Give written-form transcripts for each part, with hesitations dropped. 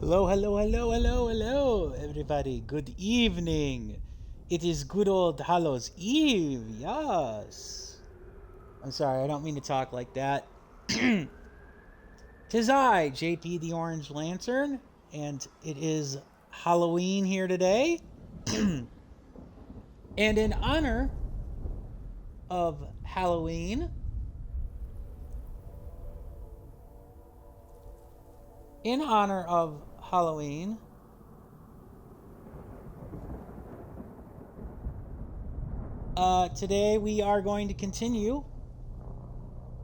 Hello, hello, hello, hello, hello, everybody. Good evening. It is good old Hallows Eve, yes. I'm sorry, I don't mean to talk like that. Tis I, JP the Orange Lantern, and it is Halloween here today. And in honor of Halloween, today we are going to continue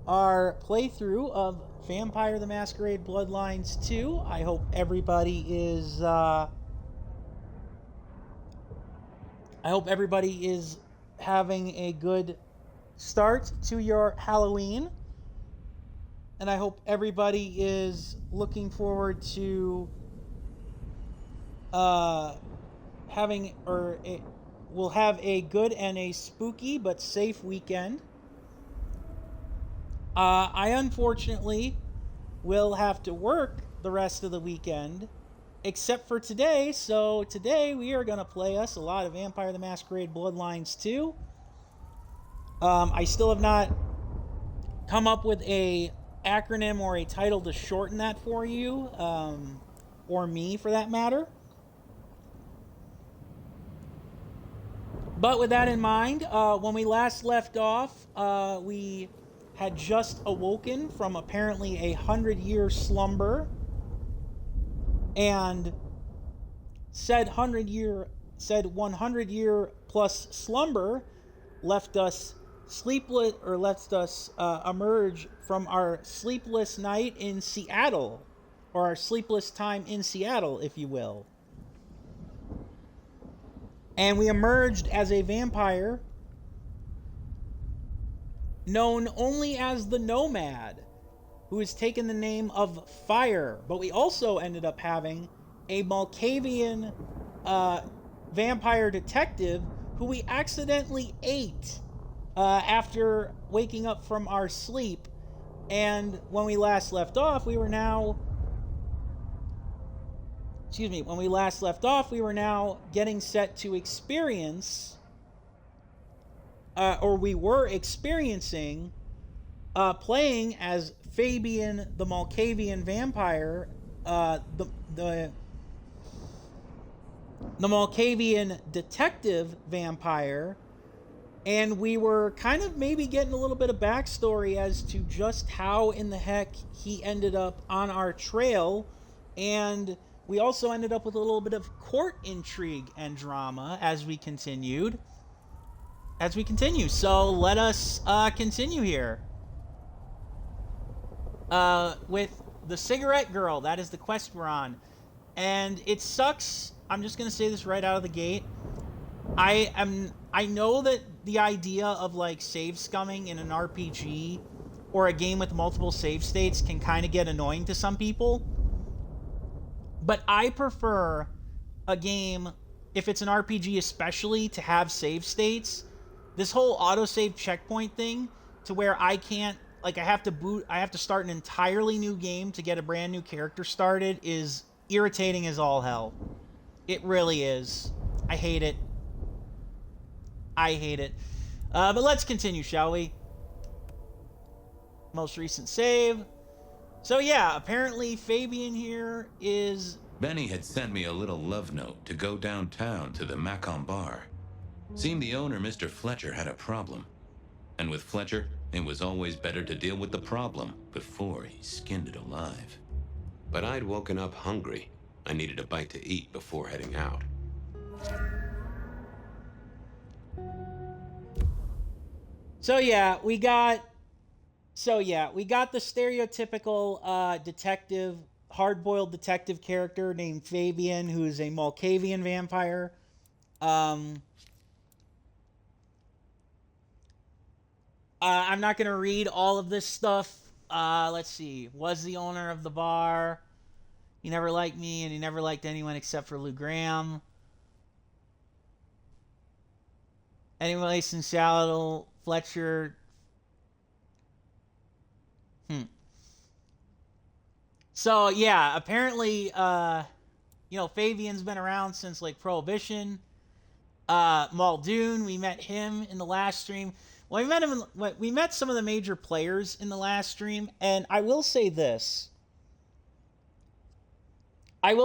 our playthrough of Vampire the Masquerade Bloodlines 2. I hope everybody is having a good start to your Halloween. And I hope everybody is looking forward to will have a good and a spooky but safe weekend. I unfortunately will have to work the rest of the weekend, except for today. So today we are going to play us a lot of Vampire the Masquerade Bloodlines 2. I still have not come up with a acronym or a title to shorten that for you, or me for that matter. But with that in mind, when we last left off, we had just awoken from apparently a 100-year slumber, and said 100-year plus slumber left us sleepless, or left us emerge from our sleepless night in Seattle, or our sleepless time in Seattle, if you will. And we emerged as a vampire known only as the Nomad, who has taken the name of Fire. But we also ended up having a Malkavian vampire detective who we accidentally ate after waking up from our sleep. And when we last left off, we were now getting set to experience, or we were experiencing, playing as Fabian the Malkavian vampire, the Malkavian detective vampire, and we were kind of maybe getting a little bit of backstory as to just how in the heck he ended up on our trail. And we also ended up with a little bit of court intrigue and drama as we continue. So let us continue here. With the cigarette girl, that is the quest we're on. And it sucks. I'm just going to say this right out of the gate. I know that the idea of like save scumming in an RPG or a game with multiple save states can kind of get annoying to some people. But I prefer a game, if it's an RPG especially, to have save states. This whole autosave checkpoint thing, to where I can't, like, I have to start an entirely new game to get a brand new character started, is irritating as all hell. It really is. I hate it. But let's continue, shall we? Most recent save. So yeah, apparently Fabian here is... Benny had sent me a little love note to go downtown to the Macon bar. Seemed the owner, Mr. Fletcher, had a problem. And with Fletcher, it was always better to deal with the problem before he skinned it alive. But I'd woken up hungry. I needed a bite to eat before heading out. So yeah, we got the stereotypical detective, hard-boiled detective character named Fabian, who is a Malkavian vampire. I'm not going to read all of this stuff. Let's see. Was the owner of the bar. He never liked me, and he never liked anyone except for Lou Graham. Anyway, since Seattle, Fletcher... So, yeah, apparently, you know, Fabian's been around since like Prohibition. Muldoon, we met him in the last stream. Well, we met some of the major players in the last stream, and I will say this. I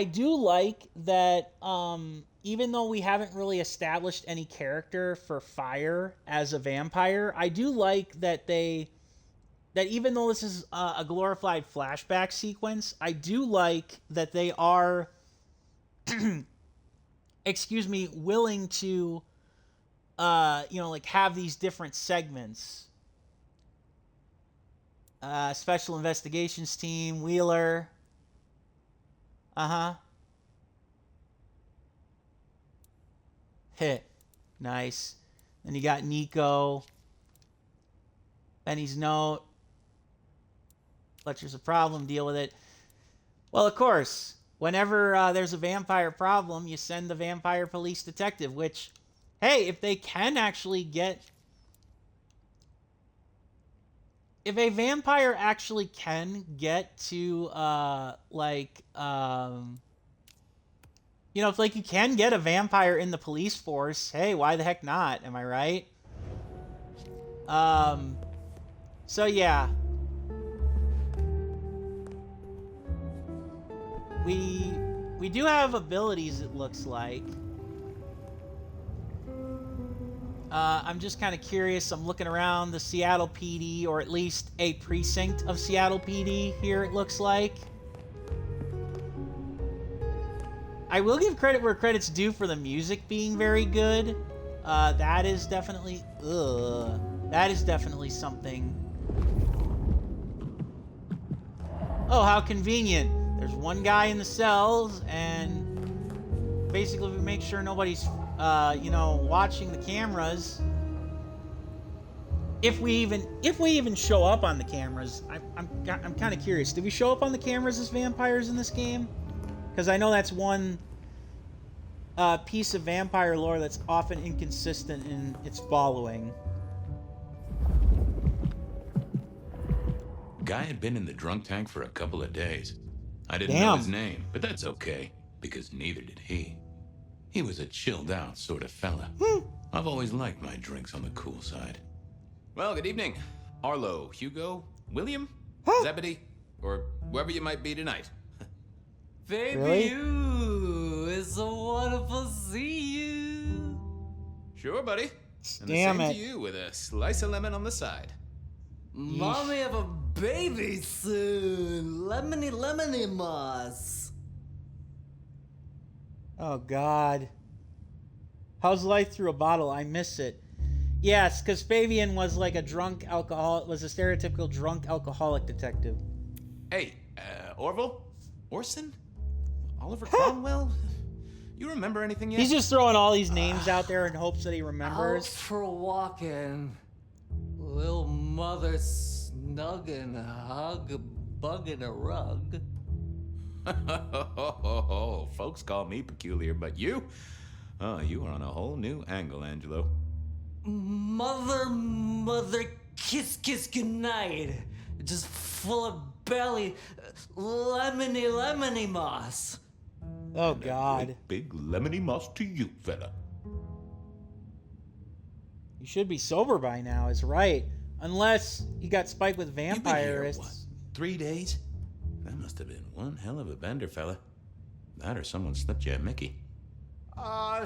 do like that, even though we haven't really established any character for Fire as a vampire, I do like that that even though this is a glorified flashback sequence, I do like that they are, excuse me, willing to, you know, like have these different segments. Special Investigations Team, Wheeler. Hit. Nice. Then you got Nico. Benny's note. Fletcher's a problem, deal with it. Well, of course, whenever there's a vampire problem, you send the vampire police detective, which, hey, if they can actually get... If a vampire actually can get to, you know, if, like, you can get a vampire in the police force, hey, why the heck not? Am I right? So, yeah. We do have abilities, it looks like. I'm just kind of curious. I'm looking around the Seattle PD, or at least a precinct of Seattle PD here, it looks like. I will give credit where credit's due for the music being very good. That is definitely... that is definitely something. Oh, how convenient. There's one guy in the cells, and basically we make sure nobody's... you know, watching the cameras. If we even show up on the cameras, I'm kind of curious. Did we show up on the cameras as vampires in this game? Because I know that's one piece of vampire lore that's often inconsistent in its following. Guy had been in the drunk tank for a couple of days. I didn't Damn. know his name, but that's okay, because neither did he. He was a chilled-out sort of fella. I've always liked my drinks on the cool side. Well, good evening. Arlo, Hugo, William, Zebedee, or whoever you might be tonight. Baby, Really? you, it's so wonderful to see you. Sure, buddy. And Damn the same it. to you with a slice of lemon on the side. Mommy have a baby soon. Lemony moss. Oh, God. How's life through a bottle? I miss it. Yes, because Fabian was like a was a stereotypical drunk alcoholic detective. Hey, Orville? Orson? Oliver Cromwell? You remember anything yet? He's just throwing all these names out there in hopes that he Out remembers. for walking. Little mother snuggin' hug, bugging a rug. Folks call me peculiar, but you? Oh, you are on a whole new angle, Angelo. Mother, kiss goodnight. Just full of belly, lemony moss. Oh, God. Big lemony moss to you, fella. You should be sober by now, is right. Unless you got spiked with You've been here, what, vampires. 3 days? That must have been one hell of a bender, fella. That or someone slipped you a Mickey.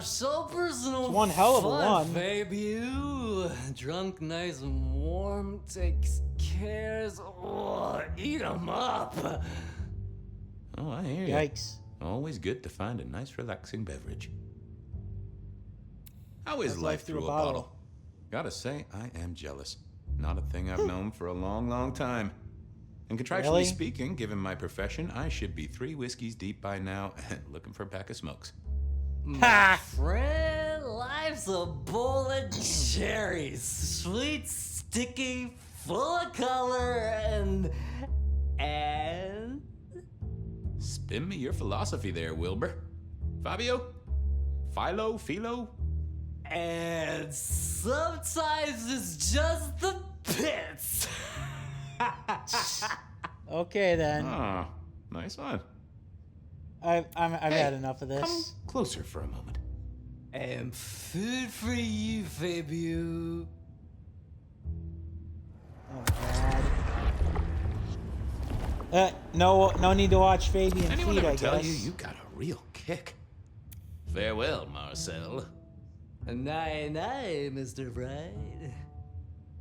Sober's no It's one hell of a fun, one. baby. You drunk, nice and warm, takes cares. Oh, eat 'em up. Oh, I hear you. Yikes. Always good to find a nice, relaxing beverage. How is How's life through a bottle? Gotta say, I am jealous. Not a thing I've known for a long, long time. And contractually Really? speaking, given my profession, I should be 3 whiskeys deep by now and looking for a pack of smokes. Ha! Friend, life's a bowl of cherries. Sweet, sticky, full of color, and... Spin me your philosophy there, Wilbur. Fabio? Philo? And sometimes it's just the pits. Okay, then. Ah, nice one. I've Hey, had enough of Come this. closer for a moment. And food for you, Fabian. Oh God. No need to watch Fabian Anyone feed, ever I tell guess. you got a real kick? Farewell, Marcel. Night, Mr. Bride.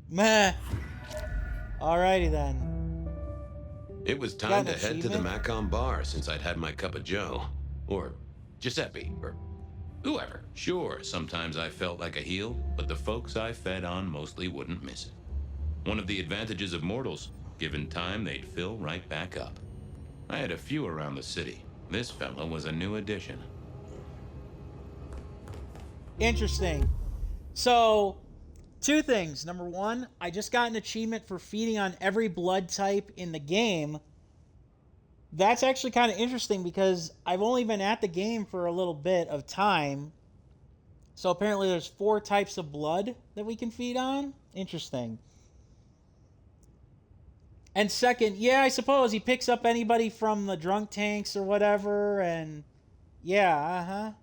Meh. Alrighty then. It was Got time an to head to the achievement? Macon bar since I'd had my cup of joe. Or Giuseppe, or whoever. Sure, sometimes I felt like a heel, but the folks I fed on mostly wouldn't miss it. One of the advantages of mortals, given time, they'd fill right back up. I had a few around the city. This fella was a new addition. Interesting. So, two things. Number one, I just got an achievement for feeding on every blood type in the game. That's actually kind of interesting because I've only been at the game for a little bit of time. So apparently there's 4 types of blood that we can feed on. Interesting. And second, yeah, I suppose he picks up anybody from the drunk tanks or whatever, and yeah,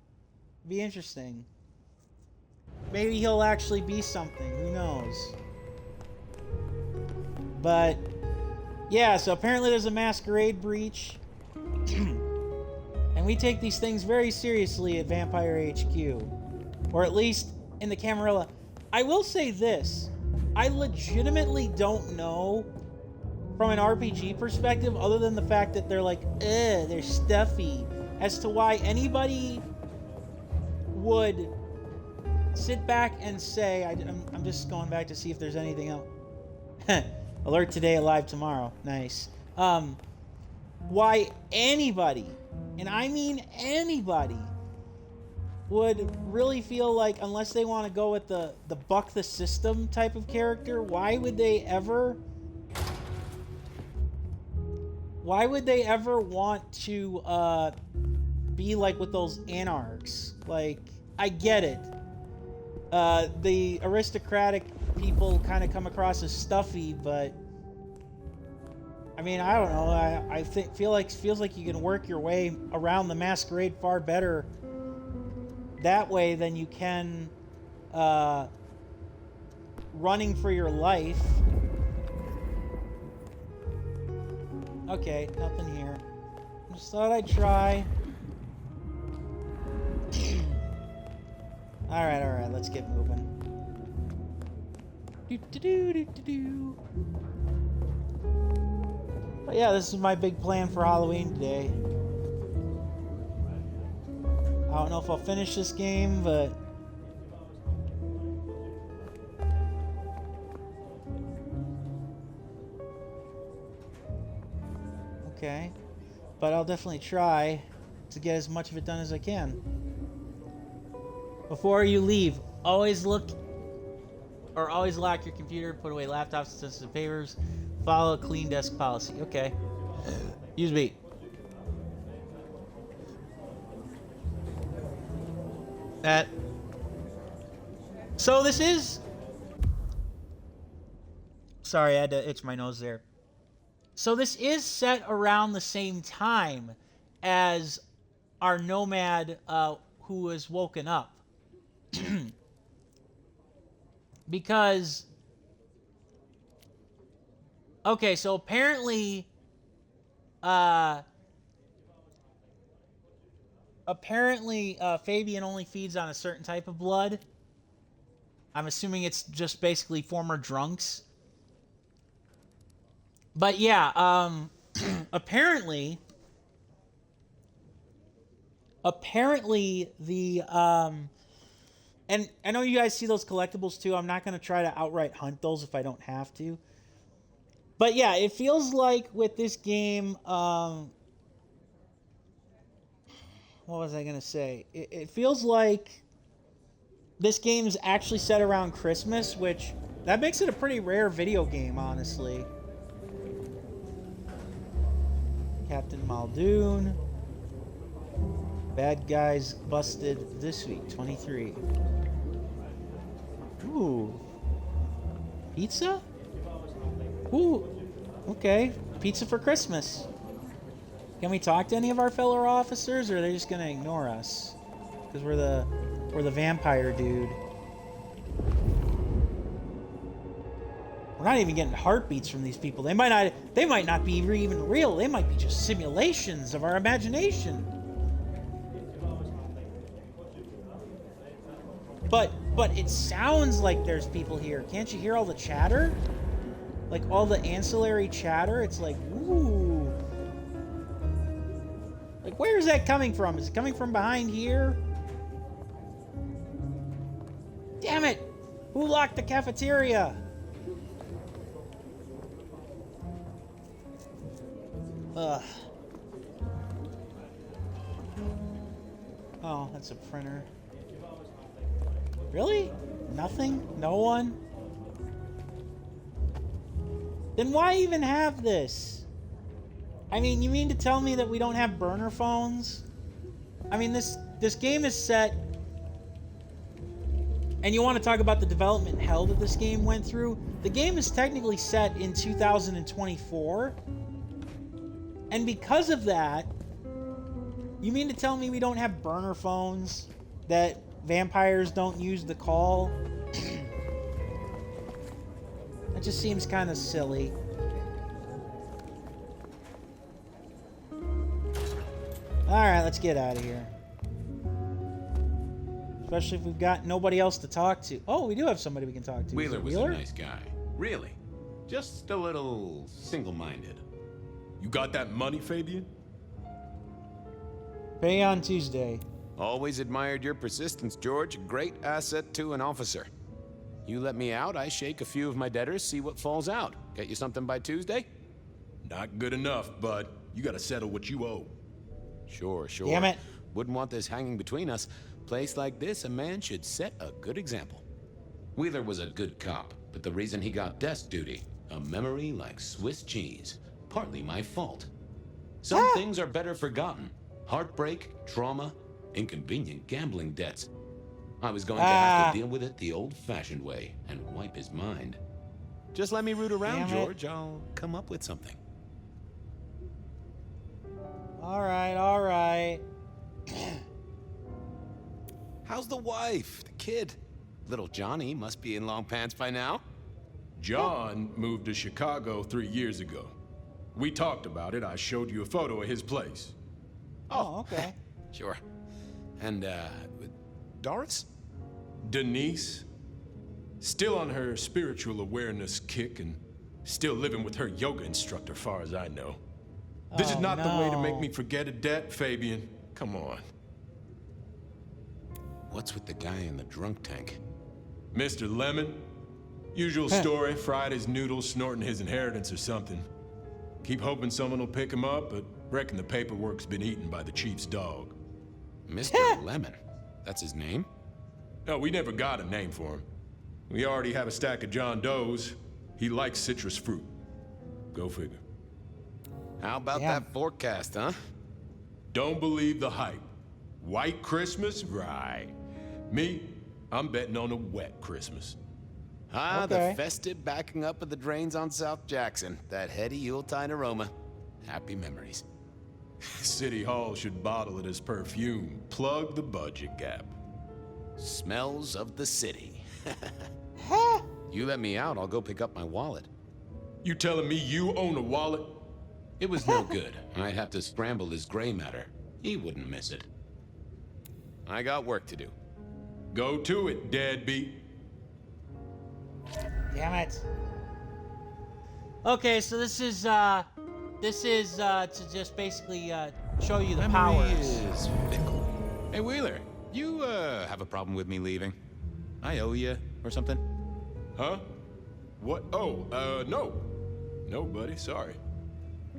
be interesting. Maybe he'll actually be something, who knows. But yeah, so apparently there's a masquerade breach. And we take these things very seriously at Vampire HQ. Or at least in the Camarilla. I will say this. I legitimately don't know from an RPG perspective, other than the fact that they're like, they're stuffy, as to why anybody would sit back and say, I'm just going back to see if there's anything else. Alert today, alive tomorrow. Nice. Why anybody, and I mean anybody, would really feel like, unless they want to go with the buck the system type of character, why would they ever want to be like with those anarchs? Like, I get it. The aristocratic people kind of come across as stuffy, but I mean, I don't know. I feels like you can work your way around the masquerade far better that way than you can running for your life. Okay, nothing here. Just thought I'd try. Alright, let's get moving. But yeah, this is my big plan for Halloween today. I don't know if I'll finish this game, but okay. But I'll definitely try to get as much of it done as I can. Before you leave, always lock your computer, put away laptops and sensitive papers, follow a clean desk policy. Okay. Use me. That. So this is. Sorry, I had to itch my nose there. So this is set around the same time as our Nomad who was woken up. Because. Okay, so apparently. Fabian only feeds on a certain type of blood. I'm assuming it's just basically former drunks. But yeah, apparently the and I know you guys see those collectibles too. I'm not going to try to outright hunt those if I don't have to. But yeah, it feels like with this game, what was I going to say? It feels like this game is actually set around Christmas, which that makes it a pretty rare video game, honestly. Captain Muldoon. Bad guys busted this week, 23. Ooh. Pizza? Ooh. Okay. Pizza for Christmas. Can we talk to any of our fellow officers, or are they just gonna ignore us? Because we're the vampire dude. We're not even getting heartbeats from these people. They might not be even real. They might be just simulations of our imagination. But it sounds like there's people here. Can't you hear all the chatter? Like all the ancillary chatter? It's like, ooh. Like, where is that coming from? Is it coming from behind here? Damn it! Who locked the cafeteria? Ugh. Oh, that's a printer. Really? Nothing? No one? Then why even have this? I mean, you mean to tell me that we don't have burner phones? I mean, this game is set... And you want to talk about the development hell that this game went through? The game is technically set in 2024. And because of that, you mean to tell me we don't have burner phones? That vampires don't use the call? That just seems kind of silly. Alright, let's get out of here. Especially if we've got nobody else to talk to. Oh, we do have somebody we can talk to. Wheeler was a nice guy. Really. Just a little single-minded. You got that money, Fabian? Pay on Tuesday. Always admired your persistence, George. Great asset to an officer. You let me out, I shake a few of my debtors, see what falls out. Get you something by Tuesday? Not good enough, bud. You gotta settle what you owe. Sure. Damn it. Wouldn't want this hanging between us. Place like this, a man should set a good example. Wheeler was a good cop, but the reason he got desk duty, a memory like Swiss cheese. Partly my fault. Some things are better forgotten. Heartbreak, trauma, inconvenient gambling debts. I was going to have to deal with it the old-fashioned way and wipe his mind. Just let me root around, Damn it. George. I'll come up with something. Alright. How's the wife? The kid? Little Johnny must be in long pants by now. John moved to Chicago 3 years ago. We talked about it. I showed you a photo of his place. Oh, okay. Sure. And, Doris? Denise, still on her spiritual awareness kick and still living with her yoga instructor, far as I know. This is not the way to make me forget a debt, Fabian. Come on. What's with the guy in the drunk tank? Mr. Lemon? Usual story, fried his noodles, snorting his inheritance or something. Keep hoping someone will pick him up, but reckon the paperwork's been eaten by the chief's dog. Mr. Lemon. That's his name? No, we never got a name for him. We already have a stack of John Doe's. He likes citrus fruit. Go figure. How about that forecast, huh? Don't believe the hype. White Christmas? Right. Me, I'm betting on a wet Christmas. The festive backing up of the drains on South Jackson. That heady Yuletide aroma. Happy memories. City Hall should bottle it as perfume. Plug the budget gap. Smells of the city. You let me out, I'll go pick up my wallet. You telling me you own a wallet? It was no good. I'd have to scramble his gray matter. He wouldn't miss it. I got work to do. Go to it, deadbeat. Damn it. Okay, so this is to just basically show you the powers. Is fickle. Hey, Wheeler, you have a problem with me leaving? I owe you or something? Huh? What? Oh, no. No, buddy, sorry.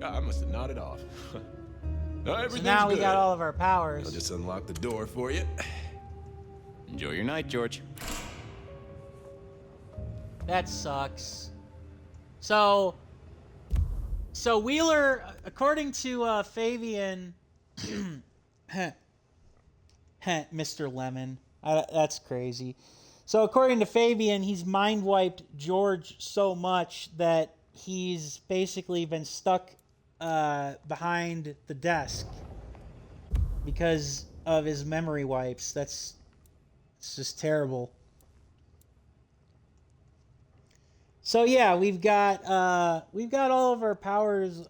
I must have nodded off. So now we got all of our powers. I'll just unlock the door for you. Enjoy your night, George. That sucks. So Wheeler, according to Fabian, Mr. Lemon, that's crazy. So according to Fabian, he's mind wiped George so much that he's basically been stuck behind the desk because of his memory wipes. It's just terrible. So yeah, we've got all of our powers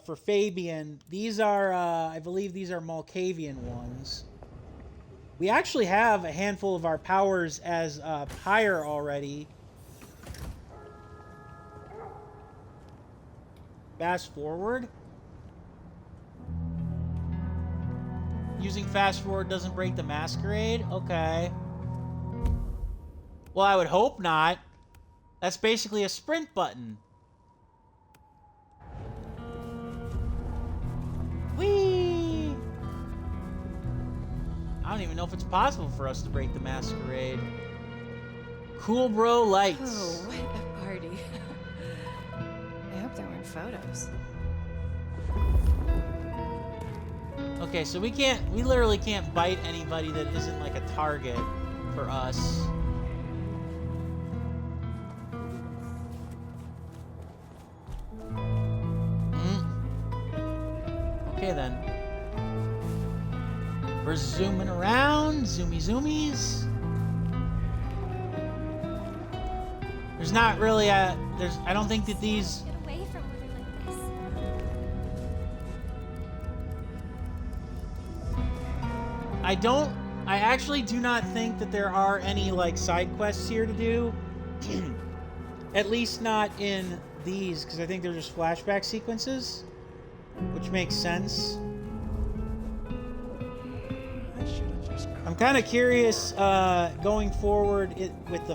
for Fabian. These are I believe these are Malkavian ones. We actually have a handful of our powers as Pyre already. Fast forward. Using fast forward doesn't break the masquerade? Okay. Well, I would hope not. That's basically a sprint button. Whee! I don't even know if it's possible for us to break the masquerade. Cool bro lights. Oh, what a party. I hope there weren't photos. Okay, so we literally can't bite anybody that isn't like a target for us. Okay then. We're zooming around, zoomies. There's not really I don't think that these... Get away from women like this. I actually do not think that there are any, like, side quests here to do. At least not in these, because I think they're just flashback sequences. Which makes sense. I'm kind of curious, going forward with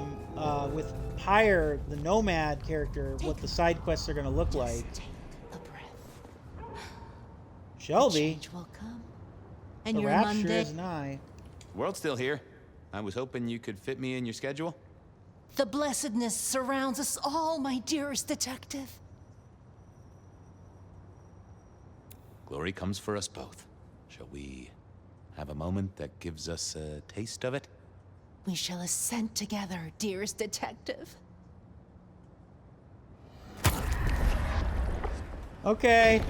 Pyre, the Nomad character, what the side quests are going to look like. Take a breath. Shelby, Change will come. And the your rapture Monday, is nigh. World's still here. I was hoping you could fit me in your schedule. the blessedness surrounds us all, my dearest detective. Glory comes for us both. Shall we have a moment that gives us a taste of it? We shall ascend together, dearest detective. Okay.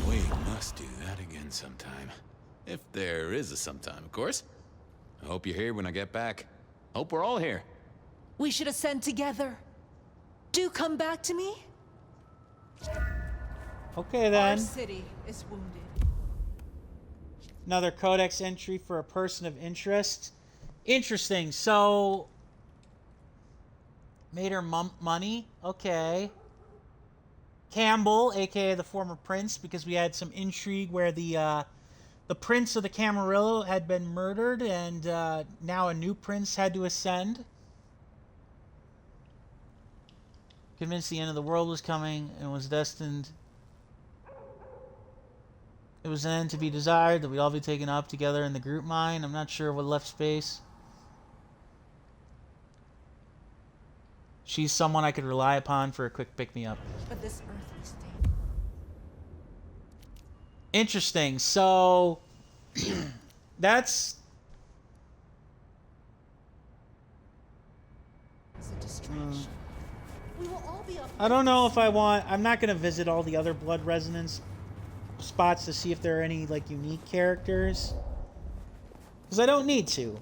We must do that again sometime. If there is a sometime, of course. I hope you're here when I get back. Hope we're all here. We should ascend together. Do come back to me. Okay Our then. city is wounded. Another codex entry for a person of interest. Interesting. So, made her money. Okay. Campbell, aka the former prince, because we had some intrigue where the prince of the Camarillo had been murdered, and now a new prince had to ascend. Convinced the end of the world was coming and was destined. It was then to be desired that we'd all be taken up together in the group mind. I'm not sure what left space. She's someone I could rely upon for a quick pick-me-up. But this earthly state. Interesting. So, that's... It's a distraction. We will all be up. I don't know if I want... I'm not going to visit all the other blood resonance spots to see if there are any, like, unique characters. Because I don't need to.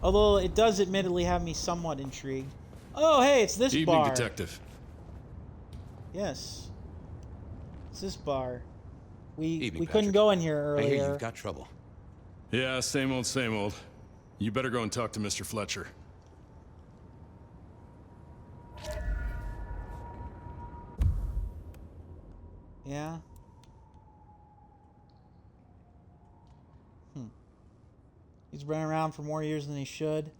Although it does admittedly have me somewhat intrigued. Oh, hey, it's this Evening, bar. detective. Yes. It's this bar. We Evening, couldn't Patrick. go in here I earlier. hear you've got trouble. Yeah, same old, same old. You better go and talk to Mr. Fletcher. Yeah. He's been around for more years than he should.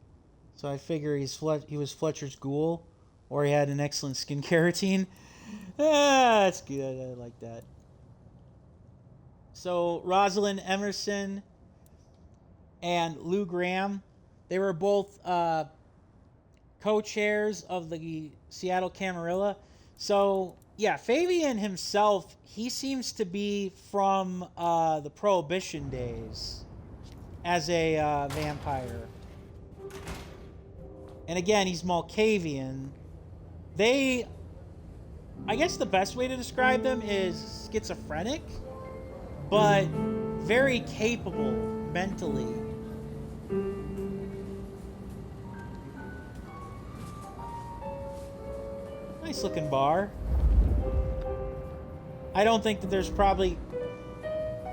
So I figure he was Fletcher's ghoul, or he had an excellent skincare routine. Ah, that's good. I like that. So Rosalind Emerson and Lou Graham, they were both co-chairs of the Seattle Camarilla. So yeah, Fabian himself, he seems to be from the Prohibition days as a vampire. And again, he's Malkavian. They I guess the best way to describe them is schizophrenic, but very capable mentally. Nice looking bar. I don't think that there's probably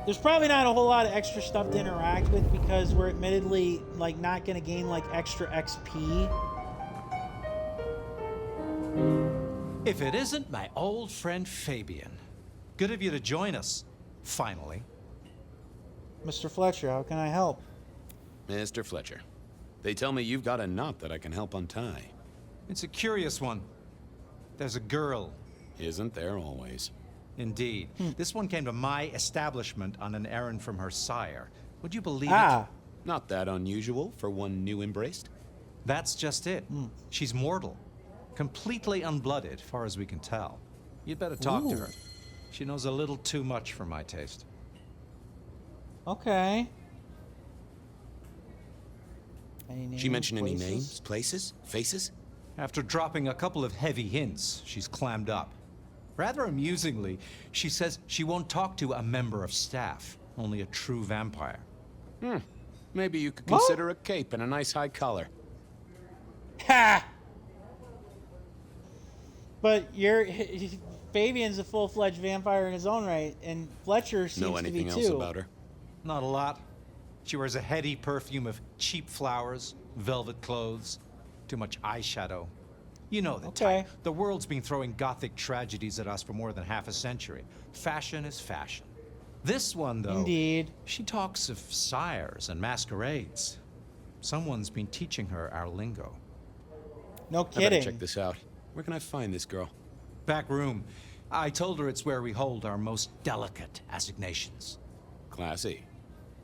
not a whole lot of extra stuff to interact with because we're admittedly like not going to gain like extra XP. If it isn't my old friend Fabian. Good of you to join us, finally. Mr. Fletcher, how can I help? Mr. Fletcher, they tell me you've got a knot that I can help untie. It's a curious one. There's a girl. Isn't there always? Indeed. This one came to my establishment on an errand from her sire. Would you believe Ah. it? Not that unusual for one new embraced. That's just it. She's mortal. Completely unblooded, far as we can tell. You'd better talk to Ooh. her. She knows a little too much for my taste. Okay. Any names, She mention any places? names, places, faces? After dropping a couple of heavy hints, she's clammed up. Rather amusingly, she says she won't talk to a member of staff, only a true vampire. Maybe you could consider a cape and a nice high collar. Ha! But Fabian's a full-fledged vampire in his own right, and Fletcher seems Know to be anything too. else about her? Not a lot. She wears a heady perfume of cheap flowers, velvet clothes, too much eyeshadow. You know the Okay. type. The world's been throwing gothic tragedies at us for more than half a century. Fashion is fashion. This one, though, Indeed. she talks of sires and masquerades. Someone's been teaching her our lingo. No I better kidding. check this out. Where can I find this girl? Back room. I told her it's where we hold our most delicate assignations. Classy.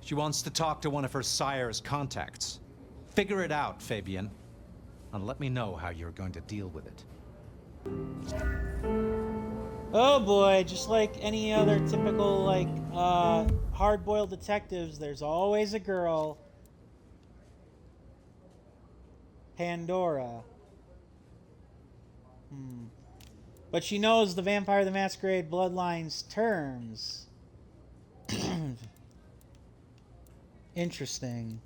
She wants to talk to one of her sire's contacts. Figure it out, Fabian. And let me know how you're going to deal with it. Oh boy, just like any other typical like hard-boiled detectives, there's always a girl. Pandora. But she knows the Vampire the Masquerade Bloodlines terms. Interesting.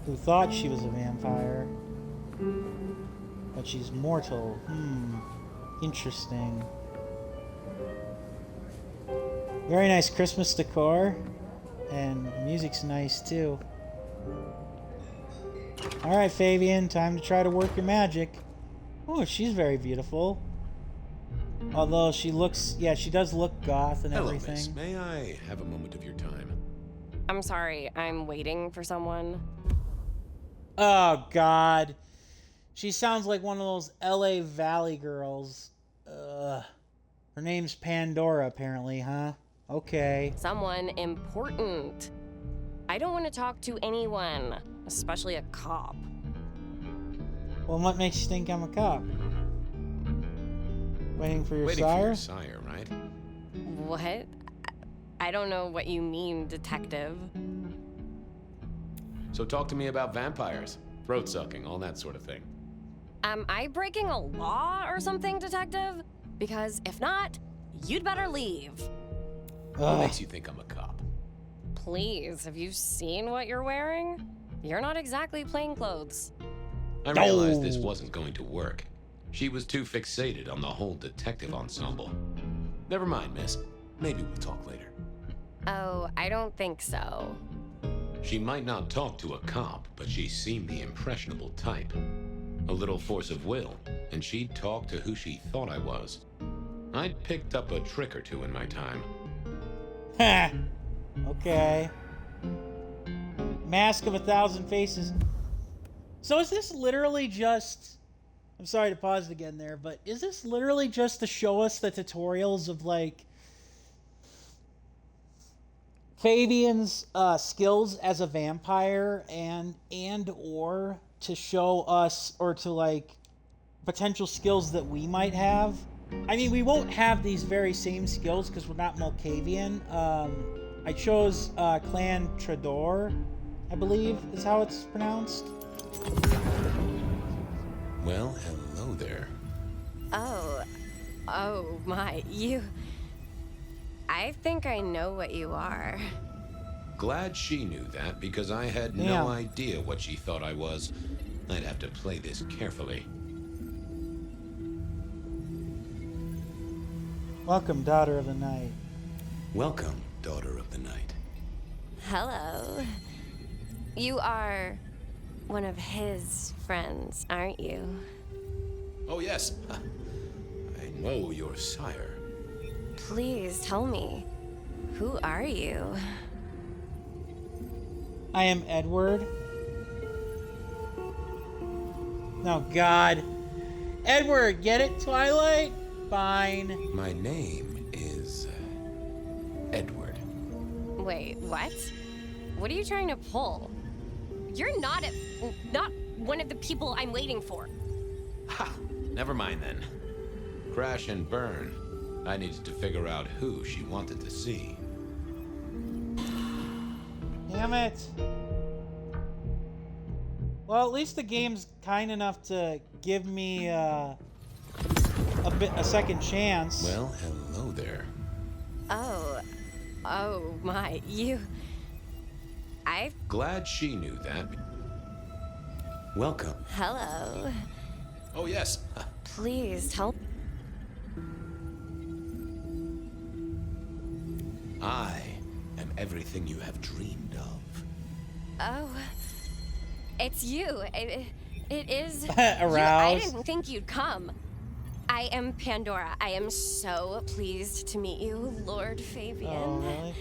Who thought she was a vampire, but she's mortal. Interesting. Very nice Christmas decor, and the music's nice too. All right, Fabian, time to try to work your magic. Oh, she's very beautiful. Although she looks, yeah, she does look goth and Hello, everything. miss. May I have a moment of your time? I'm sorry, I'm waiting for someone. Oh, God. She sounds like one of those LA Valley girls. Her name's Pandora, apparently, huh? Okay. Someone important. I don't want to talk to anyone, especially a cop. Well, what makes you think I'm a cop? Waiting for your Waiting sire? for your sire, right? What? I don't know what you mean, detective. So talk to me about vampires, throat sucking, all that sort of thing. Am I breaking a law or something, detective? Because if not, you'd better leave. What makes you think I'm a cop? Please, have you seen what you're wearing? You're not exactly plain clothes. I realized this wasn't going to work. She was too fixated on the whole detective ensemble. Never mind, miss. Maybe we'll talk later. Oh, I don't think so. She might not talk to a cop, but she seemed the impressionable type. A little force of will, and she'd talk to who she thought I was. I'd picked up a trick or two in my time. Ha! Okay. Mask of 1,000 Faces. So is this literally just... I'm sorry to pause it again there, but is this literally just to show us the tutorials of, like, Fabian's skills as a vampire and or to show us, or to, like, potential skills that we might have? I mean, we won't have these very same skills because we're not Malkavian. I chose Clan Trador, I believe is how it's pronounced. Well, hello there. Oh my, you... I think I know what you are. Glad she knew that, because I had Damn. no idea what she thought I was. I'd have to play this carefully. Welcome, Daughter of the Night. Welcome, Daughter of the Night. Hello. You are one of his friends, aren't you? Oh, yes. I know your sire. Please tell me, who are you? I am Edward. Oh, God. Edward, get it, Twilight? Fine. My name is Edward. Wait, what? What are you trying to pull? You're not one of the people I'm waiting for. Ha! Never mind then. Crash and burn. I needed to figure out who she wanted to see. Damn it. Well, at least the game's kind enough to give me a second chance. Well, hello there. Oh my, I... Glad she knew that. Welcome. Hello. Oh, yes. Please tell... I am everything you have dreamed of. Oh, it's you. It is... Aroused. I didn't think you'd come. I am Pandora. I am so pleased to meet you, Lord Fabian. Oh, really?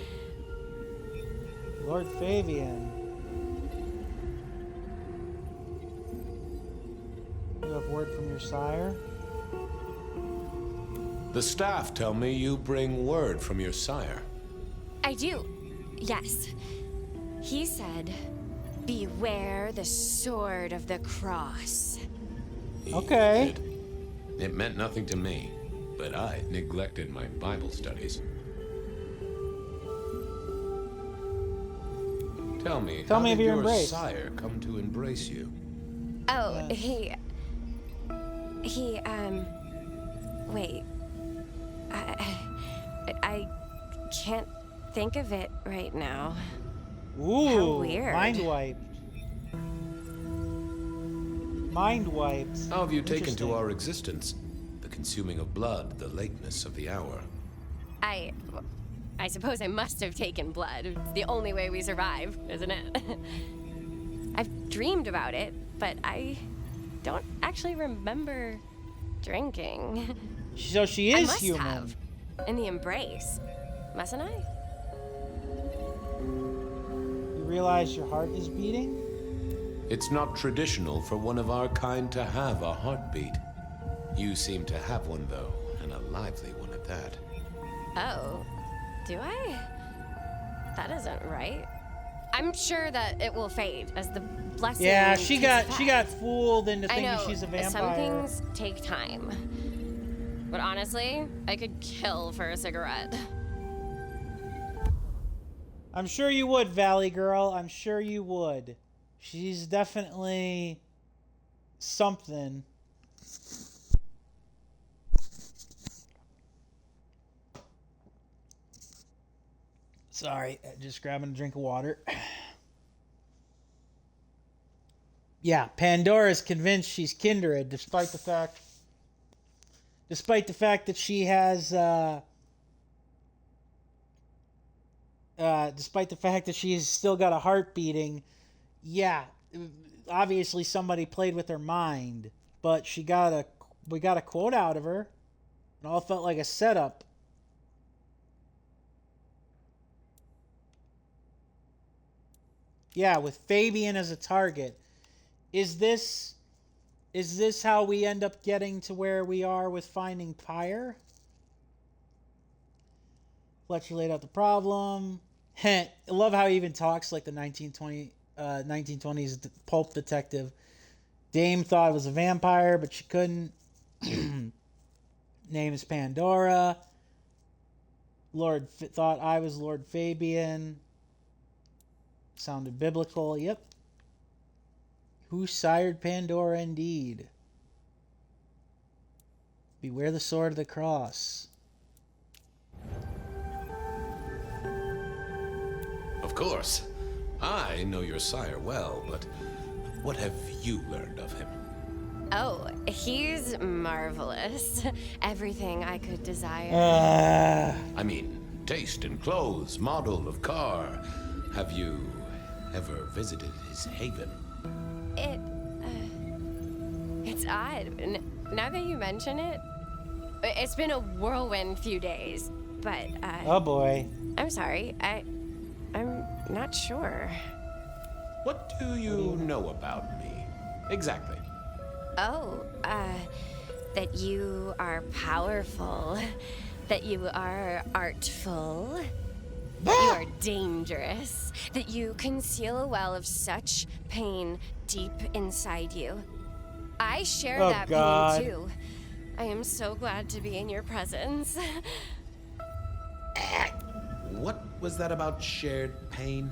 Lord Fabian. You have word from your sire? The staff tell me you bring word from your sire. I do. Yes. He said, beware the sword of the cross. He Okay. did. It meant nothing to me, but I neglected my Bible studies. Tell me, Tell how me of did your your embrace. sire come to embrace you? Oh, he, wait. I can't think of it right now. Ooh, How weird. mind wiped. Mind wiped. How have you taken to Interesting. our existence? The consuming of blood, the lateness of the hour. I suppose I must have taken blood. It's the only way we survive, isn't it? I've dreamed about it, but I don't actually remember drinking. So she I is must human. have. In the embrace. Mustn't I? You realize your heart is beating? It's not traditional for one of our kind to have a heartbeat. You seem to have one, though, and a lively one at that. Oh, do I? That isn't right. I'm sure that it will fade as the blessing. Yeah, she takes got effect. fooled into I thinking know, she's a vampire. some things take time. But honestly, I could kill for a cigarette. I'm sure you would, Valley Girl. I'm sure you would. She's definitely something. Sorry, just grabbing a drink of water. Yeah, Pandora's convinced she's kindred, despite the fact that she has despite the fact that she's still got a heart beating. Yeah, obviously somebody played with her mind, but we got a quote out of her. It all felt like a setup. Yeah, with Fabian as a target. Is this how we end up getting to where we are with finding Pyre? Fletcher laid out the problem. I love how he even talks like the 1920s pulp detective. Dame thought it was a vampire, but she couldn't. Name is Pandora. Thought I was Lord Fabian. Sounded biblical. Yep. Who sired Pandora indeed? Beware the sword of the cross. Of course. I know your sire well, but what have you learned of him? Oh, he's marvelous. Everything I could desire. I mean, taste in clothes, model of car. Have you ever visited his haven? It's odd. Now that you mention it, it's been a whirlwind few days, but, Oh boy. I'm sorry. I'm not sure. What do you know about me? Exactly. Oh, that you are powerful, that you are artful, that you are dangerous, that you conceal a well of such pain deep inside you. I share that pain too. I am so glad to be in your presence. What was that about shared pain?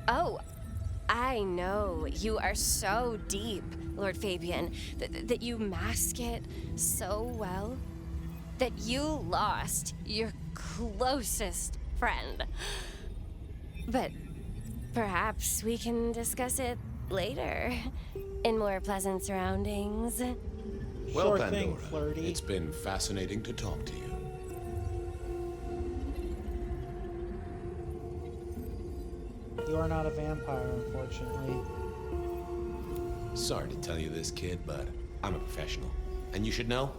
Oh, I know. You are so deep, Lord Fabian, that you mask it so well. That you lost your closest friend. But perhaps we can discuss it later, in more pleasant surroundings. Well, Sure Pandora, thing, flirty. it's been fascinating to talk to you. You are not a vampire, unfortunately. Sorry to tell you this, kid, but I'm a professional. And you should know,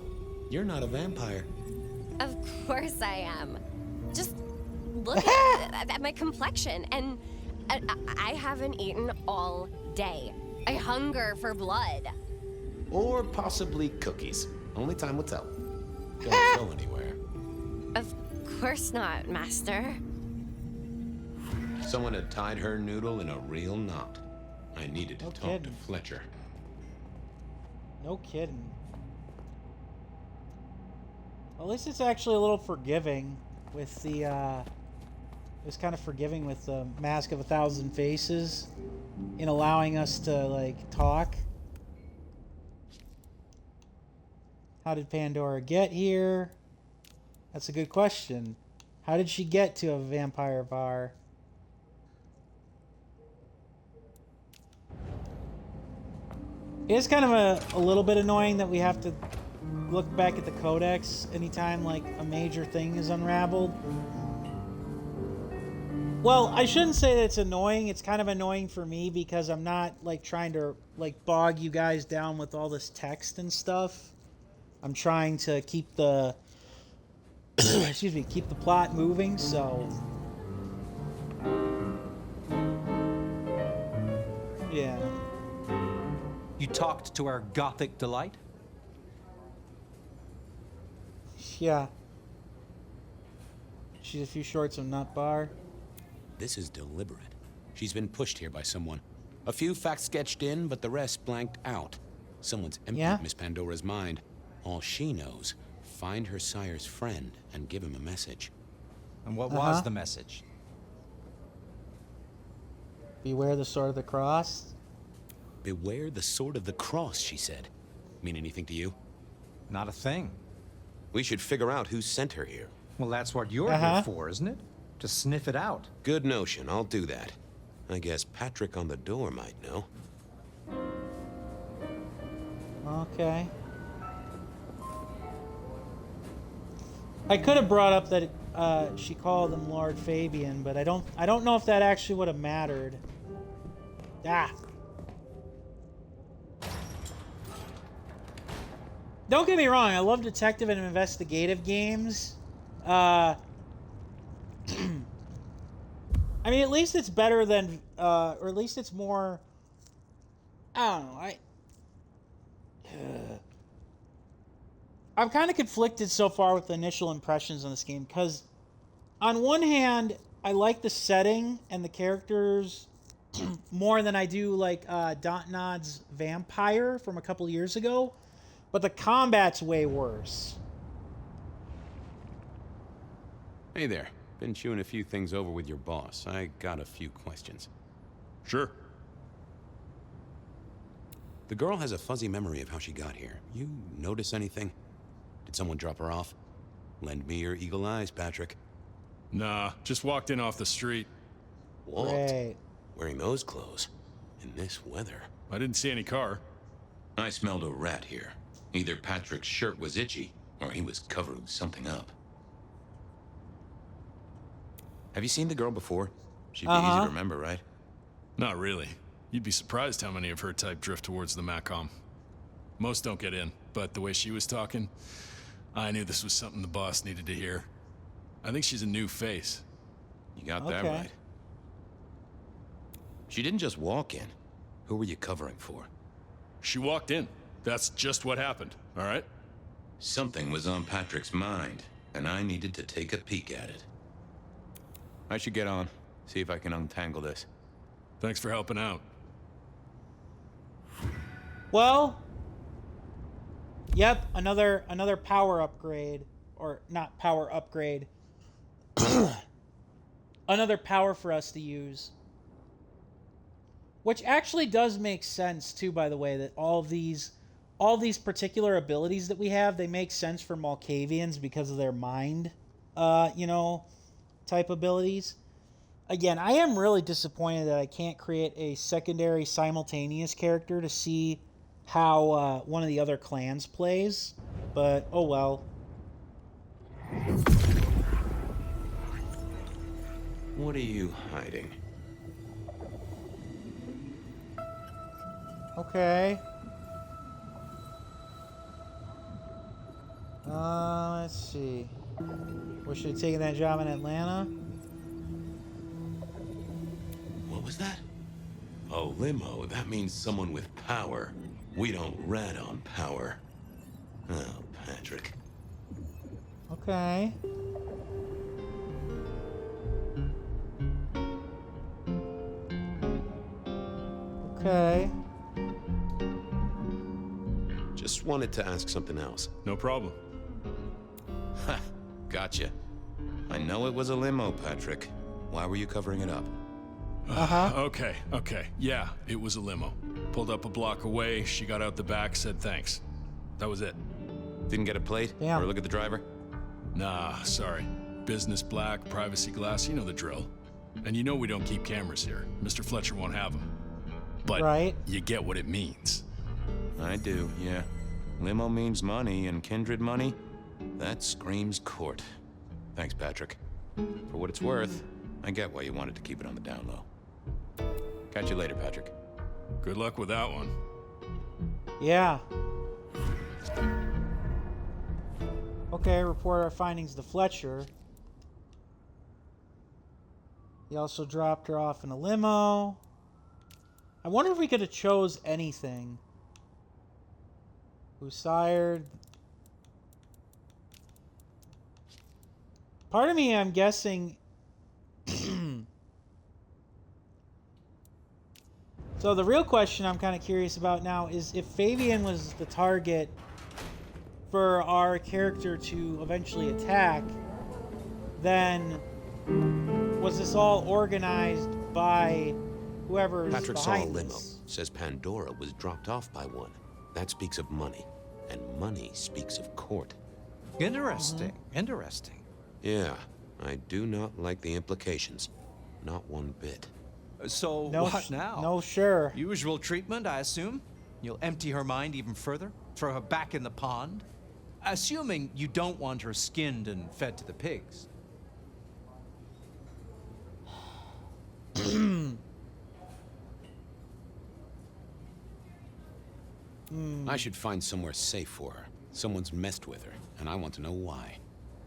you're not a vampire. Of course I am. Just look at my complexion, and I haven't eaten all day. I hunger for blood. Or possibly cookies. Only time will tell. Don't go anywhere. Of course not, Master. Someone had tied her noodle in a real knot. I needed to No talk to kidding. Fletcher. No kidding. Well, at least it's actually a little forgiving with the, it's kind of forgiving with the Mask of a Thousand Faces in allowing us to, like, talk. How did Pandora get here? That's a good question. How did she get to a vampire bar? It is kind of a little bit annoying that we have to look back at the codex anytime like a major thing is unraveled. Well, I shouldn't say that it's annoying. It's kind of annoying for me because I'm not like trying to like bog you guys down with all this text and stuff. I'm trying to keep the excuse me, keep the plot moving, so yeah. You talked to our gothic delight? Yeah. She's a few shorts of nut bar. This is deliberate. She's been pushed here by someone. A few facts sketched in, but the rest blanked out. Someone's emptied Miss Pandora's mind. All she knows, find her sire's friend and give him a message. And what was the message? Beware the sword of the cross. Beware the sword of the cross, she said. Mean anything to you? Not a thing. We should figure out who sent her here. Well, that's what you're here for, isn't it? To sniff it out. Good notion, I'll do that. I guess Patrick on the door might know. Okay. I could have brought up that she called him Lord Fabian, but I don't know if that actually would have mattered. Ah. Don't get me wrong, I love detective and investigative games. I mean, at least it's better than, or at least it's more, I don't know, I'm kind of conflicted so far with the initial impressions on this game, because on one hand, I like the setting and the characters more than I do like Dontnod's Vampire from a couple years ago, but the combat's way worse. Hey there. Been chewing a few things over with your boss. I got a few questions. Sure. The girl has a fuzzy memory of how she got here. You notice anything? Did someone drop her off? Lend me your eagle eyes, Patrick. Nah, just walked in off the street. Walked? Great. Wearing those clothes? In this weather? I didn't see any car. I smelled a rat here. Either Patrick's shirt was itchy, or he was covering something up. Have you seen the girl before? She'd be easy to remember, right? Not really. You'd be surprised how many of her type drift towards the Macom. Most don't get in, but the way she was talking, I knew this was something the boss needed to hear. I think she's a new face. You got that right. She didn't just walk in. Who were you covering for? She walked in. That's just what happened, all right? Something was on Patrick's mind, and I needed to take a peek at it. I should get on, see if I can untangle this. Thanks for helping out. Well, yep, another power upgrade, or not power upgrade. Another power for us to use. Which actually does make sense too, by the way, that all these particular abilities that we have, they make sense for Malkavians because of their mind, type abilities. Again, I am really disappointed that I can't create a secondary simultaneous character to see how one of the other clans plays, but oh well. What are you hiding? Okay. Let's see. Wish I'd taken that job in Atlanta. What was that? Oh, limo. That means someone with power. We don't rat on power. Oh, Patrick. Okay. Okay. Just wanted to ask something else. No problem. Ha! Gotcha. I know it was a limo, Patrick. Why were you covering it up? Okay. Yeah, it was a limo. Pulled up a block away, she got out the back, said thanks. That was it. Didn't get a plate? Damn. Or look at the driver? Nah, sorry. Business black, privacy glass, you know the drill. And you know we don't keep cameras here. Mr. Fletcher won't have them. But right. You get what it means. I do, yeah. Limo means money, and kindred money? That screams court. Thanks, Patrick. For what it's worth, I get why you wanted to keep it on the down low. Catch you later, Patrick. Good luck with that one. Yeah. Okay, report our findings to Fletcher. He also dropped her off in a limo. I wonder if we could have chose anything. Who sired? Part of me, I'm guessing... So the real question I'm kind of curious about now is if Fabian was the target for our character to eventually attack, then was this all organized by whoever's Patrick saw a behind limo. this? Says Pandora was dropped off by one. That speaks of money. And money speaks of court. Interesting. Interesting. Yeah, I do not like the implications. Not one bit. So No, what now? No, sure. Usual treatment, I assume? You'll empty her mind even further? Throw her back in the pond? Assuming you don't want her skinned and fed to the pigs. I should find somewhere safe for her. Someone's messed with her, and I want to know why.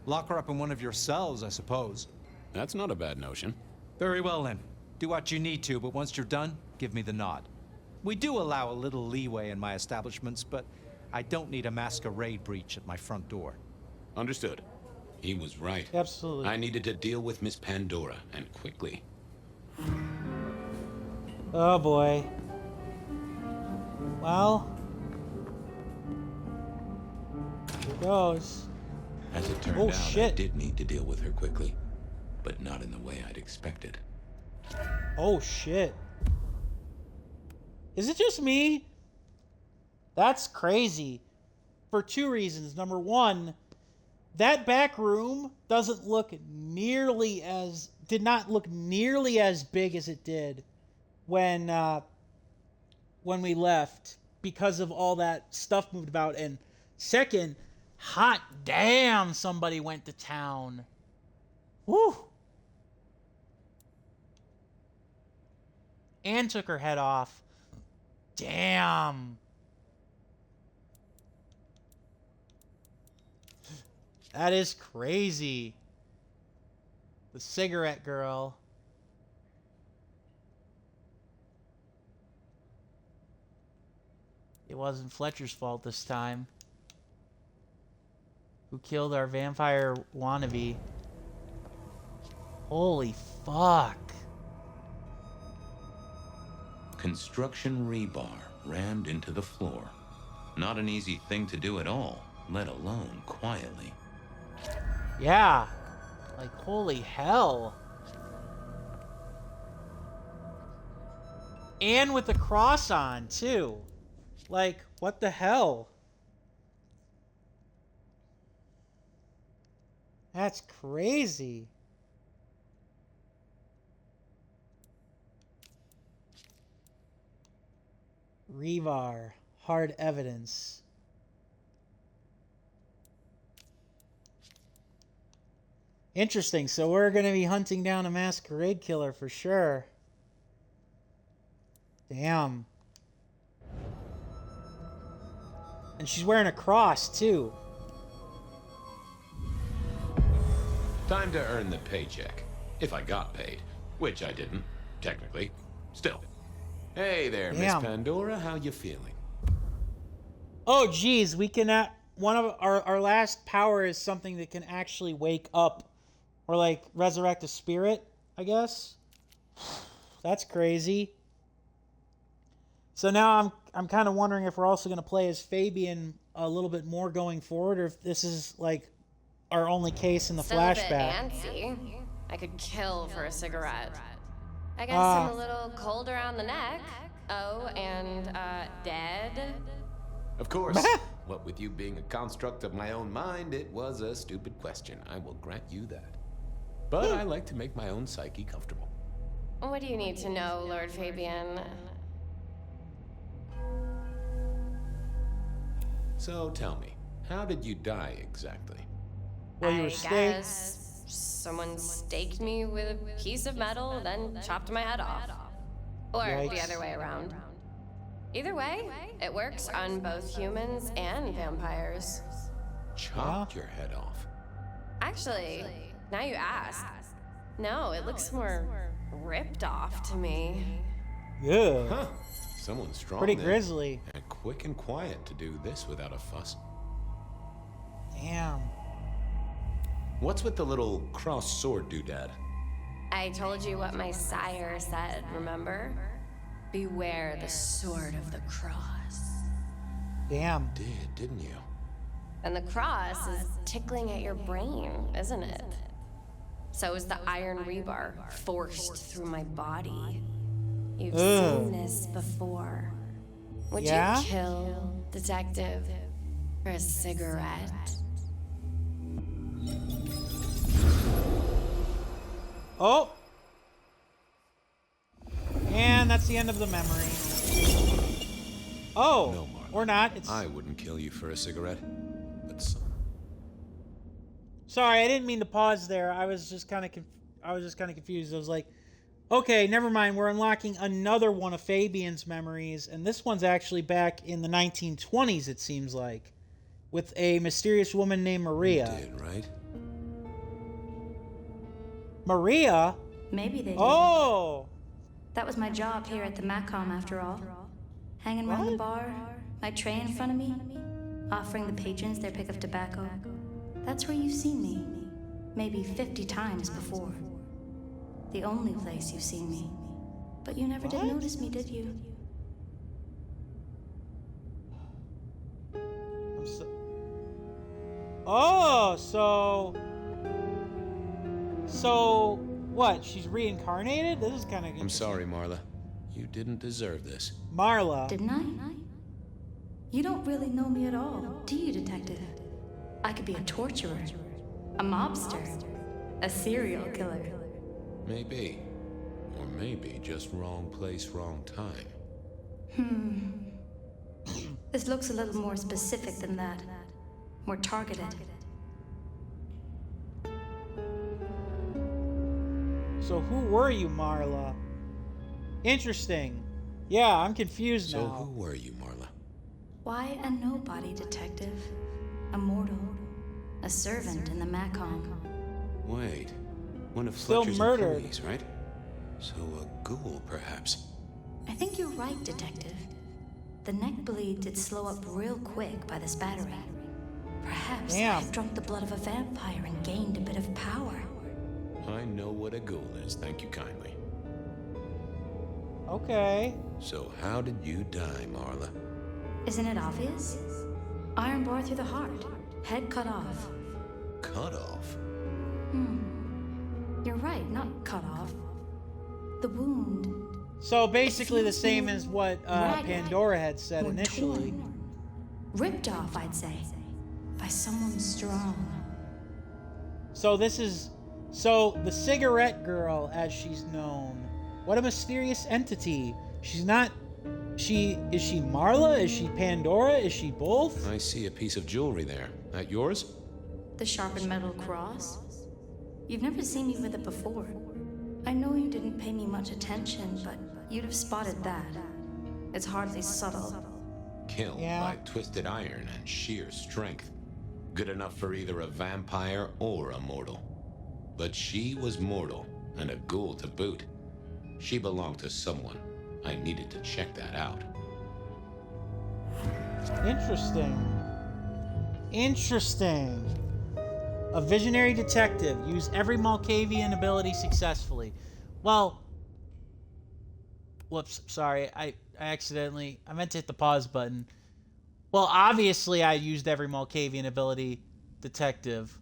Lock her up in one of your cells, I suppose. That's not a bad notion. Very well, then. Do what you need to, but once you're done, give me the nod. We do allow a little leeway in my establishments, but I don't need a masquerade breach at my front door. Understood. He was right. Absolutely. I needed to deal with Miss Pandora, and quickly. Oh boy. Well, here goes. As it turned Oh, out, I shit. did need to deal with her quickly, but not in the way I'd expected. Oh shit. Is it just me? That's crazy. For two reasons. Number one, that back room did not look nearly as big as it did when we left, because of all that stuff moved about. And second, hot damn, somebody went to town. Woo! And took her head off. Damn. That is crazy. The cigarette girl. It wasn't Fletcher's fault this time. Who killed our vampire wannabe? Holy fuck. Construction rebar rammed into the floor. Not an easy thing to do at all, let alone quietly. Yeah. Like, holy hell. And with the cross on, too. Like, what the hell? That's crazy. Revar. Hard evidence. Interesting. So we're going to be hunting down a masquerade killer for sure. Damn. And she's wearing a cross, too. Time to earn the paycheck. If I got paid. Which I didn't, technically. Still. Hey there, Miss Pandora. How you feeling? Oh, geez. We can... one of our last power is something that can actually wake up. Or, like, resurrect a spirit, I guess. That's crazy. So now I'm kind of wondering if we're also going to play as Fabian a little bit more going forward, or if this is, like, our only case in the flashback. Still a bit antsy. I could kill for a cigarette. I guess I'm a little cold around the neck. Oh, and, dead? Of course. What with you being a construct of my own mind, it was a stupid question. I will grant you that. But I like to make my own psyche comfortable. What do you need to know, Lord Fabian? So tell me, how did you die exactly? Well, you were I guess someone staked me with a piece of metal, then chopped my head off. Or the other way around. Either way, it works on both humans and vampires. Chopped your head off? Actually, now you ask. No, it looks more ripped off to me. Yeah. Huh. Someone's strong. Pretty then. grisly. And quick and quiet to do this without a fuss. Damn. What's with the little cross sword doodad? I told you what my sire said, remember? Beware the sword of the cross. Damn. Didn't you? And the cross is tickling at your brain, isn't it? So is the iron rebar forced through my body. You've seen this before. Would you kill, detective, for a cigarette? Oh! And that's the end of the memory. Oh! No, Mark. Or not. It's... I wouldn't kill you for a cigarette. But Sorry, I didn't mean to pause there. I was just kind of confused. I was like, okay, never mind. We're unlocking another one of Fabian's memories, and this one's actually back in the 1920s, it seems like, with a mysterious woman named Maria. You did, right? Maria? Maybe they did. Oh! That was my job here at the Macom, after all. Hanging around the bar, my tray in front of me, offering the patrons their pick of tobacco. That's where you've seen me. Maybe 50 times before. The only place you've seen me. But you never did notice me, did you? Oh, so what? She's reincarnated? This is kind of. I'm sorry, Marla. You didn't deserve this. Marla. Didn't I? You don't really know me at all, do you, Detective? I could be a torturer, a mobster, a serial killer. Maybe. Or maybe just wrong place, wrong time. This looks a little more specific than that. More targeted. So who were you, Marla? Interesting. Yeah, I'm confused So now. who were you, Marla? Why a nobody, Detective? A mortal. A servant in the Macom. Wait. One of Still Fletcher's murdered. employees, right? So a ghoul, perhaps. I think you're right, Detective. The neck bleed did slow up real quick by the spattering. Perhaps Damn. I drunk the blood of a vampire and gained a bit of power. I know what a ghoul is, thank you kindly. Okay. So how did you die, Marla? Isn't it obvious? Iron bar through the heart. Head cut off. Cut off? You're right, not cut off. The wound. So basically the feels same more as what ragged, Pandora had said more initially. torn. Ripped off, I'd say. By someone strong. So this is... So the cigarette girl, as she's known. What a mysterious entity. She's not... Is she Marla? Is she Pandora? Is she both? I see a piece of jewelry there. That yours? The sharpened metal cross? You've never seen me with it before. I know you didn't pay me much attention, but you'd have spotted that. It's hardly subtle. Killed Yeah. by twisted iron and sheer strength. Good enough for either a vampire or a mortal. But she was mortal, and a ghoul to boot. She belonged to someone. I needed to check that out. Interesting. Interesting. A visionary detective. Use every Malkavian ability successfully. Well... Whoops, sorry. I meant to hit the pause button. Well, obviously I used every Malkavian ability detective.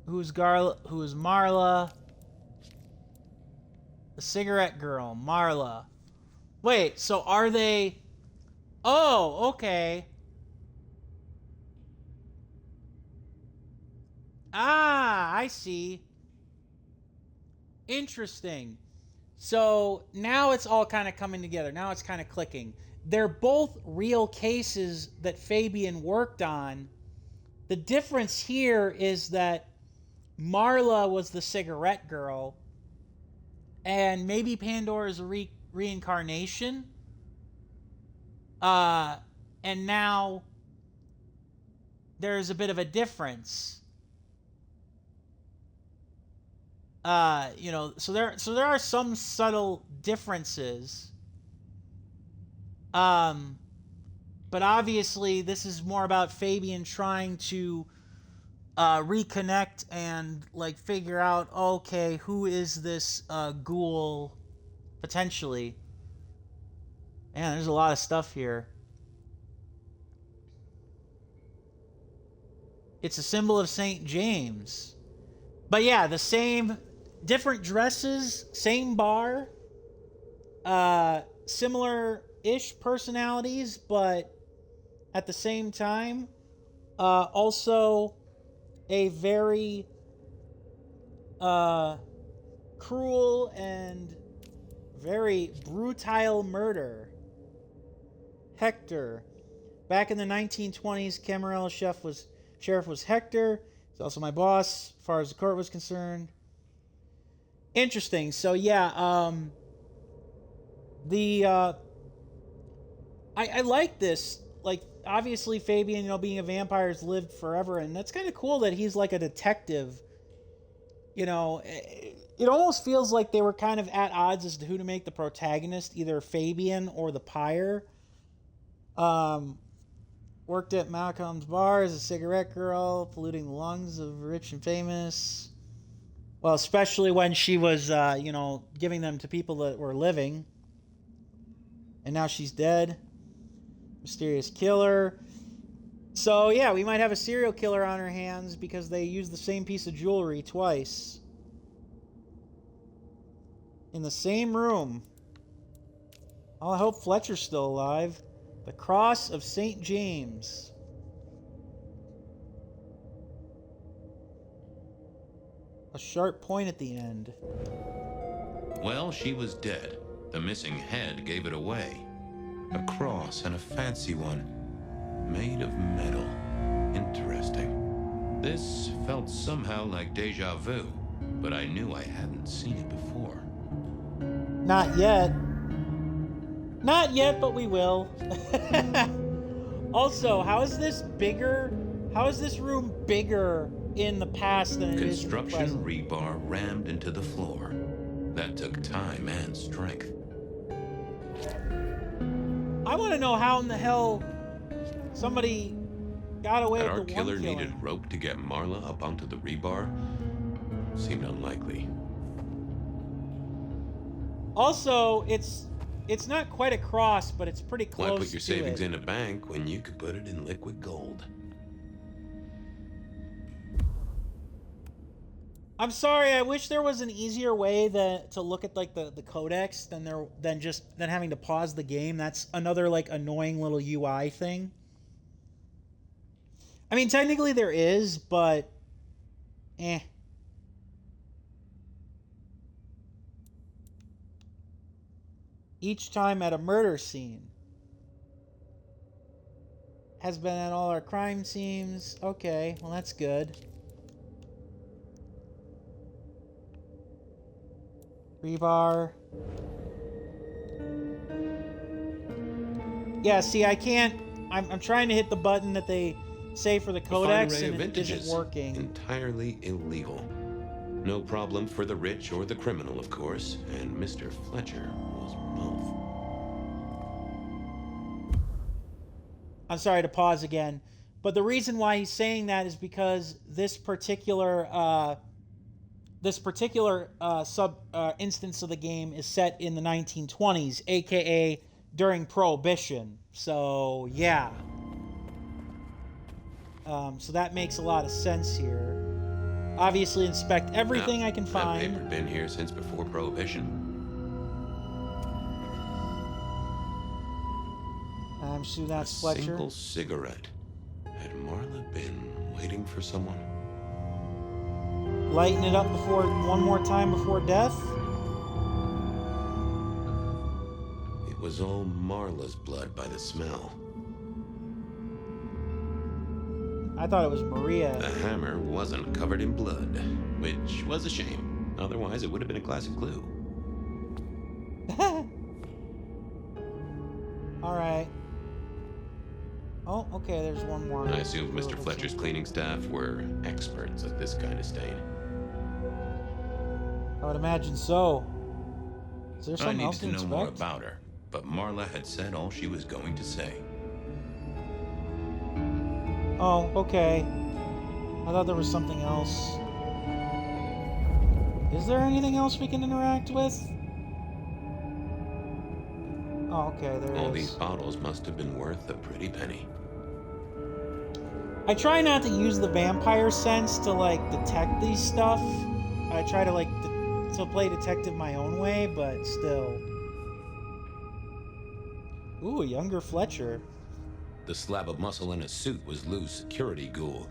Who's Marla? The cigarette girl, Marla. Wait, so are they... Oh, okay. Ah, I see. Interesting. So now it's all kind of coming together. Now it's kind of clicking. They're both real cases that Fabian worked on. The difference here is that Marla was the cigarette girl, and maybe Pandora's a reincarnation. And now there's a bit of a difference. So there are some subtle differences. But obviously this is more about Fabian trying to reconnect and like figure out, okay, who is this ghoul potentially. Man, there's a lot of stuff here. It's a symbol of St. James. But yeah, the same, different dresses, same bar, similar-ish personalities, but at the same time, also a very cruel and very brutal murder. Hector. Back in the 1920s, Camarillo sheriff was Hector. He's also my boss, as far as the court was concerned. Interesting. So yeah, I like this. Like, obviously Fabian, being a vampire, has lived forever, and that's kind of cool that he's like a detective. It almost feels like they were kind of at odds as to who to make the protagonist, either Fabian or the Pyre. Worked at Malcolm's bar as a cigarette girl, polluting the lungs of rich and famous. Well, especially when she was, giving them to people that were living. And now she's dead. Mysterious killer. So, yeah, we might have a serial killer on our hands because they used the same piece of jewelry twice. In the same room. Oh, I hope Fletcher's still alive. The Cross of St. James. A sharp point at the end. Well, she was dead. The missing head gave it away. A cross, and a fancy one. Made of metal. Interesting. This felt somehow like deja vu, but I knew I hadn't seen it before. Not yet. Not yet, but we will. Also, how is this bigger? How is this room bigger in the past than it is in the Construction present? rebar rammed into the floor. That took time and strength. I want to know how in the hell somebody got away That with our the killer one killing. needed rope to get Marla up onto the rebar seemed unlikely. Also, it's not quite a cross, but it's pretty close Why put your to savings it. in a bank when you could put it in liquid gold? I'm sorry. I wish there was an easier way to look at like the codex than having to pause the game. That's another like annoying little UI thing. I mean, technically there is, but eh. Each time at a murder scene. Has been at all our crime scenes. Okay, well that's good. Rebar. Yeah, see, I can't. I'm trying to hit the button that they say for the codex, a fine array and of it isn't vintages. working. Entirely illegal. No problem for the rich or the criminal, of course, and Mr. Fletcher was both. I'm sorry to pause again, but the reason why he's saying that is because this particular instance of the game is set in the 1920s, aka during Prohibition. So yeah. So that makes a lot of sense here. Obviously, inspect everything I can That find. paper been here since before Prohibition. I'm sure that's A Fletcher. single cigarette. Had Marla been waiting for someone? Lighten it up one more time before death. It was all Marla's blood by the smell. I thought it was Maria. The hammer wasn't covered in blood, which was a shame. Otherwise, it would have been a classic clue. All right. Oh, okay, there's one more. I assumed Mr. Fletcher's cleaning staff were experts at this kind of stain. I would imagine so. Is there I something needed else to to know more inspect? about her, but Marla had said all she was going to say. Oh, okay. I thought there was something else. Is there anything else we can interact with? Oh, okay, there All is. these bottles must have been worth a pretty penny. I try not to use the vampire sense to, like, detect these stuff. I try to, like, to play detective my own way, but still. Ooh, a younger Fletcher. The slab of muscle in his suit was Lou's security ghoul.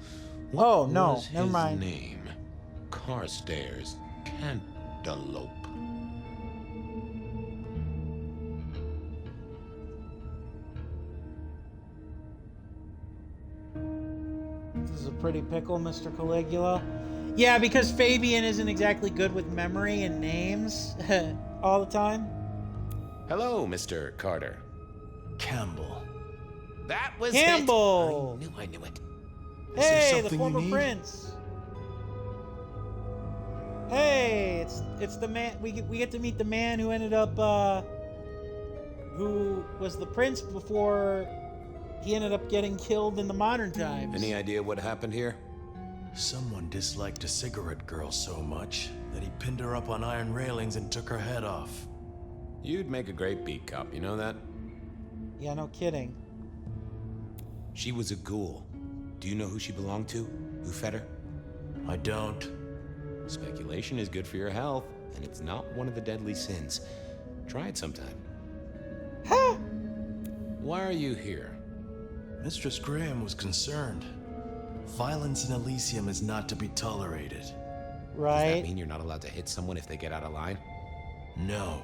Oh, no, was never his mind. name? Carstairs Cantaloupe. This is a pretty pickle, Mr. Caligula. Yeah, because Fabian isn't exactly good with memory and names all the time. Hello, Mr. Carter. Campbell. That was Campbell! it. I knew it. Hey, the former prince. Hey, it's the man. We get to meet the man who ended up who was the prince before he ended up getting killed in the modern times. Any idea what happened here? Someone disliked a cigarette girl so much that he pinned her up on iron railings and took her head off. You'd make a great beat cop, you know that? Yeah, no kidding. She was a ghoul. Do you know who she belonged to? Who fed her? I don't. Speculation is good for your health. and it's not one of the deadly sins. Try it sometime. Huh? Why are you here? Mistress Graham was concerned. Violence in Elysium is not to be tolerated. Right. Does that mean you're not allowed to hit someone if they get out of line? No.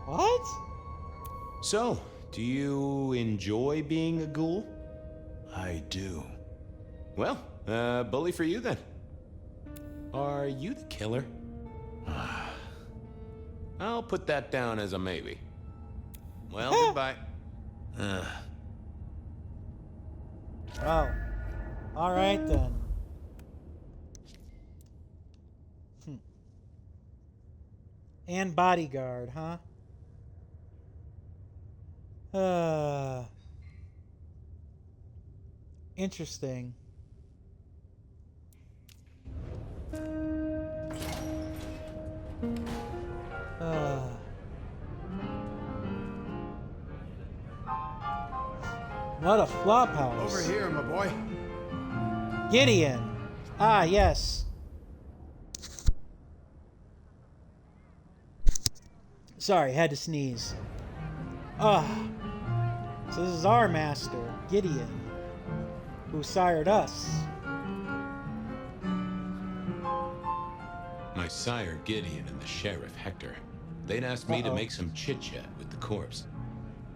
What? So, do you enjoy being a ghoul? I do. Well, bully for you then. Are you the killer? I'll put that down as a maybe. Well, goodbye. Oh. All right then. And bodyguard, huh? Interesting. What a flop house. Over here, my boy. Gideon. Ah, yes. Sorry, had to sneeze. Ah. So this is our master, Gideon, who sired us. My sire Gideon and the sheriff Hector. They'd asked me to make some chit-chat with the corpse.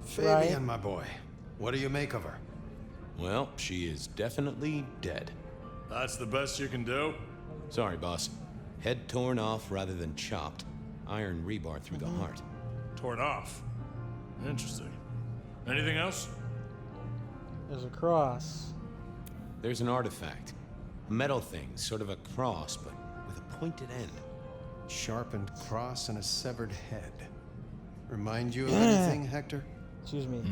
Fabian, my boy. What do you make of her? Well, she is definitely dead. That's the best you can do? Sorry, boss. Head torn off rather than chopped. Iron rebar through the heart. Torn off. Interesting. Anything else? There's a cross. There's an artifact. A metal thing, sort of a cross, but with a pointed end. Sharpened cross and a severed head. Remind you of anything, Hector? Excuse me.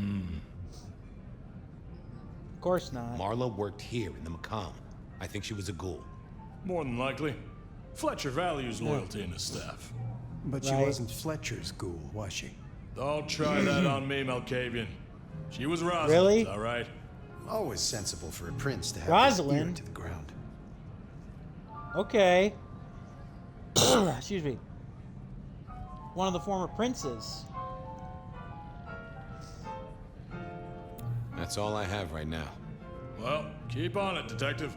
Of course not. Marla worked here in the Macomb. I think she was a ghoul. More than likely. Fletcher values loyalty in his staff. But she wasn't Fletcher's ghoul, was she? Don't try that on me, Malkavian. She was Rosalind's, Really? all right? Always sensible for a prince to have Rosalind? his ear to the ground. Okay. Excuse me. One of the former princes. That's all I have right now. Well, keep on it, detective.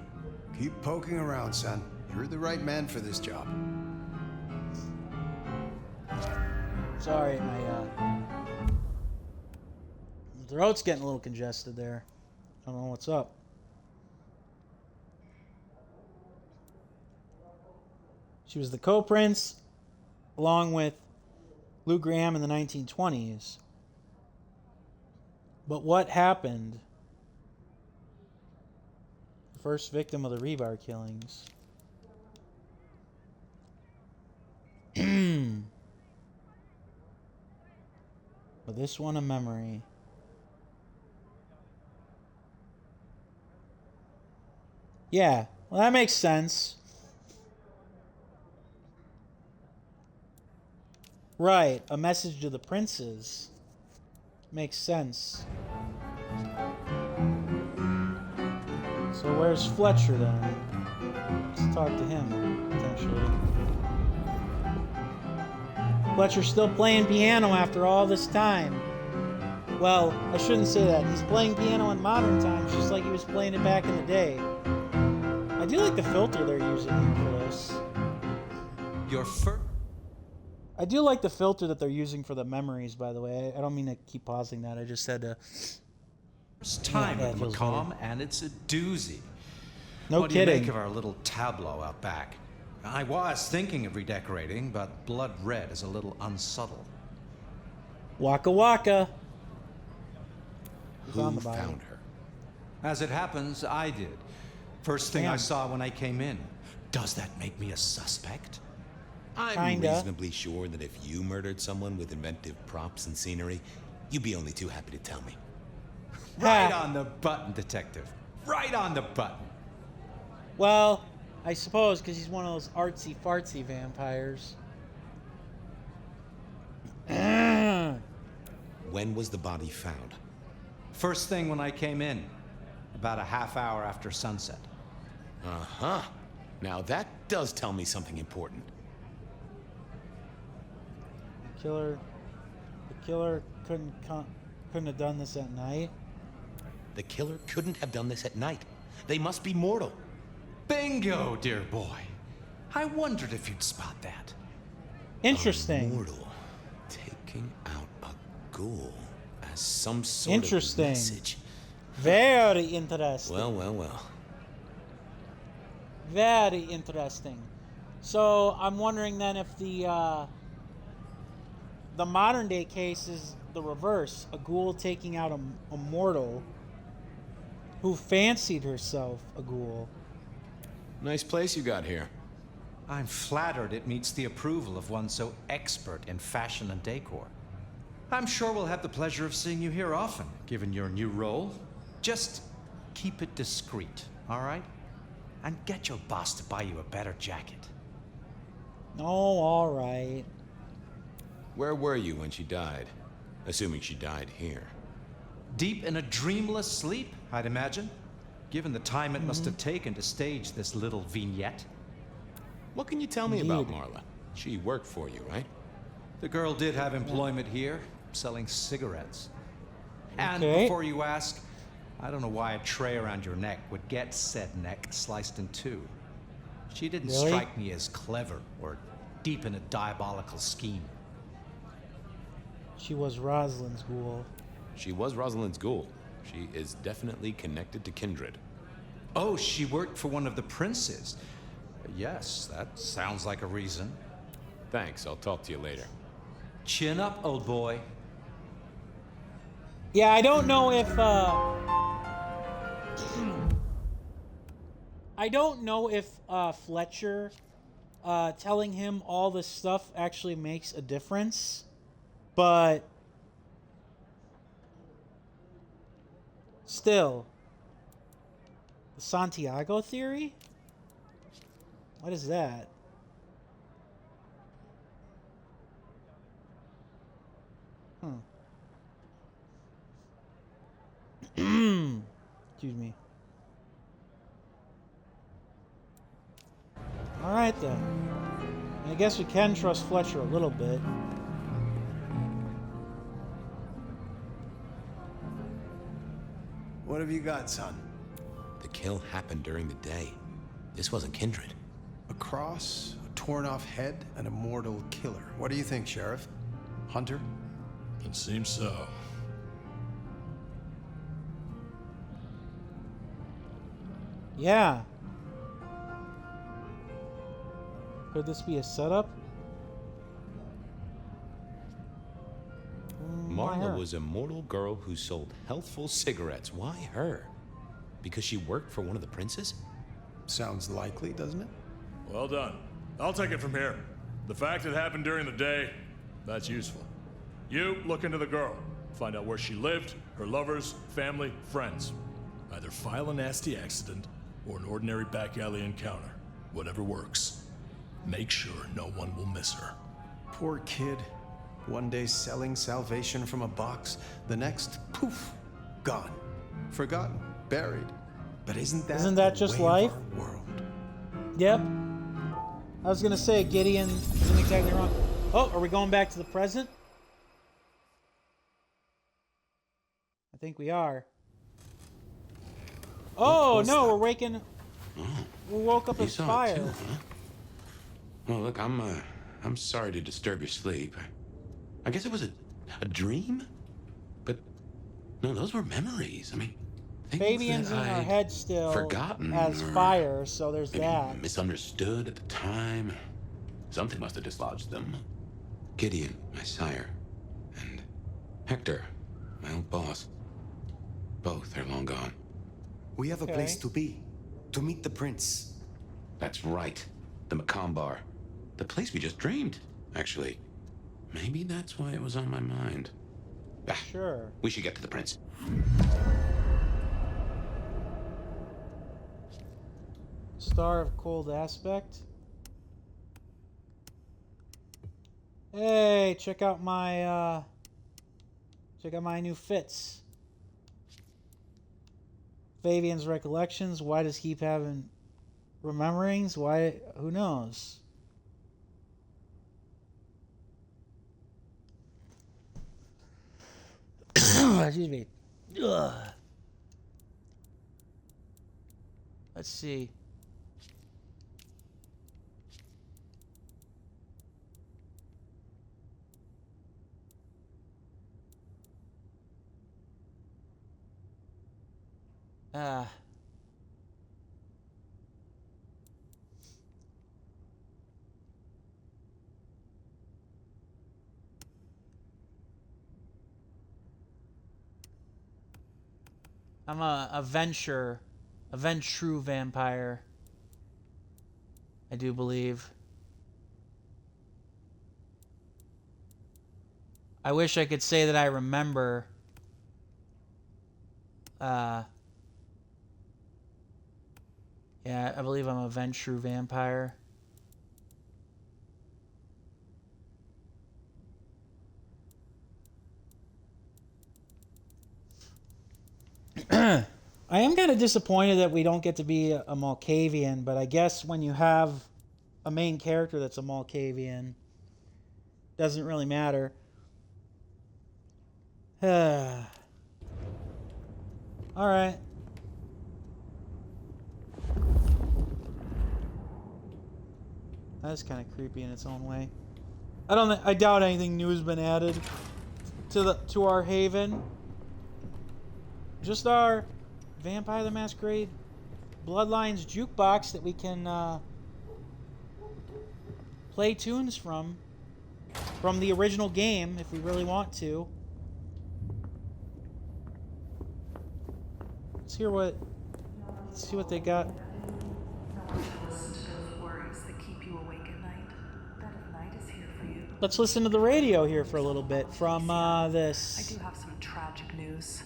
Keep poking around, son. You're the right man for this job. Sorry, my throat's getting a little congested there. I don't know what's up. She was the co-prince, along with Lou Graham in the 1920s. But what happened? The first victim of the rebar killings. But this one a memory. Yeah, well that makes sense. Right, a message to the princes. Makes sense. So where's Fletcher then? Let's talk to him, potentially. Fletcher's still playing piano after all this time. Well, I shouldn't say that. He's playing piano in modern times just like he was playing it back in the day. I do like the filter they're using here for this. I do like the filter that they're using for the memories, by the way. I don't mean to keep pausing that. I just had to... It's time at the Macomb, and it's a doozy. No what kidding. What do you make of our little tableau out back? I was thinking of redecorating, but blood red is a little unsubtle. Waka waka. Who found her? As it happens, I did. First thing I saw when I came in. Does that make me a suspect? I'm reasonably sure that if you murdered someone with inventive props and scenery, you'd be only too happy to tell me. Right on the button, detective. Right on the button. Well, I suppose because he's one of those artsy-fartsy vampires. When was the body found? First thing when I came in. About a half hour after sunset. Uh-huh. Now that does tell me something important. The killer couldn't have done this at night. The killer couldn't have done this at night. They must be mortal. Bingo, dear boy. I wondered if you'd spot that. Interesting. Mortal taking out a ghoul as some sort of message. Very interesting. Well. Very interesting. So I'm wondering then if the modern day case is the reverse: a ghoul taking out a mortal who fancied herself a ghoul. Nice place you got here. I'm flattered it meets the approval of one so expert in fashion and decor. I'm sure we'll have the pleasure of seeing you here often, given your new role. Just keep it discreet, all right? And get your boss to buy you a better jacket. Oh, all right. Where were you when she died? Assuming she died here. Deep in a dreamless sleep, I'd imagine, given the time it must have taken to stage this little vignette. What can you tell me about Marla? She worked for you, right? The girl did have employment here, selling cigarettes. And Okay. before you ask, I don't know why a tray around your neck would get said neck sliced in two. She didn't Really? strike me as clever or deep in a diabolical scheme. She was Rosalind's ghoul. She was Rosalind's ghoul. She is definitely connected to kindred. Oh, she worked for one of the princes. Yes, that sounds like a reason. Thanks, I'll talk to you later. Chin up, old boy. Yeah, I don't know if Fletcher telling him all this stuff actually makes a difference, but still, the Santiago theory? What is that? Excuse me. Alright then. I guess we can trust Fletcher a little bit. What have you got, son? The kill happened during the day. This wasn't kindred. A cross, a torn-off head, and a mortal killer. What do you think, Sheriff? Hunter? It seems so. Yeah. Could this be a setup? Why her? Marla was a mortal girl who sold healthful cigarettes. Why her? Because she worked for one of the princes? Sounds likely, doesn't it? Well done. I'll take it from here. The fact it happened during the day, that's useful. You look into the girl. Find out where she lived, her lovers, family, friends. Either file a nasty accident or an ordinary back alley encounter. Whatever works. Make sure no one will miss her. Poor kid. One day selling salvation from a box, the next, poof, gone. Forgotten, buried. But isn't that just the way life? of our world? Yep. I was gonna say Gideon isn't exactly wrong. Oh, are we going back to the present? I think we are. Oh no, we're waking. We woke up You as saw it fire. too, huh? Well, look, I'm sorry to disturb your sleep. I guess it was a dream? But, no, those were memories. I mean, things Fabian's in that our I'd head still forgotten as or fire, so there's maybe that. misunderstood at the time. Something must have dislodged them. Gideon, my sire, and Hector, my old boss. Both are long gone. We have a place to be. To meet the prince. That's right. The Macomb The place we just dreamed, actually. Maybe that's why it was on my mind. Sure. We should get to the prince. Star of cold aspect. Hey, check out my new fits. Fabian's recollections. Why does he keep having rememberings? Why? Who knows? Excuse me. Ugh. Let's see. I'm a venture, a true vampire. I do believe. I wish I could say that I remember. Yeah, I believe I'm a true vampire. I am kind of disappointed that we don't get to be a Malkavian, but I guess when you have a main character that's a Malkavian, doesn't really matter. All right. That's kind of creepy in its own way. I doubt anything new has been added to our haven. Just our Vampire the Masquerade Bloodlines jukebox that we can play tunes from the original game if we really want to. Let's see what they got. Let's listen to the radio here for a little bit from this. I do have some tragic news.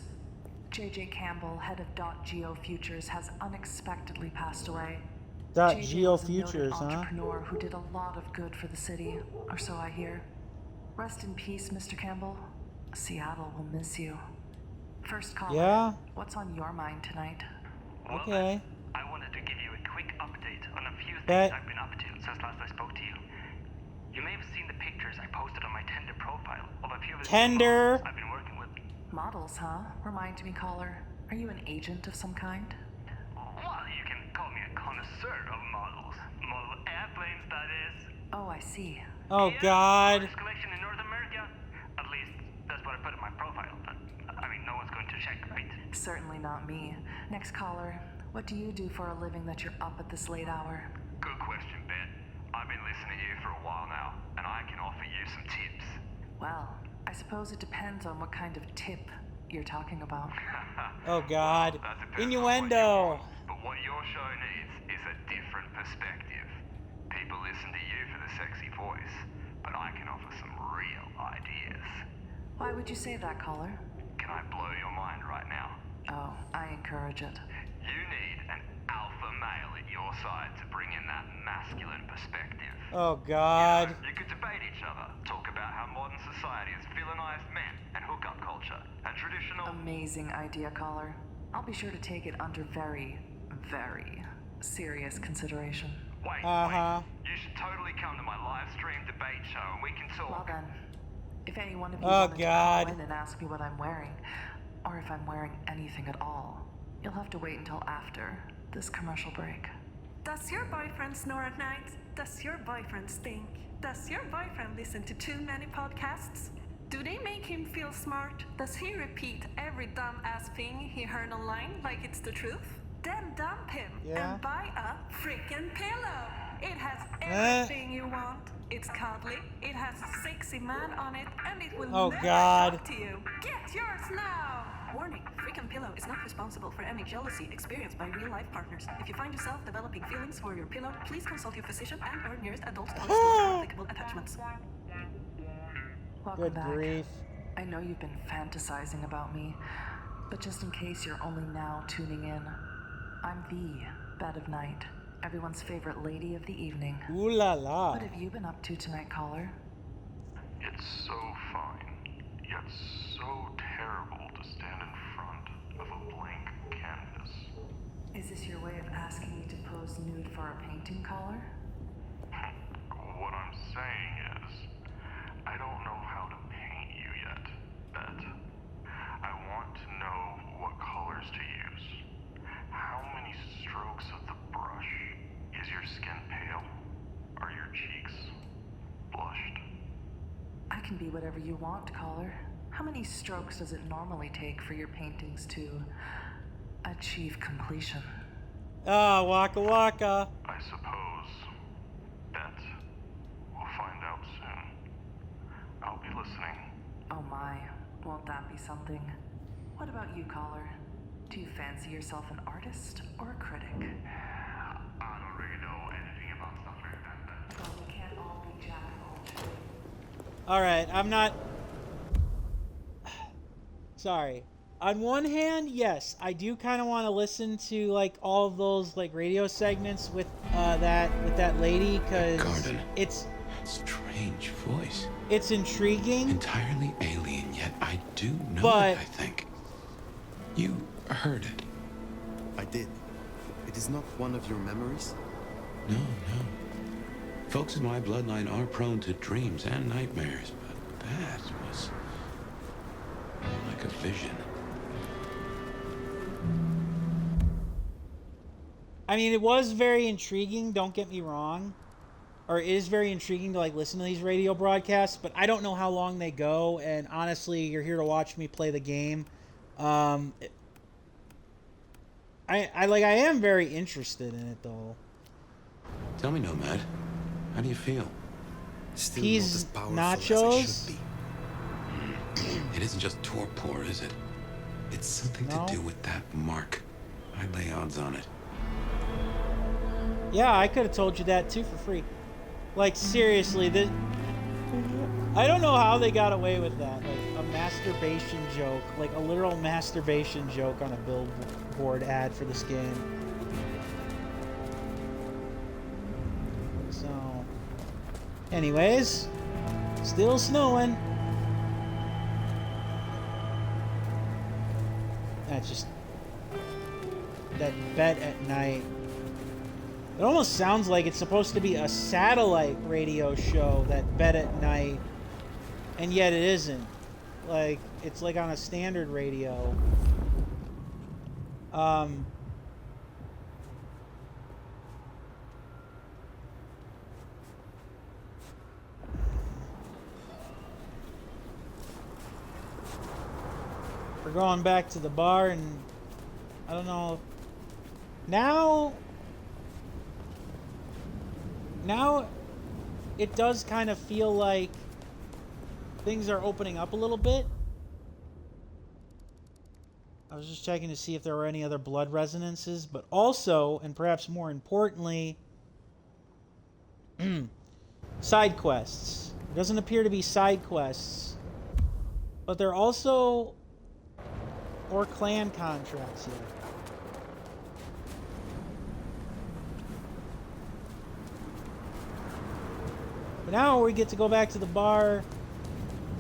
J.J. Campbell, head of .Geo Futures, has unexpectedly passed away. .Geo Futures, huh? Entrepreneur who did a lot of good for the city, or so I hear. Rest in peace, Mr. Campbell. Seattle will miss you. First caller. Yeah. What's on your mind tonight? Okay. I wanted to give you a quick update on a few things I've been up to since last I spoke to you. You may have seen the pictures I posted on my Tinder profile of a few of the models I've been working with. Models, huh? Remind me, caller. Are you an agent of some kind? Well, you can call me a connoisseur of models. Model airplanes, that is. Oh, I see. Oh, God. Largest collection in North America. At least, that's what I put in my profile. But, I mean, no one's going to check, right? Certainly not me. Next caller. What do you do for a living that you're up at this late hour? Good question, Ben. I've been listening to you for a while now, and I can offer you some tips. Well, I suppose it depends on what kind of tip you're talking about. Oh, God. Innuendo. But what your show needs is a different perspective. People listen to you for the sexy voice, but I can offer some real ideas. Why would you say that, caller? Can I blow your mind right now? Oh, I encourage it. You need an alpha male at your side to bring in that masculine perspective. Oh, God. You could debate each other, talk about how modern society has villainized men and hookup culture and traditional... Amazing idea, caller. I'll be sure to take it under very, very serious consideration. Wait, you should totally come to my live stream debate show and we can talk. Well then, if any one of you wanted to call in and ask me what I'm wearing, or if I'm wearing anything at all, you'll have to wait until after this commercial break. Does your boyfriend snore at night? Does your boyfriend stink? Does your boyfriend listen to too many podcasts? Do they make him feel smart? Does he repeat every dumb-ass thing he heard online like it's the truth? Then dump him and buy a freaking pillow. It has everything you want. It's cuddly, it has a sexy man on it, and it will never talk to you. Get yours now! Warning, Freakin' Pillow is not responsible for any jealousy experienced by real-life partners. If you find yourself developing feelings for your pillow, please consult your physician and/or nearest adult toy store for applicable attachments. Welcome back. I know you've been fantasizing about me, but just in case you're only now tuning in, I'm the Bed of Night, everyone's favorite lady of the evening. Ooh la la. What have you been up to tonight, caller? It's so fine, yet so terrible to stand in front of a blank canvas. Is this your way of asking me to pose nude for a painting, caller? What I'm saying is, I don't know how to paint you yet, Bet. I can be whatever you want, caller. How many strokes does it normally take for your paintings to achieve completion? Ah, waka waka. I suppose that we'll find out soon. I'll be listening. Oh my, won't that be something? What about you, caller? Do you fancy yourself an artist or a critic? I don't really know anything about stuff like that. Well, we can't all be jack of all trades. Alright, I'm not... Sorry. On one hand, yes, I do kind of want to listen to like all of those like radio segments with that lady, because it's strange voice. It's intriguing. Entirely alien, yet I do know but, it, I think. You heard it. I did. It is not one of your memories? No. Folks in my bloodline are prone to dreams and nightmares, but that was like a vision. I mean, it was very intriguing, don't get me wrong. Or it is very intriguing to like listen to these radio broadcasts, but I don't know how long they go, and honestly, you're here to watch me play the game. I am very interested in it though. Tell me, Nomad, how do you feel? Still He's not as powerful nachos. as I should be. It isn't just torpor, is it? It's something to do with that mark. I lay odds on it. Yeah, I could have told you that too for free. Like seriously, I don't know how they got away with that. Like a masturbation joke, like a literal masturbation joke on a billboard ad for this game. So, anyways, still snowing. That's just that bet at night. It almost sounds like it's supposed to be a satellite radio show, that bet at night, and yet it isn't. Like, it's like on a standard radio. We're going back to the bar, and I don't know. Now it does kind of feel like things are opening up a little bit. I was just checking to see if there were any other blood resonances, but also, and perhaps more importantly, side quests. There doesn't appear to be side quests, but there are also or clan contracts here. But now we get to go back to the bar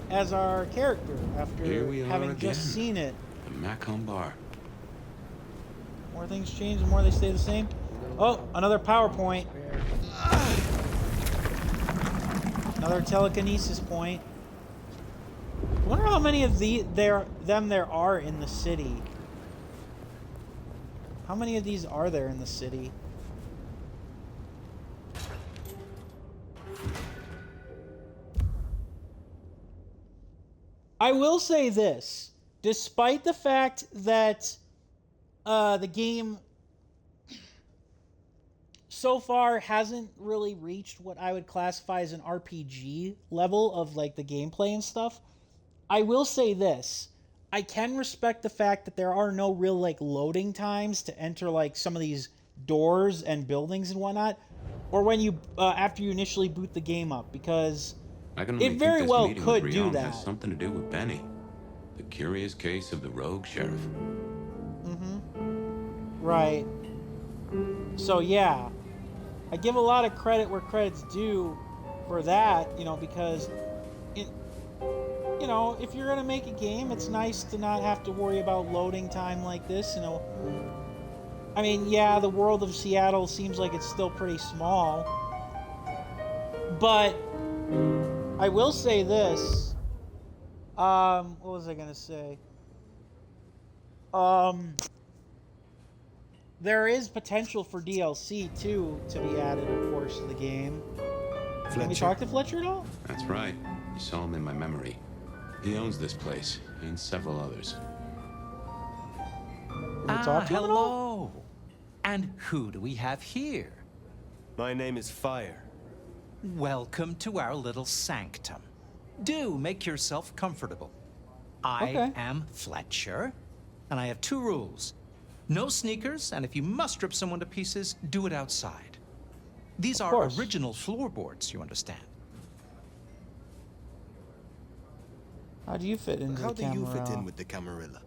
as our character after having just seen it. The Macon Bar. More things change, the more they stay the same. Oh, another PowerPoint. Another telekinesis point. I wonder how many of them there are in the city. How many of these are there in the city? I will say this, despite the fact that the game so far hasn't really reached what I would classify as an RPG level of like the gameplay and stuff, I will say this. I can respect the fact that there are no real like loading times to enter like some of these doors and buildings and whatnot, or when you after you initially boot the game up, because it very well could do that. Has something to do with Benny, the curious case of the rogue sheriff. Right. So yeah, I give a lot of credit where credit's due for that, you know, because you know, if you're gonna make a game, it's nice to not have to worry about loading time like this, you know. I mean, yeah, the world of Seattle seems like it's still pretty small, but I will say this. What was I gonna say? There is potential for DLC too to be added, of course, to the game. Can we talk to Fletcher at all? That's right. I saw him in my memory. He owns this place and several others. Hello. And who do we have here? My name is Fire. Welcome to our little sanctum. Do make yourself comfortable. I am Fletcher, and I have 2 rules. No sneakers, and if you must rip someone to pieces, do it outside. These are original floorboards, you understand. How do you fit into the Camarilla? How do you fit in with the Camarilla?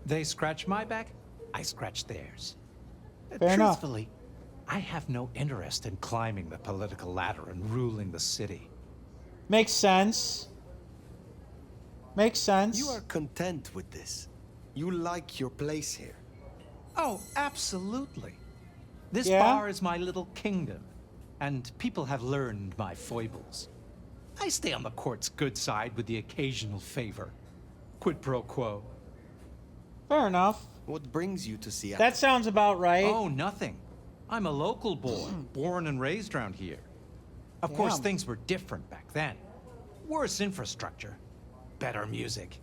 They scratch my back, I scratch theirs. Fair enough. Truthfully, I have no interest in climbing the political ladder and ruling the city. Makes sense. Makes sense. You are content with this. You like your place here. Oh, absolutely. This bar is my little kingdom, and people have learned my foibles. I stay on the court's good side with the occasional favor. Quid pro quo. Fair enough. What brings you to Seattle? That sounds about right. Oh, nothing. I'm a local boy, born and raised around here. Of course, things were different back then. Worse infrastructure, better music.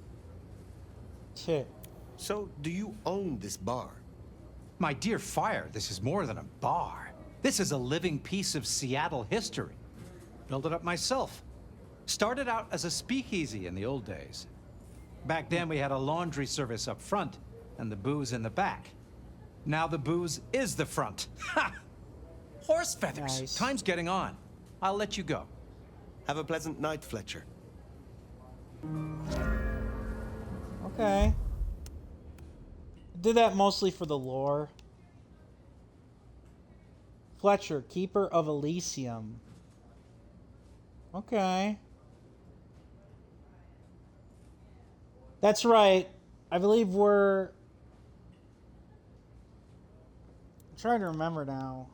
Shit. So, do you own this bar? My dear Fire, this is more than a bar. This is a living piece of Seattle history. Built it up myself. Started out as a speakeasy in the old days. Back then we had a laundry service up front and the booze in the back. Now the booze is the front. Ha! Horse feathers. Nice. Time's getting on. I'll let you go. Have a pleasant night, Fletcher. Okay. Did that mostly for the lore. Fletcher, Keeper of Elysium. Okay. That's right. I believe we're... I'm trying to remember now.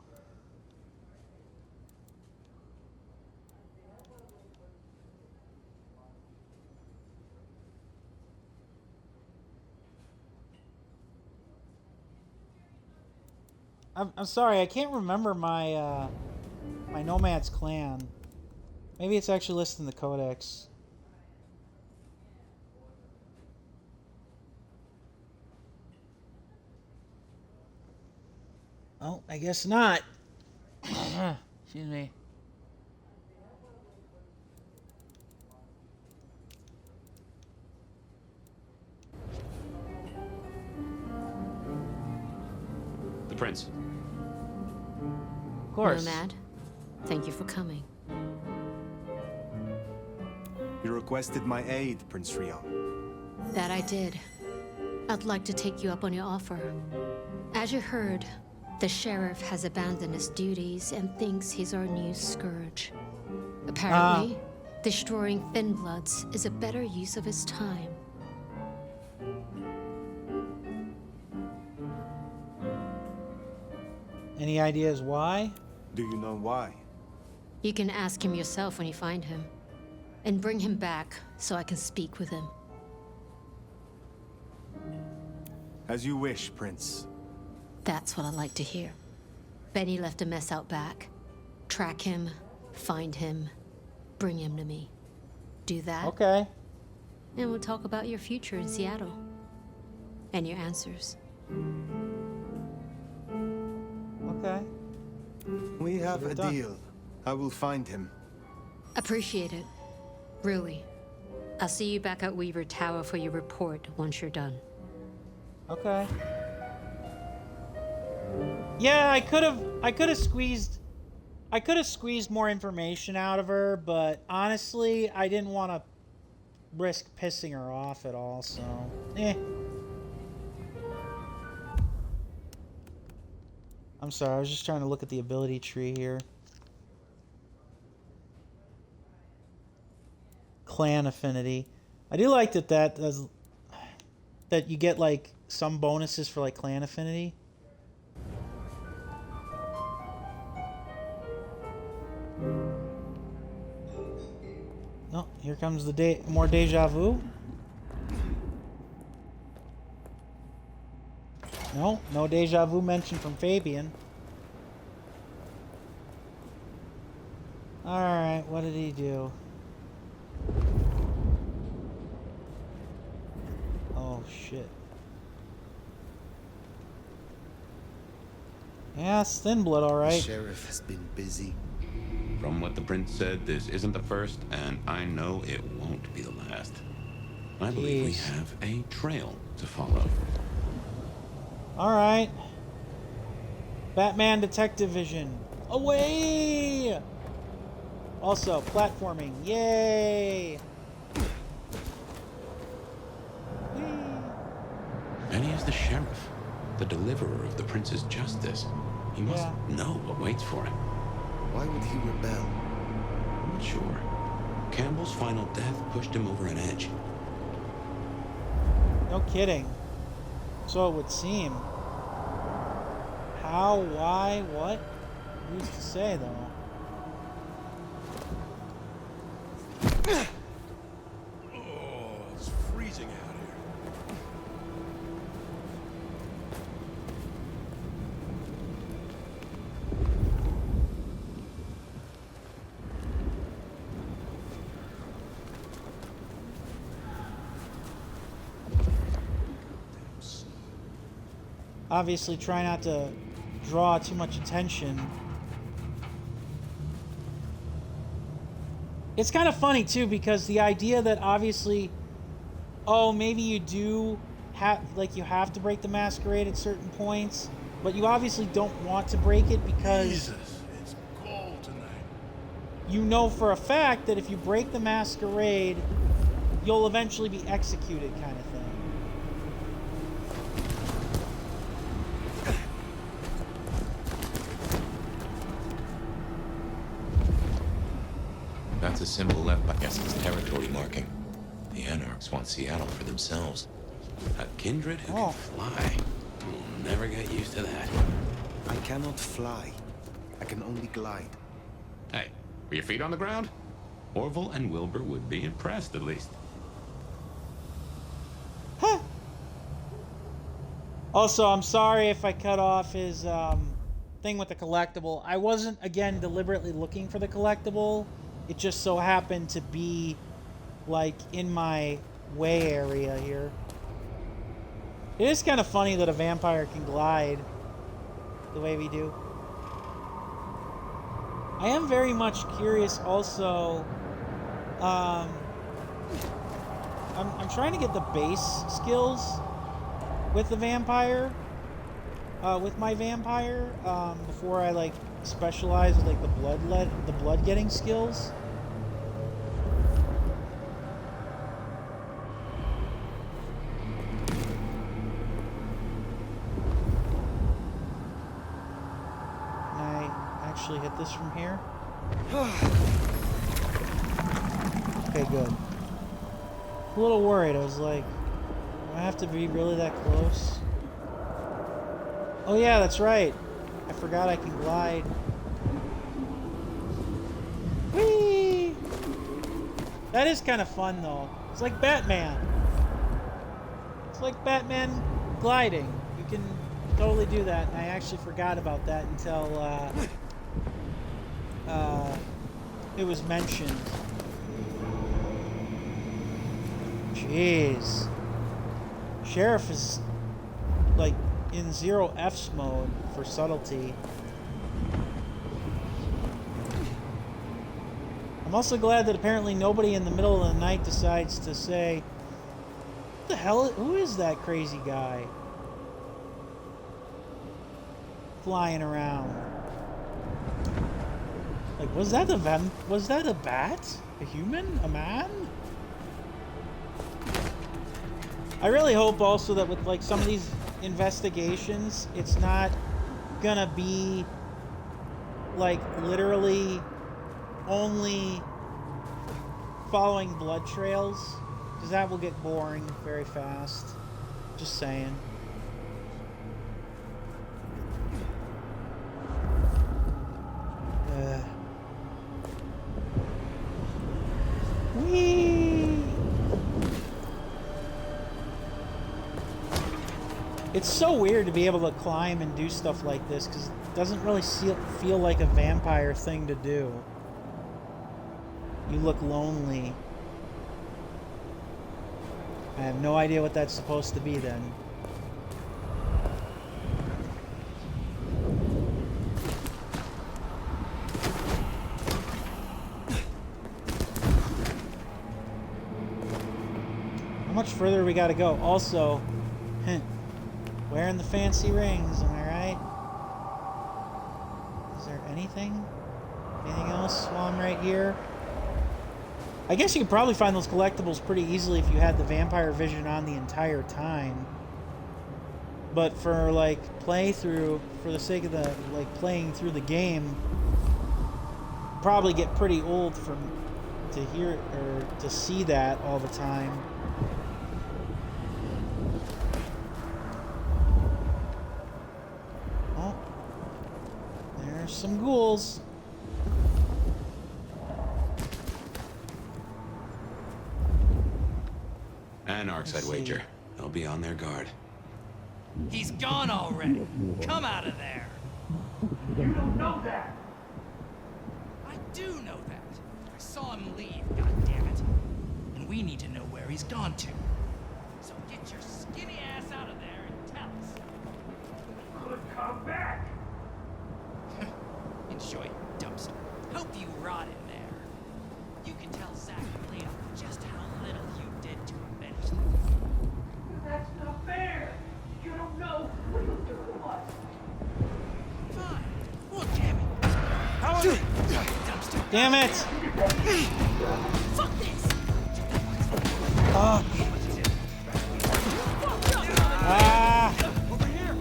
I'm sorry, I can't remember my my Nomad's clan. Maybe it's actually listed in the codex. Oh, I guess not. Excuse me. The prince. Of course. Nomad, thank you for coming. You requested my aid, Prince Rion. That I did. I'd like to take you up on your offer. As you heard, the sheriff has abandoned his duties and thinks he's our new scourge. Apparently, destroying Thinbloods is a better use of his time. Any ideas why? Do you know why? You can ask him yourself when you find him. And bring him back so I can speak with him. As you wish, Prince. That's what I like to hear. Benny left a mess out back. Track him, find him, bring him to me. Do that. Okay. And we'll talk about your future in Seattle. And your answers. Okay. We have a deal. I will find him. Appreciate it. Really. I'll see you back at Weaver Tower for your report once you're done. Okay. Yeah, I could have squeezed more information out of her, but honestly, I didn't want to risk pissing her off at all, so I'm sorry, I was just trying to look at the ability tree here. Clan affinity. I do like that you get like some bonuses for like clan affinity. No, here comes the more deja vu. No deja vu mentioned from Fabian. Alright, what did he do? Oh, shit. Yeah, it's thin blood, all right. The sheriff has been busy. From what the prince said, this isn't the first, and I know it won't be the last. I believe we have a trail to follow. All right. Batman Detective Vision. Away! Also, platforming. Yay! And he is the sheriff, the deliverer of the prince's justice. He must know what waits for him. Why would he rebel? I'm not sure. Campbell's final death pushed him over an edge. No kidding. So it would seem. How, why, what? Who's to say, though? Oh, it's freezing out here. Obviously, try not to draw too much attention. It's kind of funny, too, because the idea that obviously, oh, maybe you do have, like, you have to break the masquerade at certain points, but you obviously don't want to break it because Jesus, it's cold tonight. you know for a fact that if you break the masquerade, you'll eventually be executed, kind of thing. That's a symbol left by Essex territory marking. The Anarchs want Seattle for themselves. A kindred who can fly. We'll never get used to that. I cannot fly. I can only glide. Hey, were your feet on the ground? Orville and Wilbur would be impressed, at least. Huh. Also, I'm sorry if I cut off his thing with the collectible. I wasn't, again, deliberately looking for the collectible. It just so happened to be, like, in my way area here. It is kind of funny that a vampire can glide the way we do. I am very much curious also. I'm trying to get the base skills with the vampire. With my vampire, before I, like, specialize with, like, the blood getting skills. Actually hit this from here. Okay, good. A little worried. I was like, do I have to be really that close? Oh yeah, that's right. I forgot I can glide. Whee! That is kind of fun though. It's like Batman. It's like Batman gliding. You can totally do that, and I actually forgot about that until it was mentioned. Jeez. Sheriff is like in 0F's mode for subtlety. I'm also glad that apparently nobody in the middle of the night decides to say, what the hell, who is that crazy guy flying around? Like, was that a bat? A human? A man? I really hope also that with, like, some of these investigations, it's not gonna be, like, literally only following blood trails, because that will get boring very fast. Just saying. Whee! It's so weird to be able to climb and do stuff like this, because it doesn't really feel like a vampire thing to do. You look lonely. I have no idea what that's supposed to be then. How much further we gotta go? Also, wearing the fancy rings, am I right? Is there anything? Anything else while I'm right here? I guess you could probably find those collectibles pretty easily if you had the vampire vision on the entire time. But for like playthrough, for the sake of the like playing through the game, probably get pretty old to hear or to see that all the time. Oh, there's some ghouls. Anarchs, I'd wager. They'll be on their guard. He's gone already. Come out of there. You don't know that. I do know that. I saw him leave, goddammit. And we need to know where he's gone to. So get your skinny ass out of there and tell us. Could come back. Enjoy your dumpster. Hope you rot in there. You can tell Zach and Leah just how little you did to avenge them. That's not fair. You don't know what you do to us. Fine. Well, damn it. How are you? Dumpster. Damn it! Fuck this! Fuck. Ah! Over here.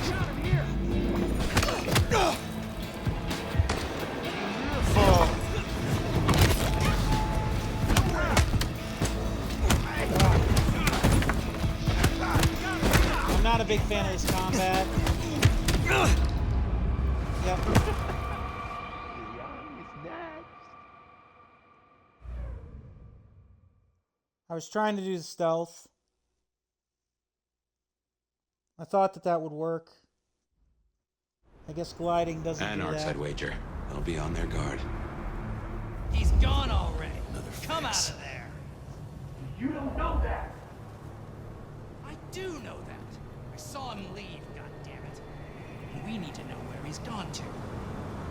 Shot him here. I'm not a big fan of this combat. Yep. I was trying to do the stealth. I thought that would work. I guess gliding doesn't do Anarchs, that. I'd wager. They'll be on their guard. He's gone already. Come out of there. You don't know that. I do know that. I saw him leave, goddammit. And we need to know where he's gone to.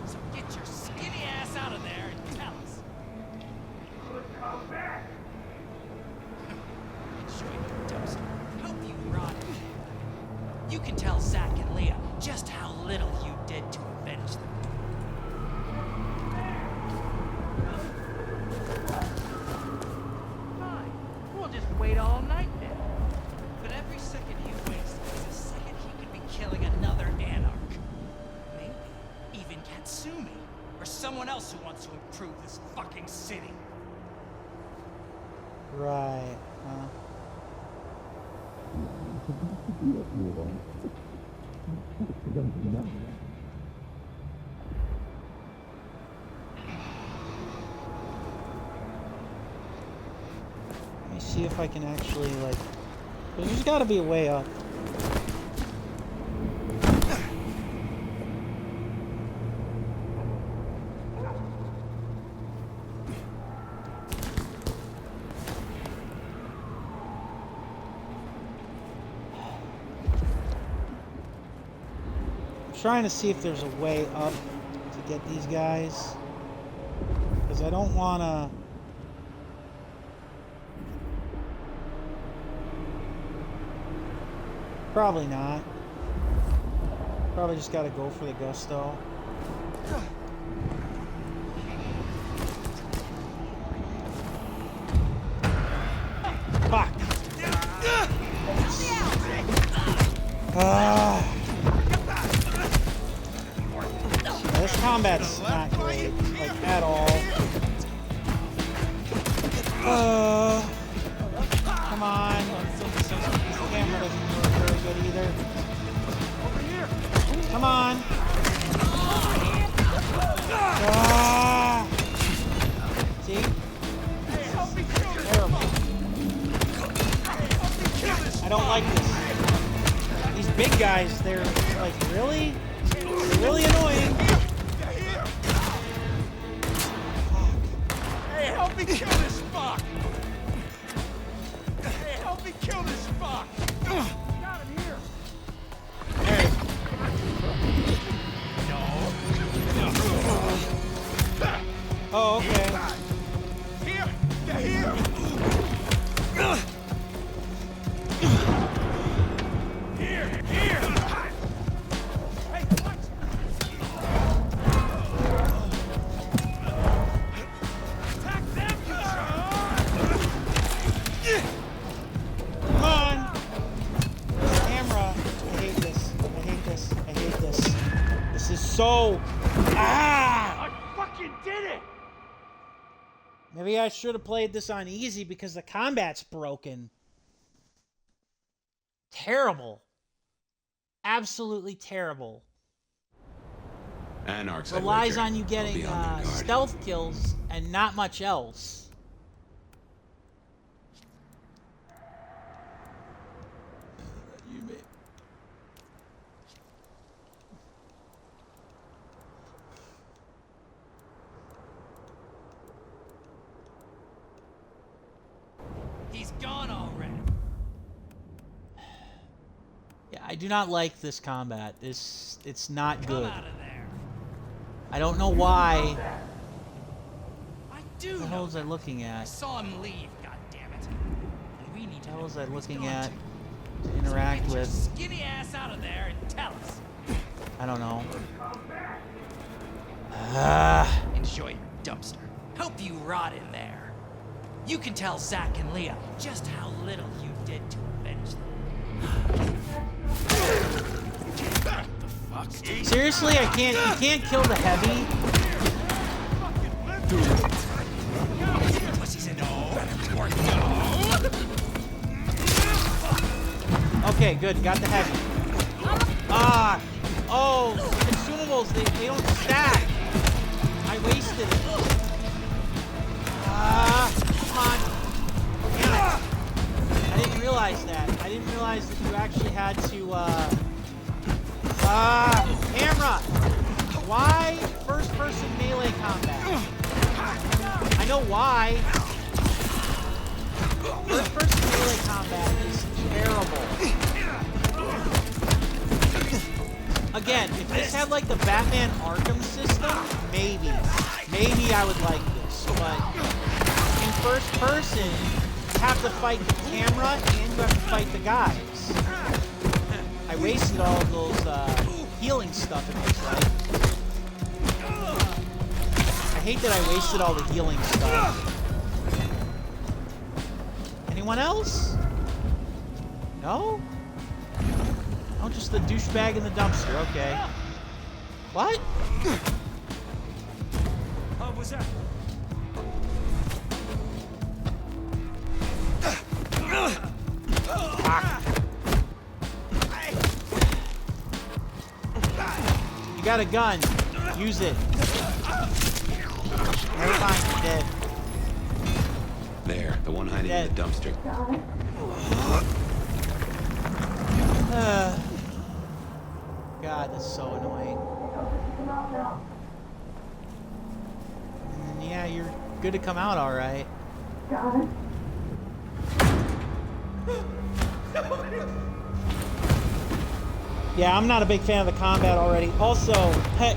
So get your skinny ass out of there and tell us. Could come back. Enjoy your dumpster. Hope you rot in there. You can tell Zach and Leah just how little you did to avenge them. Fine. We'll just wait all night then. But every second he waits is a second he could be killing another anarch. Maybe even Katsumi. Or someone else who wants to improve this fucking city. Right. Let me see if I can actually, like... There's gotta be a way up. Trying to see if there's a way up to get these guys, because I don't want to. Probably not. Probably just got to go for the gusto. Fuck. This combat's not great, like, at all. Come on. This camera doesn't work very good either. Come on. See? Terrible. I don't like this. These big guys, they're like, really? They're really annoying. Hey, help me kill this fuck! Come on! Camera. I hate this. I hate this. I hate this. This is so... Ah! I fucking did it! Maybe I should have played this on easy because the combat's broken. Terrible. Absolutely terrible. Anarchs Relies on you getting stealth kills and not much else. He's gone already. Yeah, I do not like this combat. It's not good. Come out of there. I don't know why. I do. What the hell was I looking I at? saw him leave. God damn it. And we need to What the hell was I know where he's looking going at to. to interact So get your with? skinny ass out of there and tell us. I don't know. Enjoy your dumpster. Hope you rot in there. You can tell Zach and Leah just how little you did to avenge them. What the fuck? Seriously, you can't kill the heavy. Pussies in Okay, good. Got the heavy. Oh, consumables, they don't stack. I wasted it. Come on. Damn it. I didn't realize that. I didn't realize that you actually had to, camera! Why first-person melee combat? I know why. First-person melee combat is terrible. Again, if this had like the Batman Arkham system, maybe I would like this. But in first person, you have to fight the camera and you have to fight the guys. I wasted all of those healing stuff, it looks like. I hate that I wasted all the healing stuff. Anyone else? No? Oh, just the douchebag in the dumpster, okay. What? What was that? You got a gun. Use it. Never mind, you're dead. There, the one hiding in the dumpster. God, that's so annoying. And yeah, you're good to come out all right. Yeah, I'm not a big fan of the combat already. Also,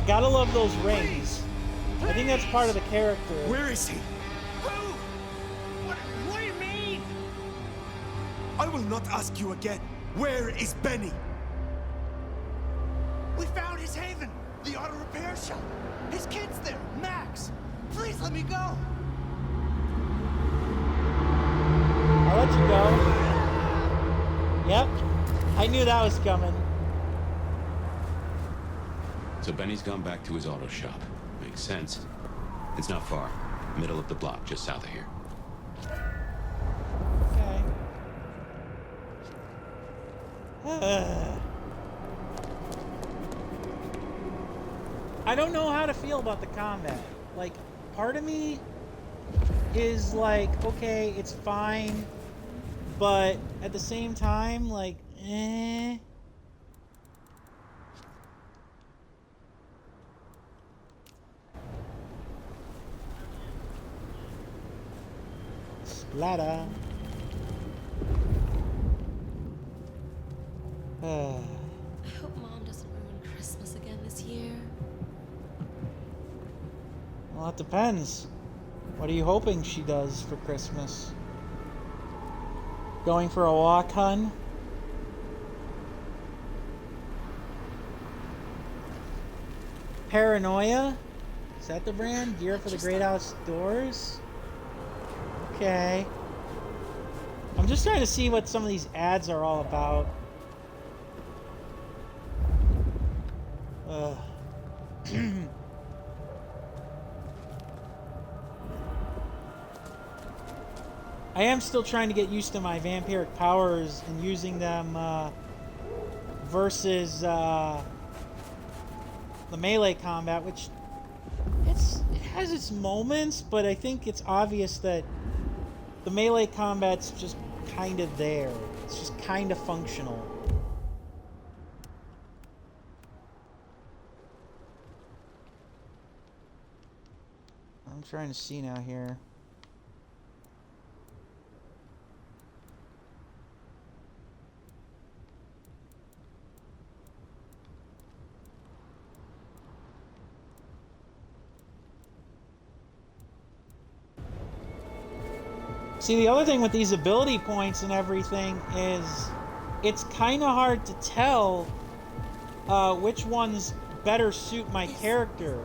gotta love those rings. I think that's part of the character. Where is he? Who? What do you mean? I will not ask you again. Where is Benny? We found his haven, the auto repair shop. His kid's there, Max. Please let me go. I'll let you go. Yep, I knew that was coming. So Benny's gone back to his auto shop. Makes sense. It's not far. Middle of the block, just south of here. Okay. I don't know how to feel about the combat. Like, part of me is like, okay, it's fine, but at the same time, like, eh. Splatter. I hope Mom doesn't ruin Christmas again this year. Well, it depends. What are you hoping she does for Christmas? Going for a walk, hun? Paranoia? Is that the brand? Gear for the great outdoors? Okay. I'm just trying to see what some of these ads are all about. I am still trying to get used to my vampiric powers and using them versus the melee combat, which it has its moments, but I think it's obvious that the melee combat's just kind of there. It's just kind of functional. I'm trying to see now here. See, the other thing with these ability points and everything is it's kind of hard to tell which ones better suit my character.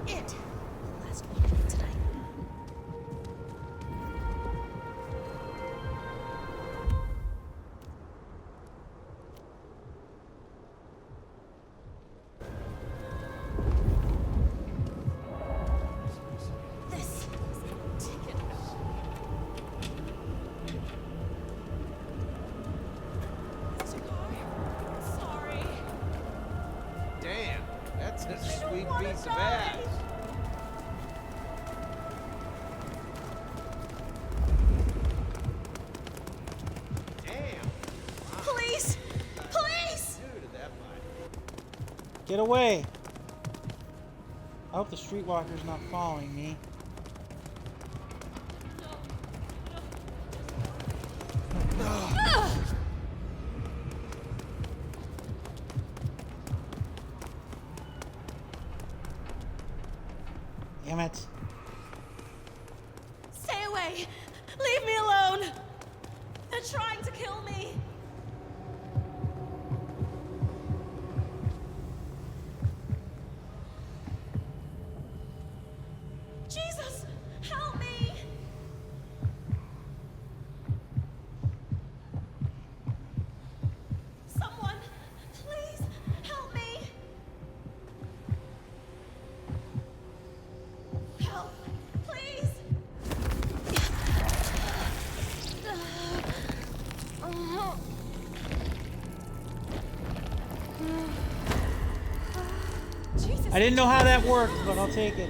Get away! I hope the streetwalker's not following me. Damn it. Stay away! Leave me alone! They're trying to kill me! Jesus! Help me! Someone, please help me! Help, please! I didn't know how that worked, but I'll take it.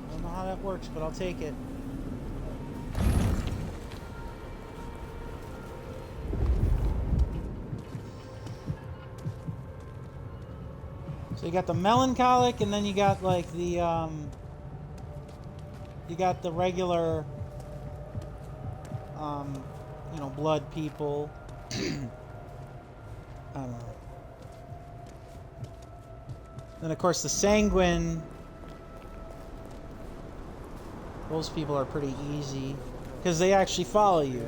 I don't know how that works, but I'll take it. So you got the melancholic, and then you got like the you got the regular you know, blood people. I don't know. Then of course the sanguine, those people are pretty easy because they actually follow you.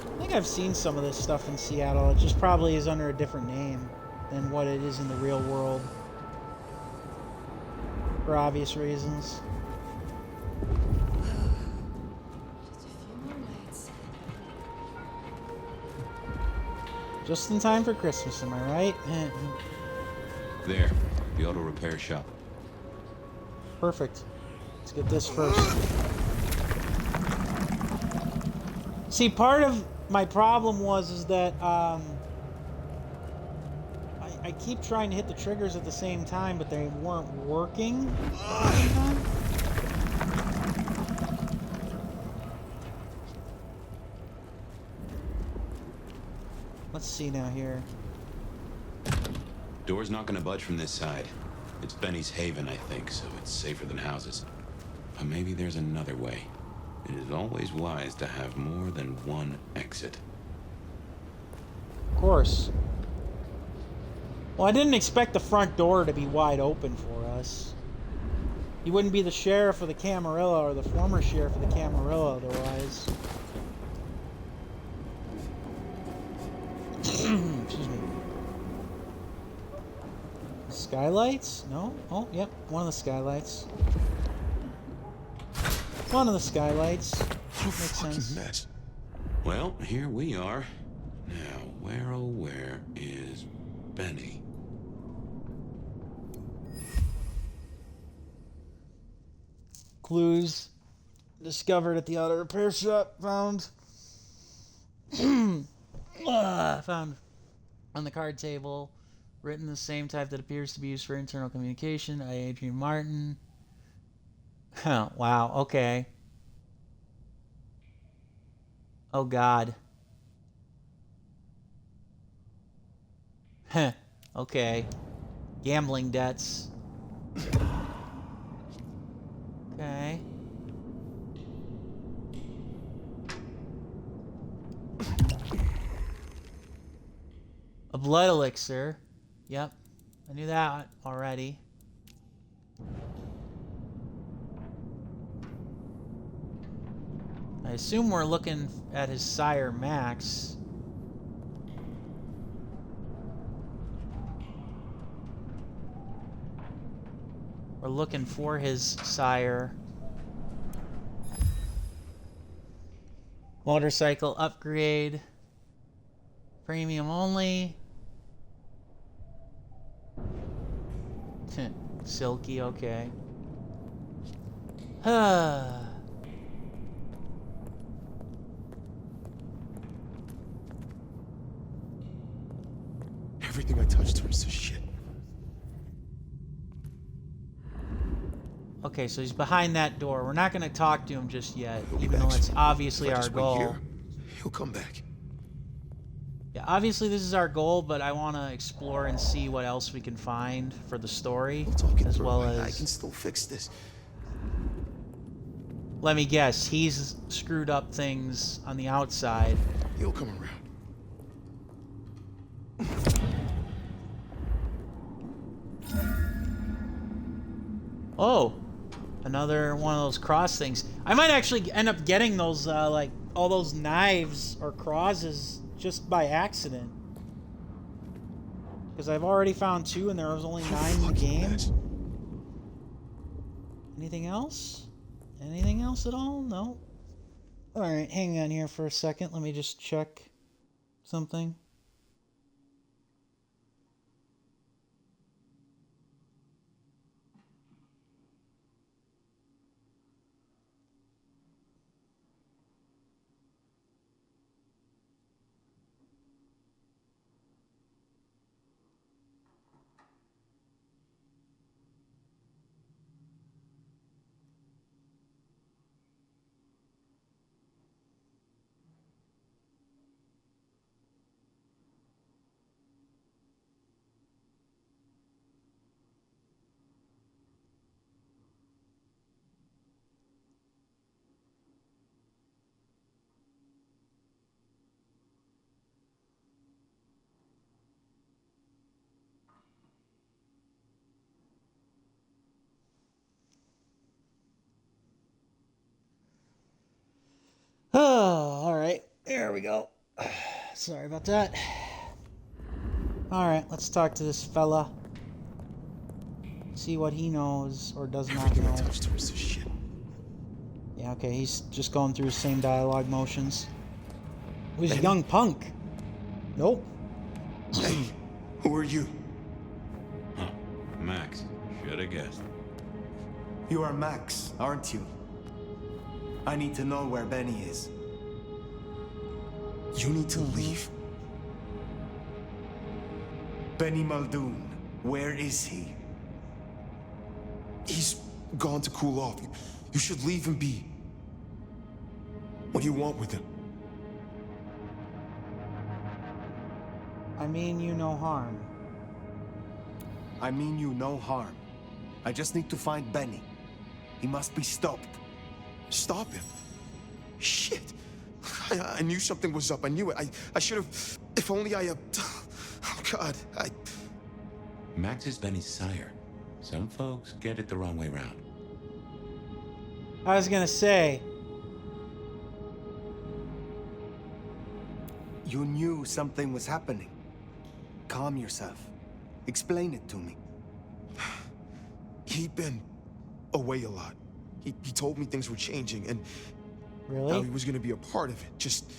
I think I've seen some of this stuff in Seattle. It just probably is under a different name than what it is in the real world, for obvious reasons. Just in time for Christmas, am I right? There, the auto repair shop. Perfect. Let's get this first. See, part of my problem is that I keep trying to hit the triggers at the same time, but they weren't working at the same time. Let's see now here. Door's not gonna budge from this side. It's Benny's haven, I think, so it's safer than houses. But maybe there's another way. It is always wise to have more than one exit. Of course. Well, I didn't expect the front door to be wide open for us. He wouldn't be the sheriff of the Camarilla, or the former sheriff of the Camarilla otherwise. Excuse me. Skylights? No? Oh, yep. One of the skylights. One of the skylights. Makes sense. Mess. Well, here we are. Now, where oh where is Benny? Clues discovered at the auto repair shop. Found. Found on the card table. Written the same type that appears to be used for internal communication. Adrian Martin. Huh, wow, okay. Oh, God. Heh, okay. Gambling debts. Okay. A blood elixir. Yep. I knew that already. I assume we're looking at his sire, Max. We're looking for his sire. Motorcycle upgrade. Premium only. Silky, okay. Everything I touch turns to shit. Okay, so he's behind that door. We're not going to talk to him just yet, even though it's obviously our goal. He'll come back. Yeah, obviously this is our goal, but I want to explore and see what else we can find for the story, as well as... I can still fix this. Let me guess, he's screwed up things on the outside. He'll come around. Oh, another one of those cross things. I might actually end up getting those, like, all those knives or crosses just by accident. Because I've already found 2 and there was only 9 in the game. Anything else? Anything else at all? No. Alright, hang on here for a second. Let me just check something. Oh, alright. There we go. Sorry about that. Alright, let's talk to this fella. See what he knows or does not know. Yeah, okay, he's just going through the same dialogue motions. Who's a young punk? Nope. Hey, who are you? Huh, Max. Should have guessed. You are Max, aren't you? I need to know where Benny is. You need to leave. Benny Muldoon, where is he? He's gone to cool off. You should leave him be. What do you want with him? I mean you no harm. I mean you no harm. I just need to find Benny. He must be stopped. Stop him? Shit. I knew something was up. I knew it. I should have... If only I... Oh, God. Max is Benny's sire. Some folks get it the wrong way round. I was gonna say... You knew something was happening. Calm yourself. Explain it to me. He'd been away a lot. He told me things were changing and really? how he was going to be a part of it. Just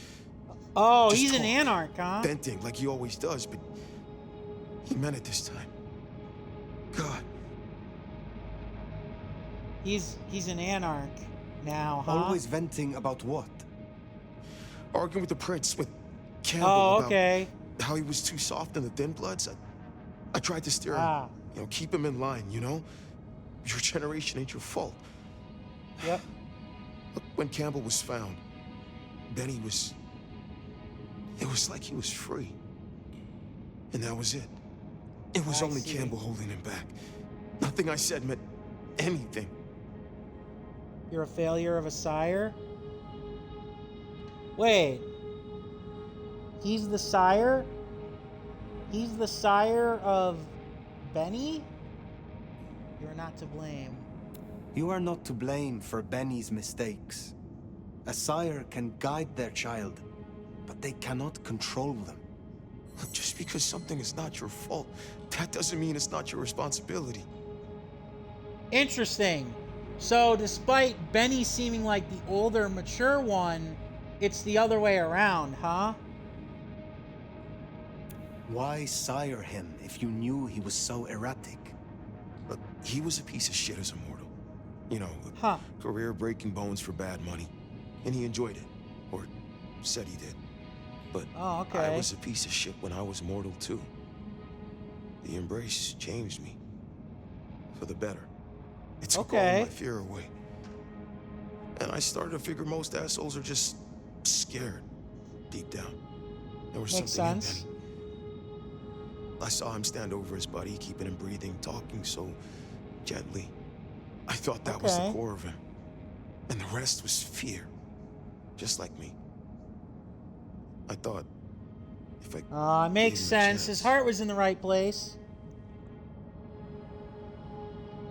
he's an anarch, huh? Venting like he always does, but he meant it this time. God. He's an anarch now, huh? Always venting about what? Arguing with the prince, with Campbell okay. about how he was too soft on the thin bloods. I tried to steer him, keep him in line, Your generation ain't your fault. Yep. Look, when Campbell was found, Benny was... It was like he was free. And that was it. It was only Campbell holding him back. Nothing I said meant anything. You're a failure of a sire? Wait. He's the sire? He's the sire of Benny? You're not to blame. You are not to blame for Benny's mistakes. A sire can guide their child, but they cannot control them. Just because something is not your fault, that doesn't mean it's not your responsibility. Interesting. So despite Benny seeming like the older, mature one, it's the other way around, huh? Why sire him if you knew he was so erratic? Look, he was a piece of shit as immortal. Career breaking bones for bad money. And he enjoyed it. Or said he did. But I was a piece of shit when I was mortal too. The embrace changed me. For the better. It took all my fear away. And I started to figure most assholes are just scared. Deep down. There was something in Benny. I saw him stand over his buddy, keeping him breathing, talking so gently. I thought that was the core of him. And the rest was fear. Just like me. I thought if I makes sense. His heart was in the right place.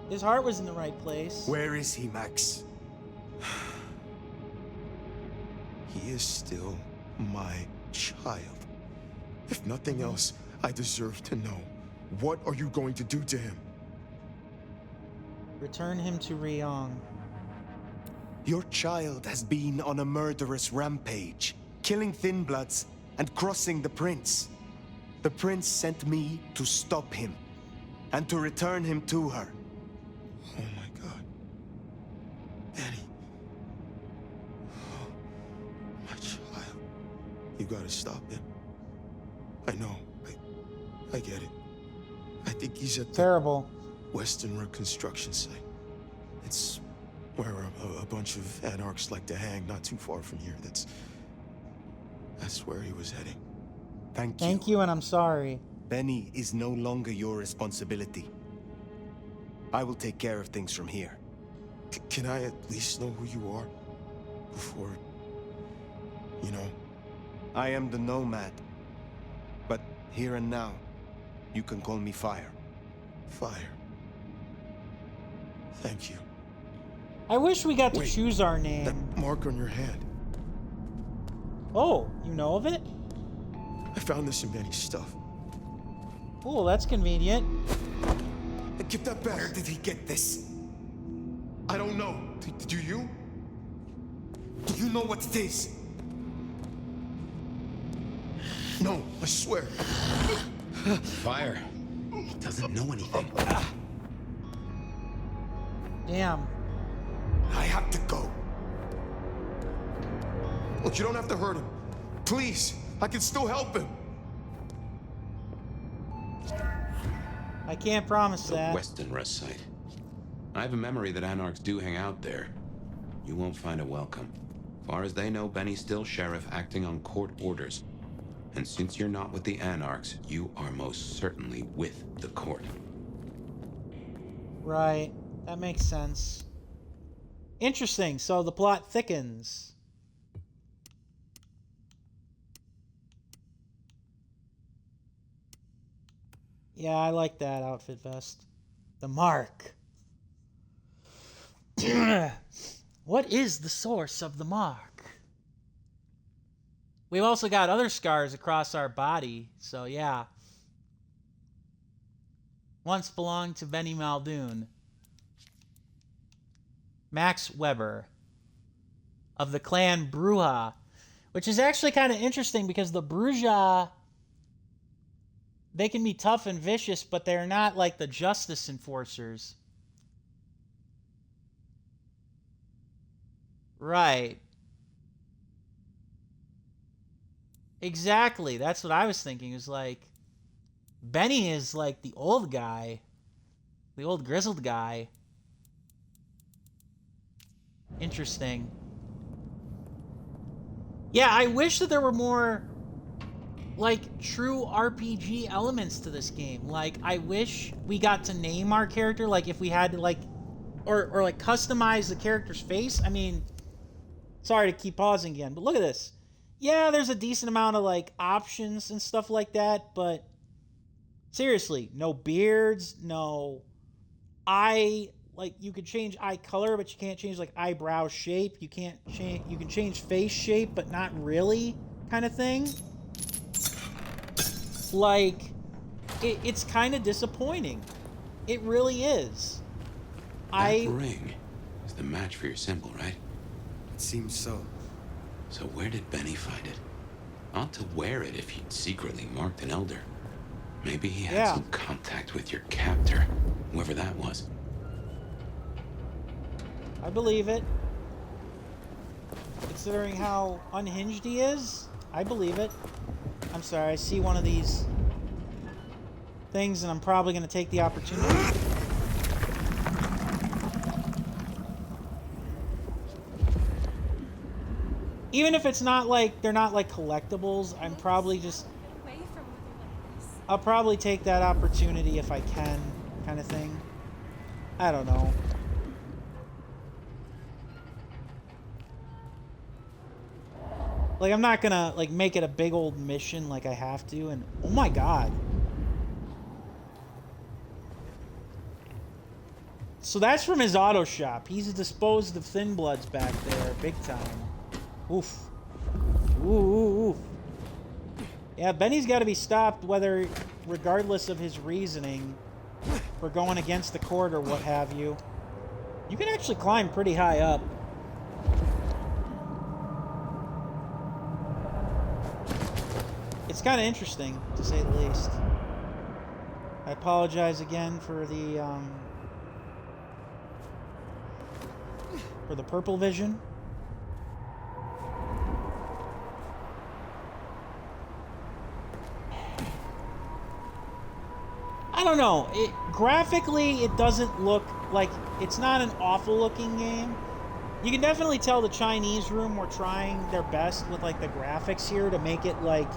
His heart was in the right place. Where is he, Max? He is still my child. If nothing else, I deserve to know. What are you going to do to him? Return him to Ryong. Your child has been on a murderous rampage, killing Thin Bloods and crossing the Prince. The Prince sent me to stop him and to return him to her. Oh my God. Benny. Oh, my child. You gotta stop him. I know. I get it. I think he's at the Western Reconstruction site. It's where a bunch of anarchs like to hang, not too far from here. That's where he was heading. Thank you. Thank you, and I'm sorry. Benny is no longer your responsibility. I will take care of things from here. Can I at least know who you are? Before, I am the Nomad. But here and now, you can call me Fire. Fire. Thank you. I wish we got to choose our name. That mark on your hand. Oh, you know of it? I found this in Benny's stuff. Oh, that's convenient. Give that back. Where did he get this? I don't know. Do you? Do you know what it is? No, I swear. Fire. He doesn't know anything. Damn. I have to go. Look, you don't have to hurt him. Please, I can still help him. I can't promise that. The Western Rest site. I have a memory that anarchs do hang out there. You won't find a welcome. Far as they know, Benny's still sheriff acting on court orders. And since you're not with the anarchs, you are most certainly with the court. Right. That makes sense. Interesting. So the plot thickens. Yeah, I like that outfit vest. The mark. What is the source of the mark? We've also got other scars across our body, so yeah. Once belonged to Benny Muldoon. Max Weber of the clan Bruja, which is actually kind of interesting because the Bruja, they can be tough and vicious, but they're not like the justice enforcers. Right. Exactly. That's what I was thinking. Is like Benny is like the old guy, the old grizzled guy. Interesting. Yeah, I wish that there were more like true RPG elements to this game. Like I wish we got to name our character, like if we had to like or like customize the character's face. I mean, sorry to keep pausing again, but look at this. Yeah, there's a decent amount of like options and stuff like that, but seriously, no beards, no eye, like you could change eye color, but you can't change like eyebrow shape. You can't change, you can change face shape, but not really, kind of thing. Like, it's kind of disappointing. It really is. That ring is the match for your symbol, right? It seems so. So where did Benny find it? Ought to wear it if he'd secretly marked an elder. Maybe he had some contact with your captor, whoever that was. I believe it. Considering how unhinged he is, I believe it. I'm sorry, I see one of these things and I'm probably going to take the opportunity. Even if it's not like, they're not like collectibles, I'm probably just, I'll probably take that opportunity if I can, kind of thing. I don't know. Like, I'm not gonna, like, make it a big old mission like I have to, and oh my god. So that's from his auto shop. He's disposed of Thin Bloods back there, big time. Oof. Ooh, ooh, oof. Yeah, Benny's got to be stopped, whether, regardless of his reasoning, for going against the court or what have you. You can actually climb pretty high up. It's kind of interesting, to say the least. I apologize again for the purple vision. I don't know. Graphically, it doesn't look like... It's not an awful looking game. You can definitely tell the Chinese room were trying their best with like the graphics here to make it like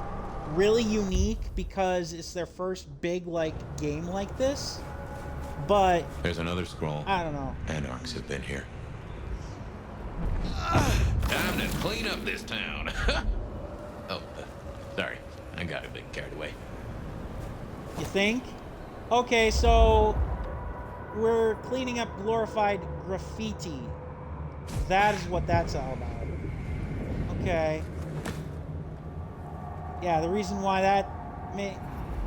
really unique because it's their first big like game like this. But there's another scroll. I don't know. Anarchs have been here. Time to clean up this town. Oh, sorry. I got a bit carried away. You think? Okay, so we're cleaning up glorified graffiti. That is what that's all about. Okay. Yeah, the reason why that may...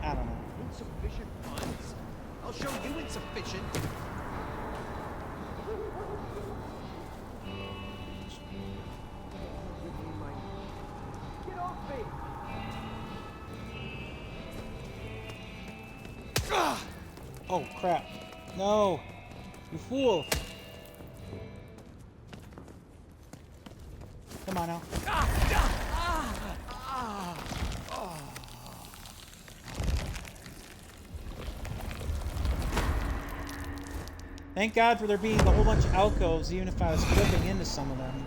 I don't know. Insufficient funds? I'll show you insufficient. Get off me! Oh, crap. No. You fool. Come on now. Thank God for there being a whole bunch of alcoves, even if I was flipping into some of them.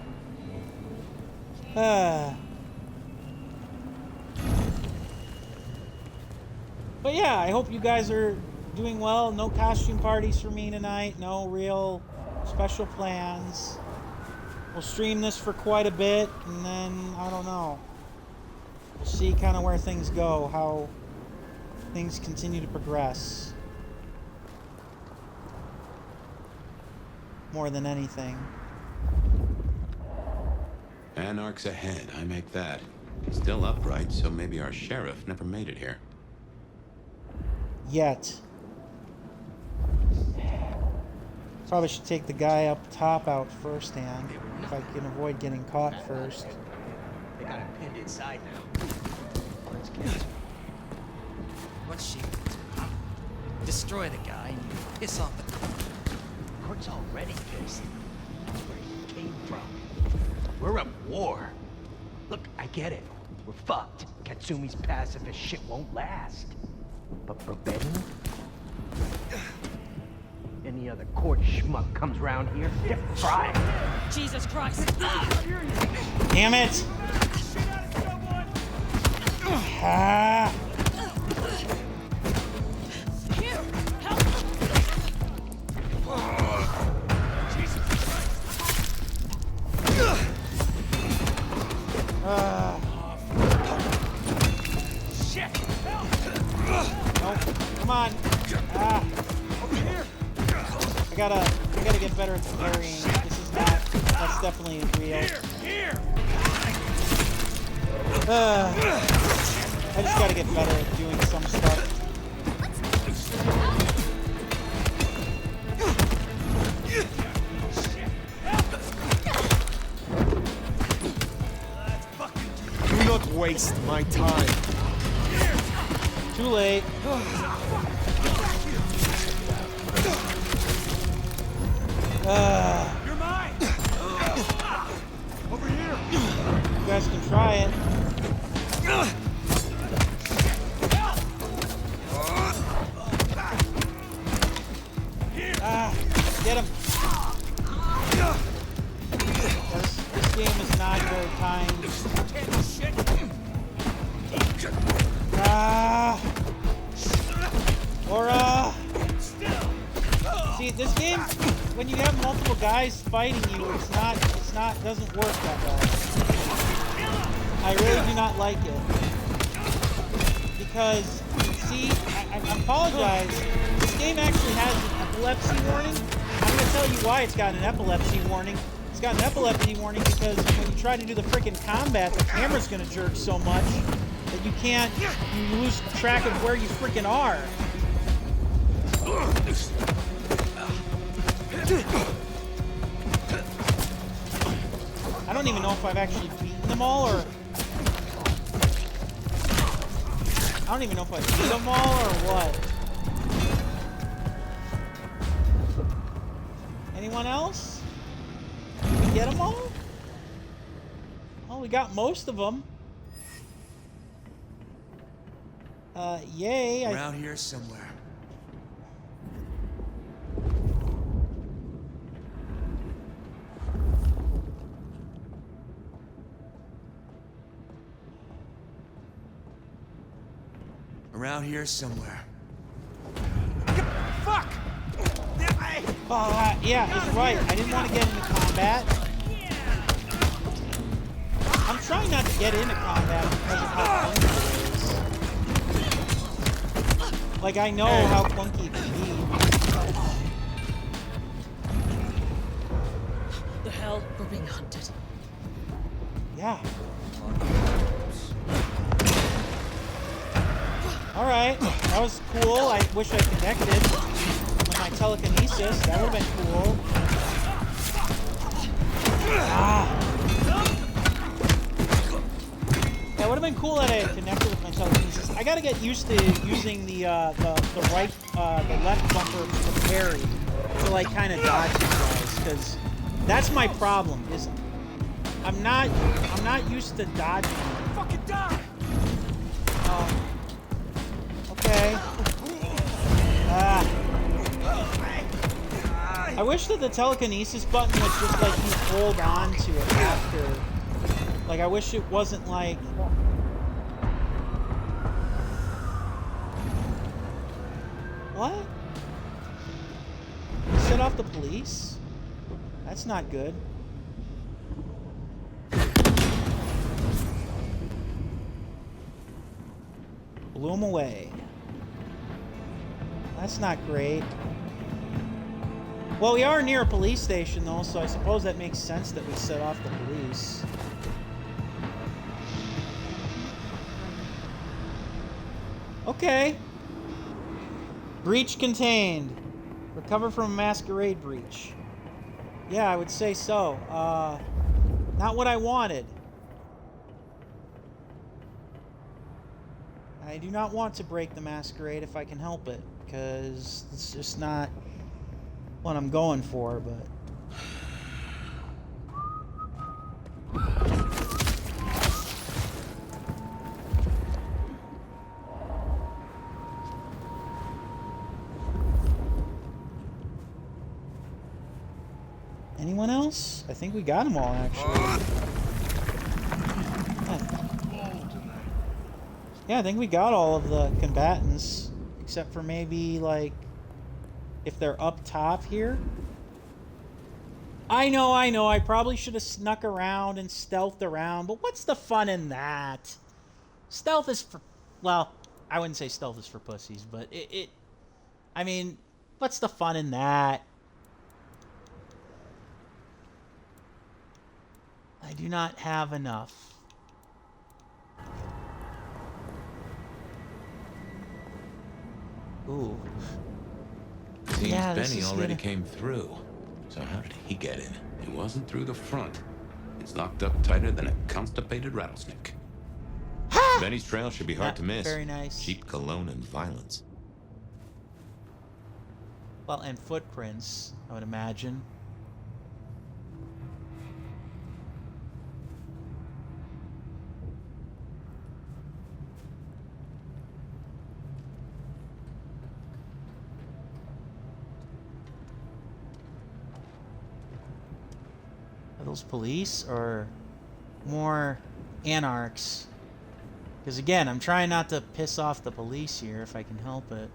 But yeah, I hope you guys are doing well. No costume parties for me tonight. No real special plans. We'll stream this for quite a bit, and then, I don't know. We'll see kind of where things go, how things continue to progress. More than anything. Anarchs ahead, I make that. Still upright, so maybe our sheriff never made it here. Yet. Probably should take the guy up top out firsthand, if I can avoid getting caught first. They got him pinned inside now. Let's get it. What's she gonna do, huh? Destroy the guy and you piss off the court's already pissed. That's where he came from. We're at war. Look, I get it. We're fucked. Katsumi's pacifist shit won't last. But for Benny, any other court schmuck comes around here, they're fried. Jesus Christ! Damn it! Ah. Here, help! Shit! Help! Oh, come on! Ah! Over here! I gotta get better at parrying. This is not. That's definitely real. Here! I just gotta get better at doing some stuff. Do not waste my time. Too late. You're mine! Over here! You guys can try it. Get him. This game is not very timed. See, this game, when you have multiple guys fighting you, doesn't work that well. I really do not like it. Because, see, I apologize, this game actually has an epilepsy warning. I'm going to tell you why it's got an epilepsy warning. It's got an epilepsy warning because when you try to do the freaking combat, the camera's going to jerk so much that you lose track of where you freaking are. I don't even know if I've actually beaten them all, or... I don't even know if I beat them all, or what. Anyone else? Did we get them all? Well, we got most of them. Yay. Around here somewhere. Around here somewhere. Fuck! Yeah, he's right. I didn't want to get into combat. I'm trying not to get into combat because of how clunky it is. Like, I know how clunky it can be. The hell? We're being hunted. Yeah. Alright, that was cool. I wish I connected with my telekinesis. That would have been cool. That would have been cool that I had connected with my telekinesis. I gotta get used to using the left bumper for parry to like kind of dodge these guys, because that's my problem. Is I'm not used to dodging. Fucking die! Okay. I wish that the telekinesis button was just like you hold on to it after. Like, I wish it wasn't like... What? Set off the police? That's not good. Blew him away. That's not great. Well, we are near a police station, though, so I suppose that makes sense that we set off the police. Okay. Breach contained. Recover from a masquerade breach. Yeah, I would say so. Not what I wanted. I do not want to break the masquerade if I can help it, because it's just not what I'm going for, but... Anyone else? I think we got them all, actually. Yeah, I think we got all of the combatants, except for maybe, like, if they're up top here. I know, I probably should have snuck around and stealthed around, but what's the fun in that? Stealth is for... Well, I wouldn't say stealth is for pussies, but I mean, what's the fun in that? I do not have enough. Ooh. Seems Yeah, Benny already came through. So how did he get in? It wasn't through the front. It's locked up tighter than a constipated rattlesnake. Benny's trail should be hard to miss. Very nice. Cheap cologne and violence. Well, and footprints, I would imagine. Are those police or more anarchs? Because again, I'm trying not to piss off the police here if I can help it.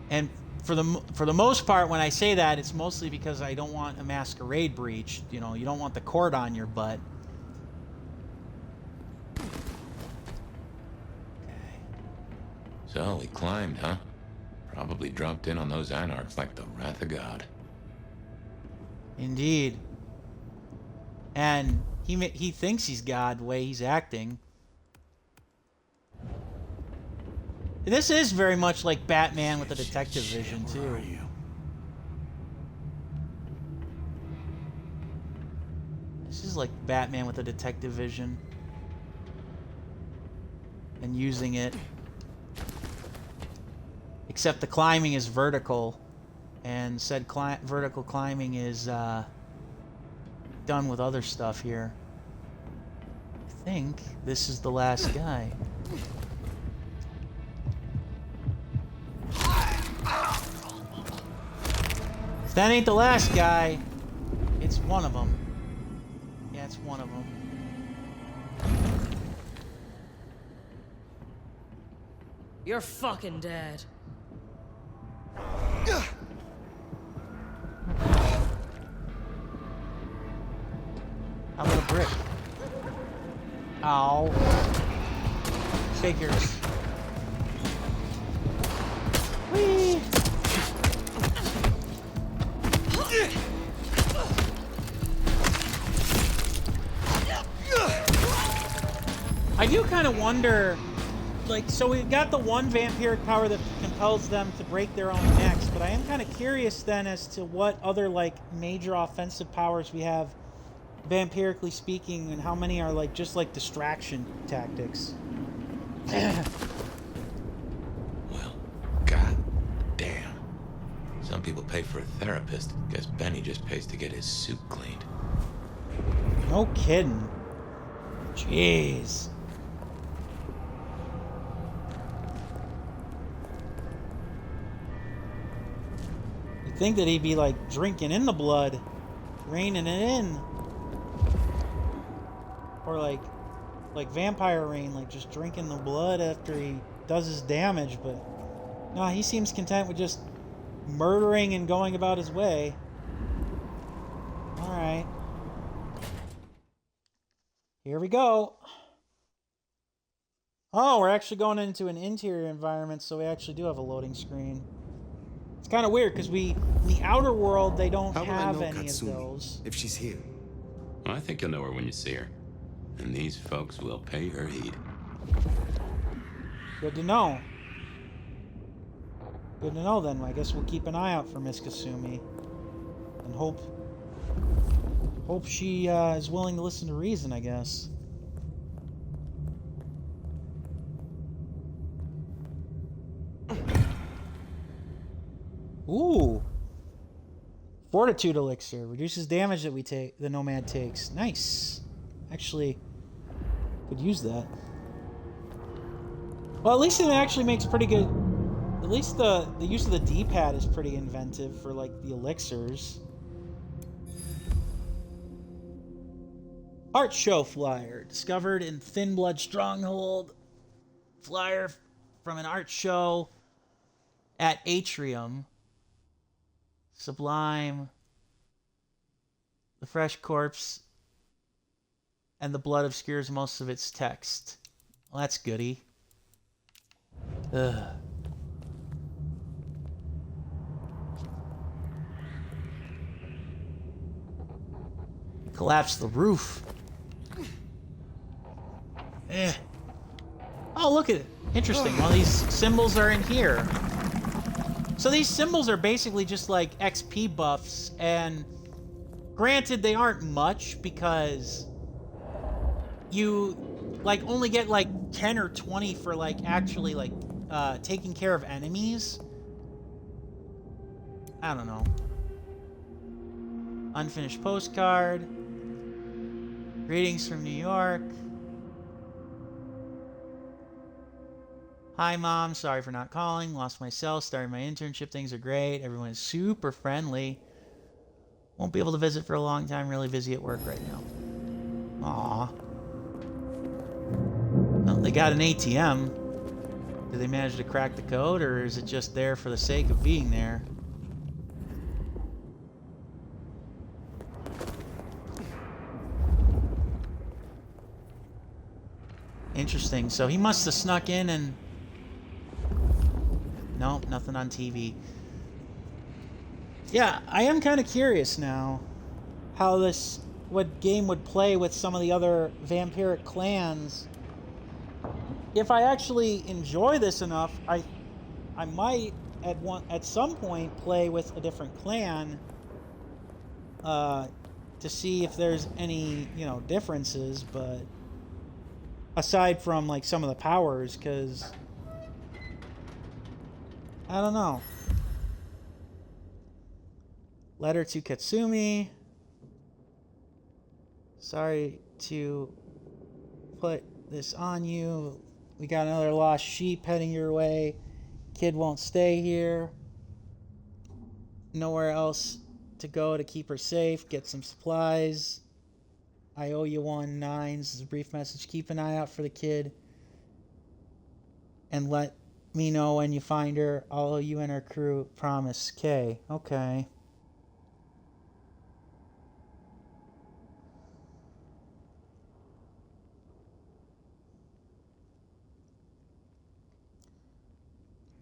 And for the most part, when I say that, it's mostly because I don't want a masquerade breach. You know, you don't want the court on your butt. So he climbed, huh? Probably dropped in on those anarchs like the wrath of God. Indeed. And he thinks he's God the way he's acting. This is very much like Batman with the detective vision, too. This is like Batman with the detective vision. And using it. Except the climbing is vertical. And said vertical climbing is done with other stuff here. I think this is the last guy. If that ain't the last guy, it's one of them. Yeah, it's one of them. You're fucking dead. How about a brick? Ow. Figures. Whee! I do kind of wonder, like, so we've got the one vampiric power that compels them to break their own necks, but I am kind of curious then as to what other, like, major offensive powers we have, vampirically speaking, and how many are, like, just, like, distraction tactics. Well, god damn. Some people pay for a therapist. Guess Benny just pays to get his suit cleaned. No kidding. Jeez. You'd think that he'd be like drinking in the blood, reining it in. Or like vampire rain, like just drinking the blood after he does his damage, but no, he seems content with just murdering and going about his way. Alright. Here we go. Oh, we're actually going into an interior environment, so we actually do have a loading screen. It's kind of weird, because in the outer world, they don't have any of those. If she's here. Well, I think you'll know her when you see her. And these folks will pay her heed. Good to know. Good to know, then. I guess we'll keep an eye out for Miss Kasumi. And hope she is willing to listen to reason, I guess. Ooh. Fortitude elixir. Reduces damage that the Nomad takes. Nice. Actually, could use that. Well, at least it actually makes pretty good... At least the use of the D-pad is pretty inventive for, like, the elixirs. Art show flyer. Discovered in Thin Blood Stronghold. Flyer from an art show at Atrium. Sublime. The fresh corpse. And the blood obscures most of its text. Well, that's goody. Ugh. Collapse the roof. Eh. Oh, look at it. Interesting. Well, these symbols are in here. So these symbols are basically just like XP buffs, and granted they aren't much because you like only get like 10 or 20 for like actually like taking care of enemies. I don't know. Unfinished postcard. Greetings from New York. Hi, Mom. Sorry for not calling. Lost my cell. Started my internship. Things are great. Everyone is super friendly. Won't be able to visit for a long time. Really busy at work right now. Aw. Well, they got an ATM. Did they manage to crack the code, or is it just there for the sake of being there? Interesting. So he must have snuck in and... Nope, nothing on TV. Yeah, I am kind of curious now how what game would play with some of the other vampiric clans. If I actually enjoy this enough, I might at some point play with a different clan to see if there's any, differences, but aside from like some of the powers, because I don't know. Letter to Katsumi. Sorry to put this on you. We got another lost sheep heading your way. Kid won't stay here. Nowhere else to go to keep her safe. Get some supplies. I owe you 1-9. This is a brief message. Keep an eye out for the kid. And let me know when you find her. All of you and her crew. Promise. K. Okay.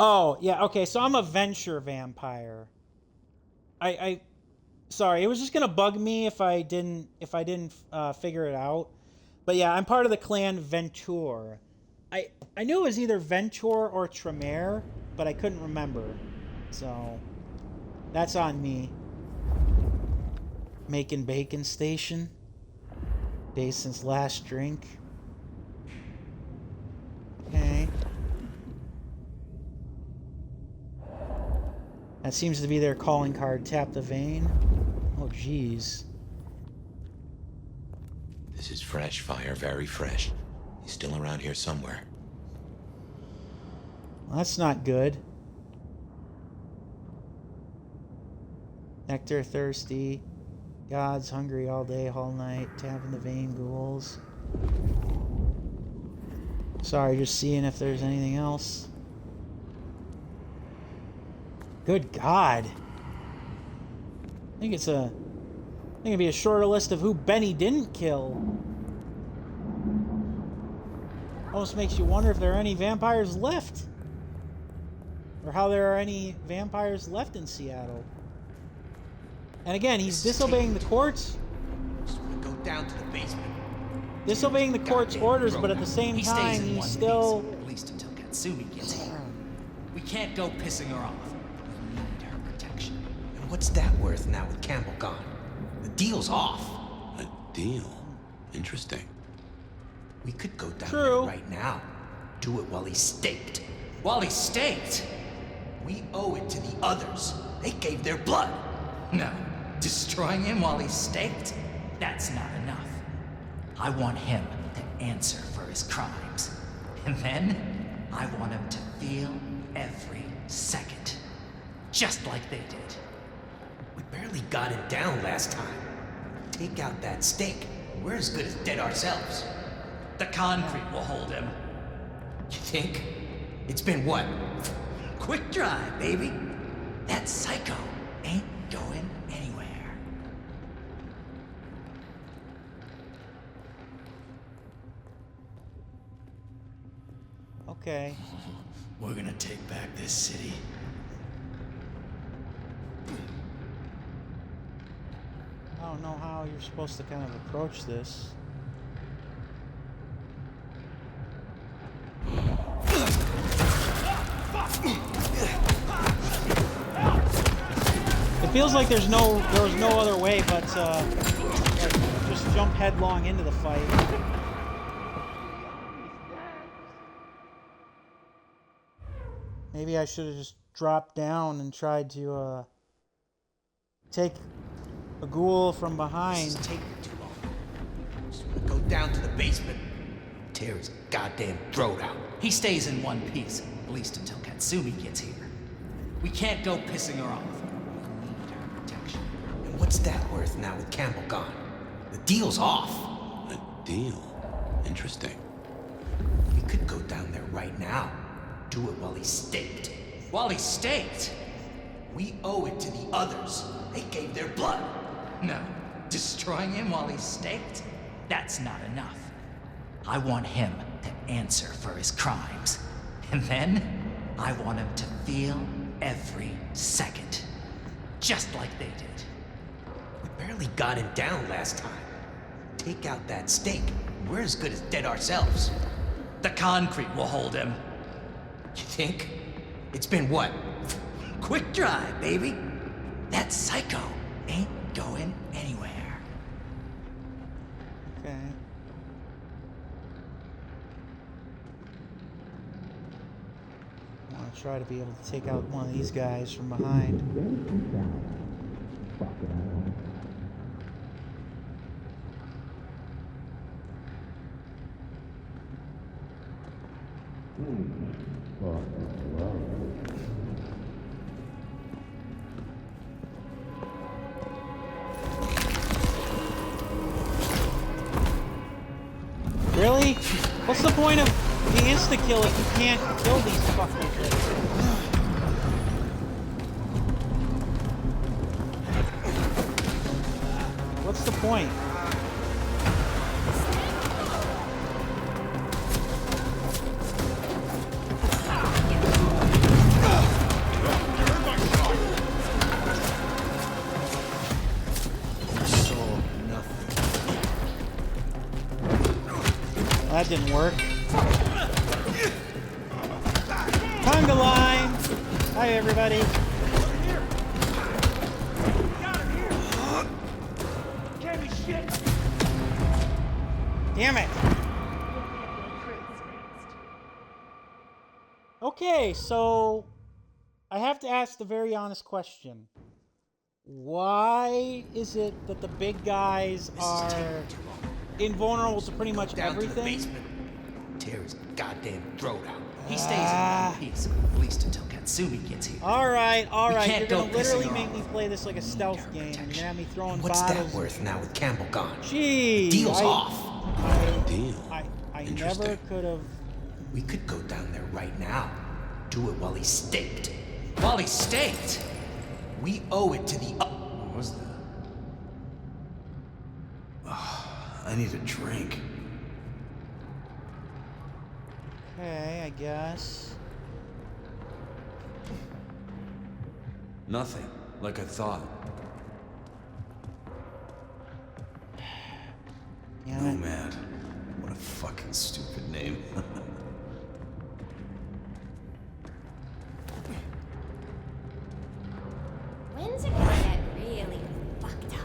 Oh, yeah, okay, so I'm a venture vampire. Sorry, it was just gonna bug me if I didn't figure it out. But yeah, I'm part of the clan Venture. I knew it was either Venture or Tremere, but I couldn't remember. So that's on me. Making bacon station. Day since last drink. Okay. That seems to be their calling card. Tap the vein. Oh, jeez. This is fresh fire, very fresh. He's still around here somewhere. Well, that's not good. Nectar thirsty. Gods hungry all day, all night. Tapping the vein ghouls. Sorry, just seeing if there's anything else. Good God. I think it'd be a shorter list of who Benny didn't kill. Almost makes you wonder if there are any vampires left. Or how there are any vampires left in Seattle. And again, he's disobeying the courts. Just want to go down to the basement. disobeying the court's orders, but at the same time, he's still... At least until Katsumi gets here. We can't go pissing her off. We need her protection. And what's that worth now with Campbell gone? The deal's off. A deal? Interesting. We could go down there right now. Do it while he's staked. While he's staked? We owe it to the others. They gave their blood. No. Destroying him while he's staked? That's not enough. I want him to answer for his crimes. And then, I want him to feel every second. Just like they did. We barely got him down last time. Take out that stake. We're as good as dead ourselves. The concrete will hold him. You think? It's been what? Quick drive, baby. That psycho ain't going anywhere. Okay. We're gonna take back this city. I don't know how you're supposed to kind of approach this. It feels like there was no other way but like, just jump headlong into the fight. Maybe I should have just dropped down and tried to take a ghoul from behind. This is taking too long. Just wanna go down to the basement, tear his goddamn throat out. He stays in one piece, at least until Katsumi gets here. We can't go pissing her off. We need her protection. And what's that worth now with Campbell gone? The deal's off. A deal? Interesting. We could go down there right now. Do it while he's staked. While he's staked? We owe it to the others. They gave their blood. No. Destroying him while he's staked? That's not enough. I want him to answer for his crimes. And then, I want him to feel every second. Just like they did. We barely got him down last time. Take out that stake. We're as good as dead ourselves. The concrete will hold him. You think? It's been what? Quick drive, baby. That psycho ain't going anywhere. Okay. I want to try to be able to take out one of these guys from behind. Really? What's the point of the insta-kill if you can't kill these fuckers? What's the point? That didn't work. Conga line! Hi, everybody. Damn it! Okay, so I have to ask the very honest question. Why is it that the big guys are invulnerable to pretty much everything? Tear his goddamn throat out. He stays in one piece, at least until Katsumi gets here. Alright. You're go gonna literally pissing make me play this like a stealth game. You're gonna have me throwing What's bottles. that worth now with Campbell gone? Gee, Deal's off. I never could have. We could go down there right now. Do it while he's staked. While he's staked? We owe it to the. What was that? I need a drink. Okay, I guess. Nothing, like I thought. Damn it. Nomad. fucking stupid name. When's it gonna get really fucked up?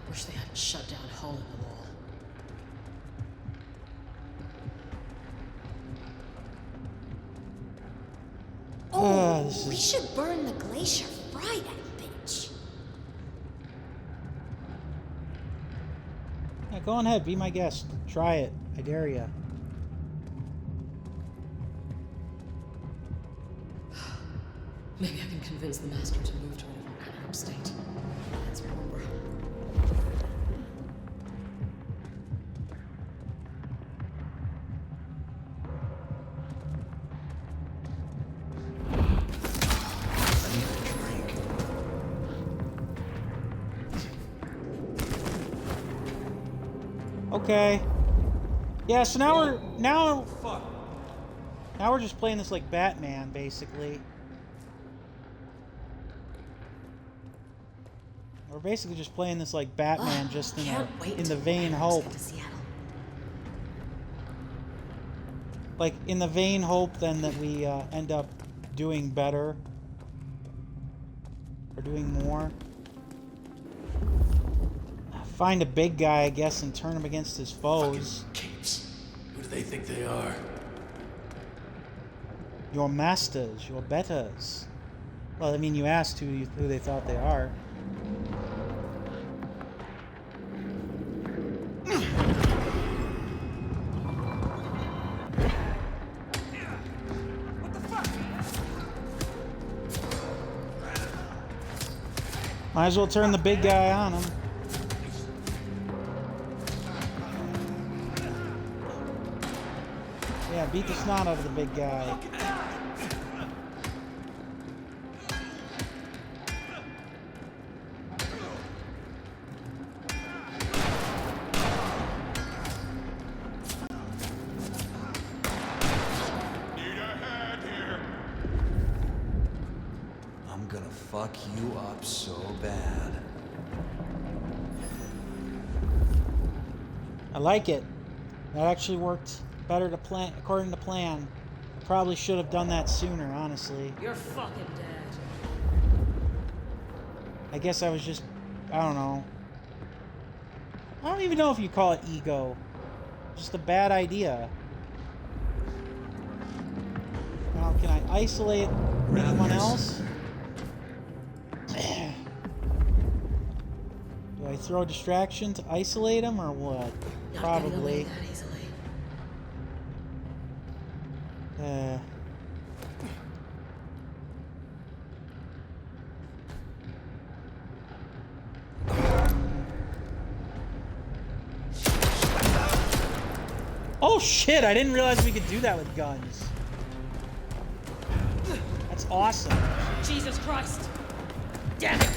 Wish they hadn't shut down a hole in the wall. Oh, we should burn the glacier. Fry that bitch. Yeah, go on ahead. Be my guest. Try it. I dare ya. Maybe I can convince the master to move to a different kind of state. Let's remember. Okay. Yeah, so now we're just playing this like Batman, basically. We're basically just playing this like Batman, just in the vain hope. Like in the vain hope then that we end up doing better or doing more. Find a big guy, I guess, and turn him against his foes. Who do they think they are? Your masters, your betters. Well, I mean, you asked who they thought they are. Might as well turn the big guy on him. Yeah, beat the snot out of the big guy. I'm gonna fuck you up so bad. I like it. That actually worked better to plan, according to plan. I probably should have done that sooner, honestly. You're fucking dead. I guess I was just, I don't know. I don't even know if you call it ego. Just a bad idea. Now, can I isolate anyone else? Do I throw distraction to isolate him or what? Probably. Oh shit, I didn't realize we could do that with guns. That's awesome. Jesus Christ! Damn it!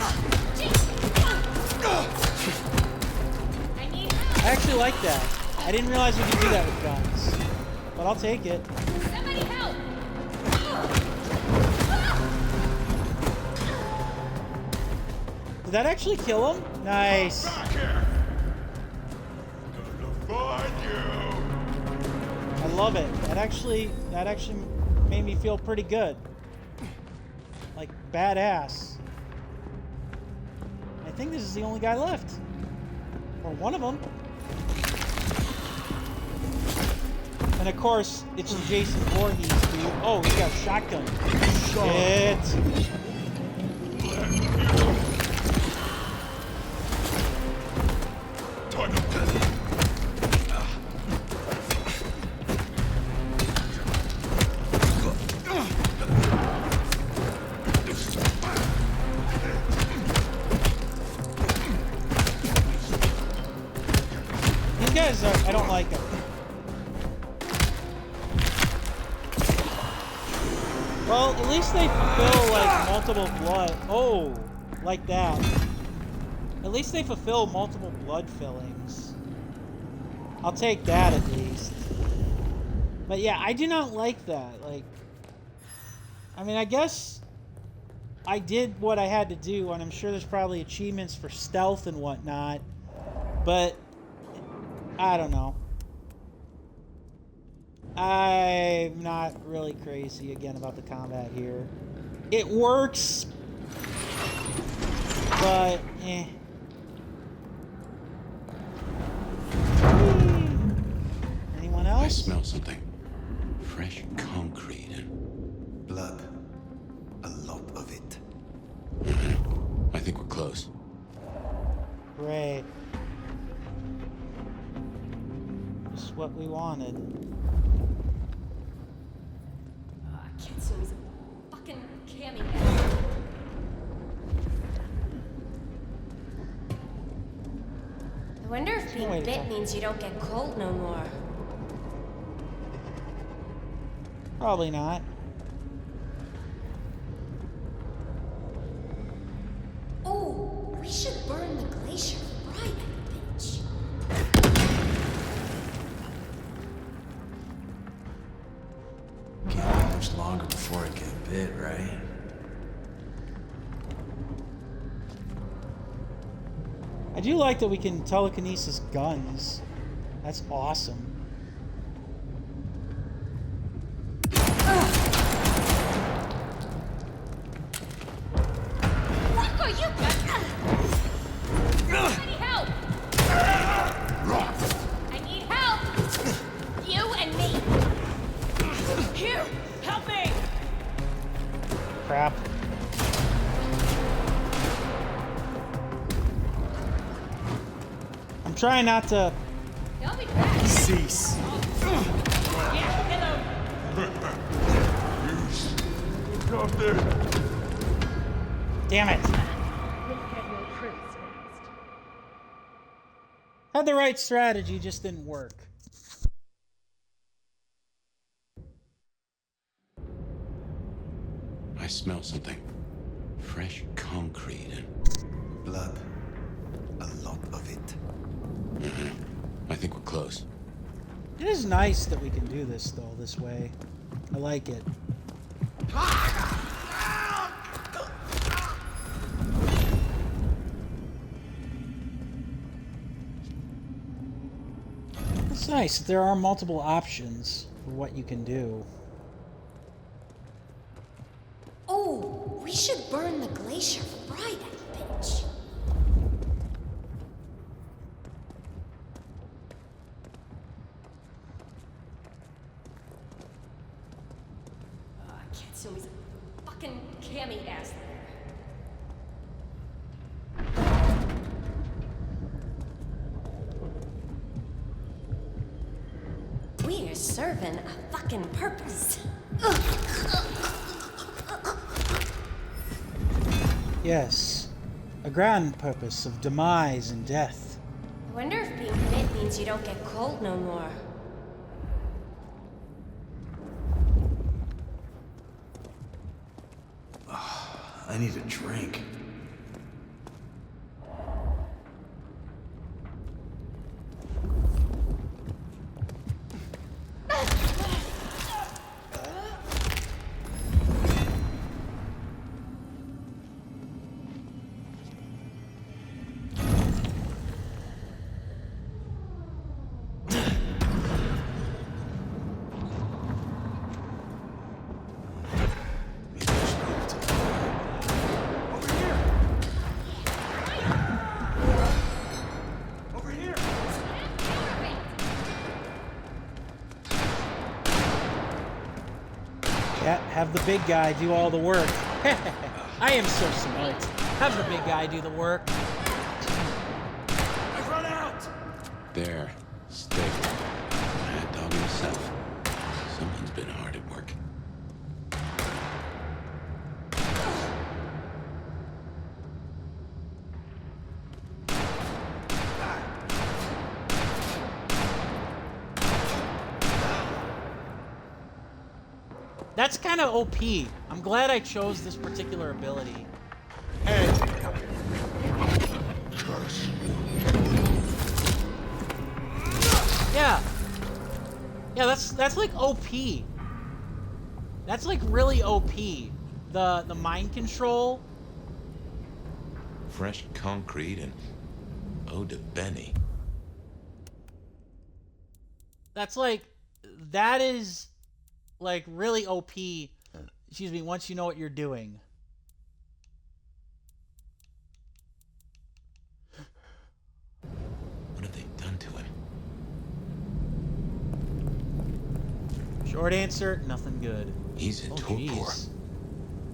I actually like that. I didn't realize we could do that with guns. But I'll take it. Somebody help! Did that actually kill him? Nice. I love it. That actually made me feel pretty good. Like badass. I think this is the only guy left. Or one of them. And of course, it's Jason Voorhees, dude. Oh, he got a shotgun. Shit. These guys are, I don't like them. Well, at least they fulfill, like, multiple blood... Oh, like that. At least they fulfill multiple blood fillings. I'll take that, at least. But yeah, I do not like that. Like... I mean, I guess... I did what I had to do, and I'm sure there's probably achievements for stealth and whatnot, but I don't know. I'm not really crazy again about the combat here. It works, but eh. Anyone else? I smell something. Fresh concrete and blood. A lot of it. I think we're close. Great. Just what we wanted. Kitsu's a fucking cammy. I wonder if being bit means you don't get cold no more. Probably not. Oh, we should burn the glacier right, bitch. Can't wait much longer before I get bit, right? I do like that we can telekinesis guns. That's awesome. Rocco, you I need help! I need help! You and me! Here! Help me! Crap. I'm trying not to... Don't be back! Cease! Yeah, hello! Look up there. Damn it. Had the right strategy, just didn't work. I smell something. Fresh concrete and blood. A lot of it. I think we're close. It is nice that we can do this, though, this way. I like it. It's nice that there are multiple options for what you can do. Oh, we should burn the glacier right, bitch. Kitsu's a fucking cammy ass. We're serving a fucking purpose. Yes, a grand purpose of demise and death. I wonder if being bit means you don't get cold no more. I need a drink. Yeah, have the big guy do all the work. I am so smart. Have the big guy do the work. I've run out! There. Stay. Mad dog himself. Someone's been hard at work. That's kind of OP. I'm glad I chose this particular ability. Yeah. Yeah, that's like OP. That's like really OP. the mind control. Fresh concrete and ode to Benny. That is like really OP. Excuse me, once you know what you're doing. What have they done to him? Short answer, nothing good. He's in torpor.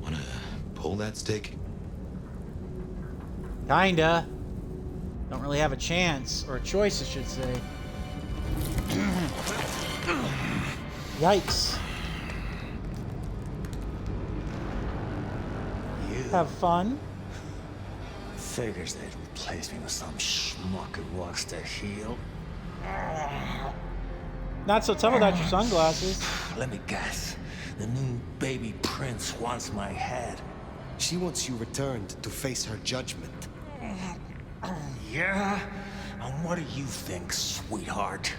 Wanna pull that stick? Kinda. Don't really have a chance, or a choice, I should say. Yikes. You have fun. Figures they'd replace me with some schmuck who wants to heal. Not so tough without your sunglasses. Let me guess. The new baby prince wants my head. She wants you returned to face her judgment. Yeah? And what do you think, sweetheart?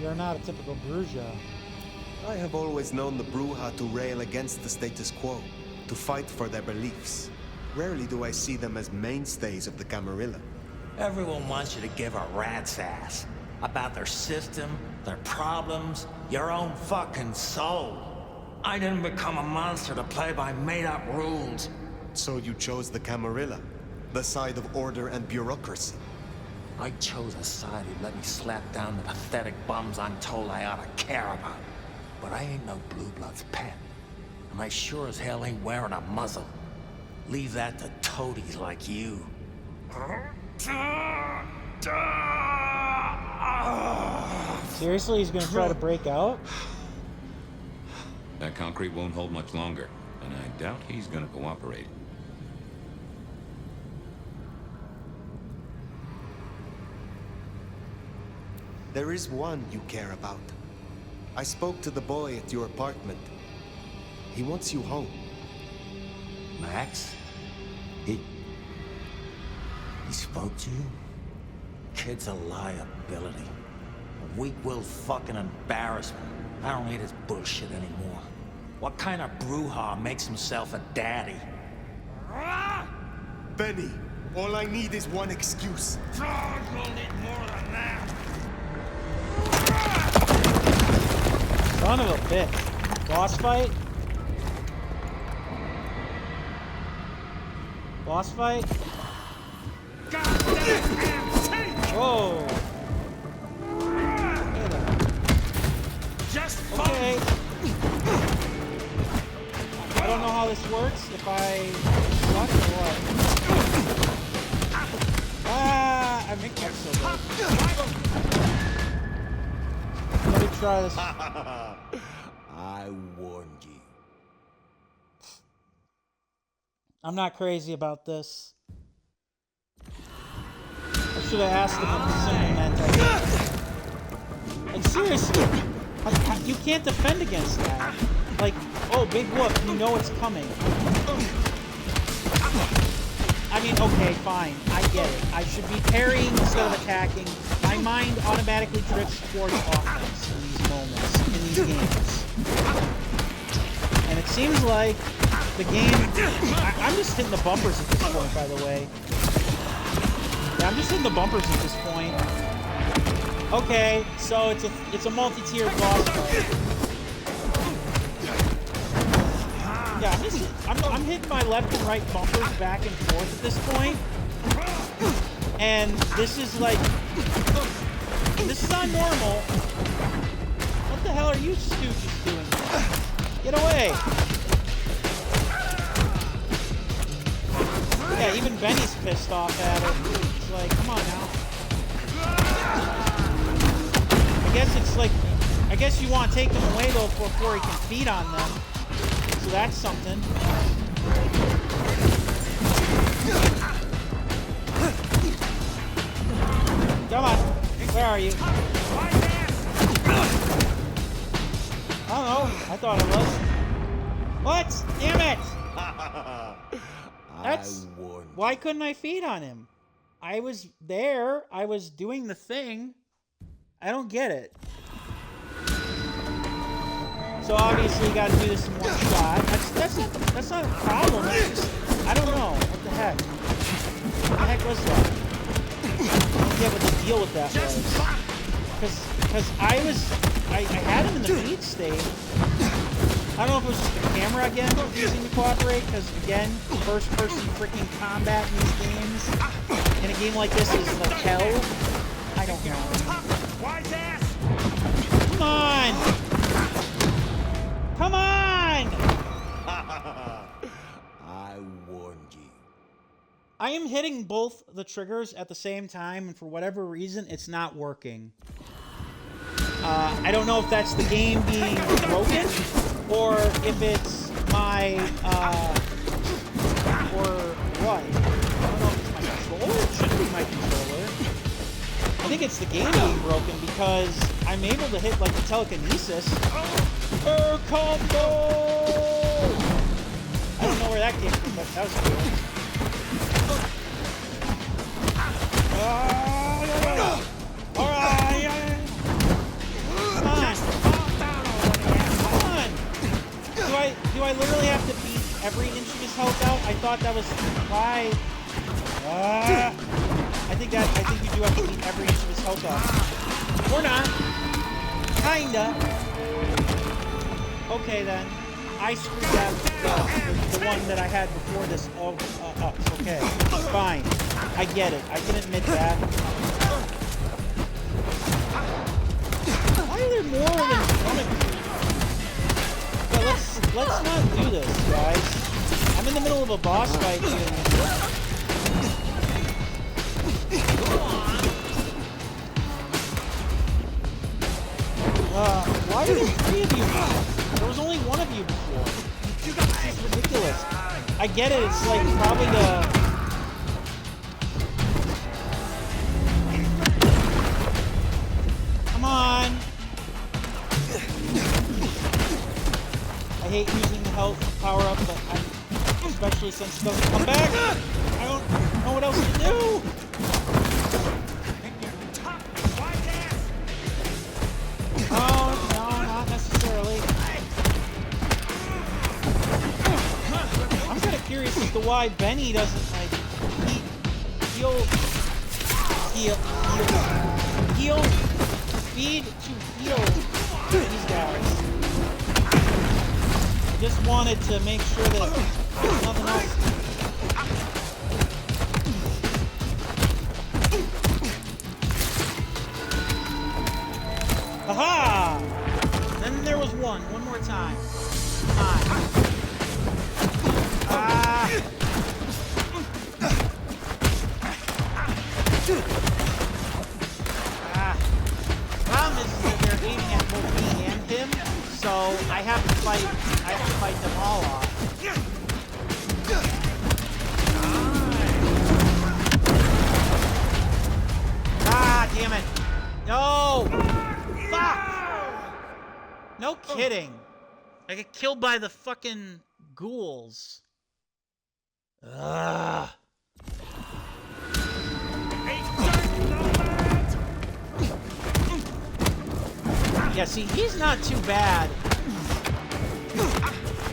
You're not a typical Bruja. I have always known the Bruja to rail against the status quo, to fight for their beliefs. Rarely do I see them as mainstays of the Camarilla. Everyone wants you to give a rat's ass about their system, their problems, your own fucking soul. I didn't become a monster to play by made-up rules. So you chose the Camarilla, the side of order and bureaucracy. I chose a side who let me slap down the pathetic bums I'm told I ought to care about. But I ain't no Blue Blood's pet. And I sure as hell ain't wearing a muzzle. Leave that to toadies like you. Seriously, he's gonna try to break out? That concrete won't hold much longer, and I doubt he's gonna cooperate. There is one you care about. I spoke to the boy at your apartment. He wants you home. Max? He spoke to you? Kid's a liability. A weak-willed fucking embarrassment. I don't need his bullshit anymore. What kind of Bruja makes himself a daddy? Benny, all I need is one excuse. You'll need more than that. Son of a bitch. Boss fight? Boss fight? Whoa. Just okay. I don't know how this works. If I suck or what? I think that's so good. Let me try this. I warned you. I'm not crazy about this. I should have asked him what the symbol meant. Like, seriously, you can't defend against that. Like, oh, big whoop, you know it's coming. I mean, okay, fine, I get it. I should be parrying instead of attacking. My mind automatically drifts towards offense in these moments, in these games. And it seems like the game... I'm just hitting the bumpers at this point, by the way. Yeah, I'm just hitting the bumpers at this point. Okay, so it's a multi-tiered boss fight. Yeah, I'm hitting my left and right bumpers back and forth at this point. And this is like... This is not normal. What the hell are you stooges doing? Get away! Yeah, even Benny's pissed off at it. It's like, come on now. I guess it's like... I guess you want to take them away, though, before he can feed on them. So that's something. Come on. Where are you? I don't know. I thought it was. What? Damn it! That's... Why couldn't I feed on him? I was there. I was doing the thing. I don't get it. So obviously you gotta do this in one shot. That's not a problem. It's just, I don't know. What the heck? What the heck was that? I don't get what the deal with that was. Because I had him in the feed state. I don't know if it was just the camera again refusing to cooperate, because again, first-person freaking combat in these games, in a game like this is like hell. I don't know. Come on! Come on! I warned you. I am hitting both the triggers at the same time, and for whatever reason, it's not working. I don't know if that's the game being broken, or if it's my, or what. I don't know if it's my controller. It should be my controller. I think it's the game being broken, because I'm able to hit, like, the telekinesis. Air combo! I don't know where that came from, but that was cool. Do I literally have to beat every inch of his health out? I thought that was why. I think you do have to beat every inch of his health out. Or not. Kinda. Okay then. I screwed that the one that I had before this up. Okay. Fine. I get it. I can admit that. Why are there more than one of you? Let's not do this, guys. I'm in the middle of a boss fight here. Why are there 3 of you now? There was only 1 of you before. This is ridiculous. I get it, it's like probably the... Come on! I hate using the health power-up, but especially since it doesn't come back, I don't know what else to do! Oh, no, not necessarily. I'm kind of curious as to why Benny doesn't, like, feed to heal these guys. I just wanted to make sure that there's nothing else. Aha! Then there was one more time. Come on. Problem is that they're aiming at both me and him, so I have to fight them all off. Ah, damn it. No! Fuck! No kidding. I get killed by the fucking ghouls. Ugh. Yeah, see, he's not too bad.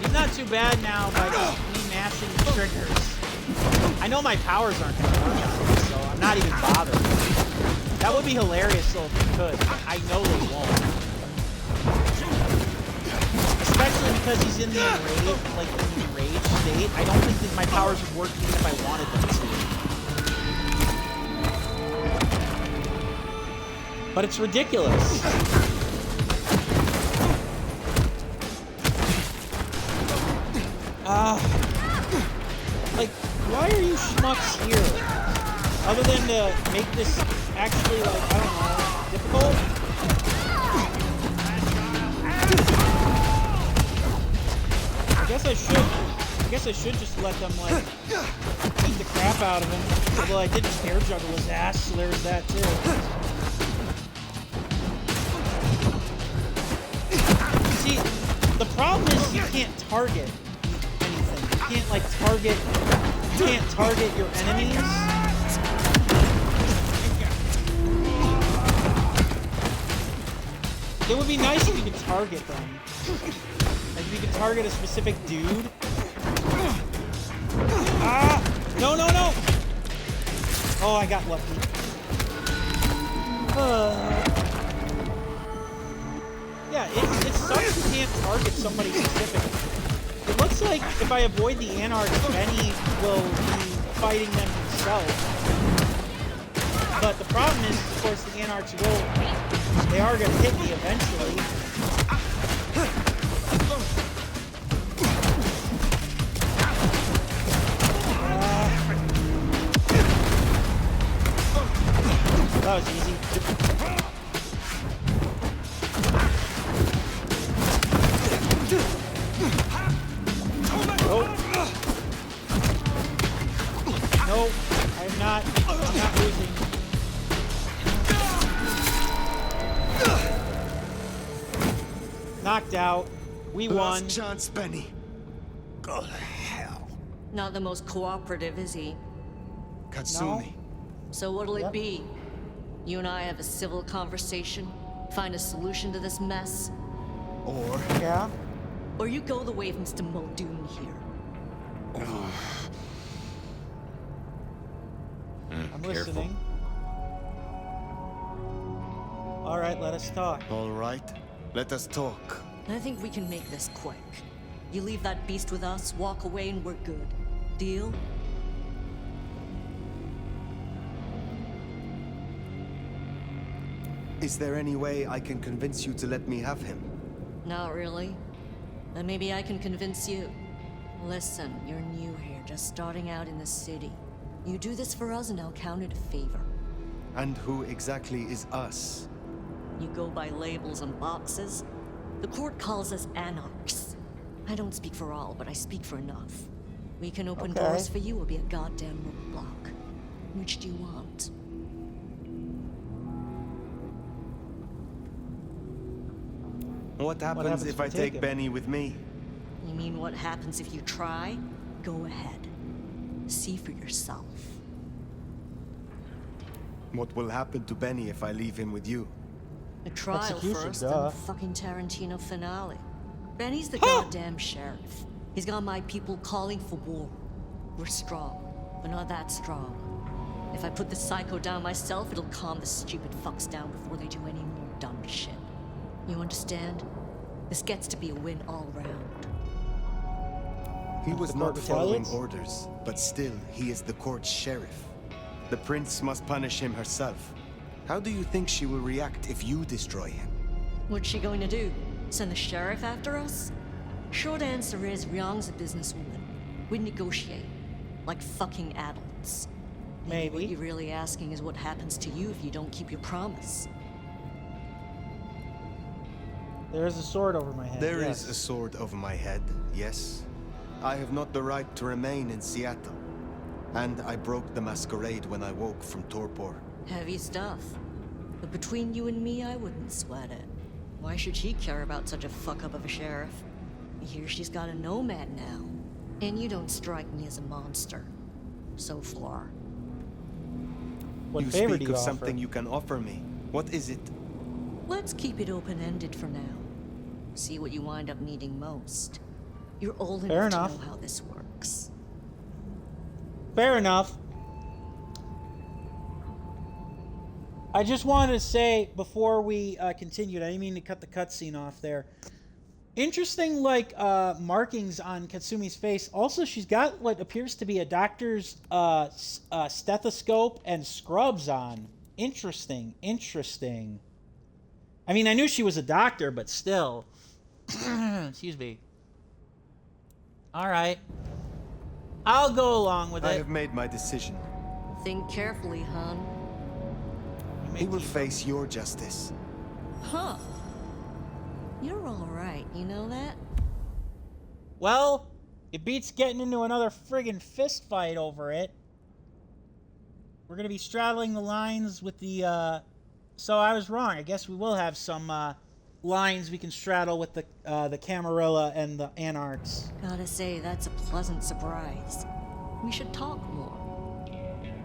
He's not too bad now by just me mashing the triggers. I know my powers aren't going to work on it, so I'm not even bothered. That would be hilarious though if you could. I know they won't. Especially because he's in the enraged state. I don't think that my powers would work even if I wanted them to. But it's ridiculous. Like, why are you schmucks here? Other than to make this actually, like, I don't know, difficult? I guess I should just let them, like, beat the crap out of him. Although I did just air juggle his ass, so there's that too. See, the problem is you can't target anything. You can't, like, target your enemies. It would be nice if you could target them. Like if you can target a specific dude. Ah! No, no, no! Oh, I got lucky. Yeah, it sucks you can't target somebody specifically. It looks like if I avoid the anarchs, Benny will be fighting them himself. But the problem is, of course, the anarchs they are going to hit me eventually. That was easy. Nope. Nope. I'm not losing. Knocked out. We won. Last chance, Benny. Go to hell. Not the most cooperative, is he? Katsumi. No. So what'll it be? You and I have a civil conversation? Find a solution to this mess? Or... Yeah? Or you go the way of Mr. Muldoon here. I'm listening. All right, let us talk. All right, let us talk. I think we can make this quick. You leave that beast with us, walk away, and we're good. Deal? Is there any way I can convince you to let me have him? Not really. Then maybe I can convince you. Listen, you're new here, just starting out in the city. You do this for us and I'll count it a favor. And who exactly is us? You go by labels and boxes. The court calls us anarchs. I don't speak for all, but I speak for enough. We can open doors for you or be a goddamn roadblock. Which do you want? What happens if I take Benny with me? You mean what happens if you try? Go ahead. See for yourself. What will happen to Benny if I leave him with you? A trial first, then the fucking Tarantino finale. Benny's the goddamn sheriff. He's got my people calling for war. We're strong, but not that strong. If I put the psycho down myself, it'll calm the stupid fucks down before they do any more dumb shit. You understand? This gets to be a win all round. He was not following orders, but still, he is the court's sheriff. The prince must punish him herself. How do you think she will react if you destroy him? What's she going to do? Send the sheriff after us? Short answer is, Ryong's a businesswoman. We'd negotiate. Like fucking adults. Maybe. What you're really asking is what happens to you if you don't keep your promise. There is a sword over my head. There is a sword over my head, yes. I have not the right to remain in Seattle. And I broke the masquerade when I woke from torpor. Heavy stuff. But between you and me, I wouldn't sweat it. Why should she care about such a fuck-up of a sheriff? Here she's got a Nomad now. And you don't strike me as a monster. So far. What you favor speak do you of offer? something you can offer me. What is it? Let's keep it open-ended for now. See what you wind up needing most. You're old enough to know how this works. Fair enough. I just wanted to say before we continued, I didn't mean to cut the cutscene off there. Interesting, markings on Katsumi's face. Also, she's got what appears to be a doctor's stethoscope and scrubs on. Interesting. I mean, I knew she was a doctor, but still. Excuse me. All right. I'll go along with it. I have made my decision. Think carefully, hon. He will face your justice. Huh. You're all right, you know that? Well, it beats getting into another friggin' fist fight over it. We're gonna be straddling the lines with the, So I was wrong. I guess we will have some, lines we can straddle with the Camarilla and the Anarchs. Gotta say, that's a pleasant surprise. We should talk more.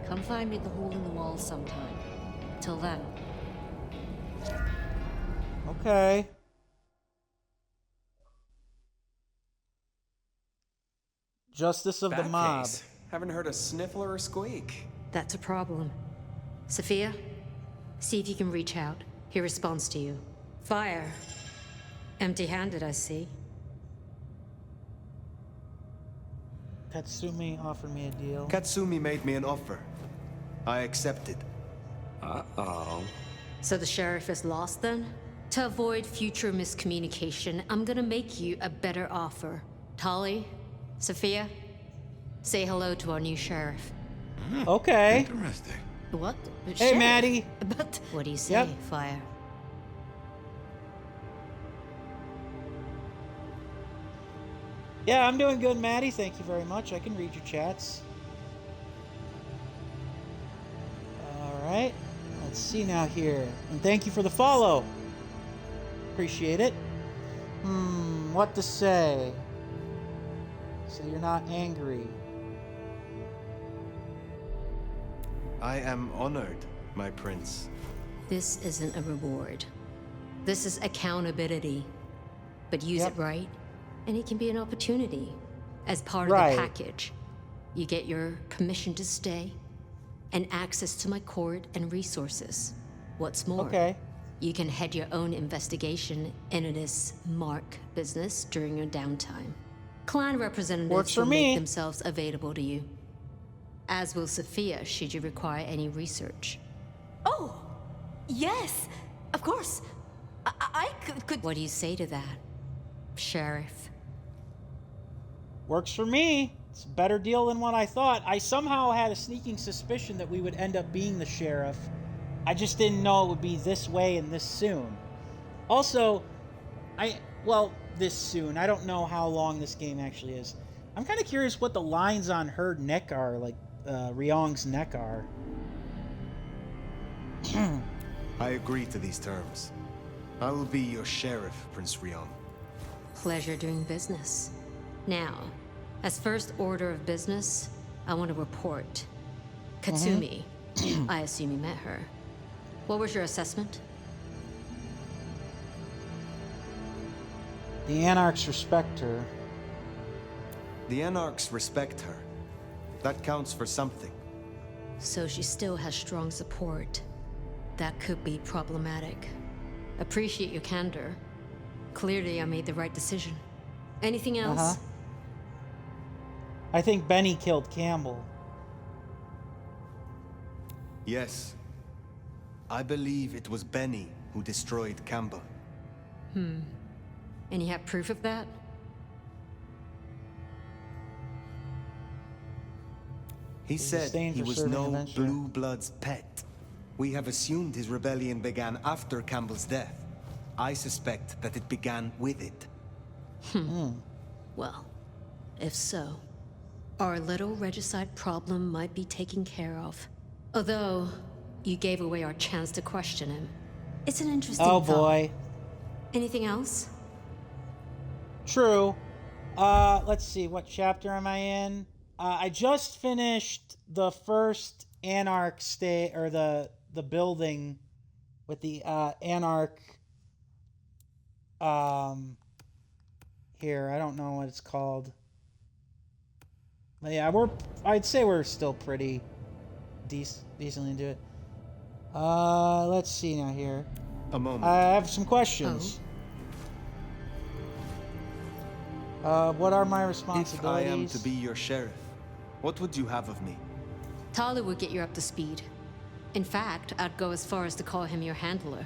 Come find me at the hole in the wall sometime. Till then. Okay. Justice of the mob. Case. Haven't heard a sniffle or a squeak. That's a problem. Sophia, see if you can reach out. He responds to you. Fire. Empty-handed, I see. Katsumi offered me a deal. Katsumi made me an offer. I accepted. Uh-oh. So the sheriff is lost then? To avoid future miscommunication, I'm gonna make you a better offer. Tali, Sophia, say hello to our new sheriff. Okay. Interesting. What? Hey, Sheriff? Maddie. But what do you say, Yep. Fire? Yeah, I'm doing good, Maddie. Thank you very much. I can read your chats. Alright. Let's see now here. And thank you for the follow. Appreciate it. What to say? So you're not angry. I am honored, my prince. This isn't a reward. This is accountability. But use it right, and it can be an opportunity. As part of the package, you get your permission to stay and access to my court and resources. What's more, you can head your own investigation into this Mark business during your downtime. Clan representatives will make themselves available to you. As will Sophia, should you require any research. Oh, yes, of course. I could... What do you say to that, Sheriff? Works for me. It's a better deal than what I thought. I somehow had a sneaking suspicion that we would end up being the sheriff. I just didn't know it would be this way and this soon. Also, this soon. I don't know how long this game actually is. I'm kind of curious what the lines on her neck are, like Ryong's neck are. I agree to these terms. I will be your sheriff, Prince Ryong. Pleasure doing business. Now, as first order of business, I want to report. Katsumi, I assume you met her. What was your assessment? The Anarchs respect her. The Anarchs respect her. That counts for something. So she still has strong support. That could be problematic. Appreciate your candor. Clearly, I made the right decision. Anything else? I think Benny killed Campbell. Yes. I believe it was Benny who destroyed Campbell. And you have proof of that? He said he was no Blue Blood's pet. We have assumed his rebellion began after Campbell's death. I suspect that it began with it. Well, if so, our little regicide problem might be taken care of. Although, you gave away our chance to question him. It's an interesting thought. Oh boy. Anything else? True. Let's see, what chapter am I in? I just finished the first Anarch stay, or the building with the Anarch. Here, I don't know what it's called. But yeah, I'd say we're still pretty decently into it. Let's see now here. A moment. I have some questions. What are my responsibilities? If I am to be your sheriff, what would you have of me? Tali would get you up to speed. In fact, I'd go as far as to call him your handler.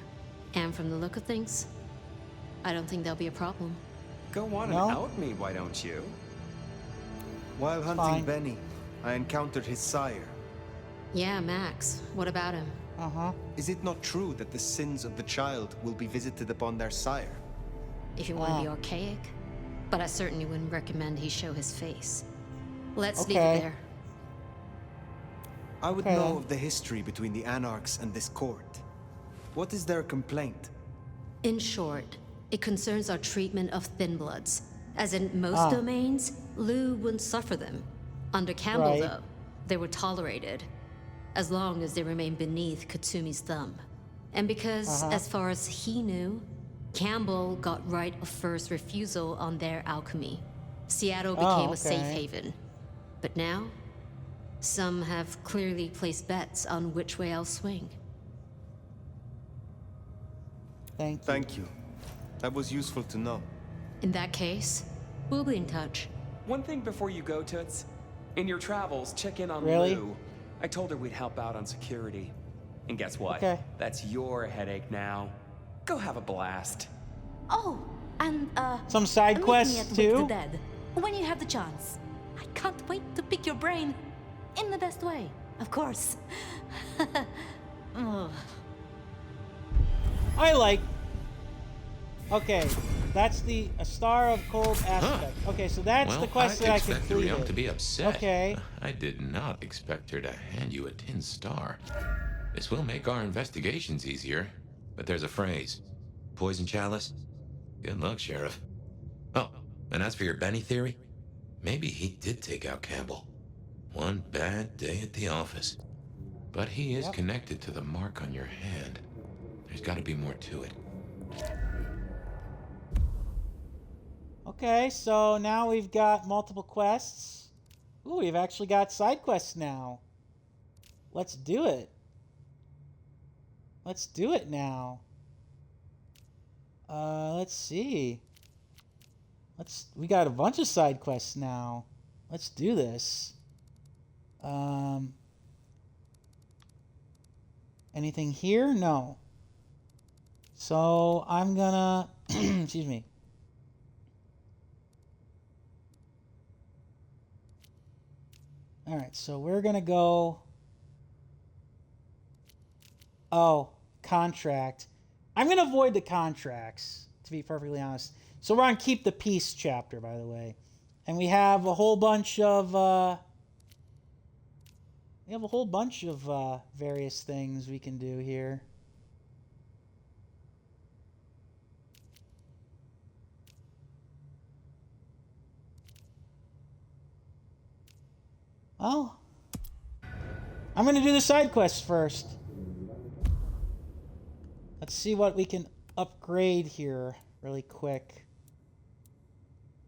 And from the look of things, I don't think there'll be a problem. Go on and out me, why don't you? While hunting Benny, I encountered his sire. Yeah, Max. What about him? Is it not true that the sins of the child will be visited upon their sire? If you want to be archaic. But I certainly wouldn't recommend he show his face. Let's leave it there. I would know of the history between the Anarchs and this court. What is their complaint? In short, it concerns our treatment of thin bloods. As in most domains, Lou wouldn't suffer them. Under Campbell, though, they were tolerated, as long as they remained beneath Katsumi's thumb. And because, as far as he knew, Campbell got right of first refusal on their alchemy. Seattle became a safe haven. But now, some have clearly placed bets on which way I'll swing. Thank you. That was useful to know. In that case, we'll be in touch. One thing before you go, Toots. In your travels, check in on Really? Lou. I told her we'd help out on security. And guess what? Okay. That's your headache now. Go have a blast. Oh, and some side meet me quests at too. the Dead when you have the chance. I can't wait to pick your brain in the best way, of course. Ugh. I like. Okay, that's a Star of Cold aspect. Okay, so that's the quest that I completed. Well, I expected Rion to be upset. Okay. I did not expect her to hand you a tin star. This will make our investigations easier, but there's a phrase. Poison chalice? Good luck, Sheriff. Oh, and as for your Benny theory, maybe he did take out Campbell. One bad day at the office. But he is connected to the mark on your hand. There's got to be more to it. Okay, so now we've got multiple quests. Ooh, we've actually got side quests now. Let's do it. Let's do it now. Let's see. We got a bunch of side quests now. Let's do this. Anything here? No. So I'm gonna excuse me. All right, so we're gonna go. Oh, contract. I'm gonna avoid the contracts, to be perfectly honest. So we're on Keep the Peace chapter, by the way, and we have a whole bunch of various things we can do here. Oh, I'm gonna do the side quests first. Let's see what we can upgrade here really quick.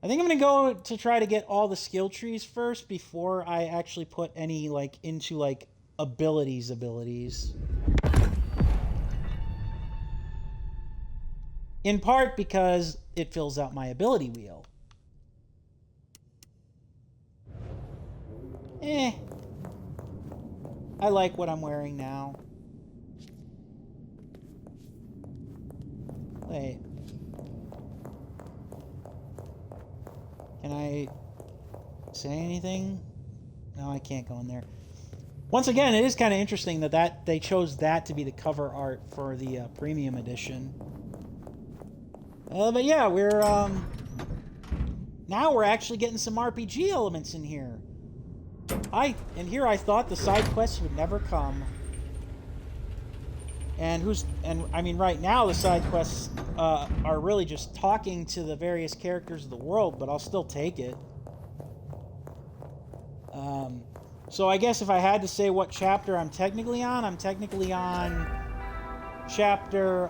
I think I'm gonna go to try to get all the skill trees first before I actually put any into abilities. In part because it fills out my ability wheel. I like what I'm wearing now. Wait. Can I say anything? No, I can't go in there. Once again, it is kind of interesting that they chose that to be the cover art for the premium edition. But yeah, we're now we're actually getting some RPG elements in here. I thought the side quests would never come. And I mean, right now the side quests are really just talking to the various characters of the world, but I'll still take it. So I guess if I had to say what chapter I'm technically on chapter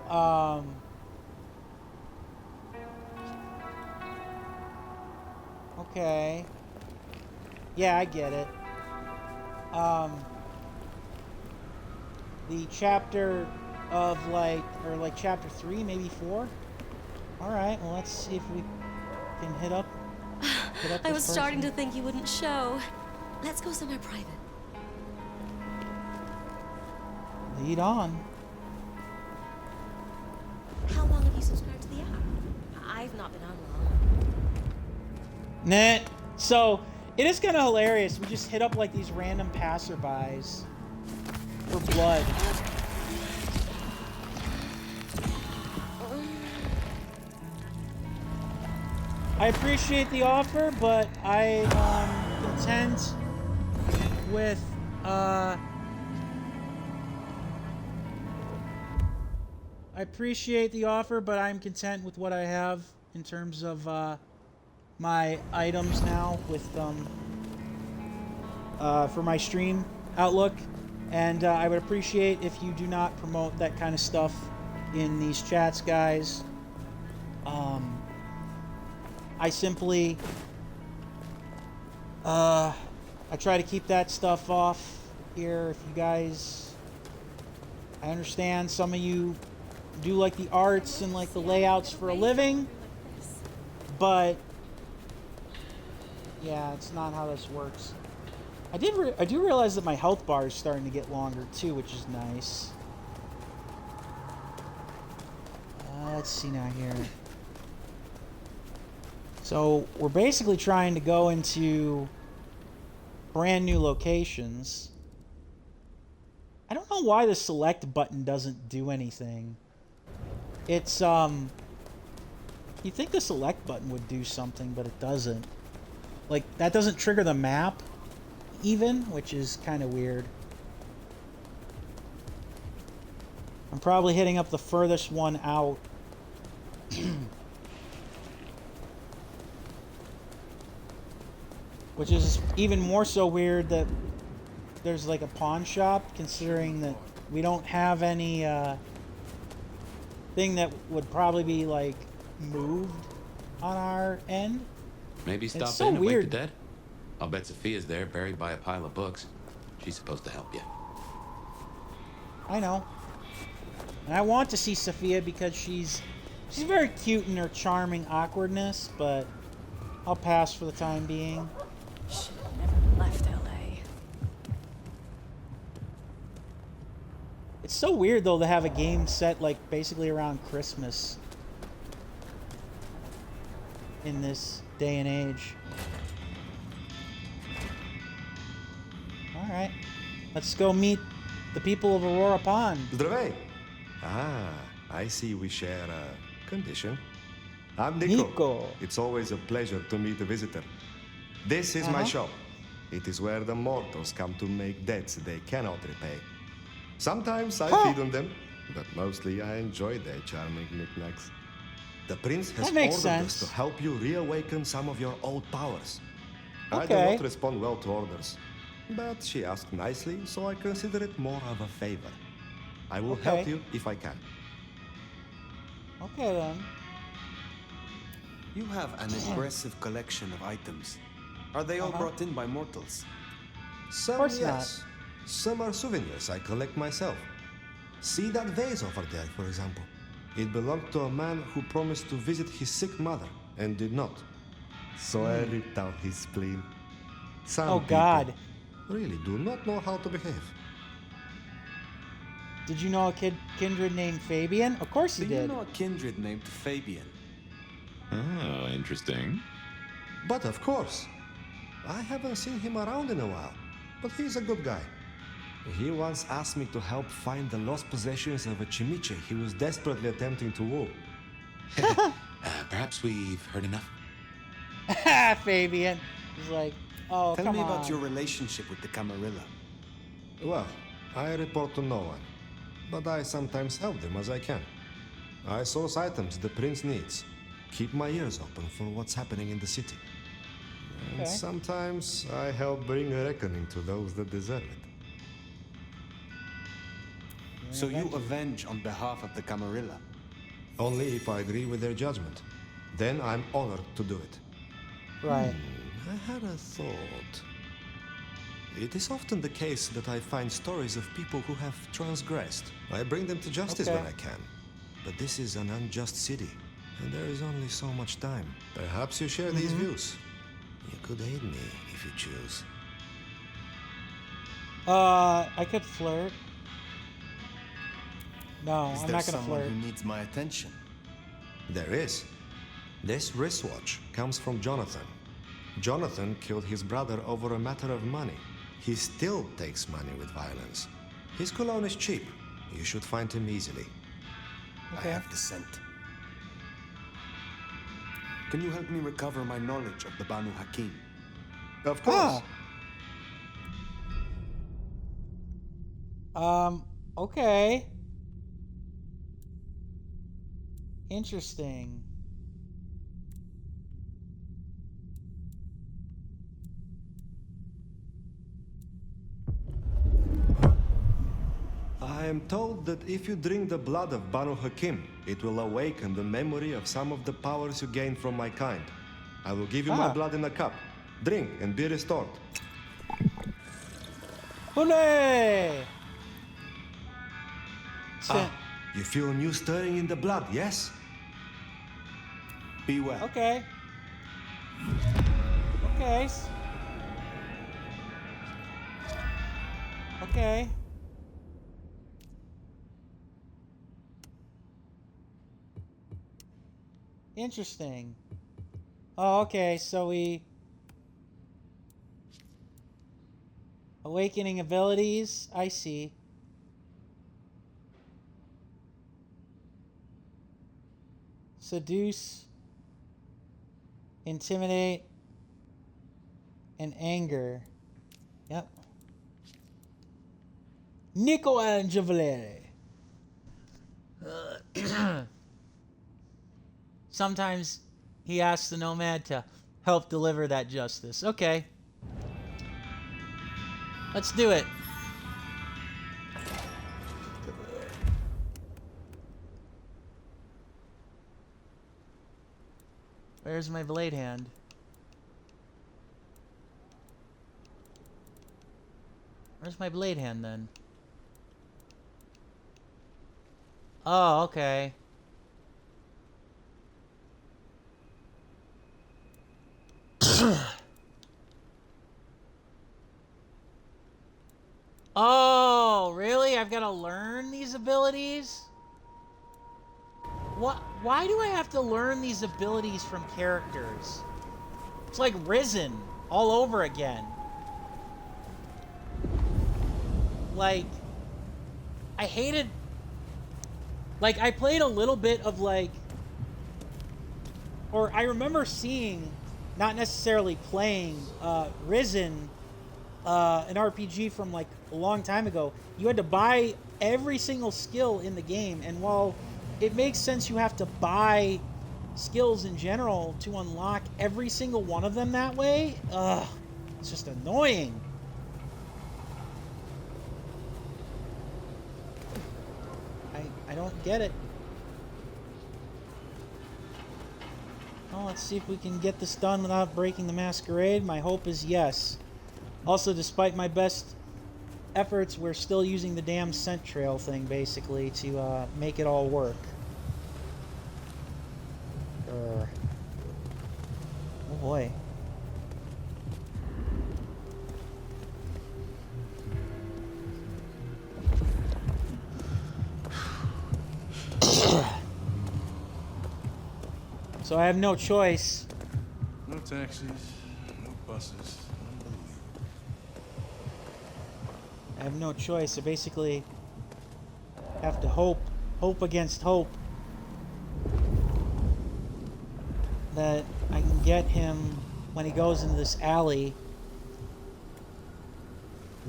okay. Yeah, I get it. The chapter of chapter 3, maybe 4. All right, well, let's see if we can hit up I was starting to think you wouldn't show. Let's go somewhere private. Lead on. How long have you subscribed to the app? I've not been on long. Nah. So it is kind of hilarious. We just hit up these random passerbys for blood. I appreciate the offer, but I am content with I appreciate the offer, but I'm content with what I have in terms of my items now with for my stream outlook, and I would appreciate if you do not promote that kind of stuff in these chats, guys. I simply I try to keep that stuff off here. If you guys, I understand some of you do like the arts and like the layouts for a living, but yeah, it's not how this works. I do realize that my health bar is starting to get longer too, which is nice. Let's see now here. So we're basically trying to go into brand new locations. I don't know why the select button doesn't do anything. It's you think the select button would do something, but it doesn't. Like, that doesn't trigger the map even, which is kind of weird. I'm probably hitting up the furthest one out. Which is even more so weird that there's like a pawn shop, considering that we don't have any thing that would probably be like moved on our end. Maybe stop so in and weird. wake the dead. I'll bet Sophia's there, buried by a pile of books. She's supposed to help you. I know. And I want to see Sophia because she's very cute in her charming awkwardness, but I'll pass for the time being. Should have never left LA. It's so weird though to have a game set like basically around Christmas in this day and age. Alright. Let's go meet the people of Aurora Pond. Zdravey! Ah, I see we share a condition. I'm Nico. It's always a pleasure to meet a visitor. This is my shop. It is where the mortals come to make debts they cannot repay. Sometimes I feed on them, but mostly I enjoy their charming knickknacks. The prince has ordered us to help you reawaken some of your old powers. I do not respond well to orders, but she asked nicely, so I consider it more of a favor. I will help you if I can. Okay then. You have an impressive collection of items. Are they all brought in by mortals? Some, yes. Some are souvenirs I collect myself. See that vase over there, for example. It belonged to a man who promised to visit his sick mother and did not. So I ripped out his spleen. Some people really do not know how to behave. Did you know a kindred named Fabian? Of course you did. Do you know a kindred named Fabian? Oh, interesting. But of course. I haven't seen him around in a while, but he's a good guy. He once asked me to help find the lost possessions of a chimiche he was desperately attempting to woo. Perhaps we've heard enough. Fabian. He's like, oh, Tell me about your relationship with the Camarilla. Well, I report to no one, but I sometimes help them as I can. I source items the prince needs, keep my ears open for what's happening in the city. And sometimes I help bring a reckoning to those that deserve it. So you avenge on behalf of the Camarilla? Only if I agree with their judgment. Then I'm honored to do it. Right. I had a thought. It is often the case that I find stories of people who have transgressed. I bring them to justice when I can. But this is an unjust city, and there is only so much time. Perhaps you share these views. You could aid me if you choose. I could flirt. No, Is I'm there not gonna someone flirt. who needs my attention? There is. This wristwatch comes from Jonathan. Jonathan killed his brother over a matter of money. He still takes money with violence. His cologne is cheap. You should find him easily. I have the scent. Can you help me recover my knowledge of the Banu Hakim? Of course. Okay. Interesting. I am told that if you drink the blood of Banu Hakim, it will awaken the memory of some of the powers you gained from my kind. I will give you my blood in a cup. Drink and be restored. Hooray! You feel a new stirring in the blood, yes? Be well. Okay. Okay. Okay. Interesting. Oh, okay, so we... Awakening abilities, I see. Seduce, intimidate, and anger. Yep. Michelangelo. Sometimes he asks the Nomad to help deliver that justice. Okay. Let's do it. Where's my blade hand? Where's my blade hand then? Oh, okay. Oh, really? I've got to learn these abilities? What? Why do I have to learn these abilities from characters? It's like Risen all over again. Like, I hated... Like, I played a little bit of, like... Or I remember seeing, not necessarily playing, Risen, an RPG from, like, a long time ago. You had to buy every single skill in the game, and while it makes sense you have to buy skills in general to unlock every single one of them that way, it's just annoying. I don't get it. Well, let's see if we can get this done without breaking the masquerade. My hope is yes. Also, despite my best efforts, we're still using the damn scent trail thing, basically, to make it all work. Oh boy. So I have no choice. No taxis, no buses. I have no choice. I basically have to hope against hope that I can get him when he goes into this alley.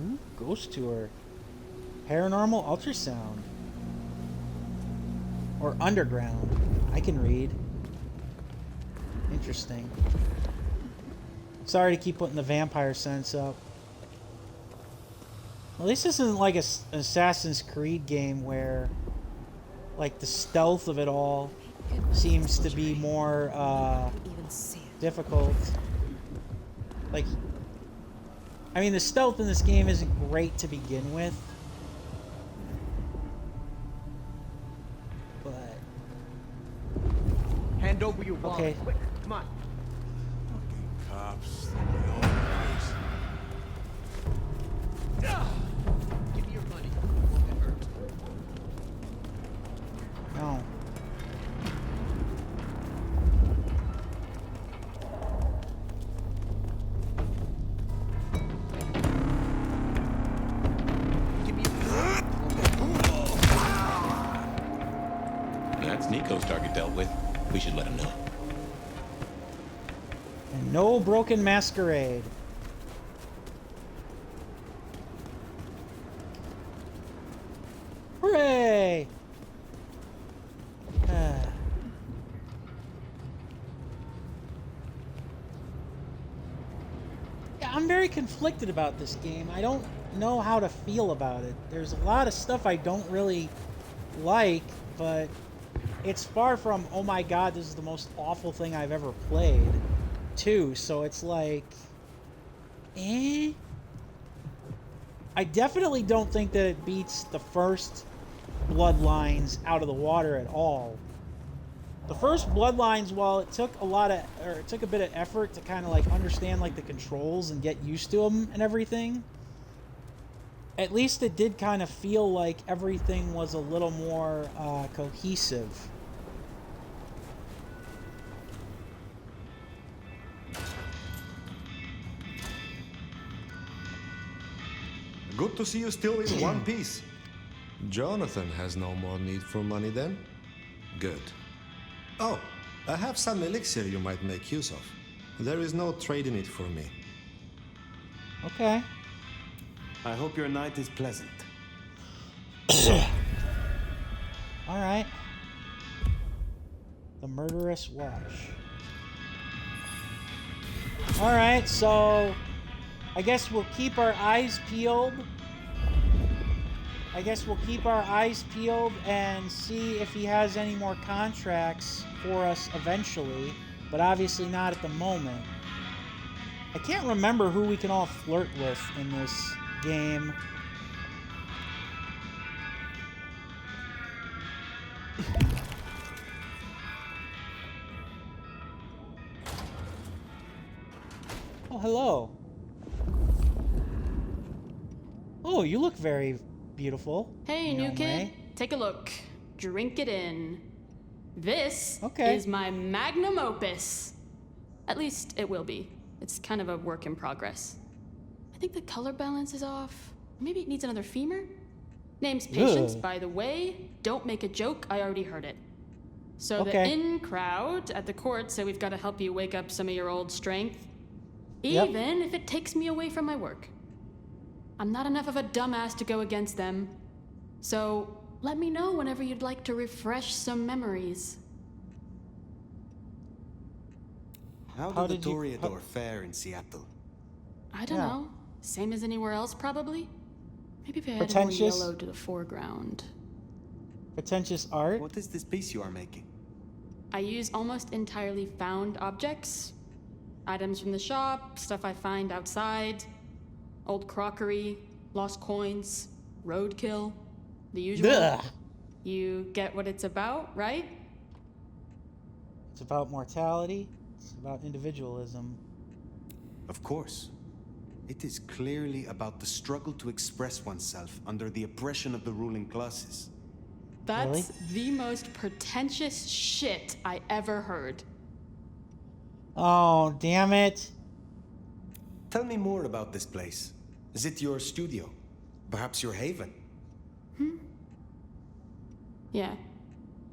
Ooh, ghost tour. Paranormal ultrasound. Or underground. I can read. Interesting. Sorry to keep putting the vampire sense up. At least this isn't like an Assassin's Creed game where, like, the stealth of it all seems to be more difficult. Like, I mean, the stealth in this game isn't great to begin with. But hand over your wallet. Okay. Quick, come on. Fucking cops. Give me your money. no. That's Nico's target dealt with. We should let him know. And no broken masquerade. Hooray! Yeah, I'm very conflicted about this game. I don't know how to feel about it. There's a lot of stuff I don't really like, but it's far from, oh my god, this is the most awful thing I've ever played, too. So it's like, I definitely don't think that it beats the first Bloodlines out of the water at all. The first Bloodlines, while it took it took a bit of effort to kind of like understand like the controls and get used to them and everything, at least it did kind of feel like everything was a little more cohesive. Good to see you still in one piece. Jonathan has no more need for money then? Good. Oh, I have some elixir you might make use of. There is no trade in it for me. Okay. I hope your night is pleasant. Alright. The Murderous Watch. Alright, so I guess we'll keep our eyes peeled. And see if he has any more contracts for us eventually, but obviously not at the moment. I can't remember who we can all flirt with in this game. Oh, hello. Oh, you look very beautiful. Hey, new kid. Take a look. Drink it in. This is my magnum opus. At least it will be. It's kind of a work in progress. I think the color balance is off. Maybe it needs another femur? Name's Patience, by the way. Don't make a joke, I already heard it. So the in crowd at the court say we've got to help you wake up some of your old strength. Even if it takes me away from my work. I'm not enough of a dumbass to go against them. So let me know whenever you'd like to refresh some memories. How did the Toreador fare in Seattle? I don't know. Same as anywhere else, probably. Maybe if I add more yellow to the foreground. Pretentious art? What is this piece you are making? I use almost entirely found objects. Items from the shop, stuff I find outside, old crockery, lost coins, roadkill, the usual. Ugh. You get what it's about, right? It's about mortality. It's about individualism. Of course. It is clearly about the struggle to express oneself under the oppression of the ruling classes. That's the most pretentious shit I ever heard. Oh, damn it. Tell me more about this place. Is it your studio? Perhaps your haven? Yeah.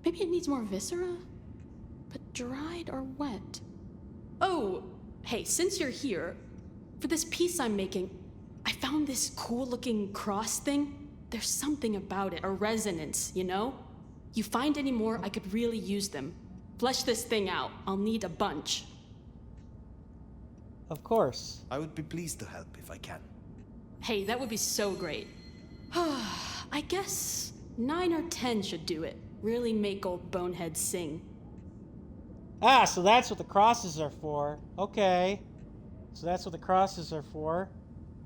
Maybe it needs more viscera? But dried or wet? Oh, hey, since you're here, for this piece I'm making, I found this cool-looking cross thing. There's something about it, a resonance, you know? You find any more, I could really use them. Flesh this thing out. I'll need a bunch. Of course. I would be pleased to help if I can. Hey, that would be so great. I guess 9 or 10 should do it. Really make old boneheads sing. Ah, so that's what the crosses are for. Okay. So that's what the crosses are for.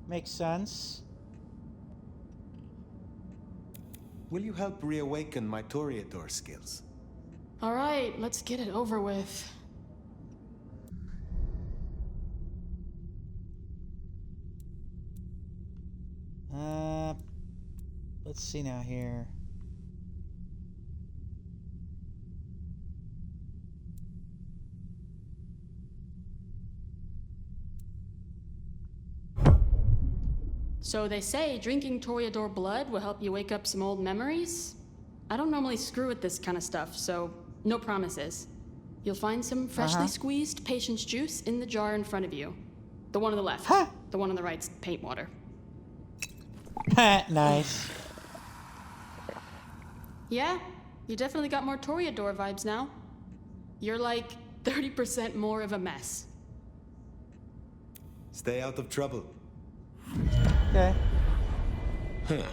Makes sense. Will you help reawaken my Toreador skills? All right, let's get it over with. Let's see now here. So they say drinking Toreador blood will help you wake up some old memories. I don't normally screw with this kind of stuff, so no promises. You'll find some freshly squeezed patience juice in the jar in front of you. The one on the left. The one on the right's paint water. Nice. Yeah, you definitely got more Toreador vibes now. You're like 30% more of a mess. Stay out of trouble. Okay. Huh.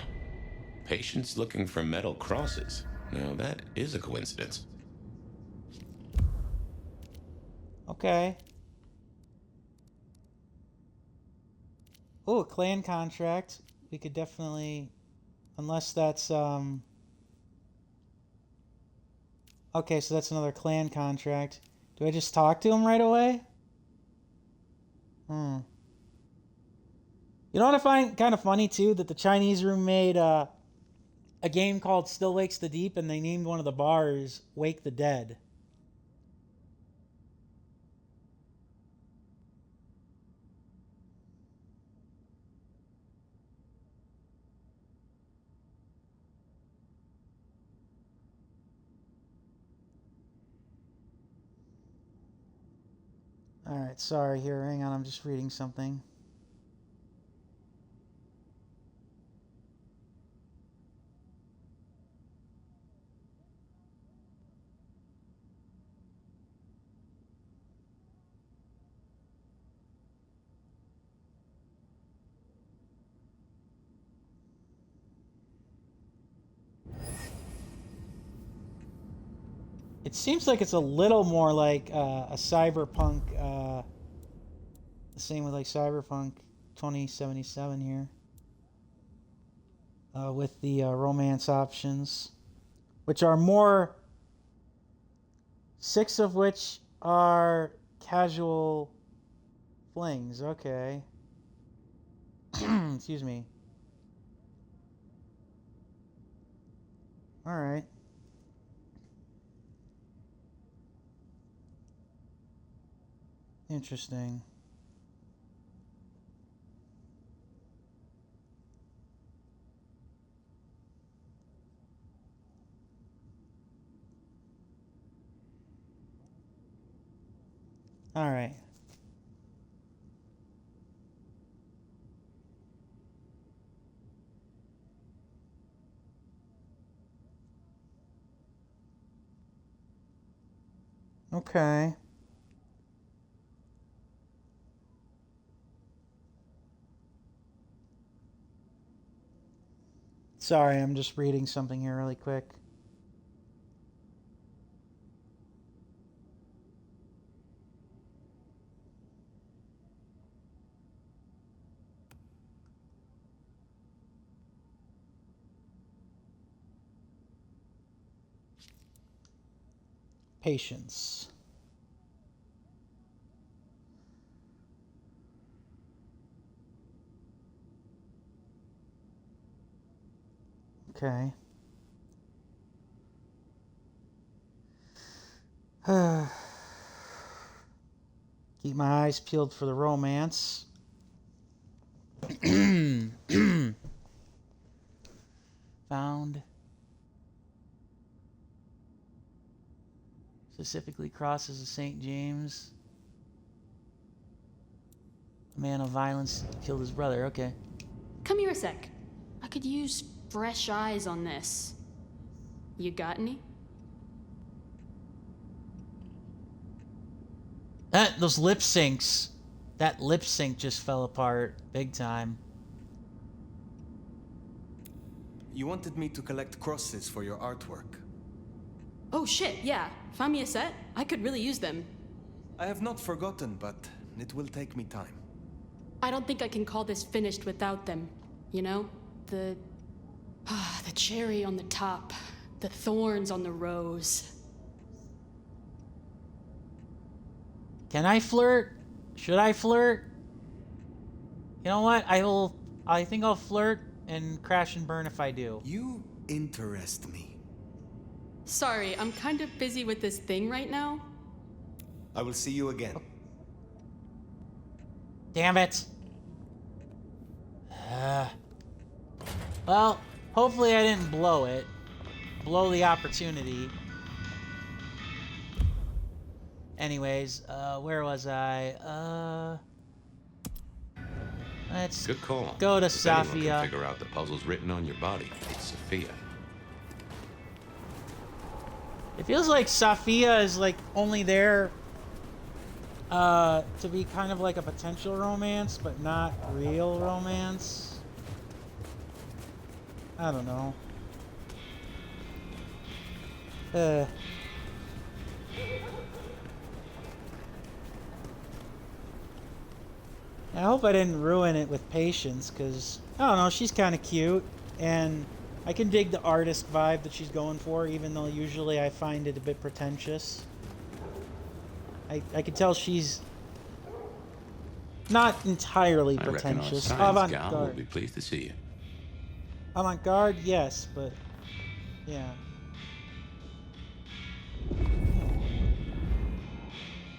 Patience looking for metal crosses. Now that is a coincidence. Okay. Oh, a clan contract. We could definitely, unless that's okay, so that's another clan contract. Do I just talk to him right away? You know what I find kind of funny too? That the Chinese room made a game called Still Wakes the Deep, and they named one of the bars Wake the Dead. Alright, sorry here, hang on, I'm just reading something. It seems like it's a little more like a cyberpunk, the same with like Cyberpunk 2077 here. With the romance options, which are more, 6 of which are casual flings. Okay. Excuse me. All right. Interesting. All right. Okay. Sorry, I'm just reading something here really quick. Patience. Okay. Keep my eyes peeled for the romance. Found. Specifically crosses the St. James. A man of violence killed his brother. Okay. Come here a sec. I could use fresh eyes on this. You got any? Those lip syncs. That lip sync just fell apart big time. You wanted me to collect crosses for your artwork. Oh shit, yeah. Find me a set. I could really use them. I have not forgotten, but it will take me time. I don't think I can call this finished without them. You know? The cherry on the top. The thorns on the rose. Can I flirt? Should I flirt? You know what? I think I'll flirt and crash and burn if I do. You interest me. Sorry, I'm kind of busy with this thing right now. I will see you again. Damn it. Well, hopefully I didn't blow it. Blow the opportunity. Anyways, where was I? Let's Good call. go to If anyone can Safia. figure out the puzzles written on your body, it's Sophia. It feels like Safia is like only there to be kind of like a potential romance, but not real romance. I don't know. I hope I didn't ruin it with Patience, because, I don't know, she's kind of cute, and I can dig the artist vibe that she's going for, even though usually I find it a bit pretentious. I can tell she's not entirely pretentious. I reckon our science gal will Avant-garde. be pleased to see you. Avant-garde, yes, but yeah.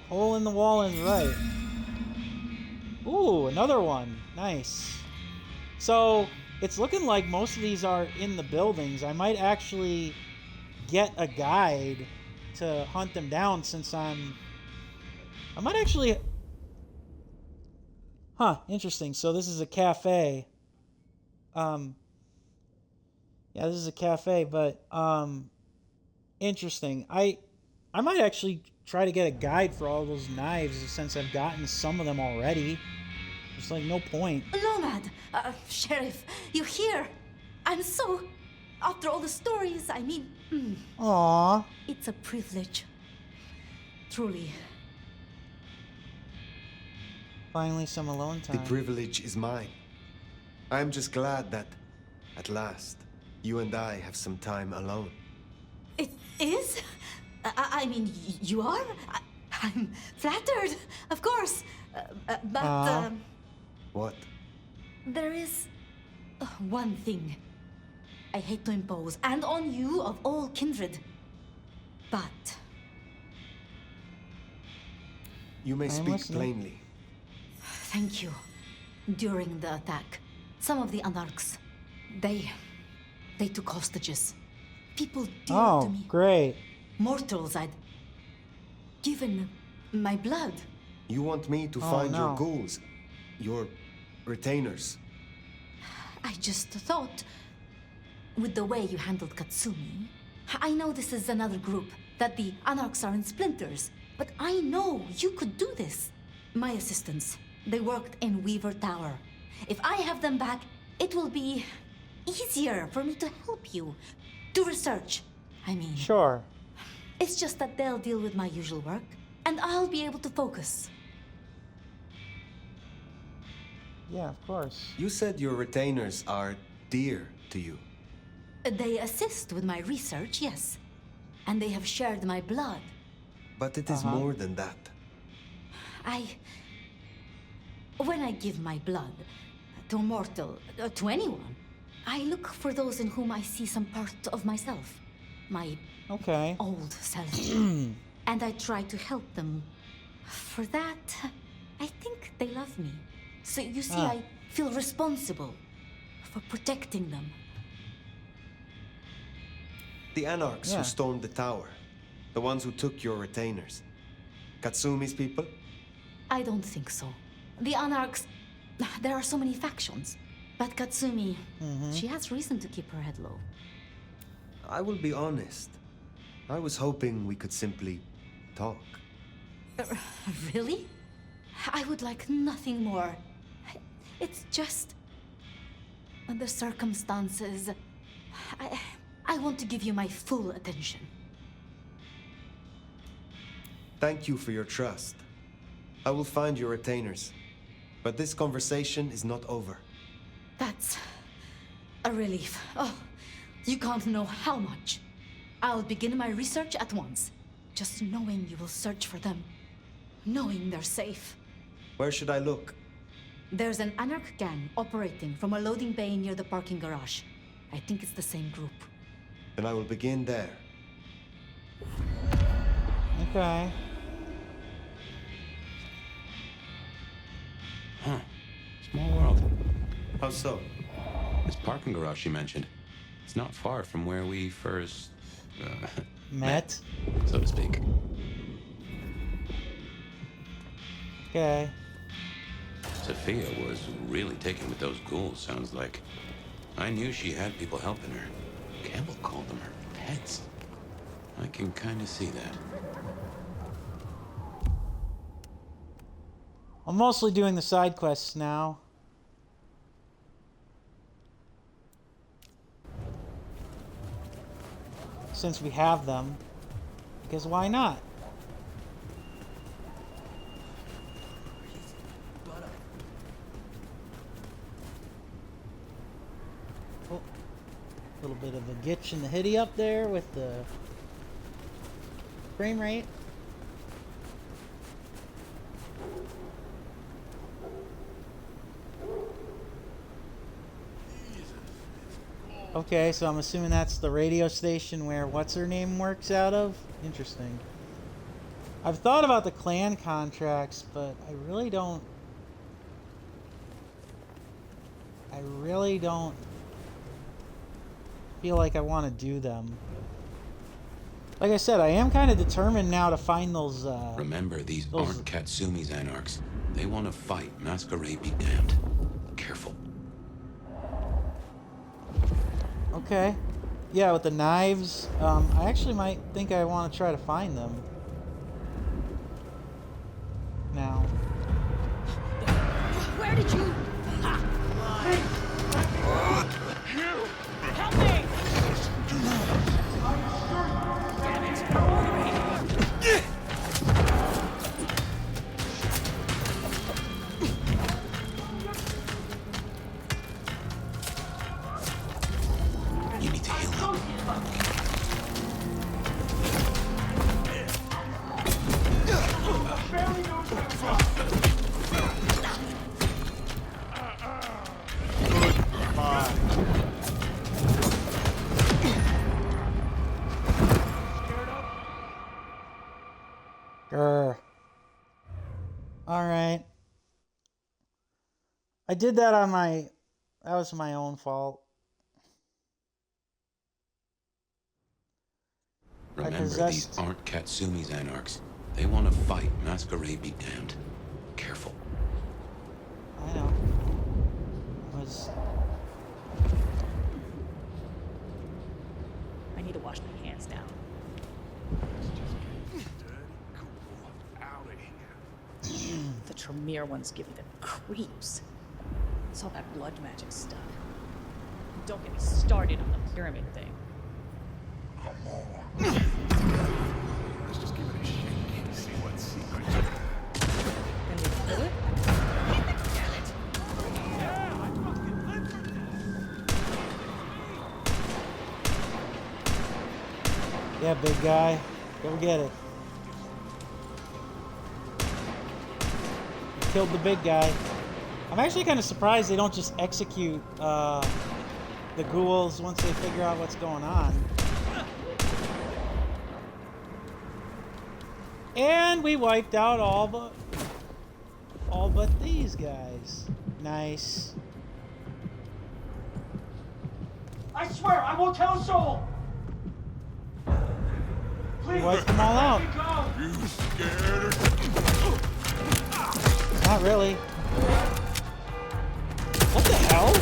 Hole in the wall is right. Ooh, another one. Nice. So, it's looking like most of these are in the buildings. I might actually get a guide to hunt them down since I might actually... Huh, interesting. So this is a cafe. Yeah, this is a cafe, but interesting. I might actually try to get a guide for all those knives since I've gotten some of them already. There's like no point. Nomad, Sheriff, you're here. I'm so... After all the stories, I mean... Aww. It's a privilege. Truly. Finally some alone time. The privilege is mine. I'm just glad that, at last, you and I have some time alone. It is? I mean, you are? I'm flattered, of course. But, What? there is one thing I hate to impose, and on you of all kindred. But... You may speak listening. plainly. Thank you. During the attack, some of the Anarchs, they took hostages. People dear to me. Great. Mortals I'd given my blood. You want me to find your ghouls, your retainers. I just thought, with the way you handled Katsumi, I know this is another group, that the Anarchs are in splinters, but I know you could do this. My assistants, they worked in Weaver Tower. If I have them back, it will be easier for me to help you. Do research, I mean. Sure. It's just that they'll deal with my usual work, and I'll be able to focus. Yeah, of course. You said your retainers are dear to you. They assist with my research, yes. And they have shared my blood. But it is more than that. When I give my blood to a mortal, to anyone, I look for those in whom I see some part of myself. My old self. And I try to help them. For that, I think they love me. So you see, I feel responsible for protecting them. The Anarchs who stormed the tower. The ones who took your retainers. Katsumi's people? I don't think so. The Anarchs, there are so many factions. But Katsumi, she has reason to keep her head low. I will be honest. I was hoping we could simply talk. Really? I would like nothing more. It's just... the circumstances... I want to give you my full attention. Thank you for your trust. I will find your retainers. But this conversation is not over. That's a relief. Oh, you can't know how much. I'll begin my research at once. Just knowing you will search for them. Knowing they're safe. Where should I look? There's an Anarch gang operating from a loading bay near the parking garage. I think it's the same group. Then I will begin there. Okay. Huh. Small world. How so? This parking garage you mentioned. It's not far from where we first... met? So to speak. Okay. Sophia was really taken with those ghouls, sounds like. I knew she had people helping her. Campbell called them her pets. I can kind of see that. I'm mostly doing the side quests now. Since we have them. Because why not? the Gitch and the Hitty up there with the frame rate. Okay, so I'm assuming that's the radio station where what's-her-name works out of? Interesting. I've thought about the clan contracts, but I really don't feel like I want to do them. Like I said, I am kind of determined now to find those, Remember, these aren't Katsumi's anarchs. They want to fight. Masquerade be damned. Careful. Okay. Yeah, with the knives, I actually might think I want to try to find them. Now. Where did you... Help me! You need to heal up. Alright. I did that on my... That was my own fault. Remember, these aren't Katsumi's anarchs. They want to fight. Masquerade be damned. Careful. I know. I need to wash my hands now. The Tremere ones give me the creeps. It's all that blood magic stuff. Don't get me started on the pyramid thing. Let's just give it a shake and see what secrets. And we do it? Damn it. Yeah, big guy. Go get it. You killed the big guy. I'm actually kind of surprised they don't just execute the ghouls once they figure out what's going on. And we wiped out all but these guys. Nice. I swear I won't tell a soul. Please, Wiped them all out. You scared her? Not really. What the hell?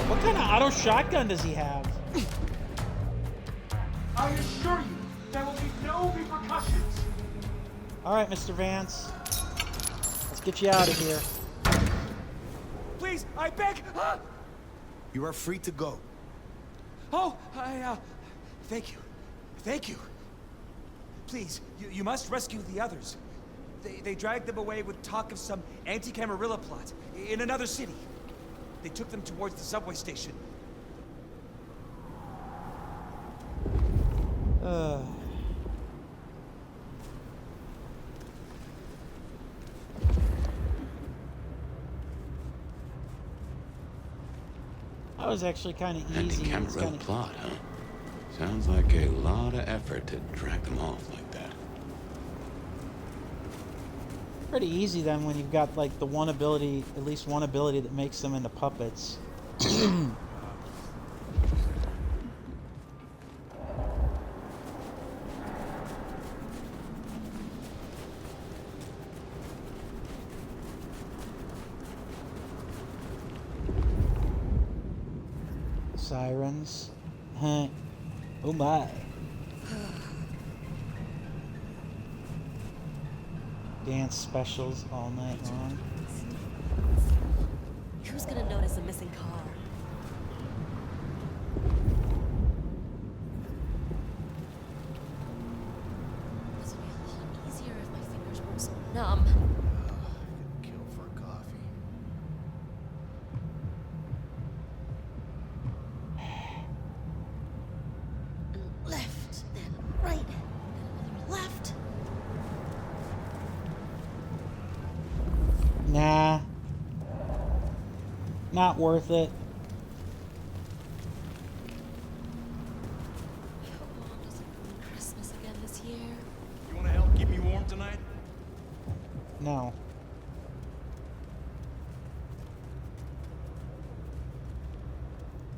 What kind of auto shotgun does he have? I assure you, there will be no repercussions. Alright, Mr. Vance. Let's get you out of here. Please, I beg. You are free to go. Oh, thank you. Thank you. Please, you must rescue the others. They dragged them away with talk of some anti-Camarilla plot in another city. They took them towards the subway station. That was actually kind of easy. Anti-Camarilla plot, huh? Sounds like a lot of effort to drag them off like that. Pretty easy then when you've got like the one ability, at least one ability that makes them into puppets. Sirens. Oh my. Dance specials all night long. Who's gonna notice a missing car? This would be a lot easier if my fingers weren't so numb. Kill for a coffee. Not worth it. Christmas again this year. You want to help keep me warm tonight? No.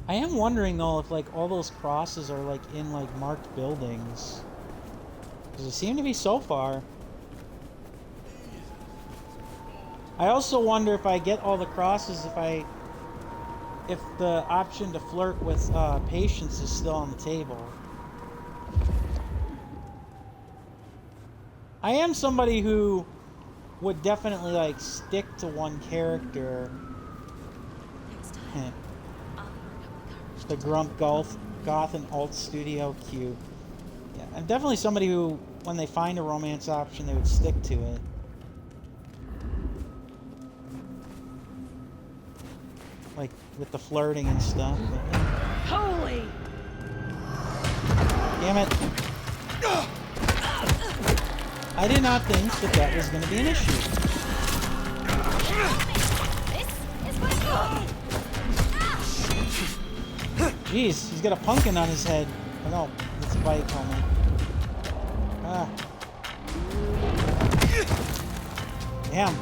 I am wondering though if like all those crosses are like in like marked buildings. Does it seem to be so far? I also wonder if I get all the crosses if the option to flirt with patience is still on the table. I am somebody who would definitely like stick to one character. The Grump Goth and Alt Studio Q. Yeah, I'm definitely somebody who, when they find a romance option, they would stick to it. Like with the flirting and stuff. But, yeah. Holy! Damn it! I did not think that that was going to be an issue. Jeez, he's got a pumpkin on his head. Oh no, it's a bike helmet. Ah. Damn.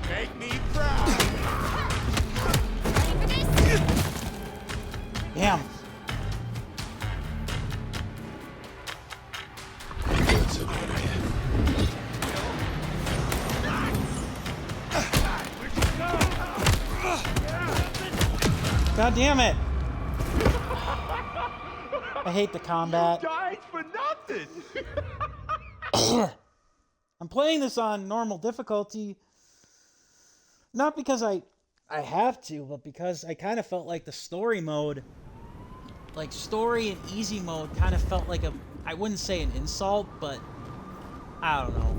Make me proud. Damn. God damn it! I hate the combat. You died for nothing. I'm playing this on normal difficulty, not because I have to, but because I kind of felt like the story mode, like story and easy mode, kind of felt like I wouldn't say an insult, but I don't know.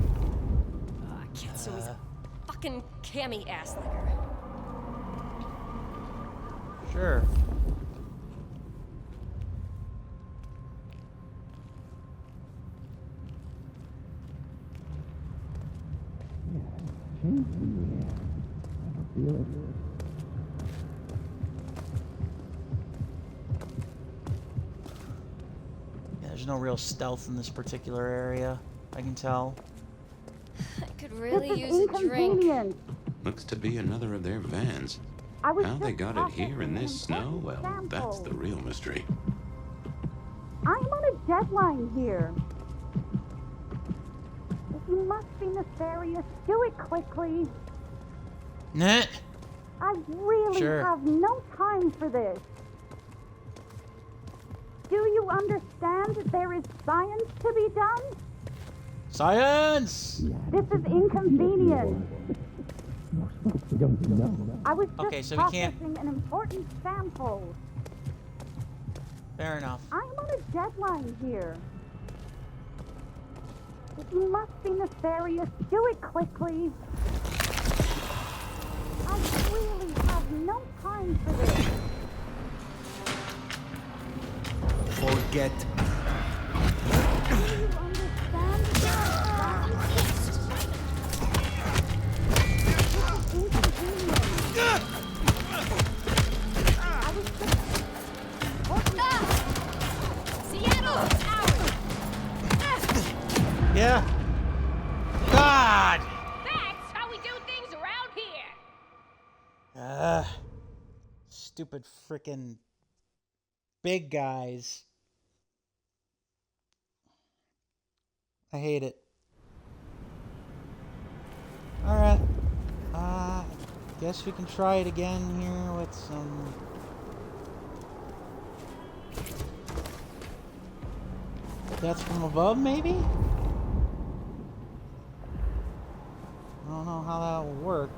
Katsumi's a fucking cammy ass licker. Sure. Yeah, there's no real stealth in this particular area, I can tell. I could really use a drink. Looks to be another of their vans. How they got it here in this snow? Well, that's the real mystery. I'm on a deadline here. It must be nefarious. Do it quickly. Nah. I really have no time for this. Do you understand there is science to be done? Science! This is inconvenient. I was just processing an important sample. Fair enough. I'm on a deadline here. It must be nefarious. Do it quickly. I really have no time for this. Forget. Do you understand? Yeah. God! That's how we do things around here. Stupid frickin' big guys. I hate it. Alright. Guess we can try it again here with some... Death from above, maybe? I don't know how that will work.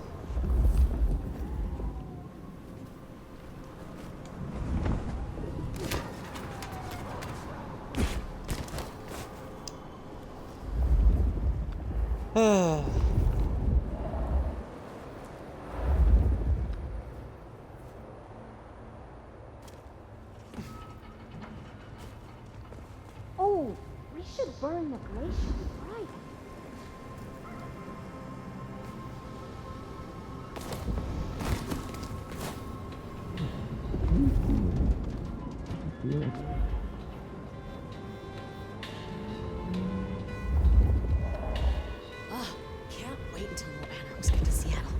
Oh, Ah, can't wait until more anarchs get to Seattle.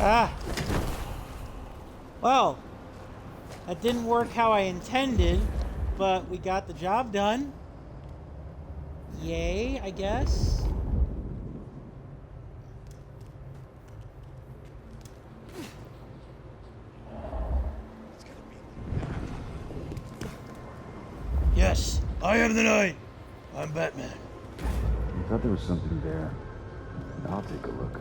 Ah! Well, that didn't work how I intended, but we got the job done. Yay, I guess. Yes, I am the night. I'm Batman. I thought there was something there. I'll take a look.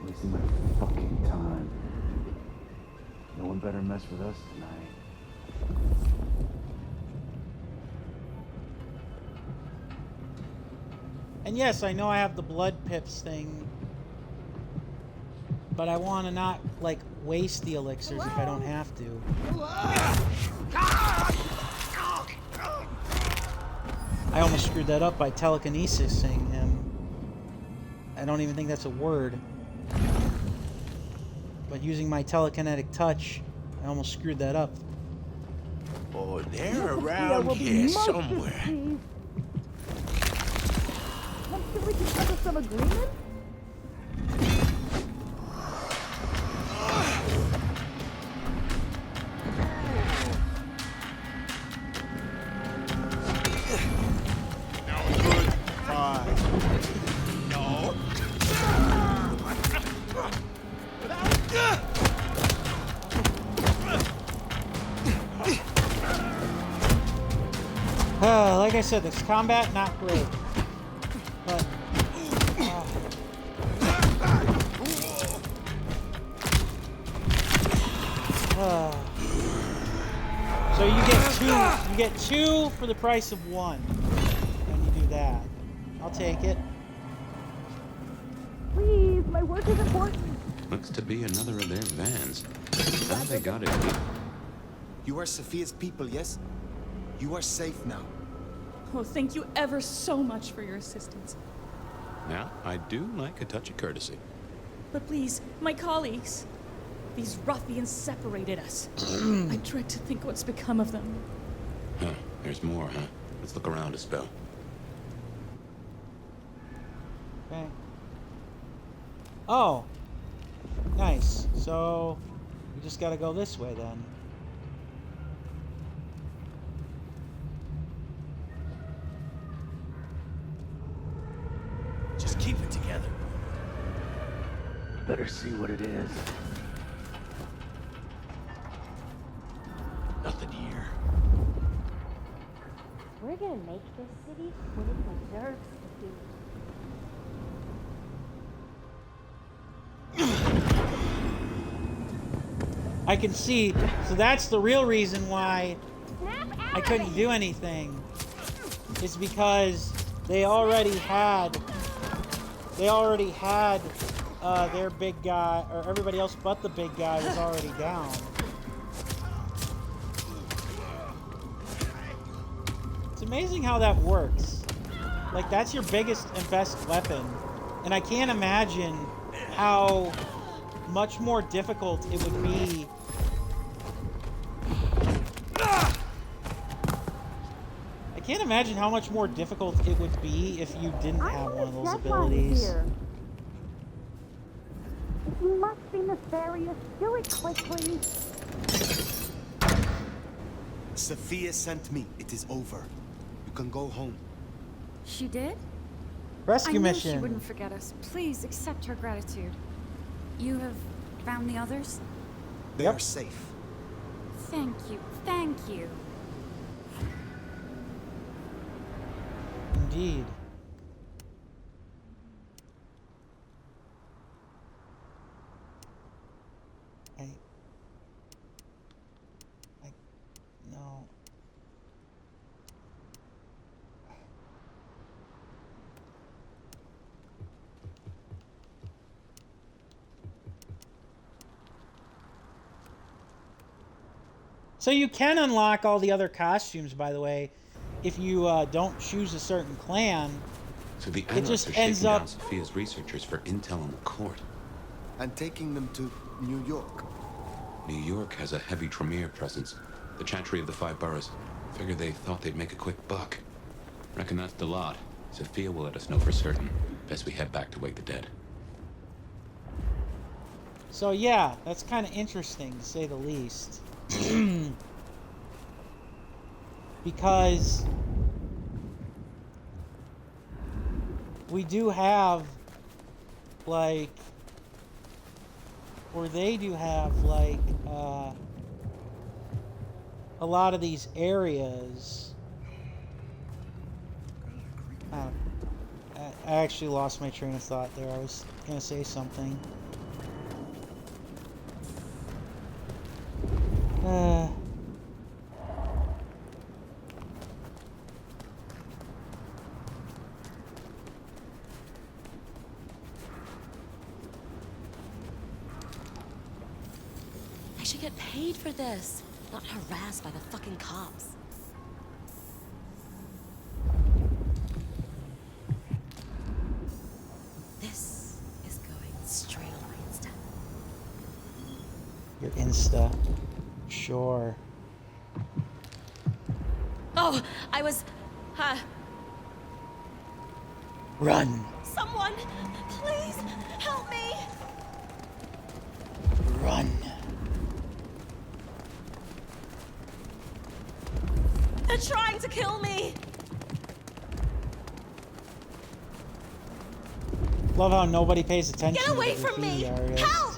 Wasting my fucking time. No one better mess with us tonight. And yes, I know I have the blood pips thing, but I want to not, like, waste the elixirs if I don't have to. I almost screwed that up by telekinesising him. I don't even think that's a word. But using my telekinetic touch, I almost screwed that up. Oh, they're around here somewhere. Can we come to some agreement? Like I said, this combat not great, but so you get two for the price of one when you do that. I'll take it. Please, my work is important. Looks to be another of their vans. How they got it here? You are Sophia's people, yes? You are safe now. Oh, thank you ever so much for your assistance. Now, I do like a touch of courtesy. But please, my colleagues. These ruffians separated us. I dread to think what's become of them. Huh, there's more, huh? Let's look around a spell. Okay. Oh. Nice. So, we just gotta go this way then. Just keep it together. Better see what it is. Nothing here. We're gonna make this city what it deserves to be. I can see, so that's the real reason why I couldn't do anything. Is because they already had their big guy, or everybody else but the big guy was already down. It's amazing how that works. Like, that's your biggest and best weapon. And I can't imagine how much more difficult it would be. I can't imagine how much more difficult it would be if you didn't have one of those abilities. Here. If you must be nefarious, do it quickly. Sophia sent me. It is over. You can go home. She did? Rescue I knew mission. She wouldn't forget us. Please accept her gratitude. You have found the others? They are safe. Thank you. Thank you. Indeed. So you can unlock all the other costumes, by the way, if you don't choose a certain clan. So the It Anarchs just are shaking ends down up. Sophia's researchers for intel on the court. And taking them to New York. New York has a heavy Tremere presence. The Chantry of the 5 boroughs. Figured they thought they'd make a quick buck. Reckon that's the lot. Sophia will let us know for certain. Best we head back to wake the dead. So yeah, that's kind of interesting to say the least. Because we do have, like, or they do have, like, a lot of these areas. I actually lost my train of thought there. I was gonna say something. I should get paid for this, not harassed by the fucking cops. This is going straight on my Insta. Your Insta. Sure. Oh, I was... Run. Someone, please help me. Run. They're trying to kill me. Love how nobody pays attention. Get away to the from me! graffiti artist. Help!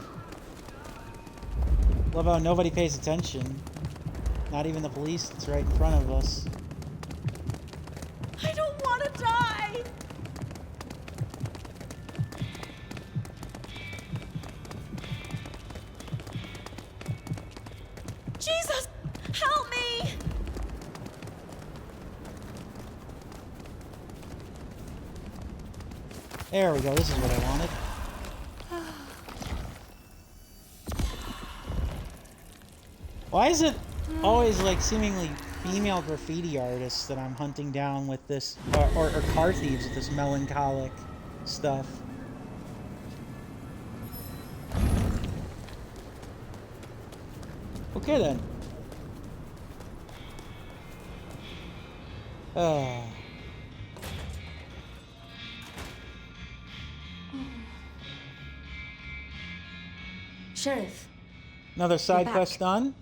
Love how nobody pays attention. Not even the police that's right in front of us. I don't want to die. Jesus, help me! There we go. This is what I wanted. Why is it always like seemingly female graffiti artists that I'm hunting down with this, or car thieves with this melancholic stuff? Okay then. Sheriff. Another side quest done?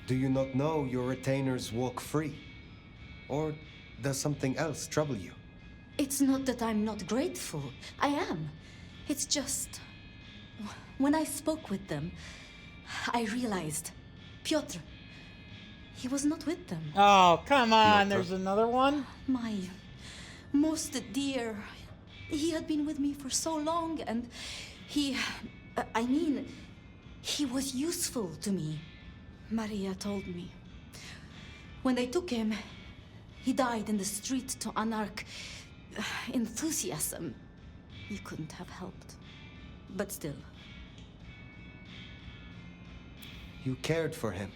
Do you not know your retainers walk free? Or does something else trouble you? It's not that I'm not grateful. I am. It's just... when I spoke with them, I realized Piotr, he was not with them. Oh, come on. Piotr? There's another one? My most dear. He had been with me for so long, and he... I mean, he was useful to me. Maria told me. When they took him, he died in the street to Anarch enthusiasm. You couldn't have helped. But still. You cared for him.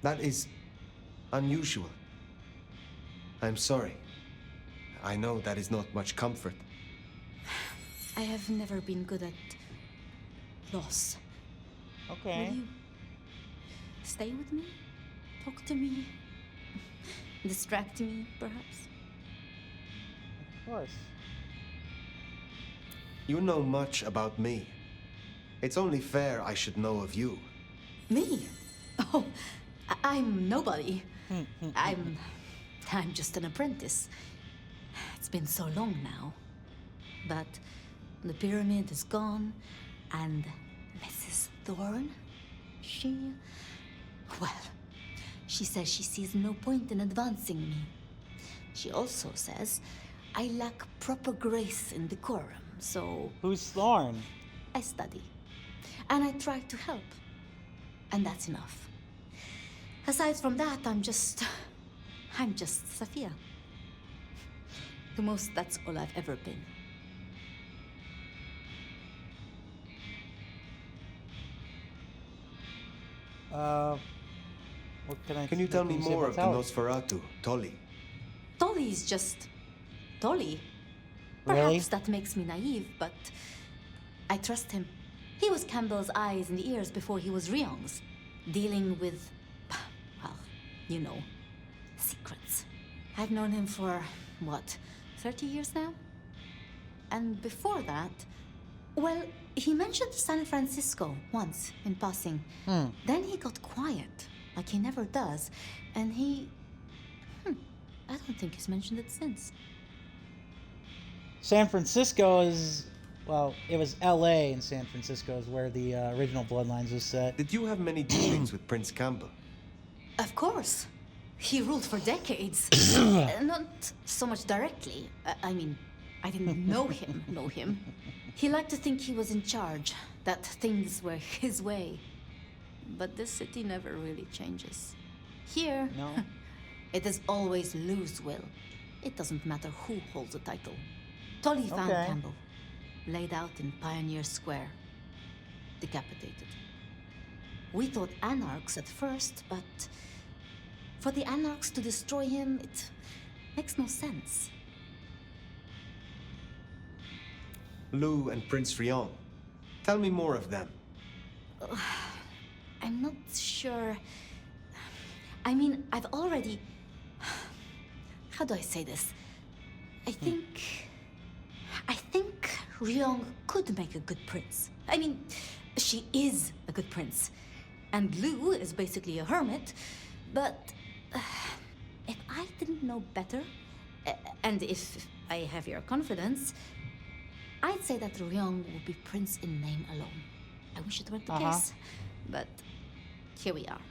That is unusual. I'm sorry. I know that is not much comfort. I have never been good at loss. Okay. Will you stay with me? Talk to me? Distract me, perhaps? Of course. You know much about me. It's only fair I should know of you. Me? Oh, I'm nobody. I'm just an apprentice. It's been so long now. But the pyramid is gone, and Mrs. Thorne, she says she sees no point in advancing me. She also says I lack proper grace and decorum, so... Who's Thorne? I study. And I try to help. And that's enough. Aside from that, I'm just Sophia. The most, that's all I've ever been. What can Can you tell me more of the Nosferatu, Tolly? Tolly's just Tolly. Really? Perhaps that makes me naive, but I trust him. He was Campbell's eyes and ears before he was Ryong's, dealing with, well, you know, secrets. I've known him for, what, 30 years now? And before that, well, he mentioned San Francisco once in passing. Then he got quiet, like he never does, and he... I don't think he's mentioned it since. San Francisco is... Well, it was L.A. and San Francisco is where the original Bloodlines was set. Did you have many dealings with Prince Campbell? Of course. He ruled for decades. Not so much directly. I mean, I didn't know him. He liked to think he was in charge, that things were his way. But this city never really changes. Here, no. It is always Lou's will. It doesn't matter who holds the title. Tolly found Campbell, laid out in Pioneer Square, decapitated. We thought anarchs at first, but for the anarchs to destroy him, it makes no sense. Lou and Prince Ryong. Tell me more of them. I'm not sure. I mean, I've already... How do I say this? I think Ryong could make a good prince. I mean, she is a good prince. And Lou is basically a hermit. But if I didn't know better, and if I have your confidence, I'd say that Ryong would be prince in name alone. I wish it weren't the case, but here we are.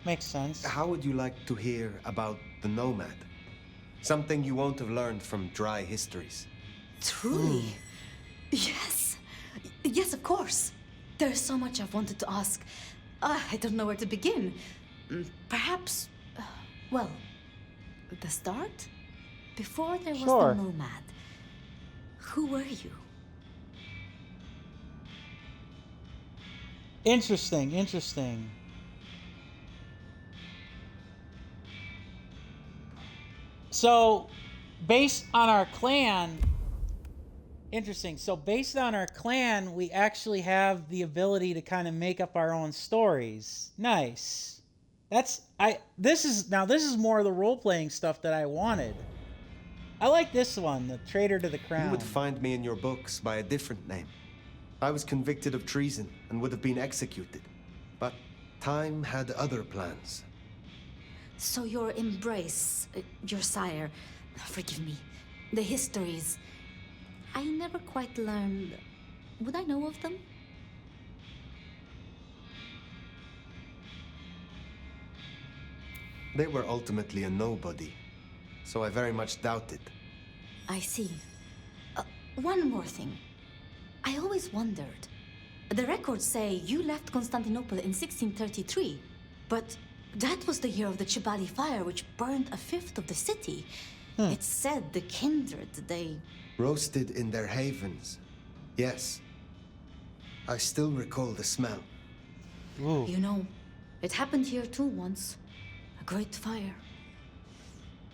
Makes sense. How would you like to hear about the Nomad? Something you won't have learned from dry histories. Truly? Yes. Yes, of course. There's so much I've wanted to ask. I don't know where to begin. Perhaps, well, the start? Before there was the Nomad, who were you? Interesting. So, based on our clan, we actually have the ability to kind of make up our own stories. Nice. This is more of the role-playing stuff that I wanted. I like this one, the Traitor to the Crown. You would find me in your books by a different name. I was convicted of treason and would have been executed. But time had other plans. So your embrace, your sire, forgive me, the histories, I never quite learned. Would I know of them? They were ultimately a nobody, so I very much doubt it. I see. One more thing. I always wondered. The records say you left Constantinople in 1633, but that was the year of the Chibali fire, which burned a fifth of the city. It said the kindred, they... Roasted in their havens. Yes. I still recall the smell. Ooh. You know, it happened here too once. A great fire.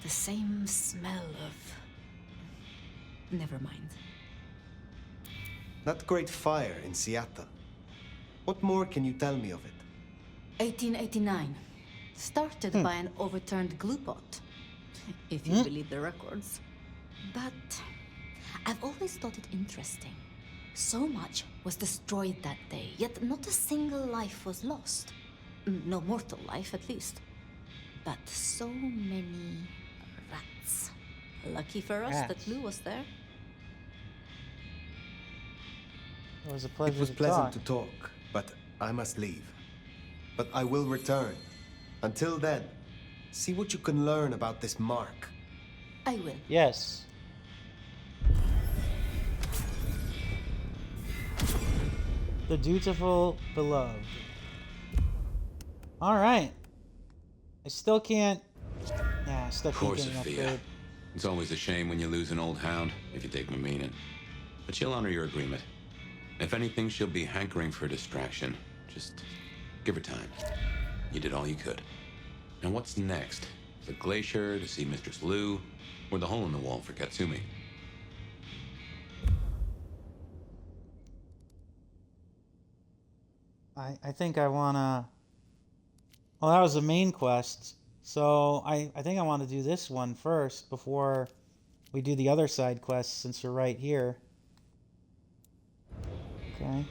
The same smell of... Never mind. That great fire in Seattle. What more can you tell me of it? 1889. Started by an overturned glue pot, if you believe the records. But I've always thought it interesting. So much was destroyed that day, yet not a single life was lost. No mortal life, at least. But so many rats. Lucky for us that Lou was there. It was a pleasure. It was pleasant to talk, but I must leave. But I will return. Until then, see what you can learn about this mark. I will. Yes. The dutiful beloved. All right. I still can't. Yeah, I still can't get an upgrade. It's always a shame when you lose an old hound, if you take my meaning. But she'll honor your agreement. If anything, she'll be hankering for distraction. Just Give her time. You did all you could. And what's next? The glacier to see Mistress Lu, or the hole in the wall for Katsumi? I think I wanna... Well, that was the main quest. So I think I want to do this one first before we do the other side quests, since we're right here. Okay.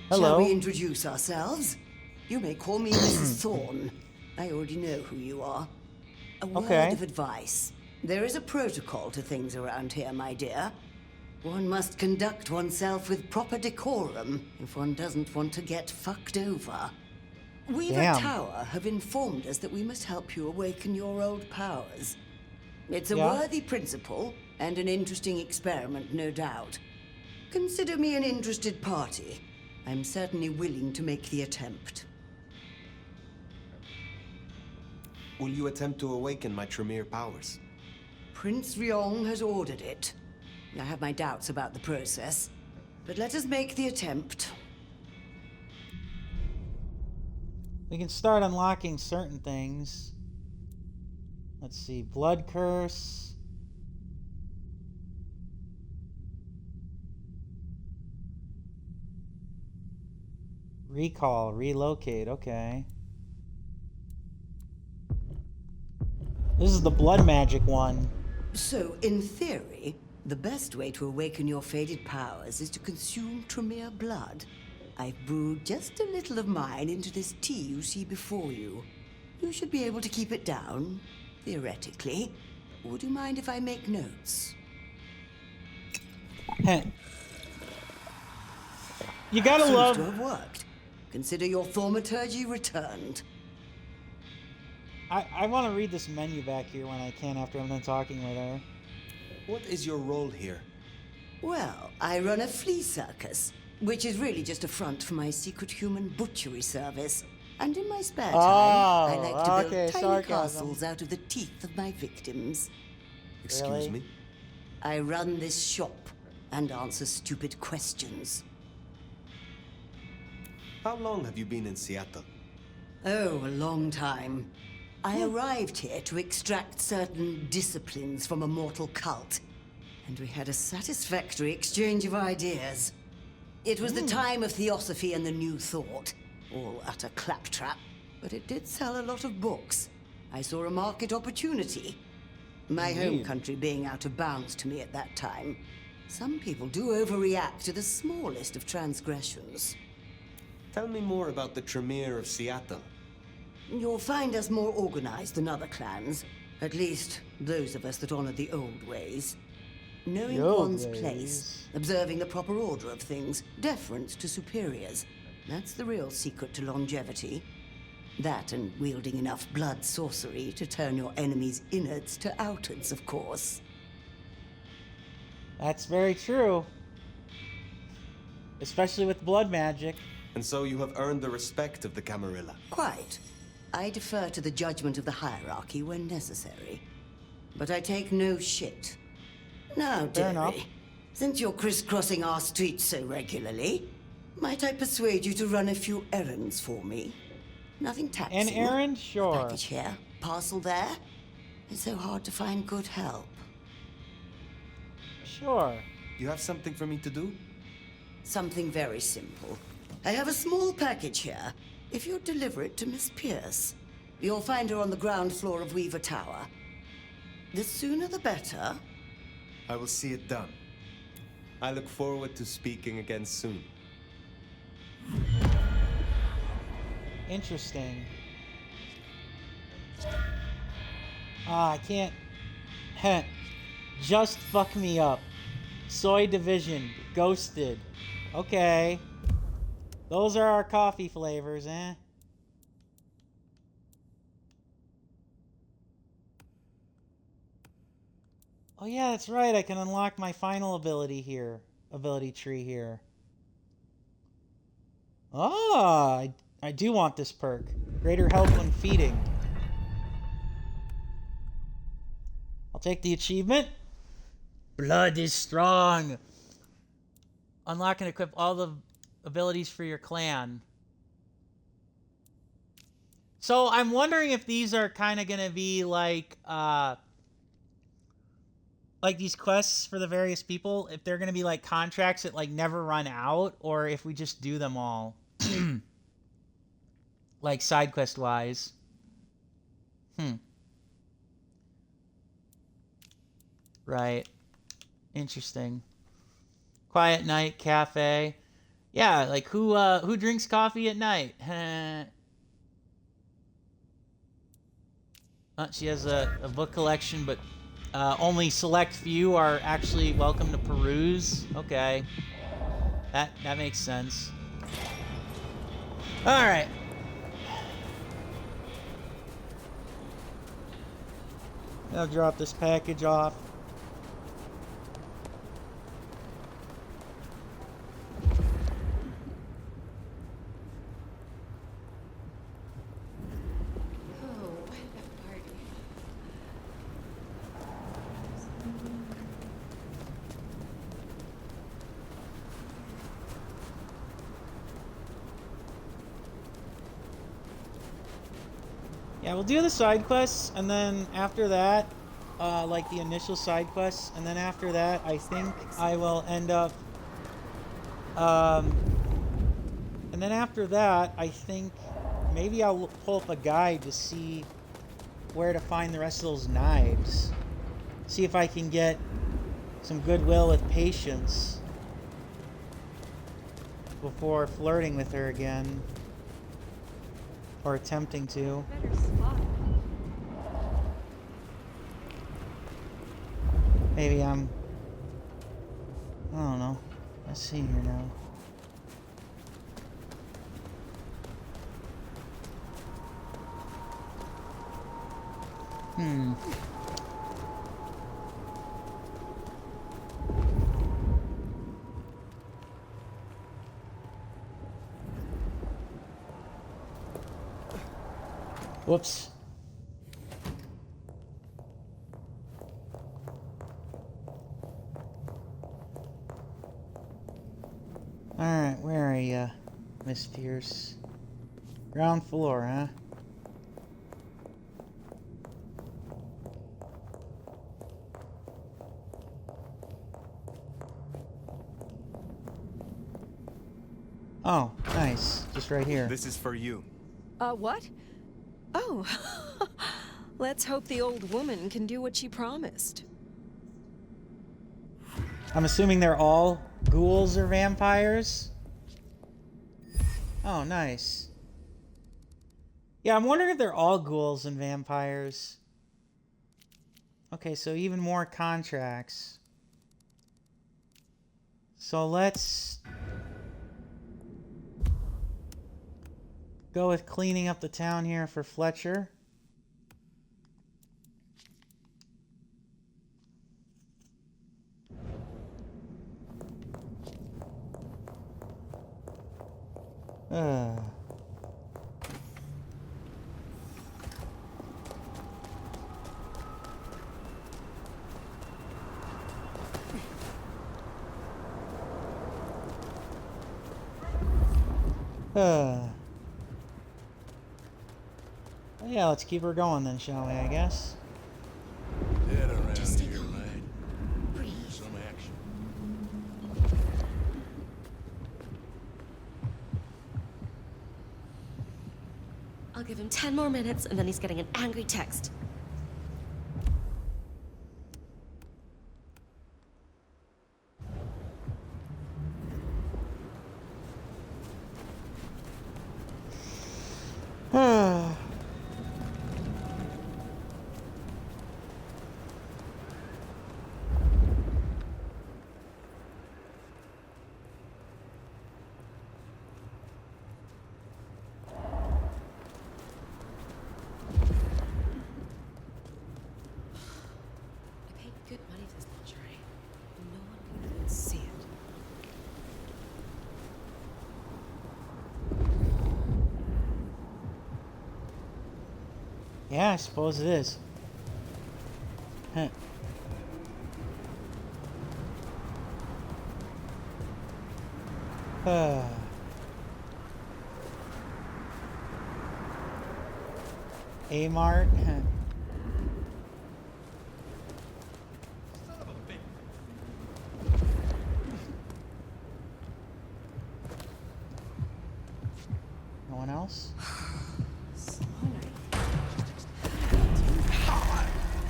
Hello. Shall we introduce ourselves? You may call me Mrs. Thorne. I already know who you are. A word of advice. There is a protocol to things around here, my dear. One must conduct oneself with proper decorum if one doesn't want to get fucked over. Weaver Tower have informed us that we must help you awaken your old powers. It's a worthy principle and an interesting experiment, no doubt. Consider me an interested party. I'm certainly willing to make the attempt. Will you attempt to awaken my Tremere powers? Prince Ryong has ordered it. I have my doubts about the process, but let us make the attempt. We can start unlocking certain things. Let's see, Blood Curse. Recall, relocate, okay. This is the blood magic one. So, in theory, the best way to awaken your faded powers is to consume Tremere blood. I've brewed just a little of mine into this tea you see before you. You should be able to keep it down, theoretically. Would you mind if I make notes? You gotta Seems love... to have worked. Consider your thaumaturgy returned. I want to read this menu back here when I can after I'm done talking with her. What is your role here? Well, I run a flea circus, which is really just a front for my secret human butchery service. And in my spare time, I like to build tiny castles out of the teeth of my victims. Excuse me? I run this shop and answer stupid questions. How long have you been in Seattle? Oh, a long time. I arrived here to extract certain disciplines from a mortal cult, and we had a satisfactory exchange of ideas. It was the time of Theosophy and the New Thought, all utter claptrap, but it did sell a lot of books. I saw a market opportunity. My home country being out of bounds to me at that time. Some people do overreact to the smallest of transgressions. Tell me more about the Tremere of Seattle. You'll find us more organized than other clans. At least, those of us that honor the old ways. Knowing one's place, observing the proper order of things, deference to superiors. That's the real secret to longevity. That and wielding enough blood sorcery to turn your enemy's innards to outards, of course. That's very true. Especially with blood magic. And so you have earned the respect of the Camarilla. Quite. I defer to the judgment of the hierarchy when necessary. But I take no shit. Now, dearie, since you're crisscrossing our streets so regularly, might I persuade you to run a few errands for me? Nothing taxing. An errand? Sure. A package here, parcel there. It's so hard to find good help. Sure. You have something for me to do? Something very simple. I have a small package here. If you'd deliver it to Miss Pierce, you'll find her on the ground floor of Weaver Tower. The sooner the better. I will see it done. I look forward to speaking again soon. Interesting. I can't... Heh. Just fuck me up. Soy Division. Ghosted. Okay. Those are our coffee flavors, eh? Oh yeah, that's right. I can unlock my final ability here. Ability tree here. Ah, I do want this perk. Greater health when feeding. I'll take the achievement. Blood is strong. Unlock and equip all the abilities for your clan. So I'm wondering if these are kind of going to be like these quests for the various people, if they're going to be like contracts that like never run out, or if we just do them all. Like side quest wise. Right. Interesting. Quiet night cafe. Yeah, like who drinks coffee at night? She has a book collection, but only select few are actually welcome to peruse. Okay. That makes sense. All right. I'll drop this package off. Yeah, we'll do the side quests, and then after that, like the initial side quests, and then after that, I think I will end up, and then after that, I think maybe I'll pull up a guide to see where to find the rest of those knives. See if I can get some goodwill with Patience before flirting with her again. Or attempting to. Maybe I don't know. Let's see here now. Whoops. Alright, where are you, Miss Fierce? Ground floor, huh? Oh, nice. Just right here. This is for you. What? Oh. Let's hope the old woman can do what she promised. I'm assuming they're all ghouls or vampires? Oh, nice. Yeah, I'm wondering if they're all ghouls and vampires. Okay, so even more contracts. So let's go with cleaning up the town here for Fletcher. Yeah, let's keep her going then, shall we, I guess? Dead around here, right? Some action. I'll give him 10 more minutes, and then he's getting an angry text. Yeah, I suppose it is. Huh. A-Mart. No one else?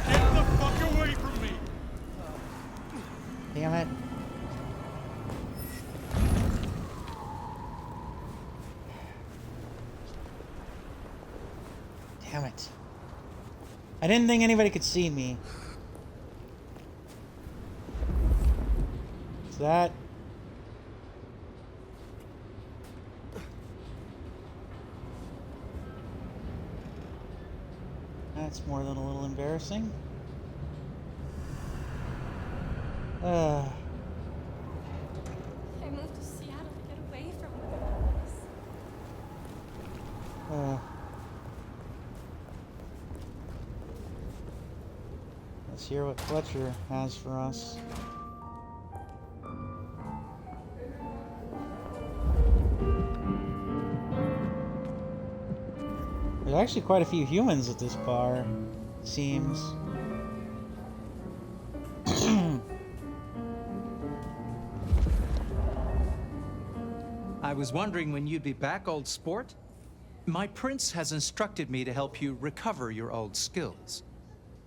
Get the fuck away from me! Damn it. Damn it. I didn't think anybody could see me. Is that... That's more than a little embarrassing. I moved to Seattle to get away from this. Let's hear what Fletcher has for us. There's actually quite a few humans at this bar, it seems. I was wondering when you'd be back, old sport. My prince has instructed me to help you recover your old skills.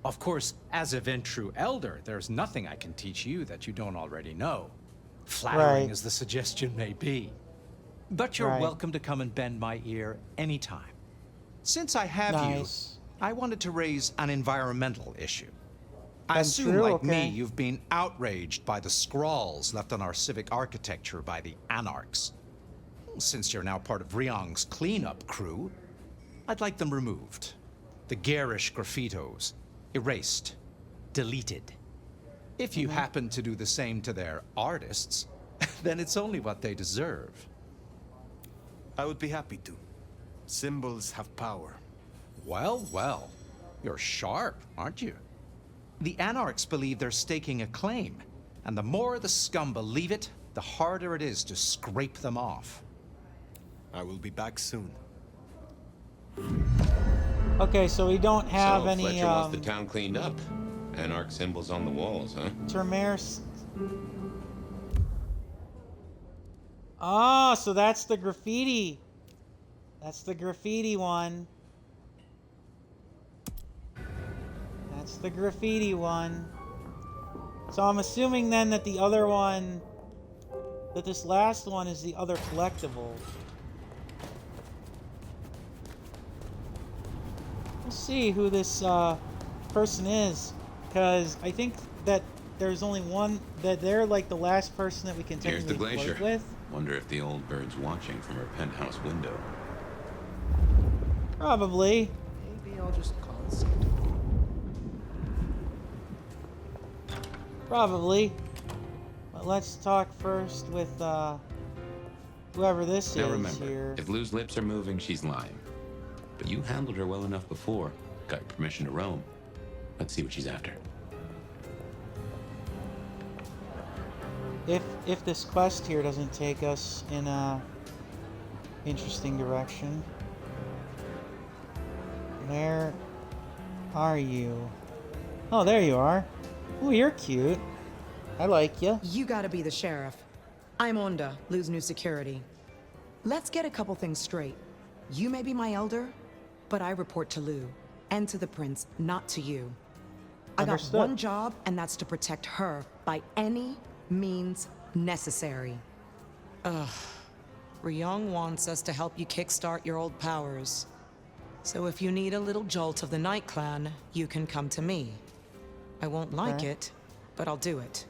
Of course, as a Ventru elder, there's nothing I can teach you that you don't already know. Flattering as the suggestion may be. But you're welcome to come and bend my ear anytime. Since I have you, I wanted to raise an environmental issue. I assume, like me, you've been outraged by the scrawls left on our civic architecture by the Anarchs. Since you're now part of Ryong's cleanup crew, I'd like them removed. The garish graffitos erased, deleted. If you happen to do the same to their artists, then it's only what they deserve. I would be happy to. Symbols have power. Well, well. You're sharp, aren't you? The Anarchs believe they're staking a claim, and the more the scum believe it, the harder it is to scrape them off. I will be back soon. Okay, so we don't have so any. Fletcher wants the town cleaned up. Anarch symbols on the walls, huh? Termaire. Oh, so that's the graffiti. That's the graffiti one. That's the graffiti one. So I'm assuming then that the other one, that this last one is the other collectible. Let's see who this person is, because I think that there's only one, that they're like the last person that we can Here's the technically glacier. flirt with. Wonder if the old bird's watching from her penthouse window. Probably. Maybe I'll just call it Santa. Probably. But let's talk first with whoever this Now is remember, here. if Lou's lips are moving, she's lying. But you handled her well enough before. Got your permission to roam. Let's see what she's after. If this quest here doesn't take us in a interesting direction. Where are you? Oh, there you are. Oh, you're cute. I like you. You gotta be the sheriff. I'm Onda, Lou's new security. Let's get a couple things straight. You may be my elder, but I report to Lou. And to the prince, not to you. I got one job, and that's to protect her by any means necessary. Ugh. Ryong wants us to help you kickstart your old powers. So if you need a little jolt of the Night Clan, you can come to me. I won't like it, but I'll do it.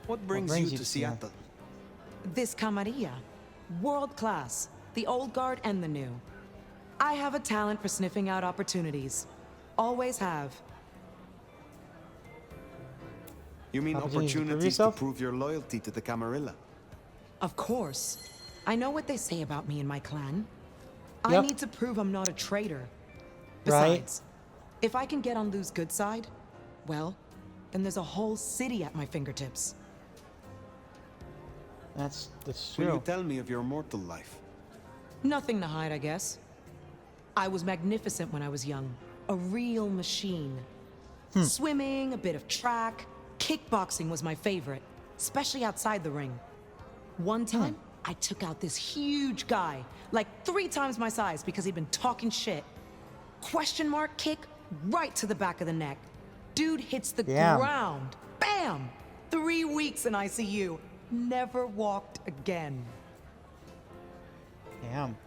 What brings you to Seattle? This camarilla. World class. The old guard and the new. I have a talent for sniffing out opportunities. Always have. You mean opportunities to prove your loyalty to the Camarilla? Of course. I know what they say about me and my clan. I need to prove I'm not a traitor. Besides, if I can get on Lou's good side, well, then there's a whole city at my fingertips. That's true. Will you tell me of your mortal life? Nothing to hide, I guess. I was magnificent when I was young. A real machine. Swimming, a bit of track. Kickboxing was my favorite, especially outside the ring. One time, I took out this huge guy, like 3 times my size because he'd been talking shit. Question mark kick right to the back of the neck. Dude hits the ground. Bam! 3 weeks in ICU. Never walked again. Damn.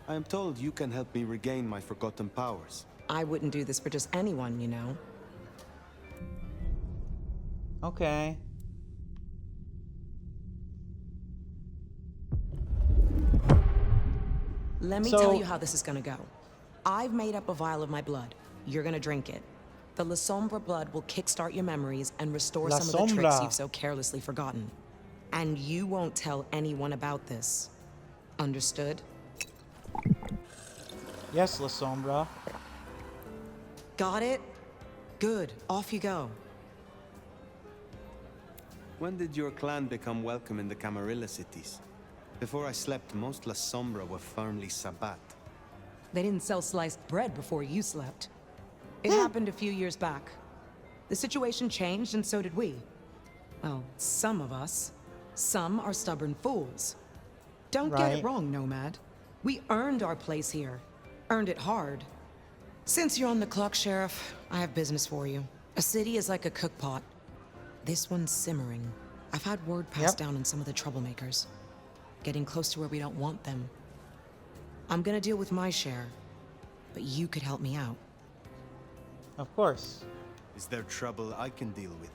I am told you can help me regain my forgotten powers. I wouldn't do this for just anyone, you know. Okay. Let me tell you how this is gonna go. I've made up a vial of my blood. You're gonna drink it. The La Sombra blood will kickstart your memories and restore some of the tricks you've so carelessly forgotten. And you won't tell anyone about this. Understood? Yes, La Sombra. Got it? Good. Off you go. When did your clan become welcome in the Camarilla cities? Before I slept, most La Sombra were firmly Sabbat. They didn't sell sliced bread before you slept. It happened a few years back. The situation changed, and so did we. Well, some of us. Some are stubborn fools. Don't get it wrong, Nomad. We earned our place here. Earned it hard. Since you're on the clock, Sheriff, I have business for you. A city is like a cookpot. This one's simmering. I've had word passed down on some of the troublemakers. Getting close to where we don't want them. I'm gonna deal with my share, but you could help me out. Of course. Is there trouble I can deal with?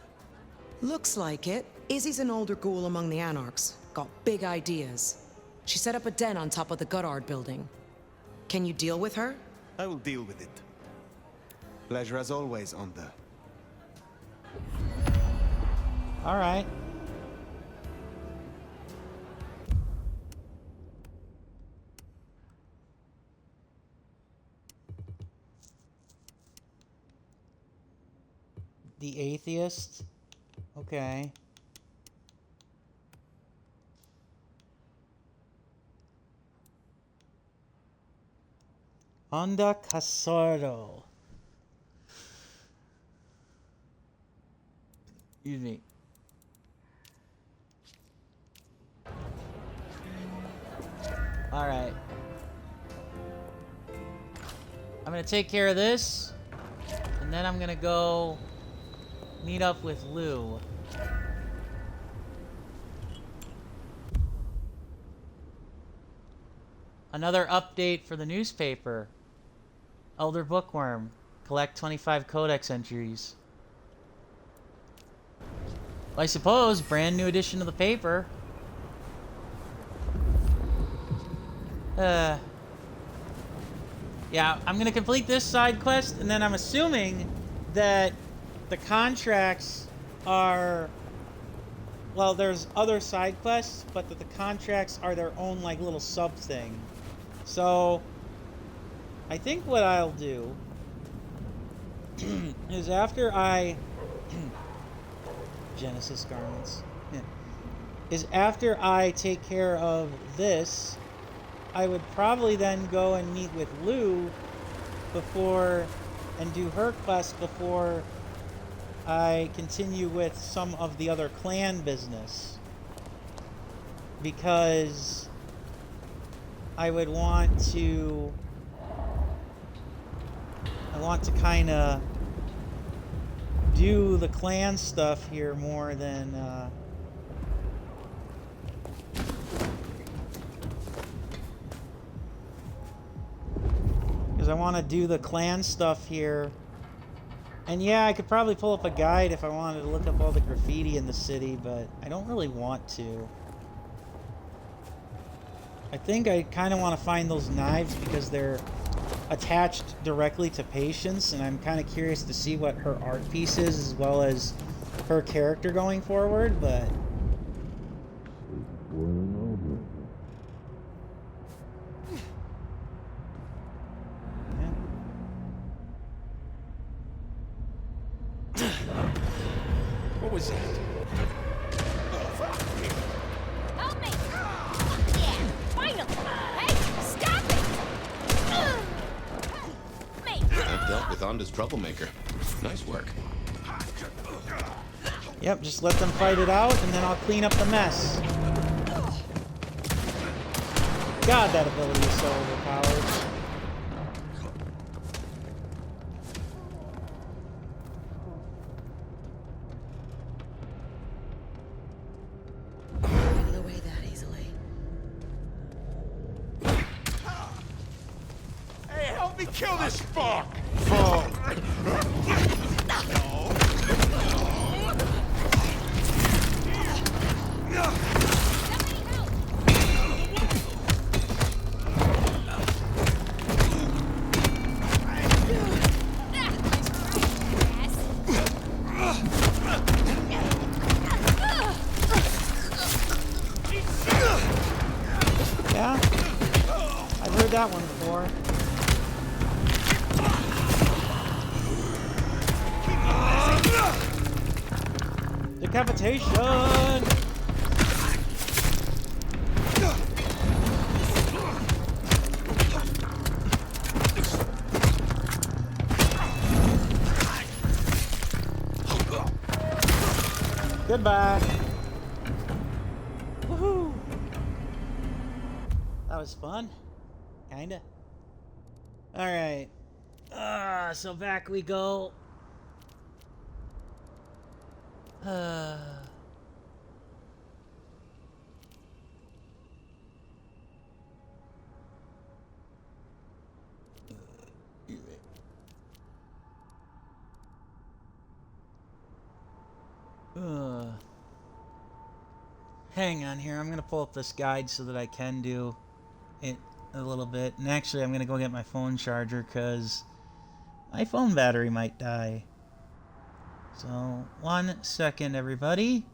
Looks like it. Izzy's an older ghoul among the Anarchs. Got big ideas. She set up a den on top of the Goddard building. Can you deal with her? I will deal with it. Pleasure as always, Onda. All right. The atheist. Okay. Onda Casado. Excuse me. All right. I'm gonna take care of this, and then I'm gonna go meet up with Lou. Another update for the newspaper. Elder Bookworm. Collect 25 codex entries. Well, I suppose, brand new edition of the paper. Yeah, I'm gonna complete this side quest, and then I'm assuming that the contracts are... Well, there's other side quests, but that the contracts are their own, like, little sub thing. So, I think what I'll do is after I... Genesis garments. Yeah. Is after I take care of this, I would probably then go and meet with Lou before... and do her quest before I continue with some of the other clan business. Because I would want to... I want to kind of do the clan stuff here more than... Because I want to do the clan stuff here. And yeah, I could probably pull up a guide if I wanted to look up all the graffiti in the city, but I don't really want to. I think I kind of want to find those knives because they're attached directly to Patience, and I'm kind of curious to see what her art piece is as well as her character going forward, but... What was that? Help me! Yeah, finally! Anaconda's troublemaker. Nice work. Yep, just let them fight it out, and then I'll clean up the mess. God, that ability is so overpowered. Getting away that easily. Hey, help me kill this fuck! Yeah? I've heard that one before. Decapitation! Goodbye. Woohoo! That was fun. Kinda. Alright. So back we go. Hang on here. I'm gonna pull up this guide so that I can do it a little bit. And actually, I'm gonna go get my phone charger because my phone battery might die. So, 1 second, everybody.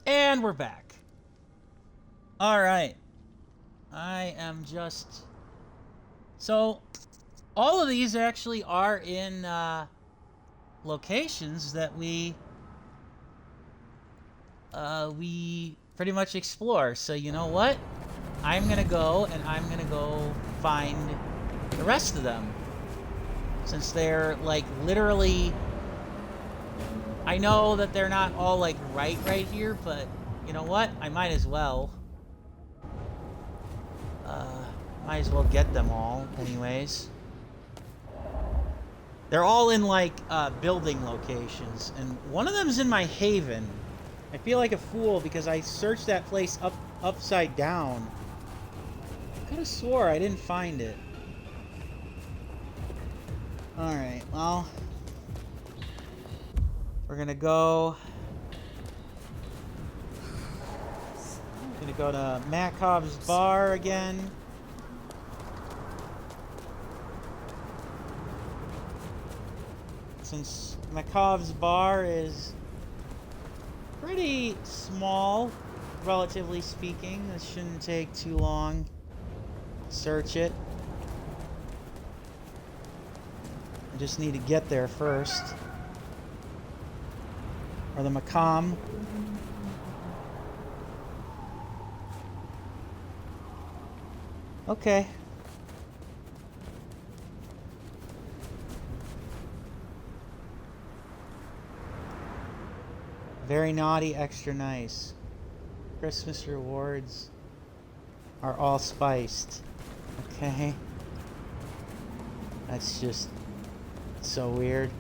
And we're back. Alright. I am just... So, all of these actually are in locations that we pretty much explore. So you know what? I'm gonna go and I'm gonna go find the rest of them. Since they're like literally... I know that they're not all like right here, but you know what? I might as well. Might as well get them all anyways. They're all in like building locations, and one of them's in my haven. I feel like a fool because I searched that place upside down. I could have swore I didn't find it. Alright, well... We're gonna go to Makov's bar again. Since Makov's bar is pretty small, relatively speaking, this shouldn't take too long. Search it. I just need to get there first. Or the Macam. Okay. Very naughty, extra nice. Christmas rewards are all spiced. Okay. That's just so weird.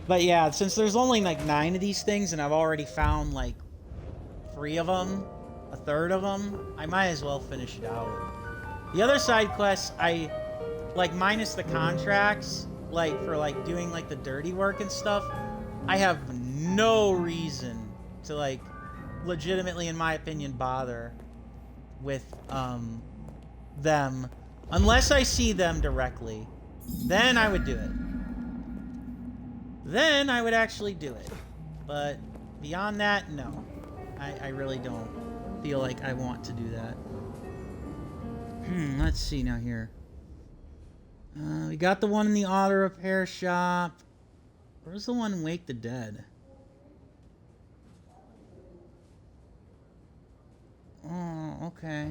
But yeah, since there's only like 9 of these things and I've already found like 3 of them, a third of them, I might as well finish it out. The other side quests, I, like, minus the contracts, like, for, like, doing, like, the dirty work and stuff, I have no reason to, like, legitimately, in my opinion, bother with, them, unless I see them directly. Then I would do it. Then I would actually do it. But beyond that, no. I really don't feel like I want to do that. Let's see now here. We got the one in the auto repair shop. Where's the one in Wake the Dead? Oh, okay.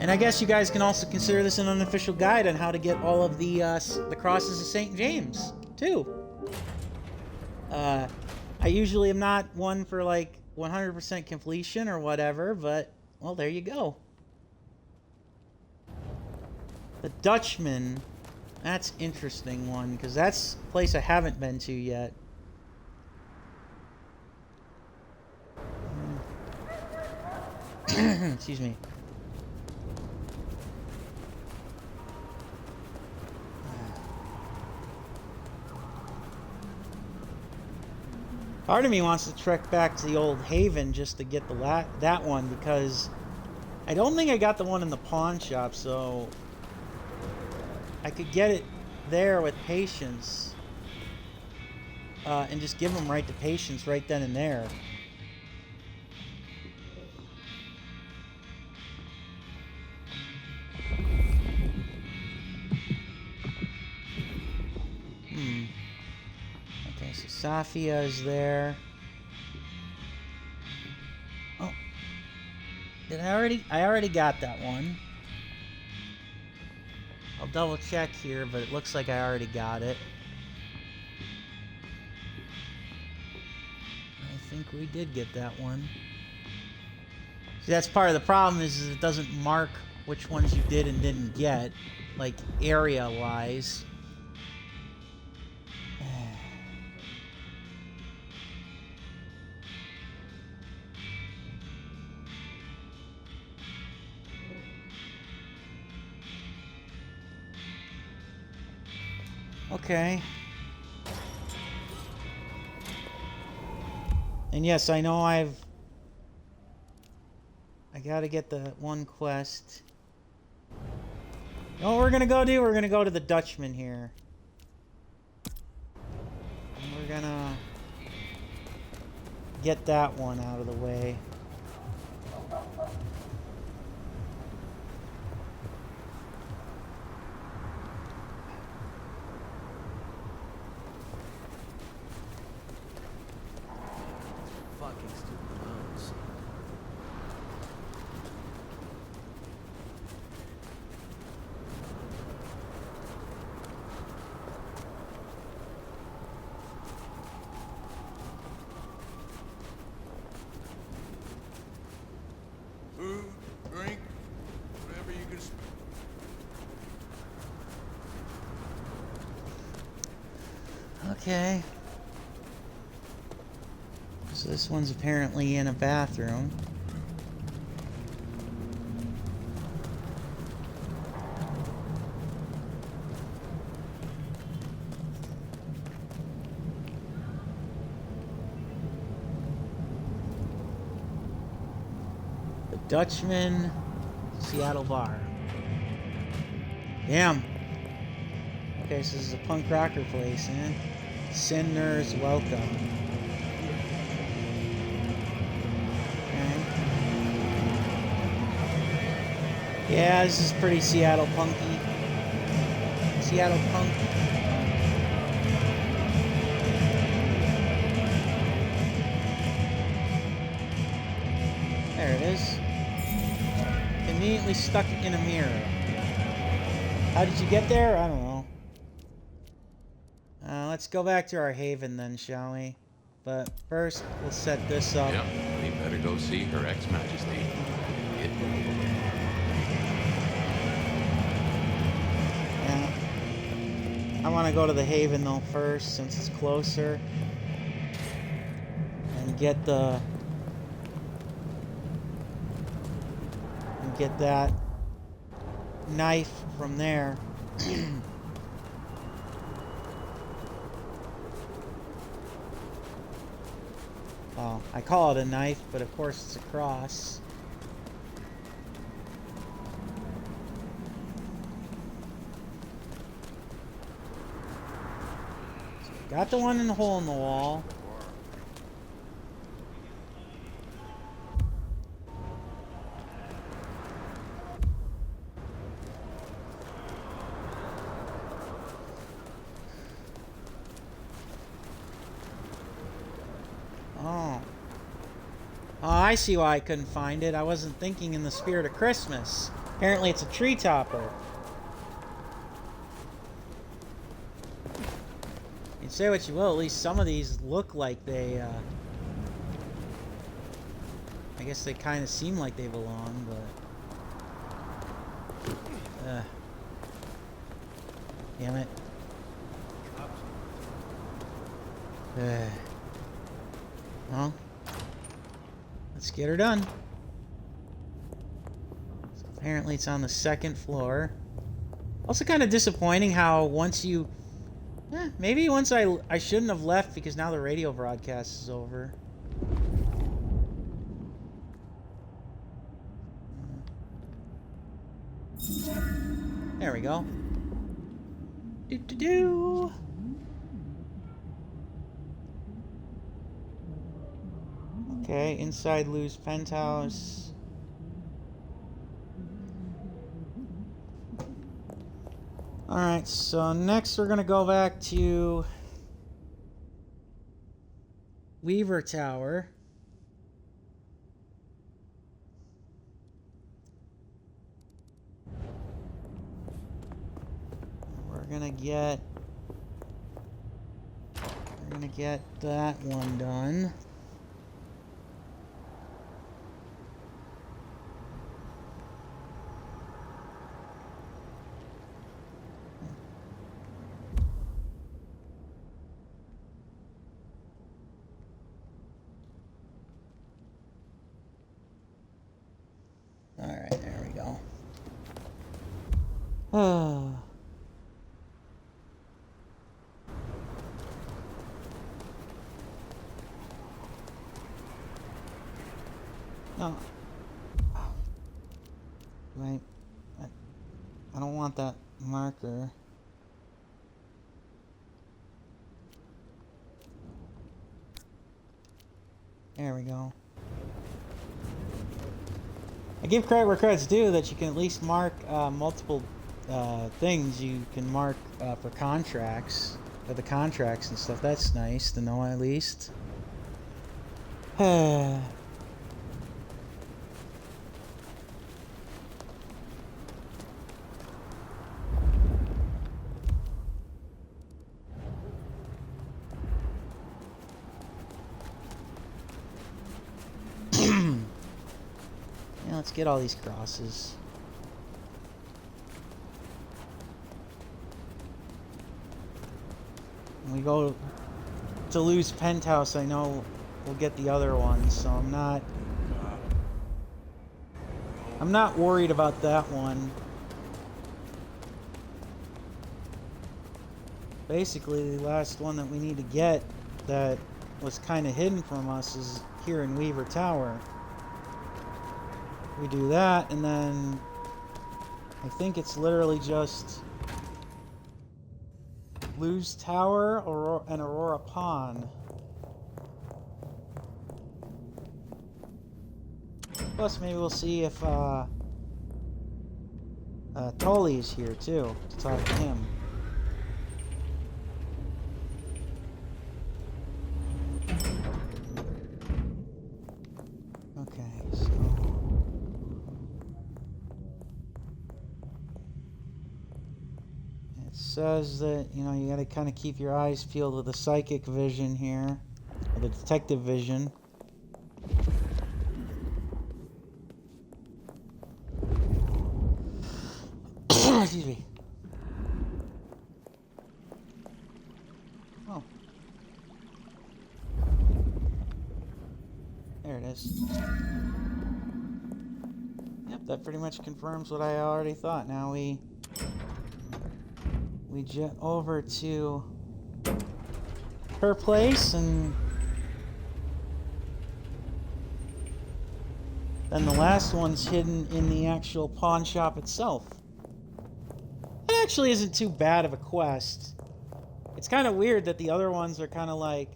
And I guess you guys can also consider this an unofficial guide on how to get all of the crosses of St. James, too. I usually am not one for, like, 100% completion or whatever, but, well, there you go. The Dutchman, that's interesting one, because that's a place I haven't been to yet. Excuse me. Part of me wants to trek back to the old Haven just to get that one, because I don't think I got the one in the pawn shop, so I could get it there with Patience and just give them right to Patience right then and there. Okay, so Safia is there. Oh. Did I already got that one. I'll double check here, but it looks like I already got it. I think we did get that one. See, that's part of the problem is it doesn't mark which ones you did and didn't get, like area-wise. Okay. And yes, I know I gotta get the one quest. You know what we're gonna go do? We're gonna go to the Dutchman here. And we're gonna get that one out of the way. Food, drink, whatever you can. Okay. So this one's apparently in a bathroom. The Dutchman, Seattle Bar. Damn. Okay, so this is a punk rocker place, eh? Sinners welcome. Okay. Yeah, this is pretty Seattle punky. Seattle punk. There it is. Conveniently stuck in a mirror. How did you get there? I don't know. Let's go back to our haven then, shall we? But first, we'll set this up. Yep, we better go see Her Ex-Majesty. Yeah. I want to go to the haven though first, since it's closer. get that knife from there. Well, I call it a knife, but of course it's a cross. So got the one in the hole in the wall. Oh, I see why I couldn't find it. I wasn't thinking in the spirit of Christmas. Apparently it's a tree topper. You can say what you will, at least some of these look like they, I guess they kind of seem like they belong, but... Damn it. Well, let's get her done. So apparently it's on the second floor. Also kind of disappointing how once you... maybe once I shouldn't have left because now the radio broadcast is over. There we go. Do-do-do. Okay, inside Lou's penthouse. Alright, so next we're gonna go back to Weaver Tower. We're gonna get that one done. Alright, there we go. Oh. No. Right. I don't want that marker. There we go. I give credit where credit's due that you can at least mark multiple things you can mark for contracts, for the contracts and stuff. That's nice to know at least. Let's get all these crosses. When we go to Lou's penthouse, I know we'll get the other ones, so I'm not worried about that one. Basically, the last one that we need to get that was kind of hidden from us is here in Weaver Tower. We do that, and then I think it's literally just Lou's Tower and Aurora Pond. Plus, maybe we'll see if Tully is here too to talk to him. Okay, so. Says that, you know, you gotta kind of keep your eyes peeled with the psychic vision here, or the detective vision. Excuse me. Oh. is. Yep, that pretty much confirms what I already thought. Now we jet over to her place, and then the last one's hidden in the actual pawn shop itself. It actually isn't too bad of a quest. It's kind of weird that the other ones are kind of like,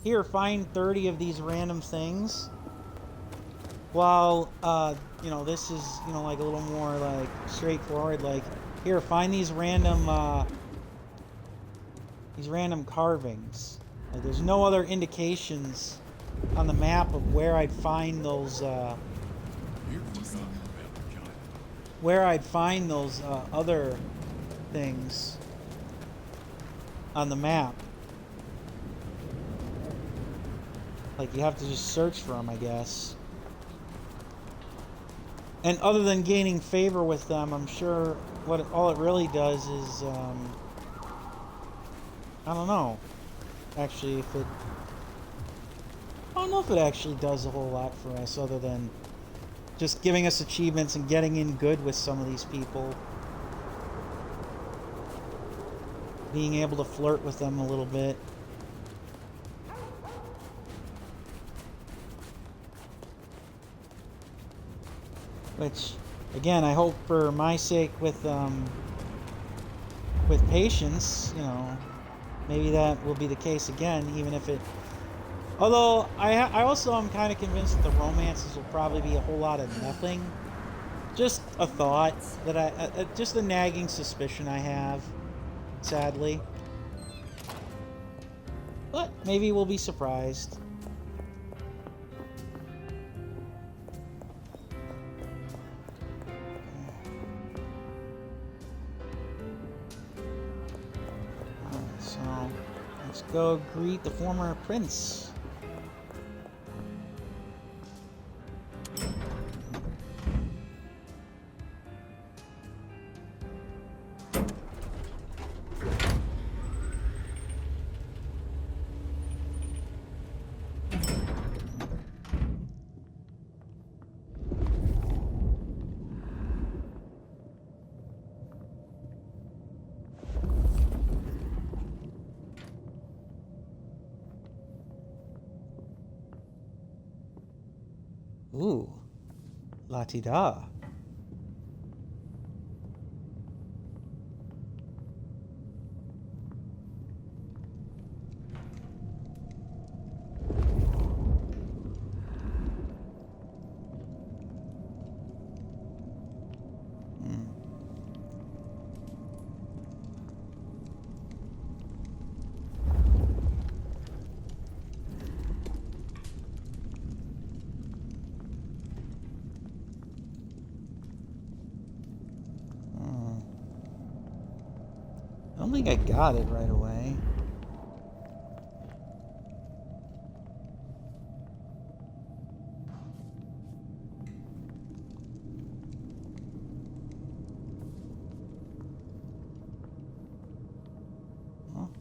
here, find 30 of these random things. While, you know, this is, you know, like a little more like straightforward, like, here, find these random carvings. Like, there's no other indications on the map of where I'd find those, other things on the map. Like, you have to just search for them, I guess. And other than gaining favor with them, I'm sure all it really does is, I don't know. Actually, I don't know if it actually does a whole lot for us, other than just giving us achievements and getting in good with some of these people. Being able to flirt with them a little bit. Which, again, I hope for my sake with patience, you know, maybe that will be the case again, even if it... Although, I also am kind of convinced that the romances will probably be a whole lot of nothing. Just a thought that just a nagging suspicion I have, sadly. But maybe we'll be surprised. Let's go greet the former prince. Ooh, la-ti-da. I don't think I got it right away. Well,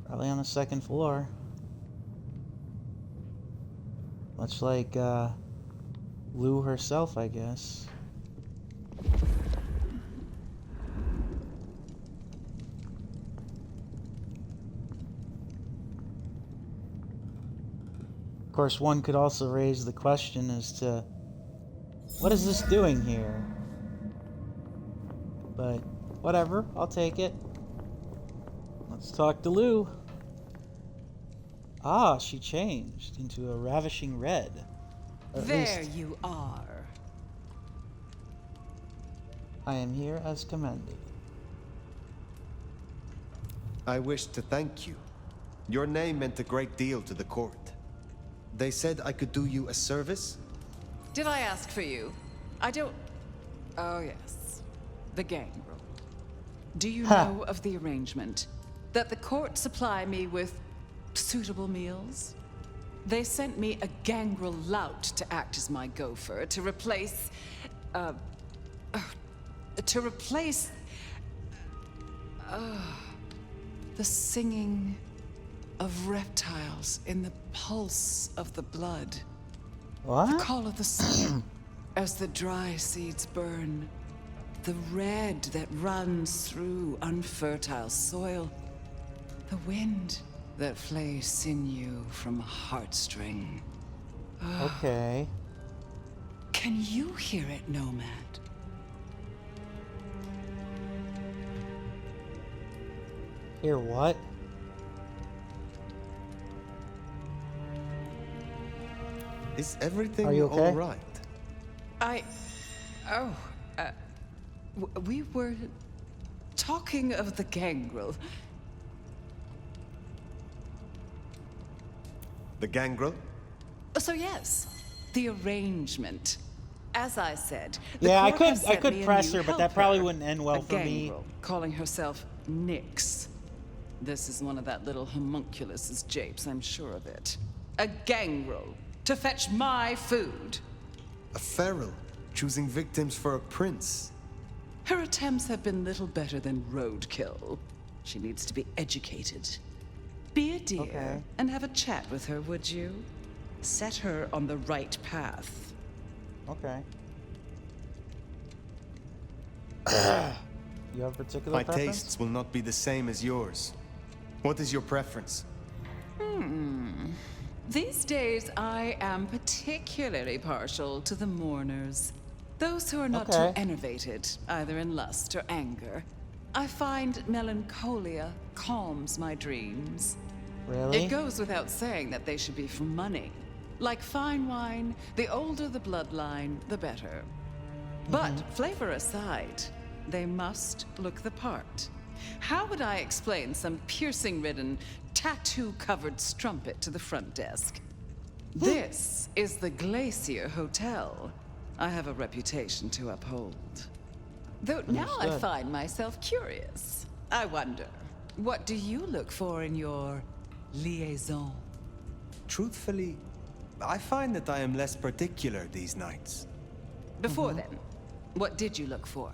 probably on the second floor. Much like Lou herself, I guess. Of course, one could also raise the question as to what is this doing here? But whatever, I'll take it. Let's talk to Lou. Ah, she changed into a ravishing red. There you are. I am here as commanded. I wish to thank you. Your name meant a great deal to the court. They said I could do you a service? Did I ask for you? I don't... Oh, yes. The gangrel. Do you know of the arrangement? That the court supply me with suitable meals? They sent me a gangrel lout to act as my gopher, to replace... the singing of reptiles in the pulse of the blood. What? The call of the sun as the dry seeds burn. The red that runs through unfertile soil. The wind that flays sinew from a heartstring. Okay. Can you hear it, Nomad? Hear what? Is everything Are you okay? all right? We were talking of the gangrel. The gangrel? So yes, the arrangement. As I said, the Yeah, I court has could sent me a press new her, but that helper, probably wouldn't end well a for me. gangrel, calling herself Nyx. This is one of that little homunculus's japes, I'm sure of it. A gangrel to fetch my food. A feral choosing victims for a prince. Her attempts have been little better than roadkill. She needs to be educated. Be a dear and have a chat with her, would you? Set her on the right path. Okay. You have a particular My preference? tastes will not be the same as yours. What is your preference? These days, I am particularly partial to the mourners. Those who are not too enervated, either in lust or anger. I find melancholia calms my dreams. Really? It goes without saying that they should be for money. Like fine wine, the older the bloodline, the better. But flavor aside, they must look the part. How would I explain some piercing-ridden, tattoo-covered strumpet to the front desk? This is the Glacier Hotel. I have a reputation to uphold. Though now I find myself curious. I wonder, what do you look for in your liaison? Truthfully, I find that I am less particular these nights. Before then, what did you look for?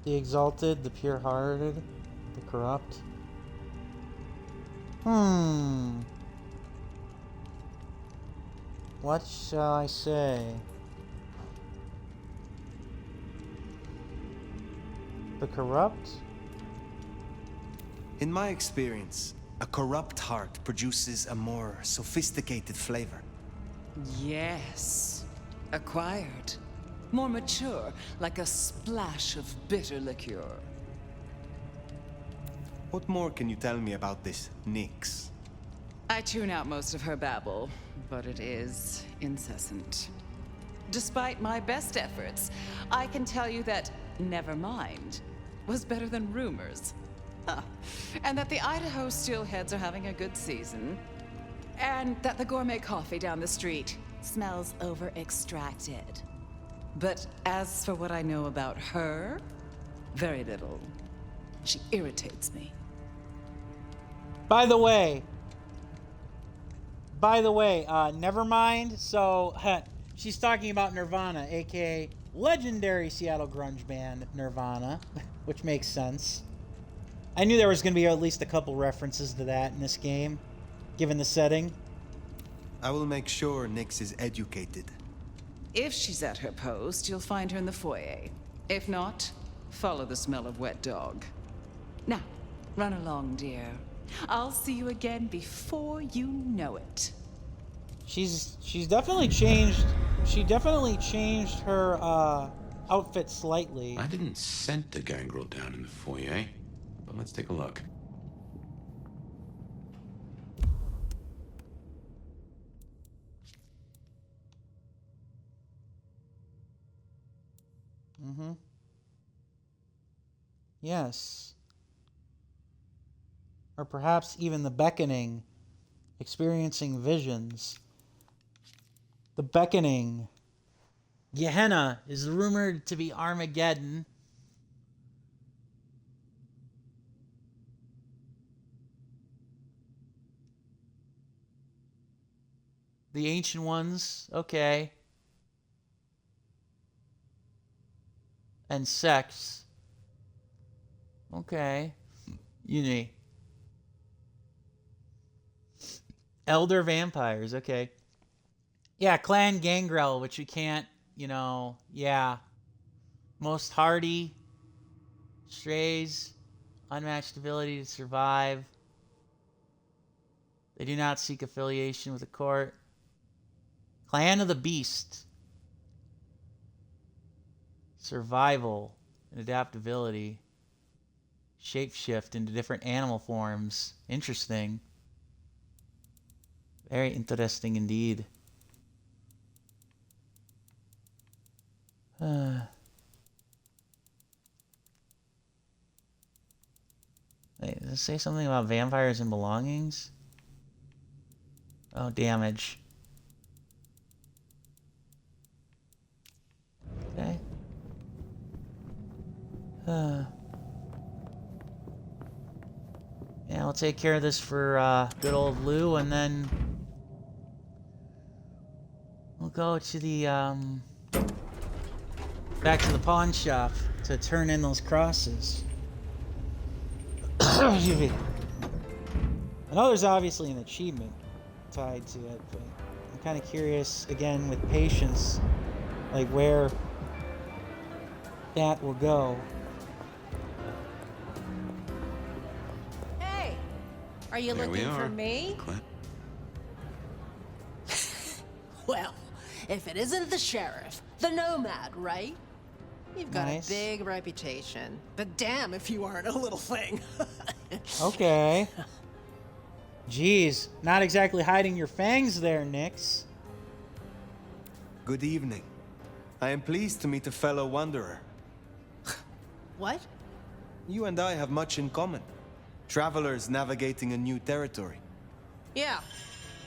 The exalted, the pure-hearted, the corrupt. What shall I say? The corrupt? In my experience, a corrupt heart produces a more sophisticated flavor. Yes. Acquired. More mature, like a splash of bitter liqueur. What more can you tell me about this Nyx? I tune out most of her babble, but it is incessant. Despite my best efforts, I can tell you that never mind was better than rumors. And that the Idaho steelheads are having a good season. And that the gourmet coffee down the street smells over-extracted. But as for what I know about her, very little. She irritates me. By the way, never mind. So, she's talking about Nirvana, aka legendary Seattle grunge band Nirvana, which makes sense. I knew there was going to be at least a couple references to that in this game, given the setting. I will make sure Nyx is educated. If she's at her post, you'll find her in the foyer. If not, follow the smell of wet dog. Now, run along, dear. I'll see you again before you know it. She's definitely changed. She definitely changed her outfit slightly. I didn't scent the gangrel down in the foyer, but let's take a look. Yes. Or perhaps even the beckoning, experiencing visions. The beckoning. Gehenna is rumored to be Armageddon. The Ancient Ones, okay. And sex. Okay. Uni. Elder vampires, okay. Yeah, Clan Gangrel, which we can't, you know, yeah. Most hardy. Strays. Unmatched ability to survive. They do not seek affiliation with the court. Clan of the Beast. Survival and adaptability. Shapeshift into different animal forms. Interesting. Very interesting indeed. Wait, does it say something about vampires and belongings? Oh, damage. Okay. Yeah, I'll take care of this for good old Lou, and then we'll go to the back to the pawn shop to turn in those crosses. Excuse me. I know there's obviously an achievement tied to it, but I'm kind of curious again with patience, like where that will go. Hey, are you There looking we for are. me? Well, if it isn't the sheriff, the Nomad, right? You've got Nice. a big reputation, but damn if you aren't a little thing. Okay. Jeez, not exactly hiding your fangs there, Nyx. Good evening. I am pleased to meet a fellow wanderer. What? You and I have much in common. Travelers navigating a new territory. Yeah,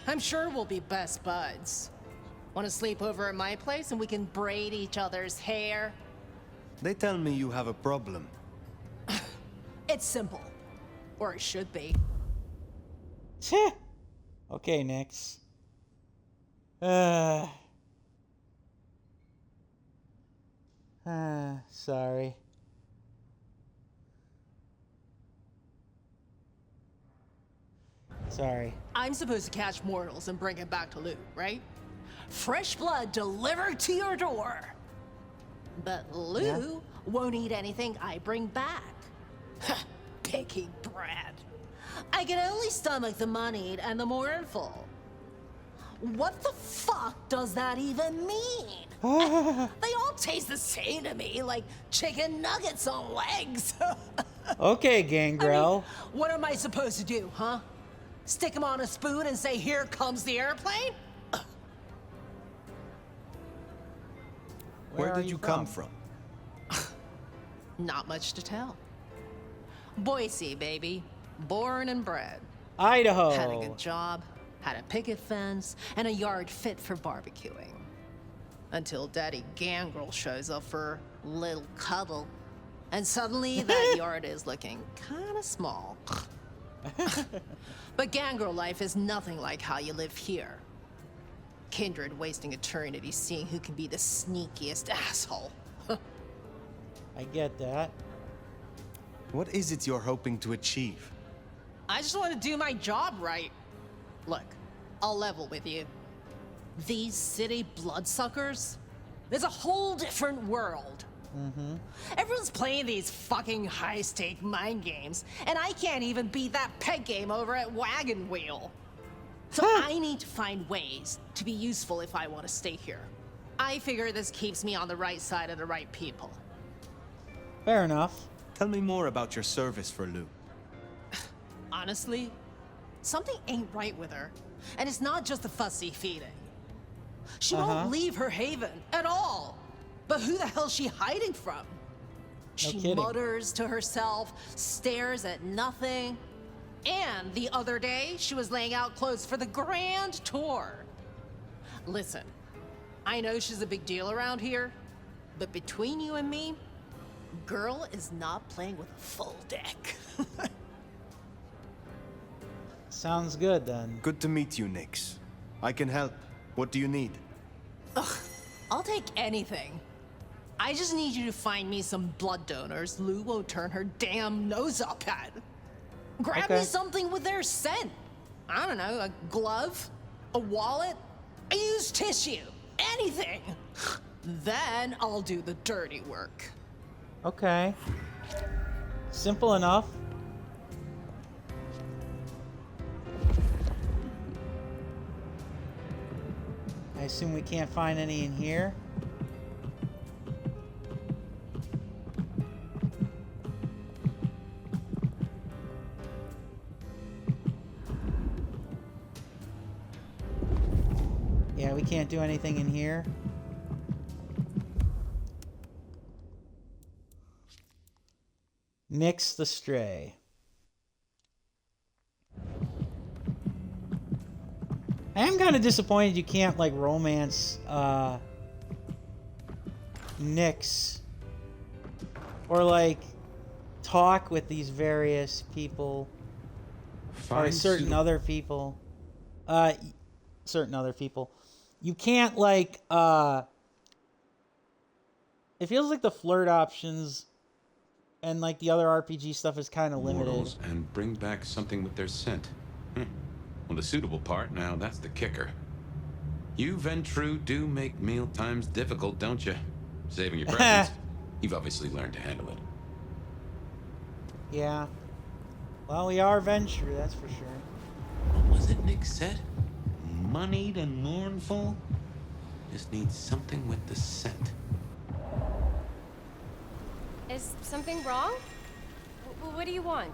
I'm sure we'll be best buds. Want to sleep over at my place and we can braid each other's hair? They tell me you have a problem. It's simple. Or it should be. Okay, Nyx. Sorry. Sorry. I'm supposed to catch mortals and bring him back to loot, right? Fresh blood delivered to your door. But Lou won't eat anything I bring back. Picky brat. I can only stomach the moneyed and the mournful. What the fuck does that even mean? They all taste the same to me, like chicken nuggets on legs. Okay, Gangrel. What am I supposed to do, huh? Stick him on a spoon and say, "Here comes the airplane"? Where did you come from? Not much to tell. Boise, baby. Born and bred. Idaho. Had a good job, had a picket fence, and a yard fit for barbecuing. Until Daddy Gangrel shows up for a little cuddle. And suddenly that yard is looking kinda small. But Gangrel life is nothing like how you live here. Kindred wasting eternity seeing who can be the sneakiest asshole. I get that. What is it you're hoping to achieve? I just want to do my job right. Look, I'll level with you. These city bloodsuckers, there's a whole different world. Everyone's playing these fucking high-stake mind games, and I can't even beat that peg game over at Wagon Wheel. So I need to find ways to be useful if I want to stay here. I figure this keeps me on the right side of the right people. Fair enough. Tell me more about your service for Lou. Honestly, something ain't right with her. And it's not just the fussy feeding. She won't leave her haven at all. But who the hell's she hiding from? She mutters to herself, stares at nothing. And the other day, she was laying out clothes for the grand tour. Listen, I know she's a big deal around here, but between you and me, girl is not playing with a full deck. Sounds good then. Good to meet you, Nyx. I can help. What do you need? Ugh, I'll take anything. I just need you to find me some blood donors Lou won't turn her damn nose up at. Grab me something with their scent. I don't know, a glove, a wallet, Use tissue. Anything. Then I'll do the dirty work. Okay. Simple enough. I assume we can't find any in here. Yeah, we can't do anything in here. Nix the Stray. I am kind of disappointed you can't, like, romance, Nix. Or, like, talk with these various people. Or certain other people. Certain other people. You can't, like, it feels like the flirt options and, like, the other RPG stuff is kind of limited. And bring back something with their scent. Well, the suitable part, now that's the kicker. You, Ventru, do make meal times difficult, don't you? Saving your presence. You've obviously learned to handle it. Yeah. Well, we are Ventru, that's for sure. What was it Nick said? Moneyed and mournful? Just needs something with the scent. Is something wrong? What do you want?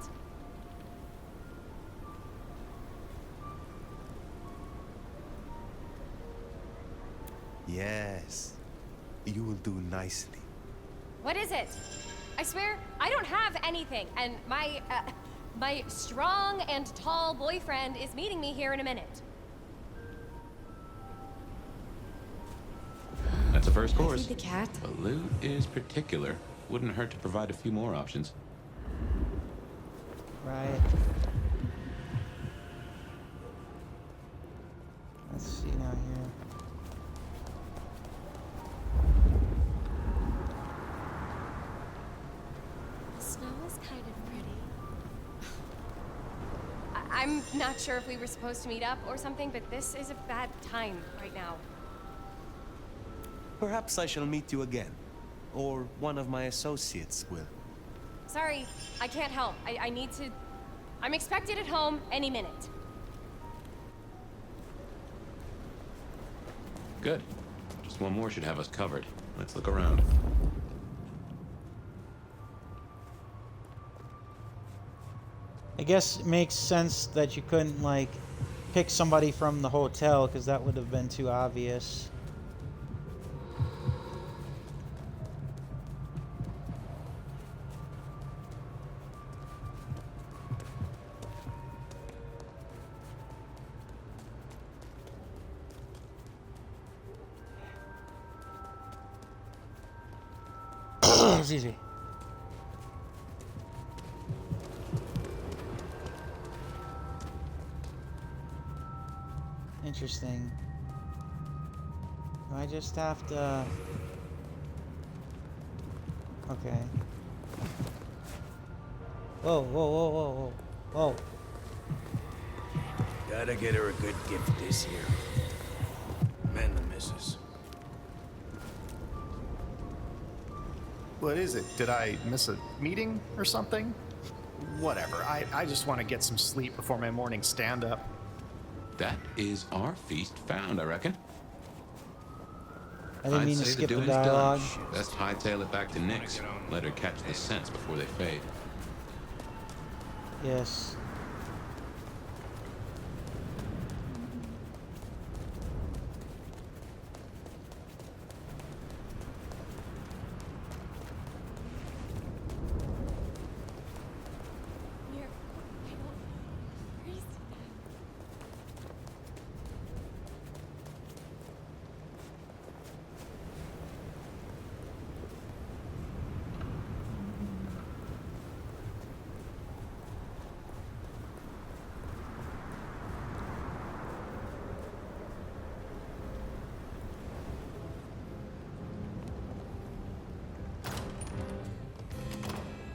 Yes. You will do nicely. What is it? I swear, I don't have anything, and my strong and tall boyfriend is meeting me here in a minute. That's a first course. The cat. But loot is particular. Wouldn't hurt to provide a few more options. Right. Let's see now here. The snow is kind of pretty. I'm not sure if we were supposed to meet up or something, but this is a bad time right now. Perhaps I shall meet you again. Or one of my associates will. Sorry, I can't help. I need to... I'm expected at home any minute. Good. Just one more should have us covered. Let's look around. I guess it makes sense that you couldn't, like, pick somebody from the hotel, because that would have been too obvious. Excuse me. Interesting. Do I just have to... Okay. Whoa, whoa, whoa, whoa, whoa. Whoa. Gotta get her a good gift this year. Man, the missus. What is it? Did I miss a meeting or something? Whatever. I just want to get some sleep before my morning stand-up. That is our feast found, I reckon. I didn't mean to skip the dialogue. Best hightail it back to Nix. Let her catch the scents before they fade. Yes.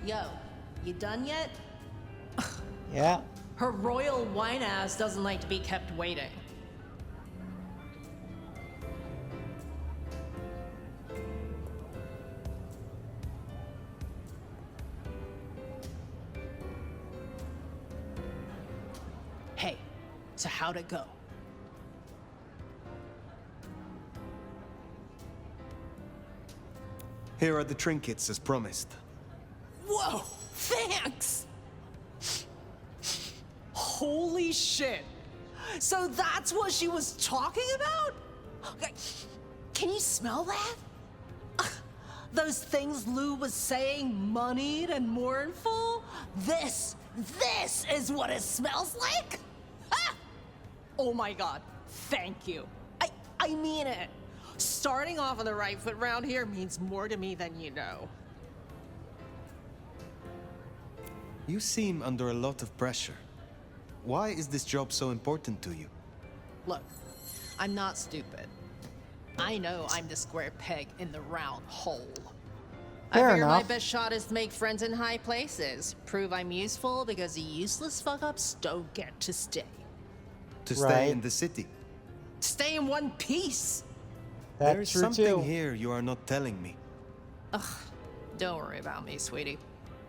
Yo, you done yet? Yeah. Her royal wine ass doesn't like to be kept waiting. So how'd it go? Here are the trinkets as promised. Whoa, thanks! Holy shit! So that's what she was talking about? Can you smell that? Those things Lou was saying, moneyed and mournful? This is what it smells like? Ah! Oh my god, thank you. I mean it. Starting off on the right foot round here means more to me than you know. You seem under a lot of pressure. Why is this job so important to you? Look, I'm not stupid. I know I'm the square peg in the round hole. Fair I figure my enough. best shot is to make friends in high places. Prove I'm useful because the useless fuck-ups don't get to stay. To stay in the city. Stay in one piece. There's something here you are not telling me. Ugh, don't worry about me, sweetie.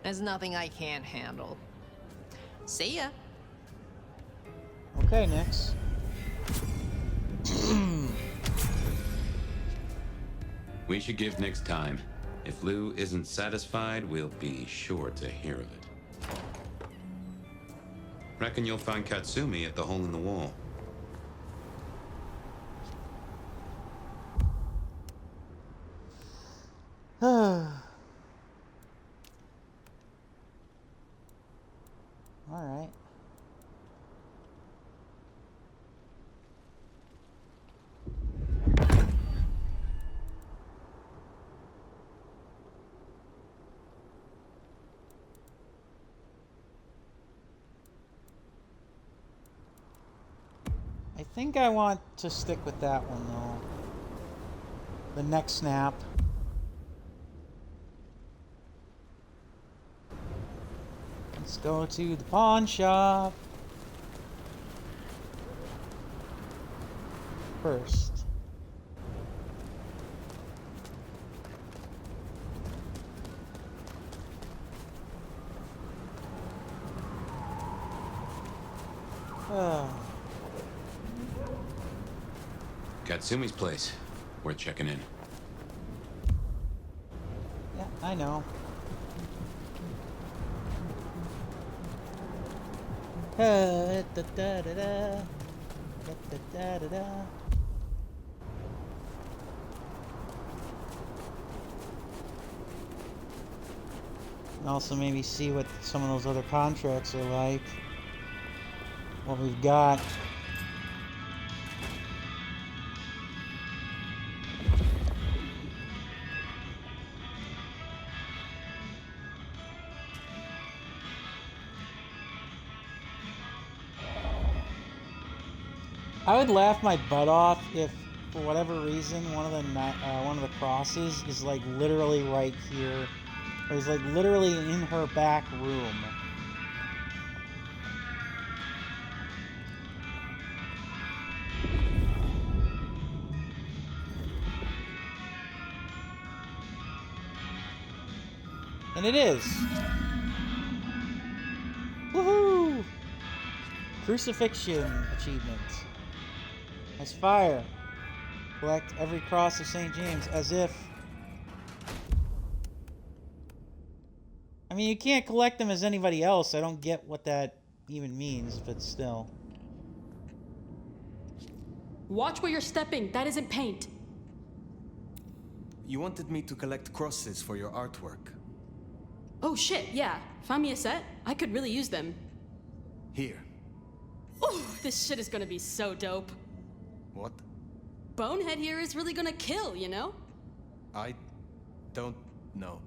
There's nothing I can't handle. See ya. Okay, next. We should give Nix time. If Lou isn't satisfied, we'll be sure to hear of it. Reckon you'll find Katsumi at the hole in the wall. All right. I think I want to stick with that one though. The neck snap. Let's go to the pawn shop first. Katsumi's place. Worth checking in. Yeah, I know. And also maybe see what some of those other contracts are like. What we've got. I would laugh my butt off if, for whatever reason, one of the crosses is like literally right here, or is like literally in her back room. And it is. Woohoo! Crucifixion achievement. Nice fire. Collect every cross of St. James as if... I mean, you can't collect them as anybody else. I don't get what that even means, but still. Watch where you're stepping. That isn't paint. You wanted me to collect crosses for your artwork. Oh shit, yeah. Find me a set. I could really use them. Here. Oh, this shit is gonna be so dope. What? Bonehead here is really gonna kill, you know? I don't know.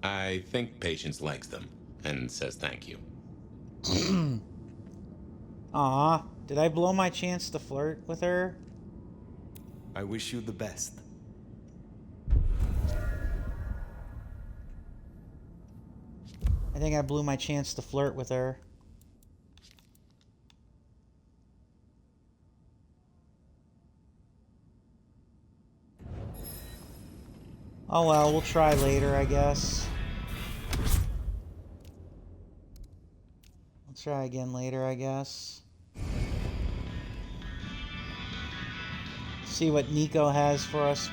I think Patience likes them and says thank you. Aw, did I blow my chance to flirt with her? I wish you the best. I think I blew my chance to flirt with her. Oh well, we'll try later, I guess. We'll try again later, I guess. See what Nico has for us,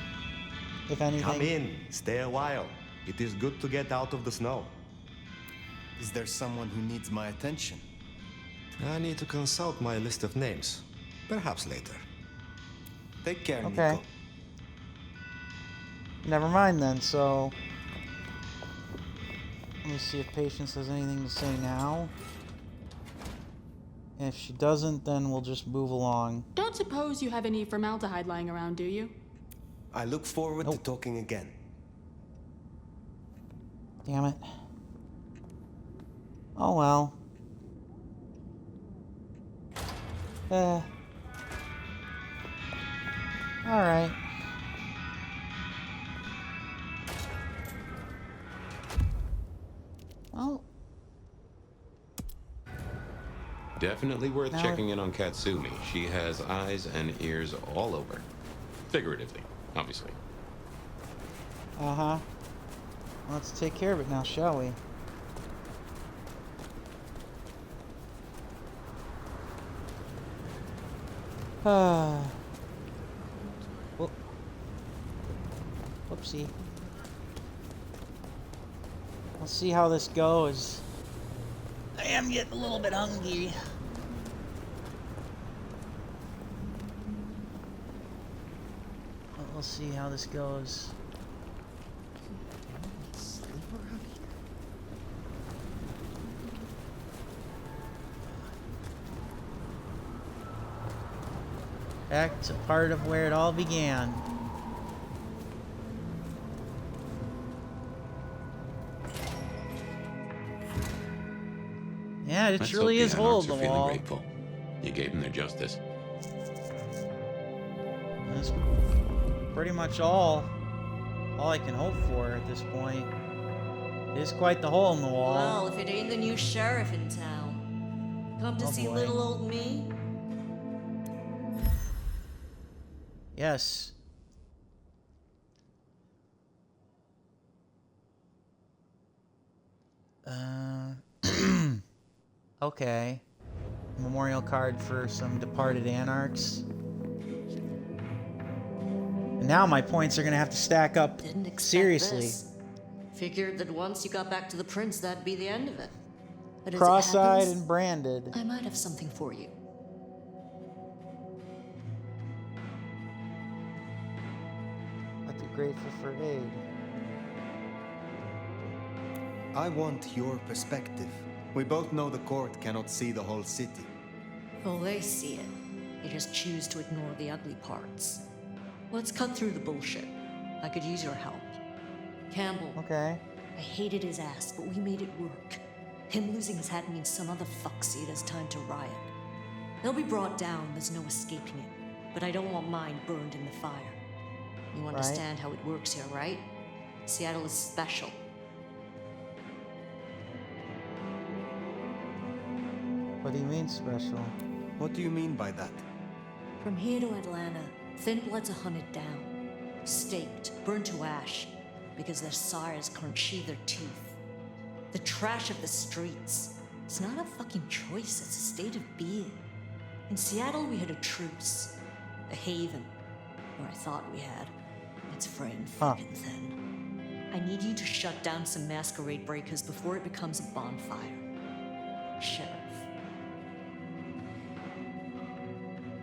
if anything. Come in. Stay a while. It is good to get out of the snow. Is there someone who needs my attention? I need to consult my list of names. Perhaps later. Take care, Okay. Nico. Never mind then, so... Let me see if Patience has anything to say now. If she doesn't, then we'll just move along. Don't suppose you have any formaldehyde lying around, do you? I look forward to talking again. Damn it. Oh well. Alright. Well. Definitely worth Now checking in on Katsumi. She has eyes and ears all over. Figuratively, obviously. Uh-huh. Let's take care of it now, shall we? Whoopsie. Let's see how this goes. I am getting a little bit hungry. But we'll see how this goes. Back to part of where it all began. Yeah, it Let's truly hope is the hole in Anarchs the are feeling wall. grateful. You gave them their justice. That's pretty much all I can hope for at this point. It is quite the hole in the wall. Well, if it ain't the new sheriff in town. Come to Oh, see boy. little old me? Yes. Okay. Memorial card for some departed anarchs. And now my points are gonna have to stack up Didn't expect seriously. this. Figured that once you got back to the prince, that'd be the end of it. But as it Cross-eyed happens, and branded. I might have something for you. I'd be grateful for aid. I want your perspective. We both know the court cannot see the whole city. Oh, they see it. They just choose to ignore the ugly parts. Let's cut through the bullshit. I could use your help. Campbell. Okay. I hated his ass, but we made it work. Him losing his hat means some other fuckseed has time to riot. They'll be brought down, there's no escaping it. But I don't want mine burned in the fire. You understand how it works here, right? Seattle is special. What do you mean special? What do you mean by that? From here to Atlanta, thin bloods are hunted down, staked, burned to ash, because their sires can't sheathe their teeth. The trash of the streets. It's not a fucking choice, it's a state of being. In Seattle, we had a truce, a haven, or I thought we had. It's fraying thick and thin. I need you to shut down some masquerade breakers before it becomes a bonfire. Sheriff.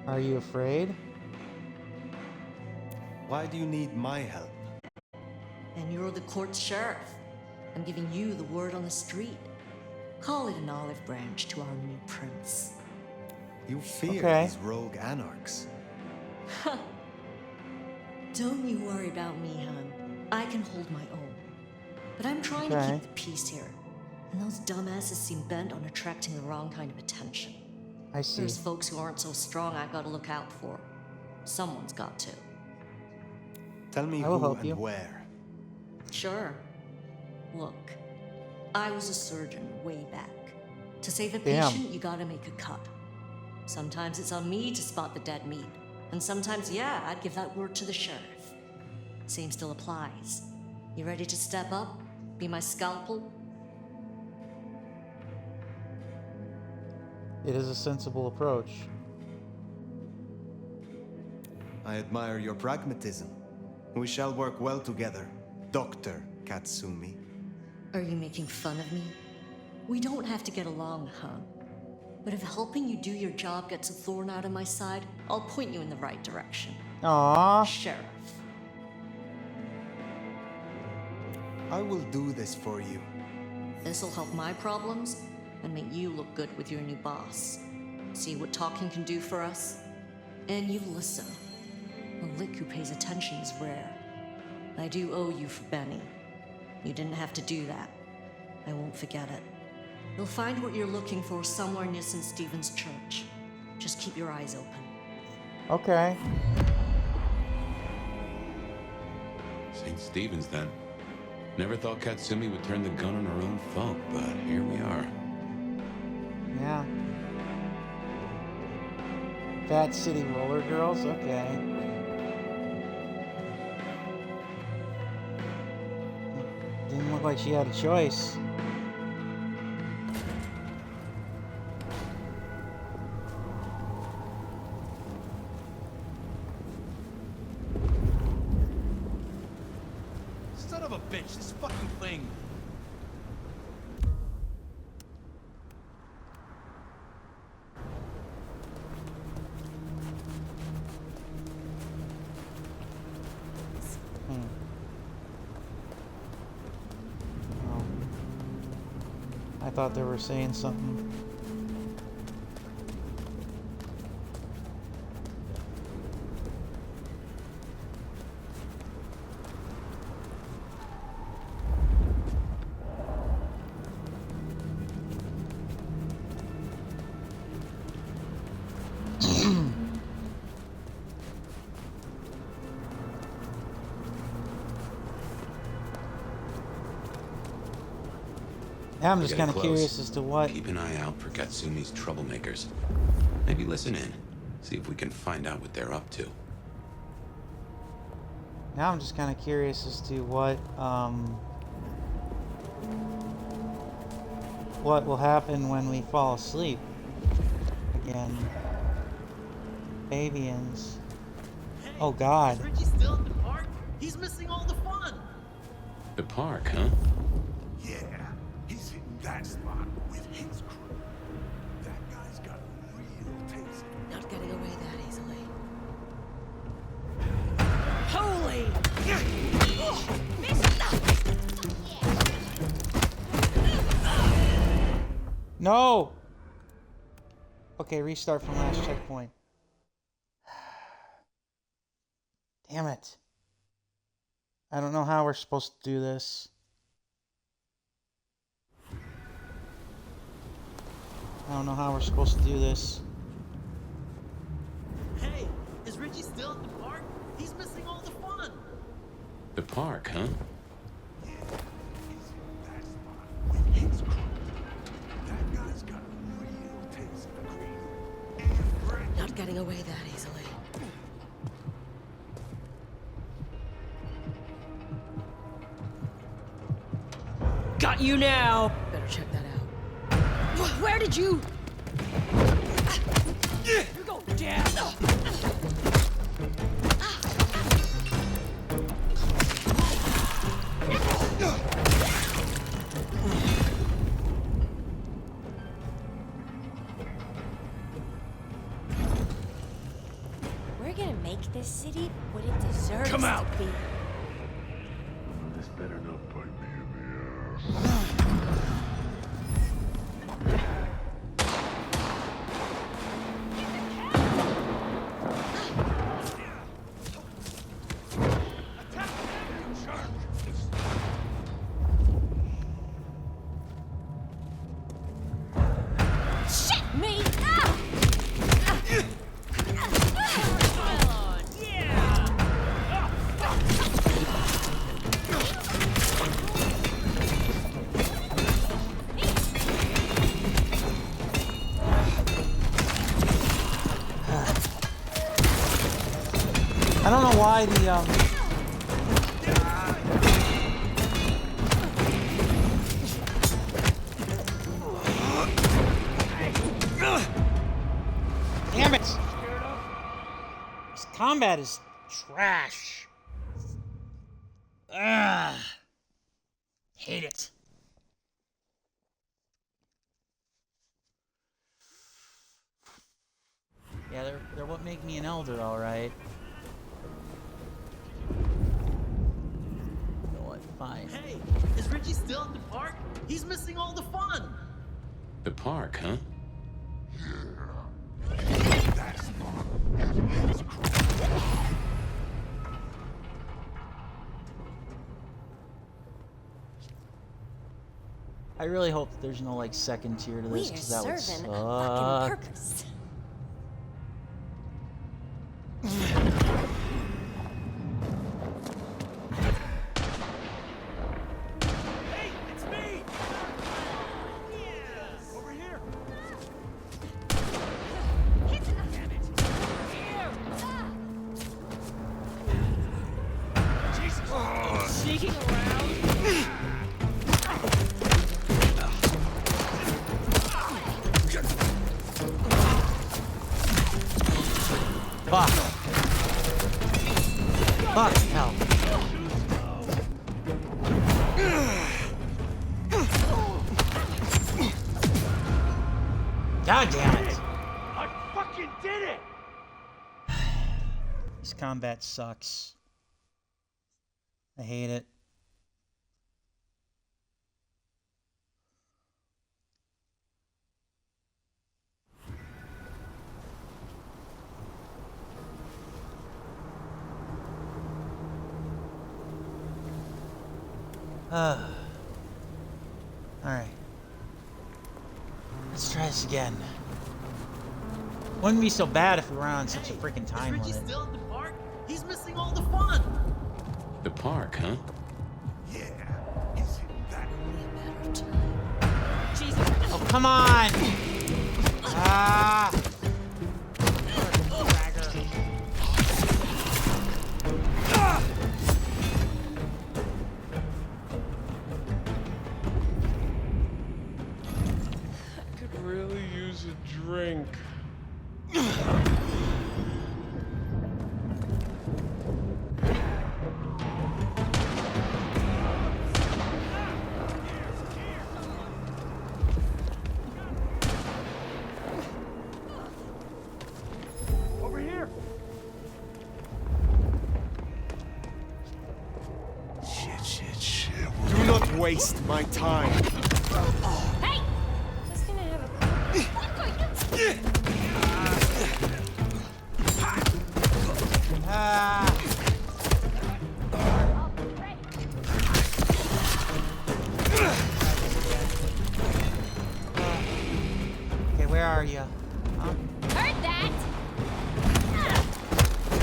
Are you afraid? Why do you need my help? And you're the court's sheriff. I'm giving you the word on the street. Call it an olive branch to our new prince. You fear these rogue anarchs. Don't you worry about me, hon. I can hold my own. But I'm trying to keep the peace here. And those dumbasses seem bent on attracting the wrong kind of attention. I see. There's folks who aren't so strong I gotta look out for. Someone's got to. Tell me I will who help and you. where. Sure. Look, I was a surgeon way back. To save a Damn. patient, you gotta make a cut. Sometimes it's on me to spot the dead meat. And sometimes, yeah, I'd give that word to the sheriff. Same still applies. You ready to step up? Be my scalpel? It is a sensible approach. I admire your pragmatism. We shall work well together, Dr. Katsumi. Are you making fun of me? We don't have to get along, huh? But if helping you do your job gets a thorn out of my side, I'll point you in the right direction. Aww. Sheriff. I will do this for you. This'll help my problems and make you look good with your new boss. See what talking can do for us? And you listen. A lick who pays attention is rare. I do owe you for Benny. You didn't have to do that. I won't forget it. You'll find what you're looking for somewhere near St. Stephen's Church. Just keep your eyes open. Okay. St. Stephen's, then. Never thought Katsumi would turn the gun on her own folk, but here we are. Yeah. Fat City Roller Girls? Okay. Didn't look like she had a choice. Son of a bitch, this fucking thing. I thought they were saying something. Yeah, I'm just kind of curious as to what... Keep an eye out for Katsumi's troublemakers. Maybe listen in. See if we can find out what they're up to. Now I'm just kind of curious as to what will happen when we fall asleep. Again. Fabians. Oh God. Is Richie still at the park? He's missing all the fun. The park, huh? Yeah, he's hitting that spot with his crew. That guy's got a real taste. Not getting away that easily. Holy! No! Okay, restart from last checkpoint. Damn it. I don't know how we're supposed to do this. I don't know how we're supposed to do this. Hey, is Richie still at the park? He's missing all the fun. The park, huh? Yeah, he's hitting that spot with his crew. That guy's got a real taste for cream and bread. Not getting away that easily. Got you now. Better check that out. Where did you? You're going down. We're gonna make this city what it deserves Come out. to be. This better not bite me in the ass. Shit, me! I don't know why the Damn it! Just calm combat is trash. Ugh. Hate it. Yeah, they're what make me an elder, all right. You know what? Fine. Hey, is Richie still at the park? He's missing all the fun. The park, huh? That's fun. I really hope that there's no like second tier to this, because that would serving suck. a fucking purpose. Hey, it's me! Yeah! Over here! Jesus! Sneaking around! Fuck. Fuck, hell. God damn it. I fucking did it! This combat sucks. I hate it. Alright. Let's try this again. Wouldn't be so bad if we were on such a freaking time Is Richie limit. still at the park? He's missing all the fun. The park, huh? Yeah. Is it that Jesus. Oh, come on! Ah! Really use a drink. Over here! Shit. Do not waste my time. Hey! Just gonna have Ah! Okay, where are you? Heard that!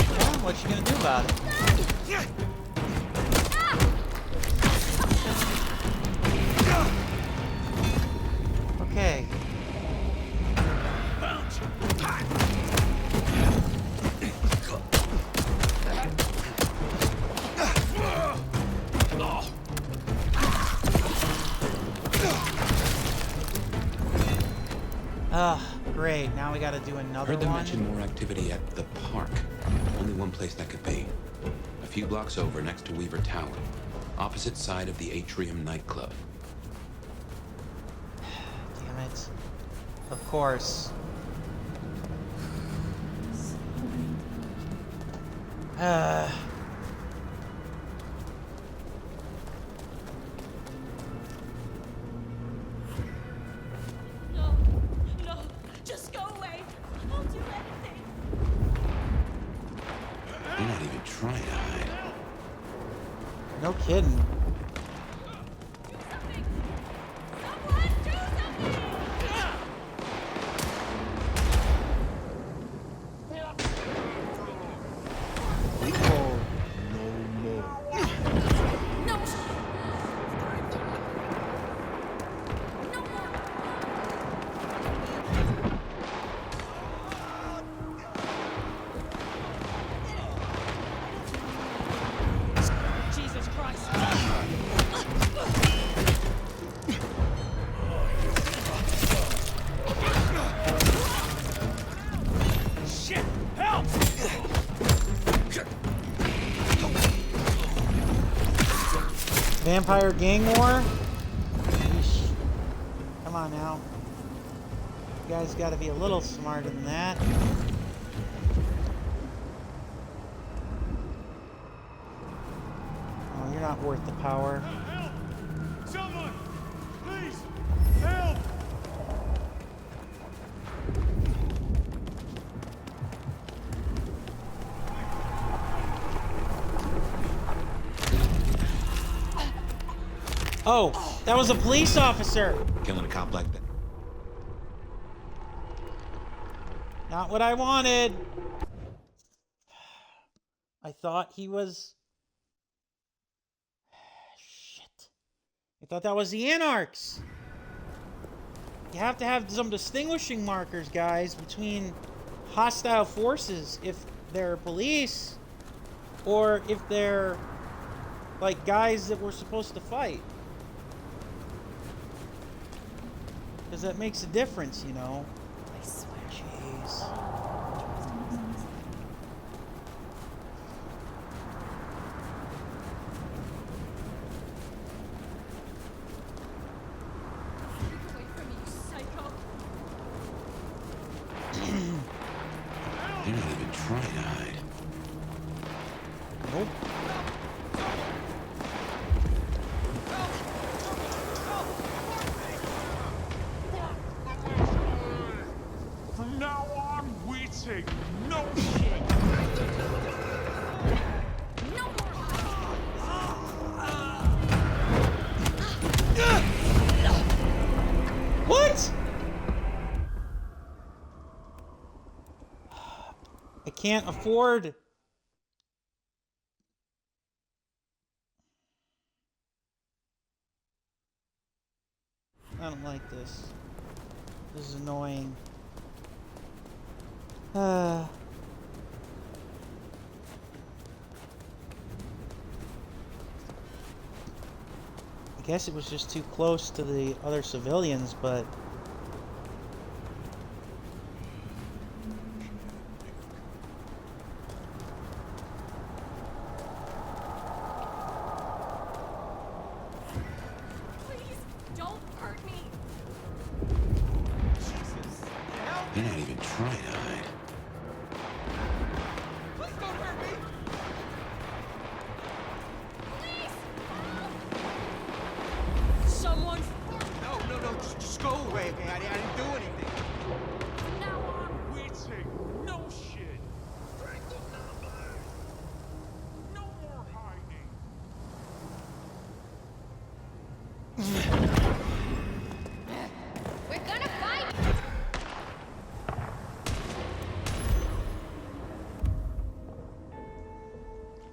Well, what you gonna do about it? Okay. Great. Now we gotta do another Heard them one. mention more activity at the park. Only one place that could be. A few blocks over next to Weaver Tower. Opposite side of the Atrium nightclub. Damn it. Of course. No, just go away. I'll do anything. You're not even trying to hide. No kidding. Jesus Christ. Vampire gang war? Yeesh. Come on now. You guys gotta be a little smarter than that. Oh, you're not worth the power. Help! Someone! Please! Help! Oh, that was a police officer. Killing a cop like that. Not what I wanted. I thought he was... Shit. I thought that was the Anarchs. You have to have some distinguishing markers, guys, between hostile forces if they're police or if they're like guys that we're supposed to fight. Because that makes a difference, you know. I swear. Jeez. You're not even trying to hide. Nope. From now on, we take no shit. What? I can't afford. I don't like this. This is annoying. I guess it was just too close to the other civilians, but You're not even trying to hide. Please don't hurt me! Someone. No, just go away, okay? I didn't do anything. From now on, we take no shit. Break the numbers! No more hiding. We're gonna fight.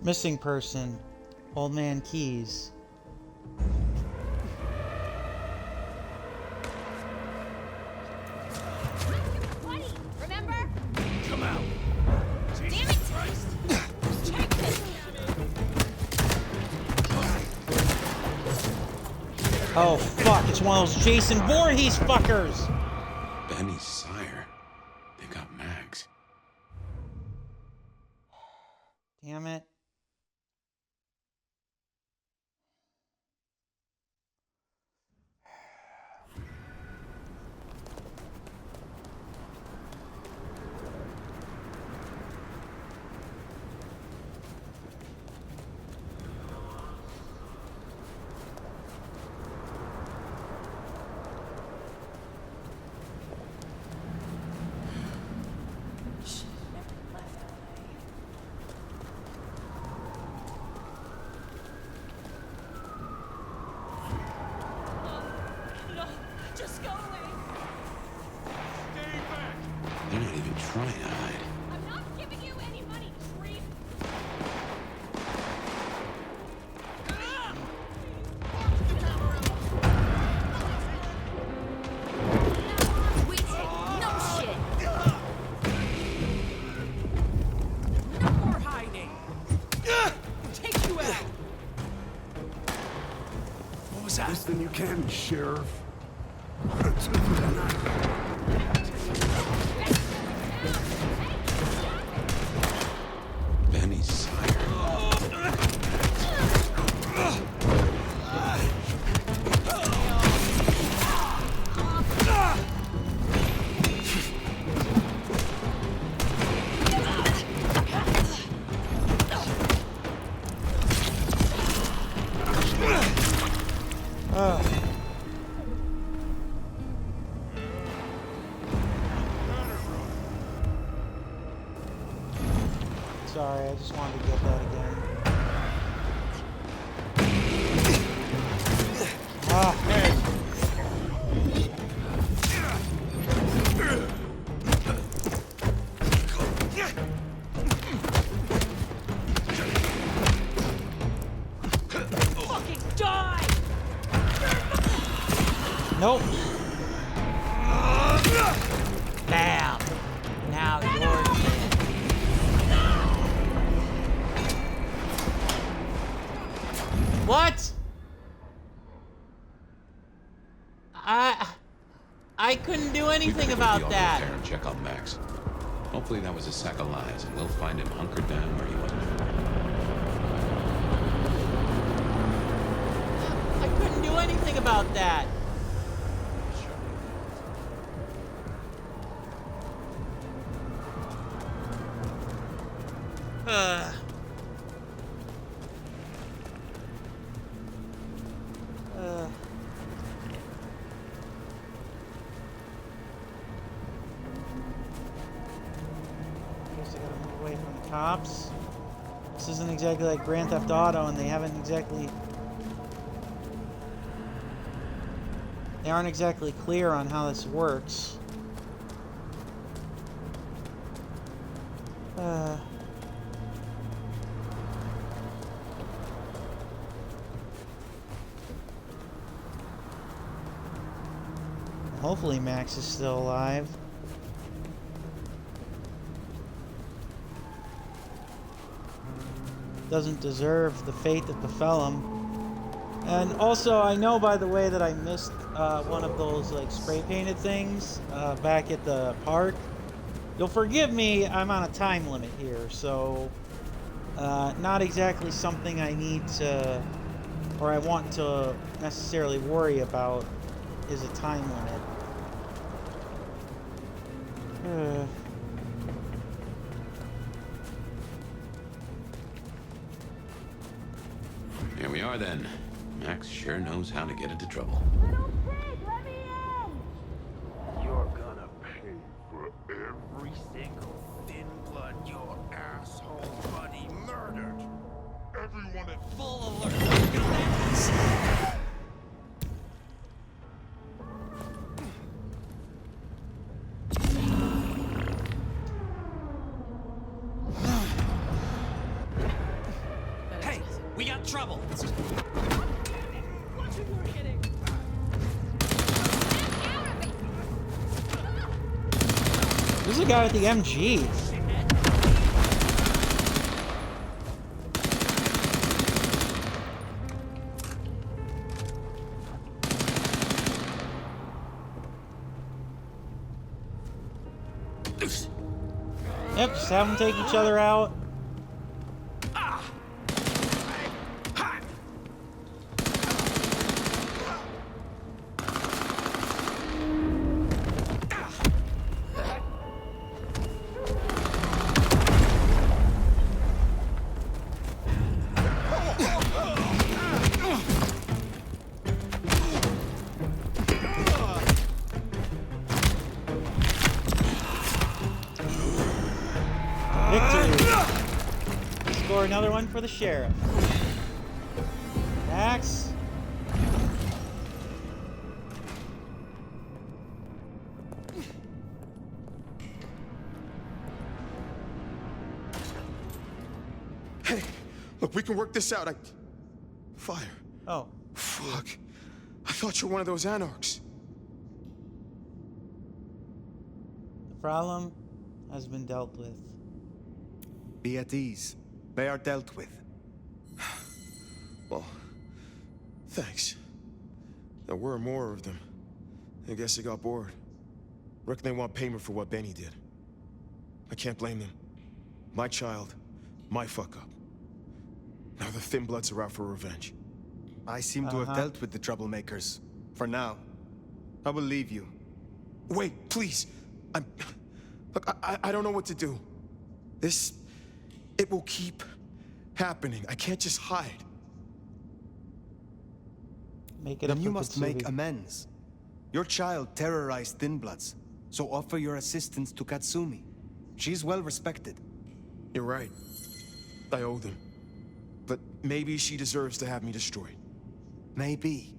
missing person, Old Man Keys. Remember? Come out. Damn it! Check this. Oh fuck, it's one of those Jason Voorhees fuckers! Benny's sire. They've got mags. Damn it. Just go away. Stay back. They're not even trying to hide. I'm not giving you any money, creep. We take no shit. No more hiding. Take you out. What was that? Best thing you can, Sheriff. Benny's sire. Sorry, I just wanted to get that again. Hey. Fucking die! Nope. Bam. Now you're dead. What? I couldn't do anything about that. And check on Max. Hopefully that was a sack of lies, and we'll find him hunkered down where he was before. I couldn't do anything about that. Guess I gotta move away from the cops. This isn't exactly like Grand Theft Auto, and they aren't exactly clear on how this works. Hopefully Max is still alive. Doesn't deserve the fate that befell him. And also, I know, by the way, that I missed one of those like spray painted things back at the park. You'll forgive me, I'm on a time limit here, so not exactly something I need to, or I want to necessarily worry about is a time limit. Here we are then. Max sure knows how to get into trouble. You're gonna pay for every single thin blood your asshole buddy murdered. Everyone at full alert. Hey, we got trouble. This is a guy with the MG. Yep, just have them take each other out. Another one for the sheriff. Max. Hey, look, we can work this out. Fire. Oh. Fuck. I thought you were one of those anarchs. The problem has been dealt with. Be at ease. They are dealt with. Well, thanks. There were more of them. I guess they got bored. Reckon they want payment for what Benny did. I can't blame them. My child, my fuck up. Now the Thin Bloods are out for revenge. I seem to have dealt with the troublemakers. For now. I will leave you. Wait, please. Look, I don't know what to do. It will keep happening. I can't just hide. Make it Then up you for must Katsubi. make amends. Your child terrorized Thin Bloods, so offer your assistance to Katsumi. She's well respected. You're right. I owe them. But maybe she deserves to have me destroyed. Maybe.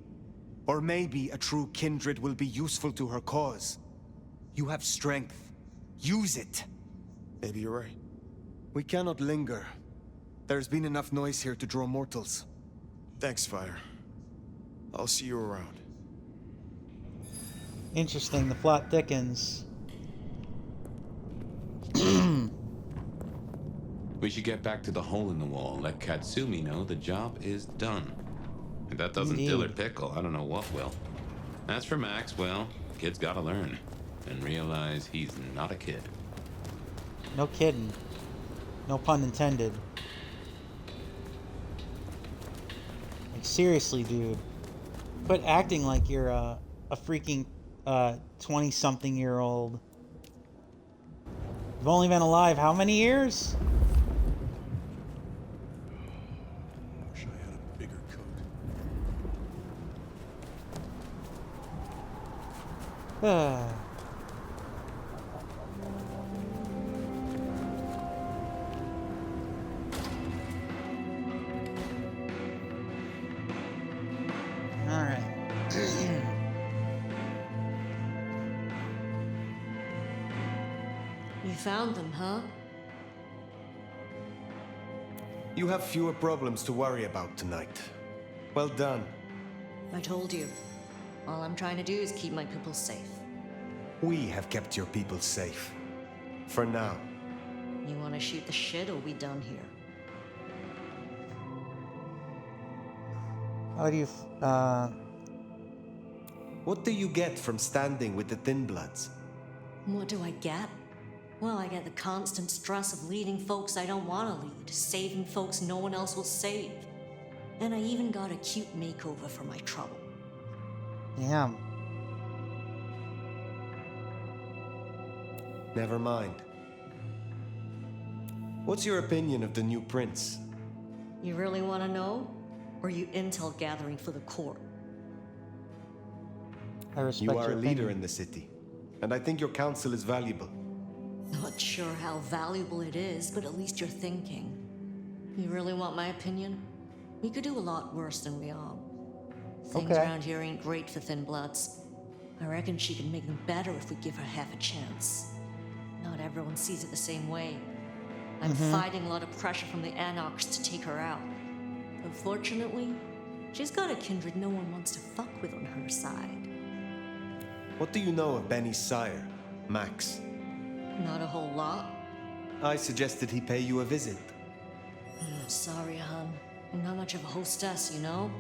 Or maybe a true kindred will be useful to her cause. You have strength. Use it. Maybe you're right. We cannot linger. There's been enough noise here to draw mortals. Thanks, Fire. I'll see you around. Interesting, the plot thickens. We should get back to the hole in the wall. Let Katsumi know the job is done. If that doesn't dill or pickle, I don't know what will. As for Max, well, kid's gotta learn. And realize he's not a kid. No kidding. No pun intended. Like, seriously, dude. Quit acting like you're a freaking 20-something-year-old. You've only been alive how many years? Wish I had a bigger coat. Alright. You found them, huh? You have fewer problems to worry about tonight. Well done. I told you. All I'm trying to do is keep my people safe. We have kept your people safe. For now. You want to shoot the shit or we done here? How do you, What do you get from standing with the Thin Bloods? What do I get? Well, I get the constant stress of leading folks I don't want to lead, saving folks no one else will save. And I even got a cute makeover for my trouble. Damn. Never mind. What's your opinion of the new prince? You really want to know? Or are you intel gathering for the court? I respect You are your a leader opinion. in the city, and I think your counsel is valuable. Not sure how valuable it is, but at least you're thinking. You really want my opinion? We could do a lot worse than we are. Things Okay. around here ain't great for Thin Bloods. I reckon she could make them better if we give her half a chance. Not everyone sees it the same way. I'm fighting a lot of pressure from the Anarchs to take her out. Unfortunately, she's got a kindred no one wants to fuck with on her side. What do you know of Benny's sire, Max? Not a whole lot. I suggested he pay you a visit. Sorry, hon. I'm not much of a hostess, you know?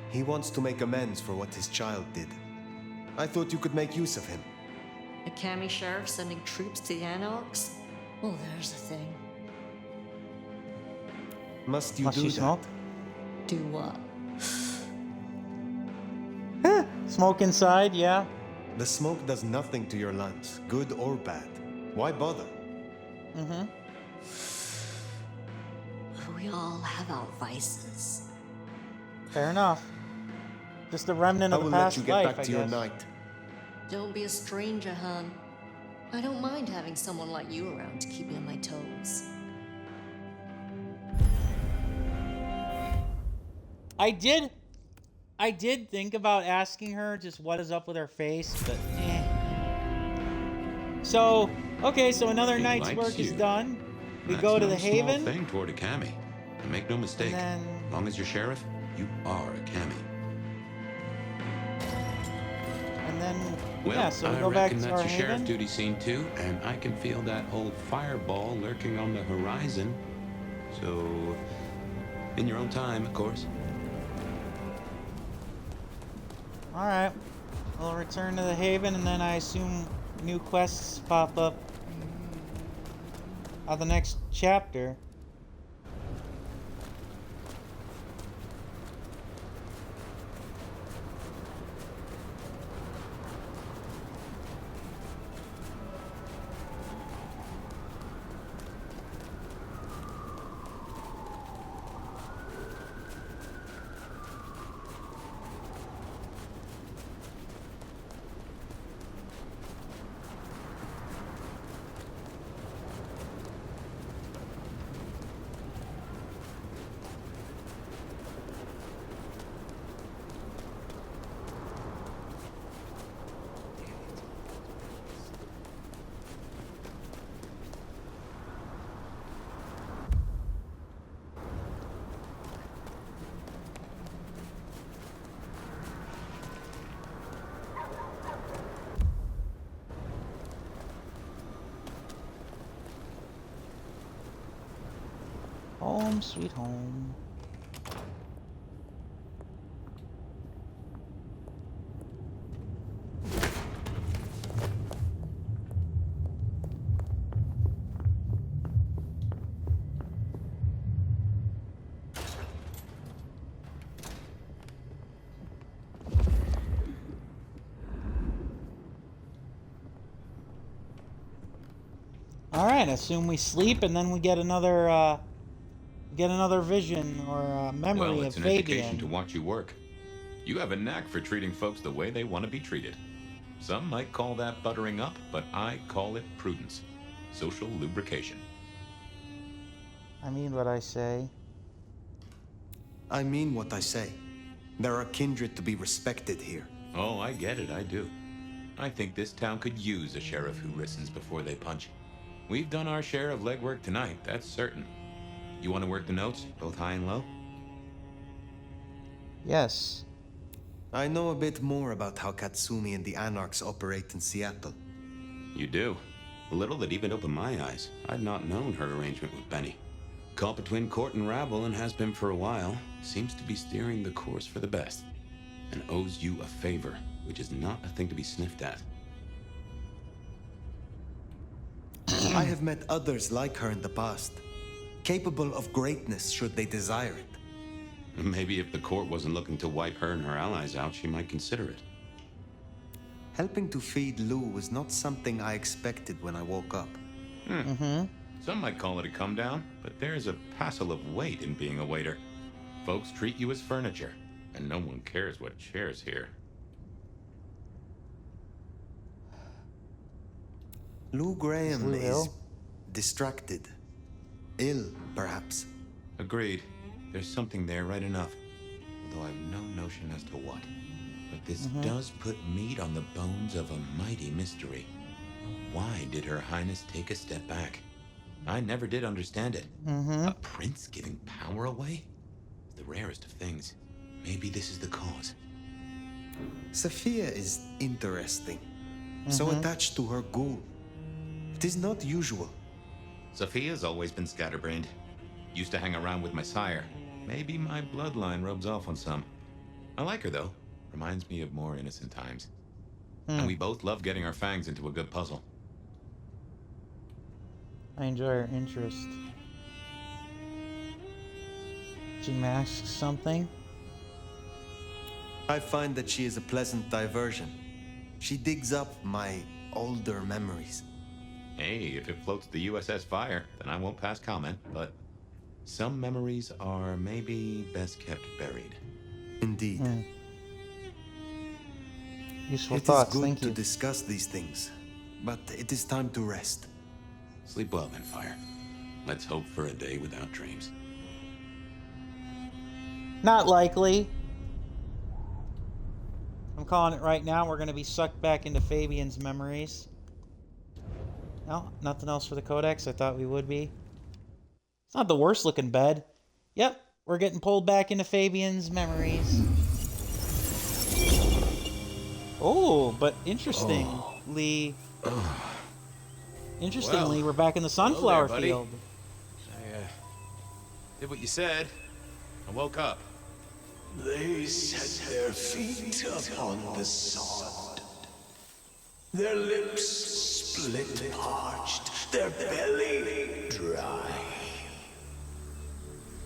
He wants to make amends for what his child did. I thought you could make use of him. A Kami sheriff sending troops to the Anarchs? Well, there's the thing. Must you Must do you that? smoke? Do what? Smoke inside, yeah. The smoke does nothing to your lungs, good or bad. Why bother? We all have our vices. Fair enough. Just a remnant I of will the let past you get life, back I to your guess. night. Don't be a stranger, hon. I don't mind having someone like you around to keep me on my toes. I did think about asking her just what is up with her face, but eh. So, okay, so another She night's likes work is you. done. We That's go to no the small Haven. thing toward a Kami. And make no mistake, then- as long as you're sheriff, you are a Kami. And then, Well, yeah, so we I go back reckon to that's our your sheriff Haven. duty scene too, and I can feel that old fireball lurking on the horizon. So, in your own time, of course. Alright. We'll return to the Haven, and then I assume new quests pop up on the next chapter. Home, sweet home. Alright, assume we sleep and then we get another vision or memory well, of it's an Fabian. education to watch you work. You have a knack for treating folks the way they want to be treated. Some might call that buttering up, but I call it prudence. Social lubrication. I mean what I say. I mean what I say. There are kindred to be respected here. Oh, I get it, I do. I think this town could use a sheriff who listens before they punch. We've done our share of legwork tonight, that's certain. You want to work the notes, both high and low? Yes. I know a bit more about how Katsumi and the Anarchs operate in Seattle. You do? A little that even opened my eyes. I'd not known her arrangement with Benny. Caught between court and rabble and has been for a while. Seems to be steering the course for the best. And owes you a favor, which is not a thing to be sniffed at. I have met others like her in the past, capable of greatness should they desire it. Maybe if the court wasn't looking to wipe her and her allies out, she might consider it. Helping to feed Lou was not something I expected when I woke up. Some might call it a come down, but there's a passel of weight in being a waiter. Folks treat you as furniture, and no one cares what chairs here. Lou Graham Lou is ill? distracted. Ill, perhaps. Agreed. There's something there right enough. Although I've no notion as to what. But this does put meat on the bones of a mighty mystery. Why did Her Highness take a step back? I never did understand it. A prince giving power away? It's the rarest of things. Maybe this is the cause. Sophia is interesting. So attached to her ghoul. It is not usual. Sophia's always been scatterbrained. Used to hang around with my sire. Maybe my bloodline rubs off on some. I like her, though. Reminds me of more innocent times. And we both love getting our fangs into a good puzzle. I enjoy her interest. She masks something. I find that she is a pleasant diversion. She digs up my older memories. Hey, if it floats the USS Fire, then I won't pass comment, but some memories are maybe best kept buried. Indeed. Useful It thoughts, is good thank to you. discuss these things, but it is time to rest. Sleep well then, Fire. Let's hope for a day without dreams. Not likely. I'm calling it right now. We're going to be sucked back into Fabian's memories. No, nothing else for the Codex. I thought we would be. It's not the worst looking bed. Yep, we're getting pulled back into Fabian's memories. Oh, but interestingly... Interestingly, we're back in the sunflower buddy. field. I did what you said. I woke up. They set their feet upon the sod. Their lips split parched, their belly dry.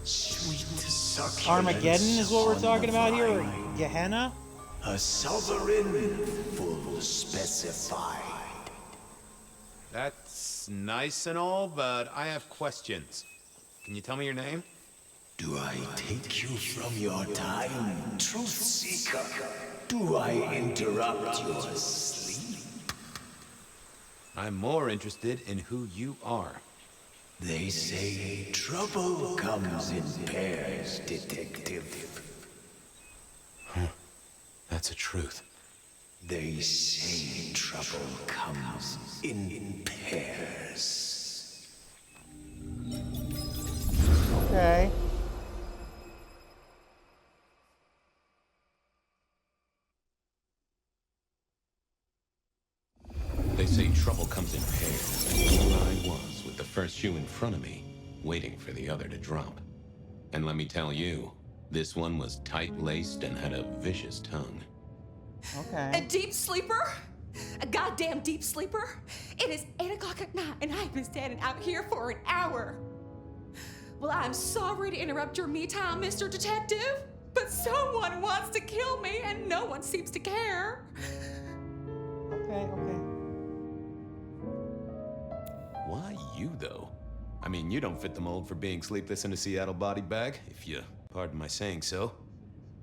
Sweet succulence. Armageddon is what we're on talking the about here, or vine. Gehenna? A sovereign full specified. That's nice and all, but I have questions. Can you tell me your name? Do I take you from your time, truth seeker? Do I interrupt your sleep? I'm more interested in who you are. They say trouble comes in pairs, detective. That's a truth. They say trouble comes in pairs. Okay. They say trouble comes in pairs, and here I was with the first shoe in front of me, waiting for the other to drop. And let me tell you, this one was tight-laced and had a vicious tongue. A deep sleeper? A goddamn deep sleeper? It is 8 o'clock at night and I've been standing out here for an hour. Well, I'm sorry to interrupt your me time, Mr. Detective, but someone wants to kill me and no one seems to care. Okay. Why you, though? I mean, you don't fit the mold for being sleepless in a Seattle body bag, if you pardon my saying so.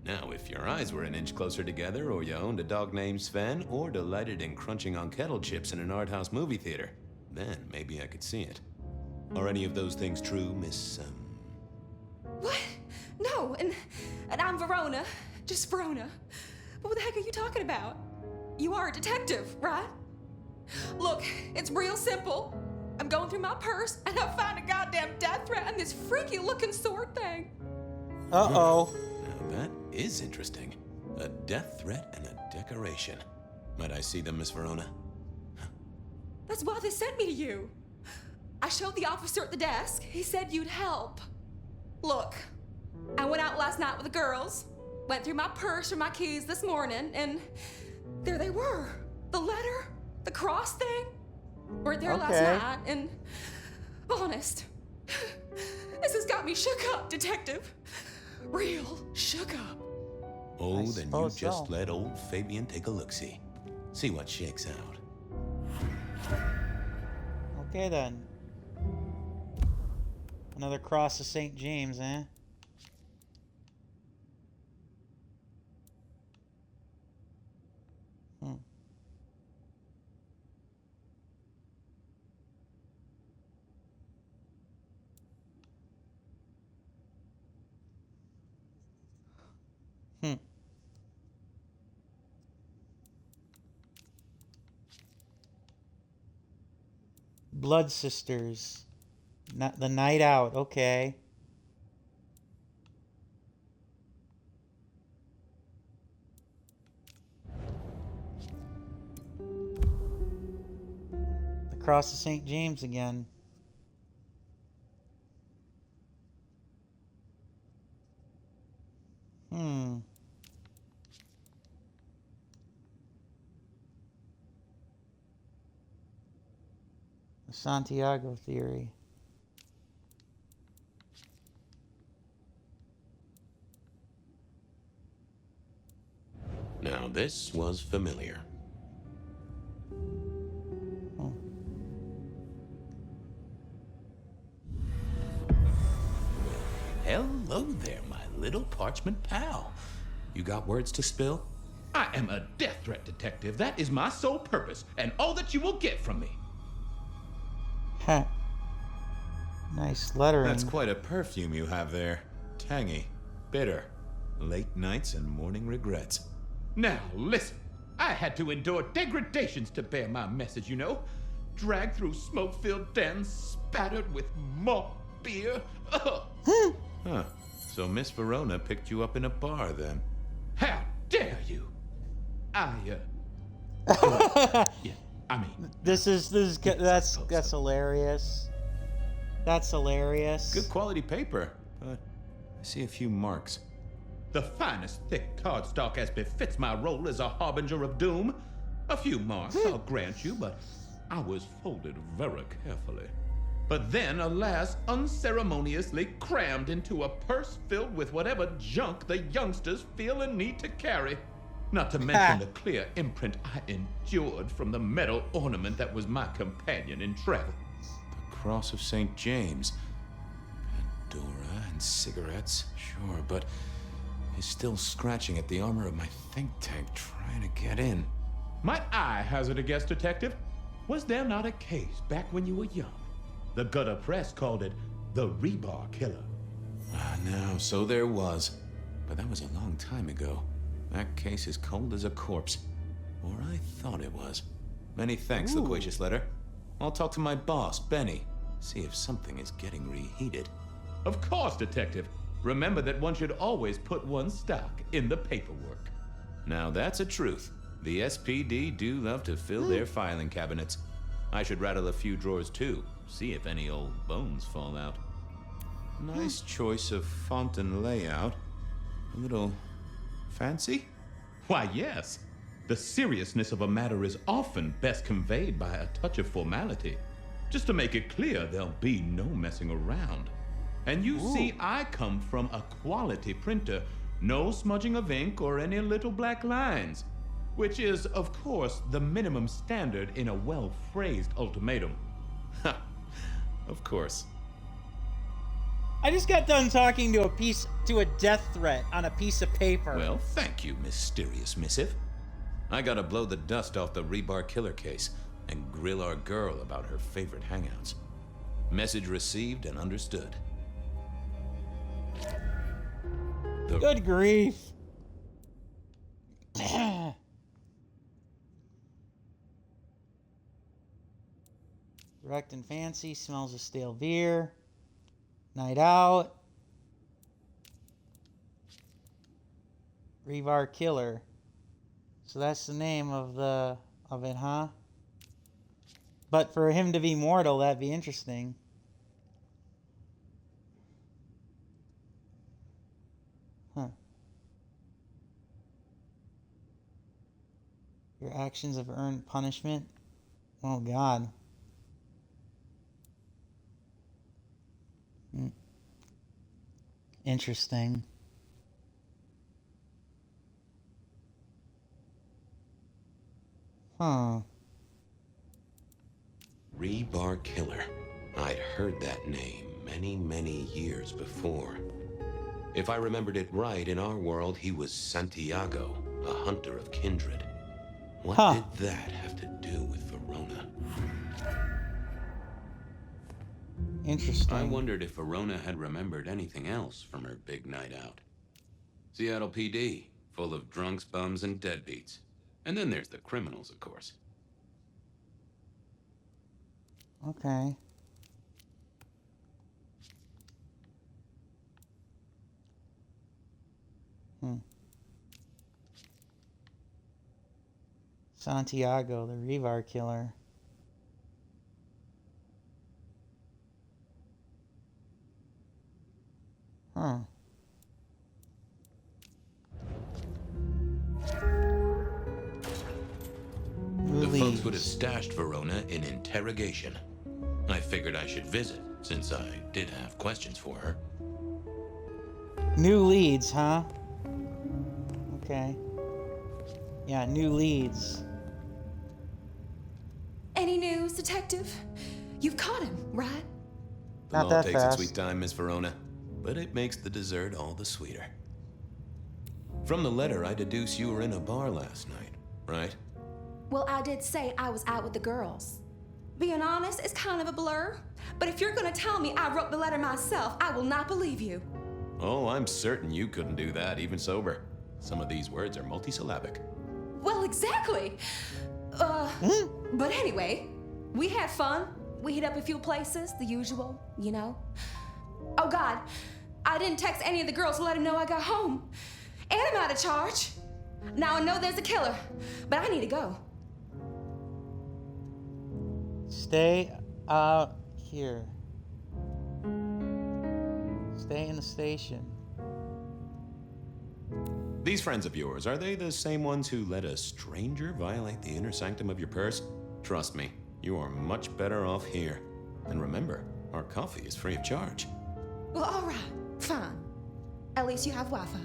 Now, if your eyes were an inch closer together, or you owned a dog named Sven, or delighted in crunching on kettle chips in an art house movie theater, then maybe I could see it. Are any of those things true, Miss, What? No, and I'm Verona. Just Verona. But what the heck are you talking about? You are a detective, right? Look, it's real simple. I'm going through my purse and I find a goddamn death threat and this freaky looking sword thing. Uh-oh. Now that is interesting. A death threat and a decoration. Might I see them, Miss Verona? That's why they sent me to you. I showed the officer at the desk. He said you'd help. Look, I went out last night with the girls, went through my purse for my keys this morning, and there they were. The letter, the cross thing, were there last night, and honest, this has got me shook up, Detective. Real shook up. Oh, then you just let old Fabian take a look-see. See what shakes out. Okay, then. Another cross of St. James, eh? Blood Sisters. Not the night out, okay. The Cross of St. James again. The Santiago theory. Now this was familiar. Hello there, my little parchment pal. You got words to spill? I am a death threat detective. That is my sole purpose, and all that you will get from me. Huh. Nice lettering. That's quite a perfume you have there. Tangy, bitter, late nights and morning regrets. Now, listen. I had to endure degradations to bear my message, you know. Dragged through smoke-filled dens, spattered with malt beer. Huh. So Miss Verona picked you up in a bar, then? How dare you? Yeah, I mean... That's hilarious. That's hilarious. Good quality paper, but I see a few marks. The finest thick cardstock as befits my role as a harbinger of doom. A few marks, I'll grant you, but I was folded very carefully. But then, alas, unceremoniously crammed into a purse filled with whatever junk the youngsters feel a need to carry. Not to mention the clear imprint I endured from the metal ornament that was my companion in travel. The Cross of St. James. Pandora and cigarettes, sure, but he's still scratching at the armor of my think tank trying to get in. Might I hazard a guess, Detective? Was there not a case back when you were young? The gutter press called it the Rebar Killer. No, so there was. But that was a long time ago. That case is cold as a corpse. Or I thought it was. Many thanks, loquacious letter. I'll talk to my boss, Benny. See if something is getting reheated. Of course, Detective. Remember that one should always put one's stock in the paperwork. Now that's a truth. The SPD do love to fill their filing cabinets. I should rattle a few drawers too. See if any old bones fall out. Nice choice of font and layout. A little fancy? Why, yes. The seriousness of a matter is often best conveyed by a touch of formality. Just to make it clear, there'll be no messing around. And you see, I come from a quality printer. No smudging of ink or any little black lines. Which is, of course, the minimum standard in a well-phrased ultimatum. Ha! Of course. I just got done talking to a death threat on a piece of paper. Well, thank you, mysterious missive. I gotta blow the dust off the rebar killer case and grill our girl about her favorite hangouts. Message received and understood. Good grief. Direct and fancy, smells of stale beer. Night out. Rebar Killer. So that's the name of it, huh? But for him to be mortal, that'd be interesting. Huh. Your actions have earned punishment. Oh God. Interesting. Huh. Rebar Killer. I'd heard that name many, many years before. If I remembered it right, in our world, he was Santiago, a hunter of kindred. What did that have to do with Verona? Interesting. I wondered if Verona had remembered anything else from her big night out. Seattle PD, full of drunks, bums, and deadbeats. And then there's the criminals, of course. Okay. Santiago, the Rebar Killer. Huh. The folks would have stashed Verona in interrogation. I figured I should visit, since I did have questions for her. New leads, huh? Okay. Yeah, new leads. Any news, Detective? You've caught him, right? Not All that takes fast. its sweet time, Miss Verona, but it makes the dessert all the sweeter. From the letter, I deduce you were in a bar last night, right? Well, I did say I was out with the girls. Being honest, it's kind of a blur. But if you're gonna tell me I wrote the letter myself, I will not believe you. Oh, I'm certain you couldn't do that, even sober. Some of these words are multisyllabic. Well, exactly. But anyway, we had fun. We hit up a few places, the usual, you know. Oh God, I didn't text any of the girls to let them know I got home. And I'm out of charge. Now I know there's a killer, but I need to go. Stay out here. Stay in the station. These friends of yours, are they the same ones who let a stranger violate the inner sanctum of your purse? Trust me, you are much better off here. And remember, our coffee is free of charge. Well, all right, fine. At least you have Wi-Fi.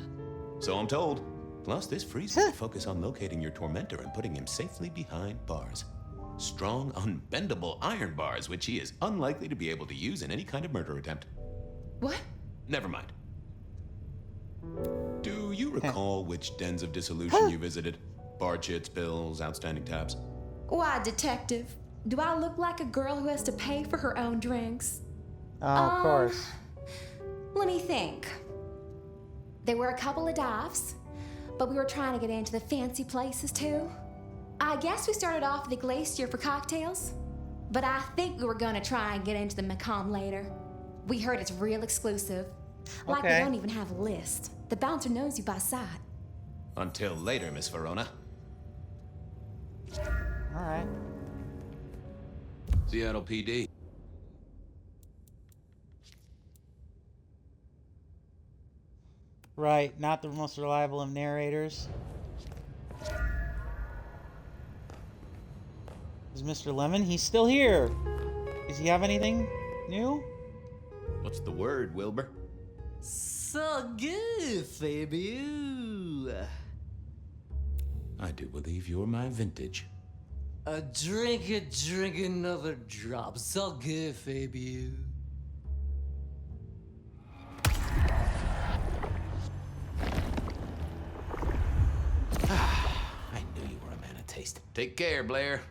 So I'm told. Plus, this frees me to focus on locating your tormentor and putting him safely behind bars. Strong, unbendable iron bars, which he is unlikely to be able to use in any kind of murder attempt. What? Never mind. Do you recall which dens of dissolution you visited? Bar chits, bills, outstanding tabs? Why, Detective? Do I look like a girl who has to pay for her own drinks? Of course. Let me think. There were a couple of dives, but we were trying to get into the fancy places too. I guess we started off at the Glacier for cocktails, but I think we were gonna try and get into the Macomb later. We heard it's real exclusive. Like Okay. they don't even have a list. The bouncer knows you by sight. Until later, Miss Verona. All right. Seattle PD. Right, not the most reliable of narrators. Is Mr. Lemon? He's still here. Does he have anything new? What's the word, Wilbur? So good, Fabian. I do believe you're my vintage. Drink another drop. So good, Fabian. I knew you were a man of taste. Take care, Blair.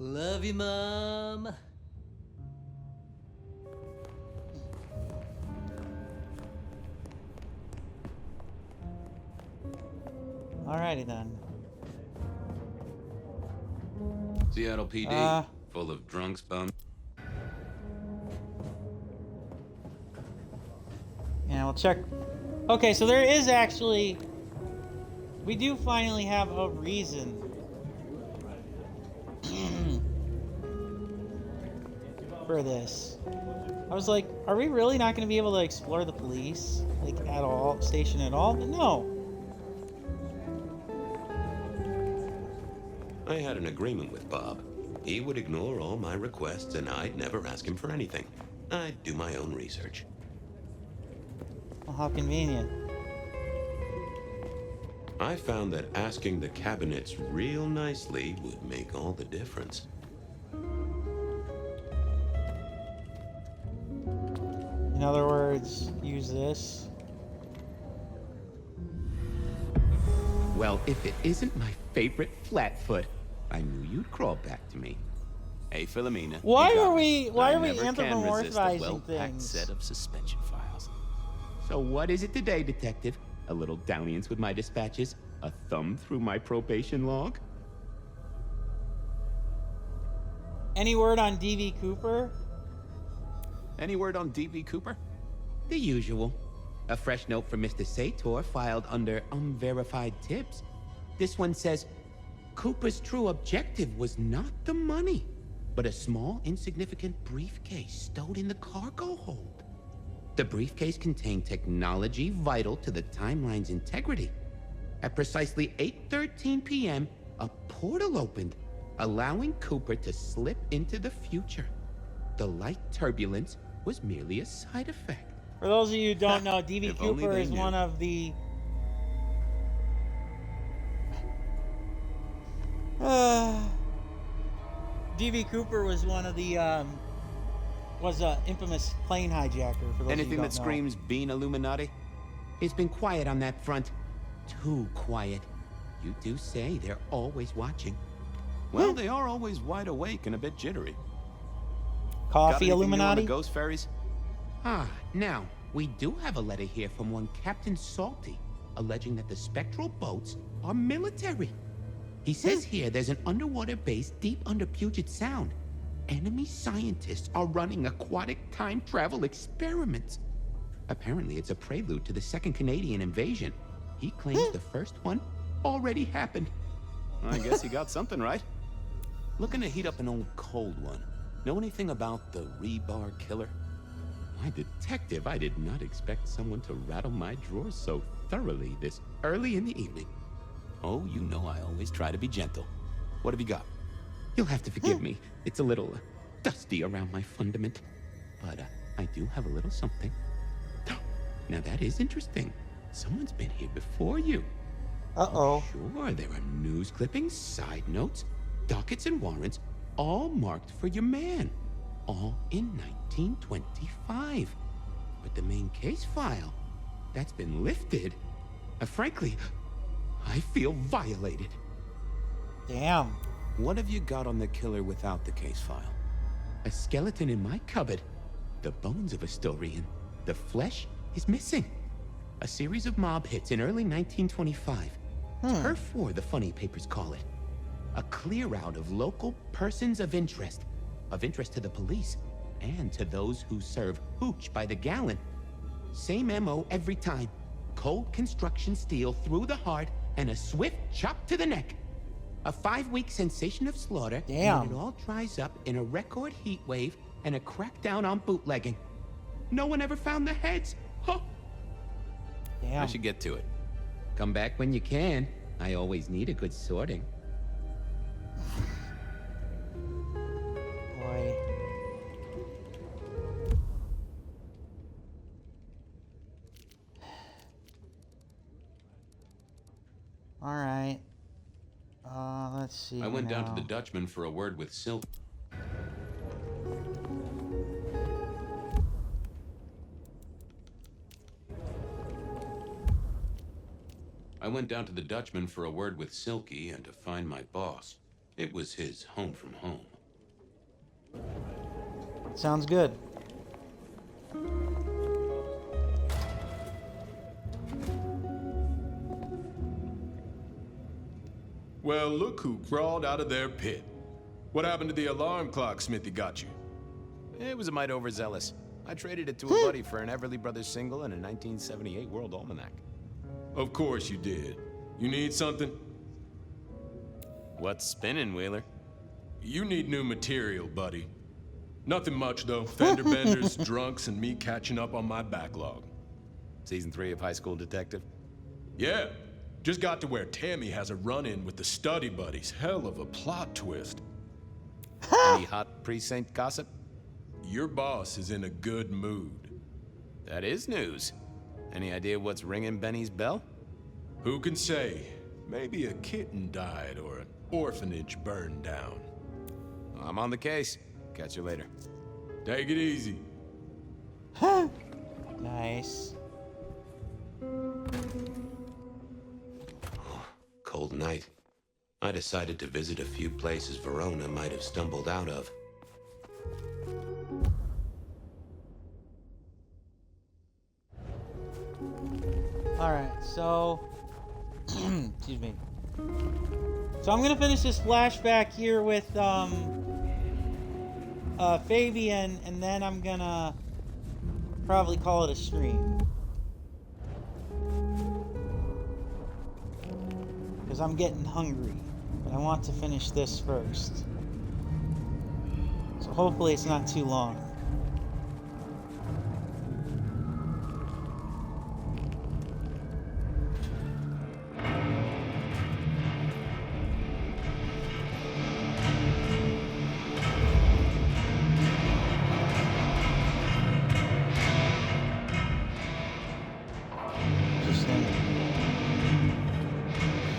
Love you, Mom. Alrighty then. Seattle PD, full of drunks, bums. Yeah, we'll check. Okay, so there is actually... We do finally have a reason. For this. I was like, are we really not going to be able to explore the police? Like, at all? Station at all? But no. I had an agreement with Bob. He would ignore all my requests and I'd never ask him for anything. I'd do my own research. Well, how convenient. I found that asking the cabinets real nicely would make all the difference. In other words, use this. Well, if it isn't my favorite Flatfoot, I knew you'd crawl back to me. Hey, Philomena. Why are we anthropomorphizing anthropomorphizing things? Set of suspension files. So what is it today, Detective? A little dalliance with my dispatches? A thumb through my probation log? Any word on D.V. Cooper? Any word on D.V. Cooper? The usual. A fresh note from Mr. Sator filed under unverified tips. This one says, Cooper's true objective was not the money, but a small, insignificant briefcase stowed in the cargo hold. The briefcase contained technology vital to the timeline's integrity. At precisely 8:13 p.m., a portal opened, allowing Cooper to slip into the future. The light turbulence was merely a side effect. For those of you who don't know, D.V. If only Cooper they is knew. one of the... D.V. Cooper was one of the, was an infamous plane hijacker, for those of you who Anything don't that know. screams being Illuminati? It's been quiet on that front. Too quiet. You do say they're always watching. Well, they are always wide awake and a bit jittery. Got Coffee anything new on Illuminati? the ghost fairies? Now, we do have a letter here from one Captain Salty, alleging that the spectral boats are military. He says here there's an underwater base deep under Puget Sound. Enemy scientists are running aquatic time travel experiments. Apparently, it's a prelude to the second Canadian invasion. He claims the first one already happened. I guess he got something right. Looking to heat up an old cold one. Know anything about the rebar killer? My detective, I did not expect someone to rattle my drawers so thoroughly this early in the evening. Oh, you know I always try to be gentle. What have you got? You'll have to forgive me. It's a little dusty around my fundament. But I do have a little something. Now that is interesting. Someone's been here before you. Uh-oh. Sure, there are news clippings, side notes, dockets and warrants, all marked for your man. All in 1925. But the main case file, that's been lifted. Frankly, I feel violated. Damn. What have you got on the killer without the case file? A skeleton in my cupboard. The bones of a Storian. The flesh is missing. A series of mob hits in early 1925. Turf War, the funny papers call it. A clear out of local persons of interest to the police, and to those who serve hooch by the gallon. Same MO every time. Cold construction steel through the heart and a swift chop to the neck. A 5-week sensation of slaughter, Damn. and it all dries up in a record heat wave and a crackdown on bootlegging. No one ever found the heads. Huh. I should get to it. Come back when you can. I always need a good sorting. Boy. All right. Let's see. I went down to now. the Dutchman for a word with Silk. I went down to the Dutchman for a word with Silky and to find my boss. It was his home from home. Sounds good. Well, look who crawled out of their pit. What happened to the alarm clock Smithy got you? It was a mite overzealous. I traded it to a buddy for an Everly Brothers single and a 1978 World Almanac. Of course you did. You need something? What's spinning, Wheeler? You need new material, buddy. Nothing much, though. Fender benders, drunks, and me catching up on my backlog. Season 3 of High School Detective? Yeah. Just got to where Tammy has a run-in with the study buddies. Hell of a plot twist. Any hot precinct gossip? Your boss is in a good mood. That is news. Any idea what's ringing Benny's bell? Who can say? Maybe a kitten died or an orphanage burned down. I'm on the case. Catch you later. Take it easy. Nice. Cold night. I decided to visit a few places Verona might have stumbled out of. Alright, so... excuse me. So I'm gonna finish this flashback here with, Fabian, and then I'm gonna probably call it a stream. Because I'm getting hungry, but I want to finish this first. So hopefully it's not too long.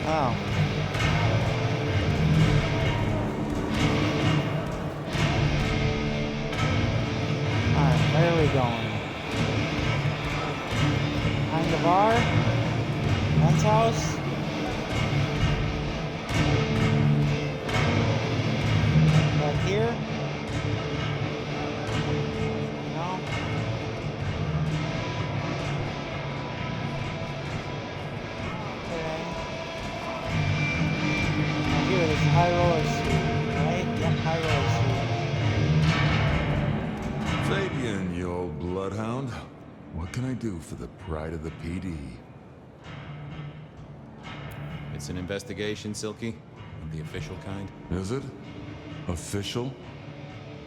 Wow. Alright, where are we going? Behind the bar? Ben's house? Back here? No? Okay. Here, there's the High Roller Suite, right? Yep, High Roller Suite. Fabian, you old bloodhound. What can I do for the pride of the PD? It's an investigation, Silky? Of the official kind? Is it? Official?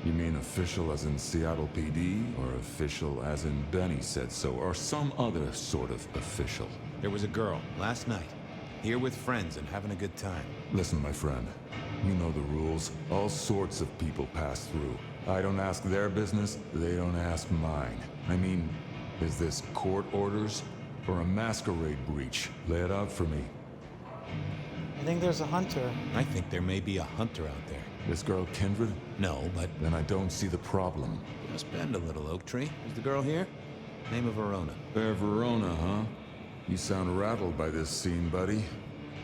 You mean official as in Seattle PD, or official as in Benny said so, or some other sort of official? There was a girl, last night, here with friends and having a good time. Listen, my friend. You know the rules. All sorts of people pass through. I don't ask their business, they don't ask mine. I mean, is this court orders or a masquerade breach? Lay it out for me. I think there's a hunter. I think there may be a hunter out there. This girl Kindred? No, but... Then I don't see the problem. Just bend a little, Oak Tree. Is the girl here? Name of Verona. Fair Verona, huh? You sound rattled by this scene, buddy.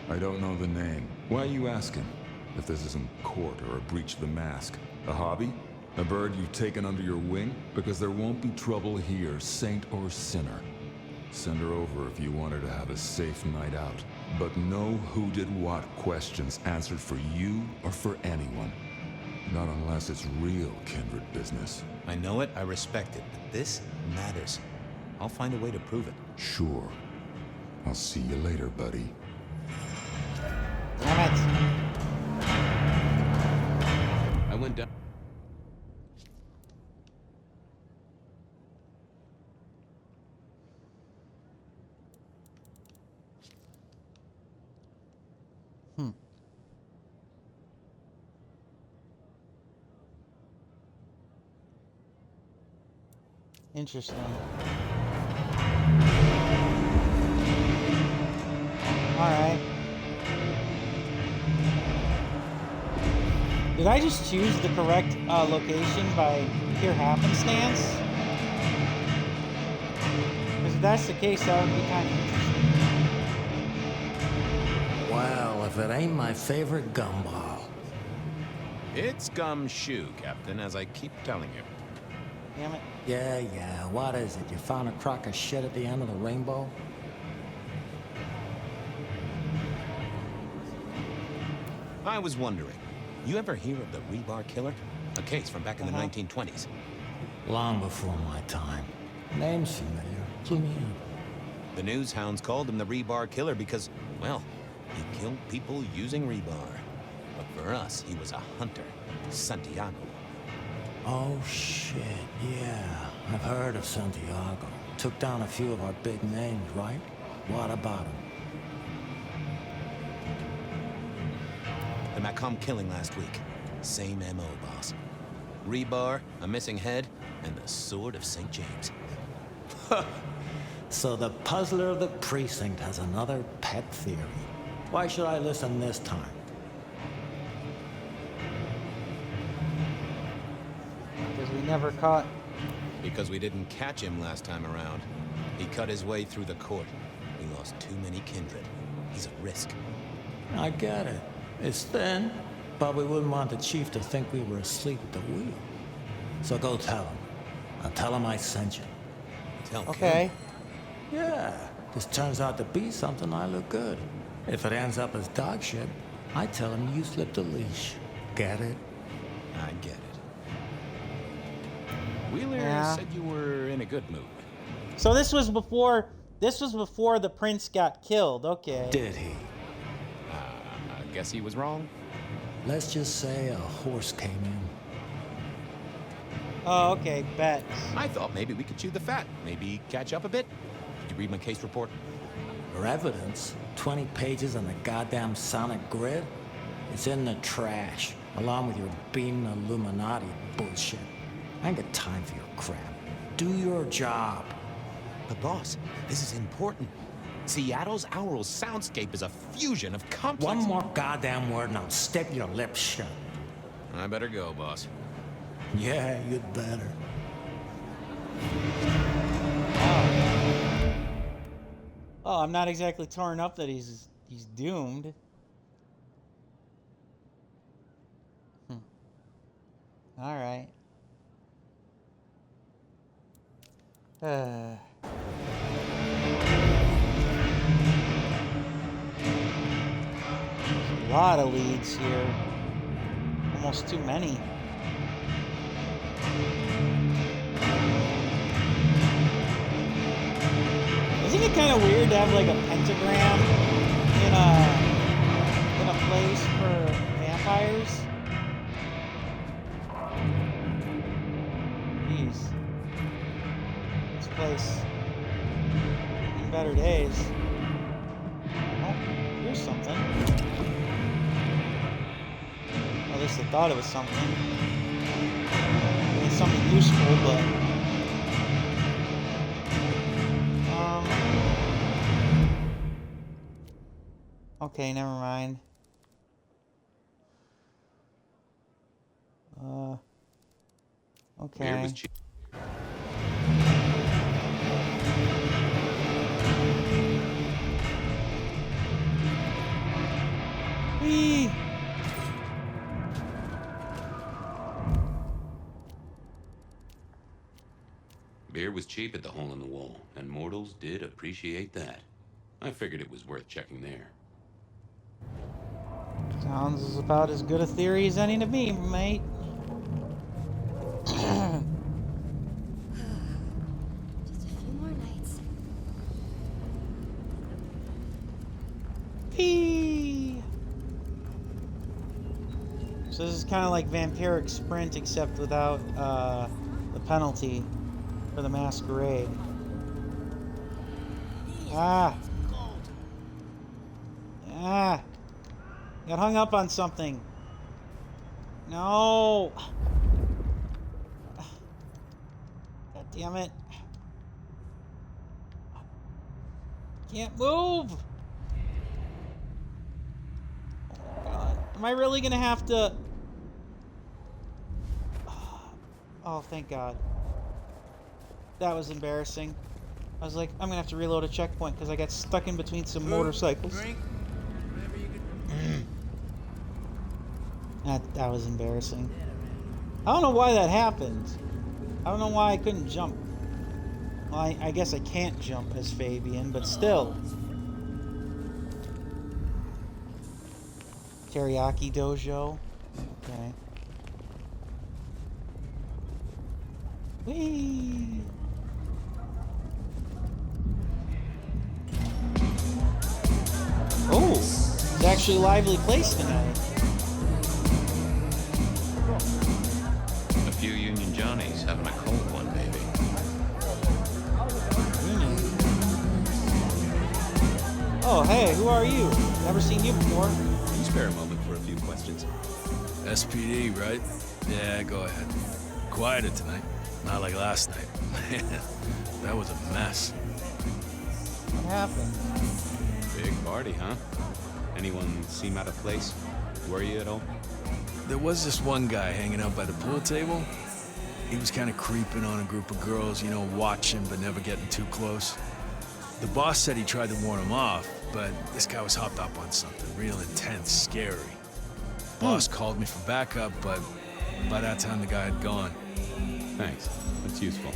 I don't know the name. Why are you asking? If this isn't court or a breach of the mask. A hobby? A bird you've taken under your wing? Because there won't be trouble here, saint or sinner. Send her over if you want her to have a safe night out. But no who did what questions answered for you or for anyone. Not unless it's real kindred business. I know it, I respect it, but this matters. I'll find a way to prove it. Sure. I'll see you later, buddy. Damn it. I went down... Interesting. Alright. Did I just choose the correct location by pure happenstance? Because if that's the case, that would be kind of interesting. Well, if it ain't my favorite gumball. It's gumshoe, Captain, as I keep telling you. Damn it. Yeah, what is it? You found a crock of shit at the end of the rainbow? I was wondering, you ever hear of the rebar killer? A case from back in the 1920s. Long before my time. Name's familiar. Clue me in. The news hounds called him the rebar killer because, well, he killed people using rebar. But for us, he was a hunter. Santiago. Oh, shit, yeah. I've heard of Santiago. Took down a few of our big names, right? What about him? The Macomb killing last week. Same MO, boss. Rebar, a missing head, and the Sword of St. James. So the puzzler of the precinct has another pet theory. Why should I listen this time? Because we never caught... Because we didn't catch him last time around. He cut his way through the court. We lost too many kindred. He's a risk. I get it. It's thin, but we wouldn't want the chief to think we were asleep at the wheel. So go tell him. I'll tell him I sent you. Tell him. Okay. Yeah, this turns out to be something I look good. If it ends up as dog shit, I tell him you slipped a leash. Get it? I get it. Wheeler said you were in a good mood. So this was before the prince got killed. Okay. Did he? I guess he was wrong. Let's just say a horse came in. Oh, okay, bet. I thought maybe we could chew the fat. Maybe catch up a bit. Did you read my case report? For evidence, 20 pages on the goddamn sonic grid? It's in the trash, along with your beam Illuminati bullshit. I ain't got time for your crap. Do your job. But boss, this is important. Seattle's aural soundscape is a fusion of complex... One more goddamn word and I'll stick your lips shut. I better go, boss. Yeah, you'd better. Oh, I'm not exactly torn up that he's doomed. All right. A lot of leads here. Almost too many. Isn't it kind of weird to have like a pentagram in a place for vampires? Jeez. This place. In better days. Oh, here's something. At least I thought it was something. I mean, it's something useful, but... Okay, never mind. Okay. Whee! Beer was cheap at the hole in the wall, and mortals did appreciate that. I figured it was worth checking there. Sounds about as good a theory as any to me, mate. Just a few more nights. Eee! So this is kind of like Vampiric Sprint, except without the penalty for the masquerade. Ah! Ah! Got hung up on something. No! God damn it. Can't move. Oh, God. Am I really gonna have to... Oh, thank God. That was embarrassing. I was like, I'm gonna have to reload a checkpoint because I got stuck in between some motorcycles. That was embarrassing. I don't know why that happened. I don't know why I couldn't jump. Well, I guess I can't jump as Fabian, but still. Teriyaki Dojo. Okay. Whee! Oh! It's actually a lively place tonight. A few Union Johnnies having a cold one, maybe. Oh, hey, who are you? Never seen you before. Can you spare a moment for a few questions? SPD, right? Yeah, go ahead. Quieter tonight. Not like last night. That was a mess. What happened? Big party, huh? Anyone seem out of place? Were you at all? There was this one guy hanging out by the pool table. He was kind of creeping on a group of girls, you know, watching but never getting too close. The boss said he tried to warn him off, but this guy was hopped up on something real intense, scary. Boss called me for backup, but by that time the guy had gone. Thanks. That's useful.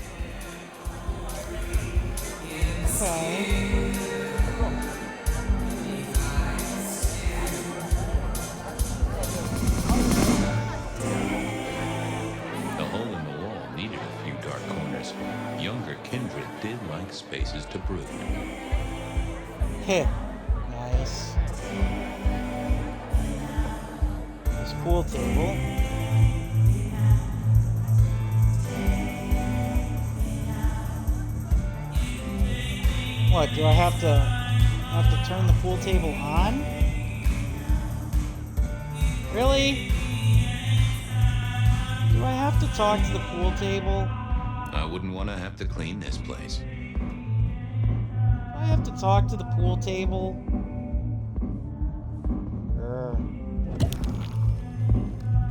Okay. The hole in the wall needed a few dark corners. Younger kindred did like spaces to brood. Heh. Nice. This pool table. What, do I have to turn the pool table on? Really? Do I have to talk to the pool table? I wouldn't want to have to clean this place. Do I have to talk to the pool table?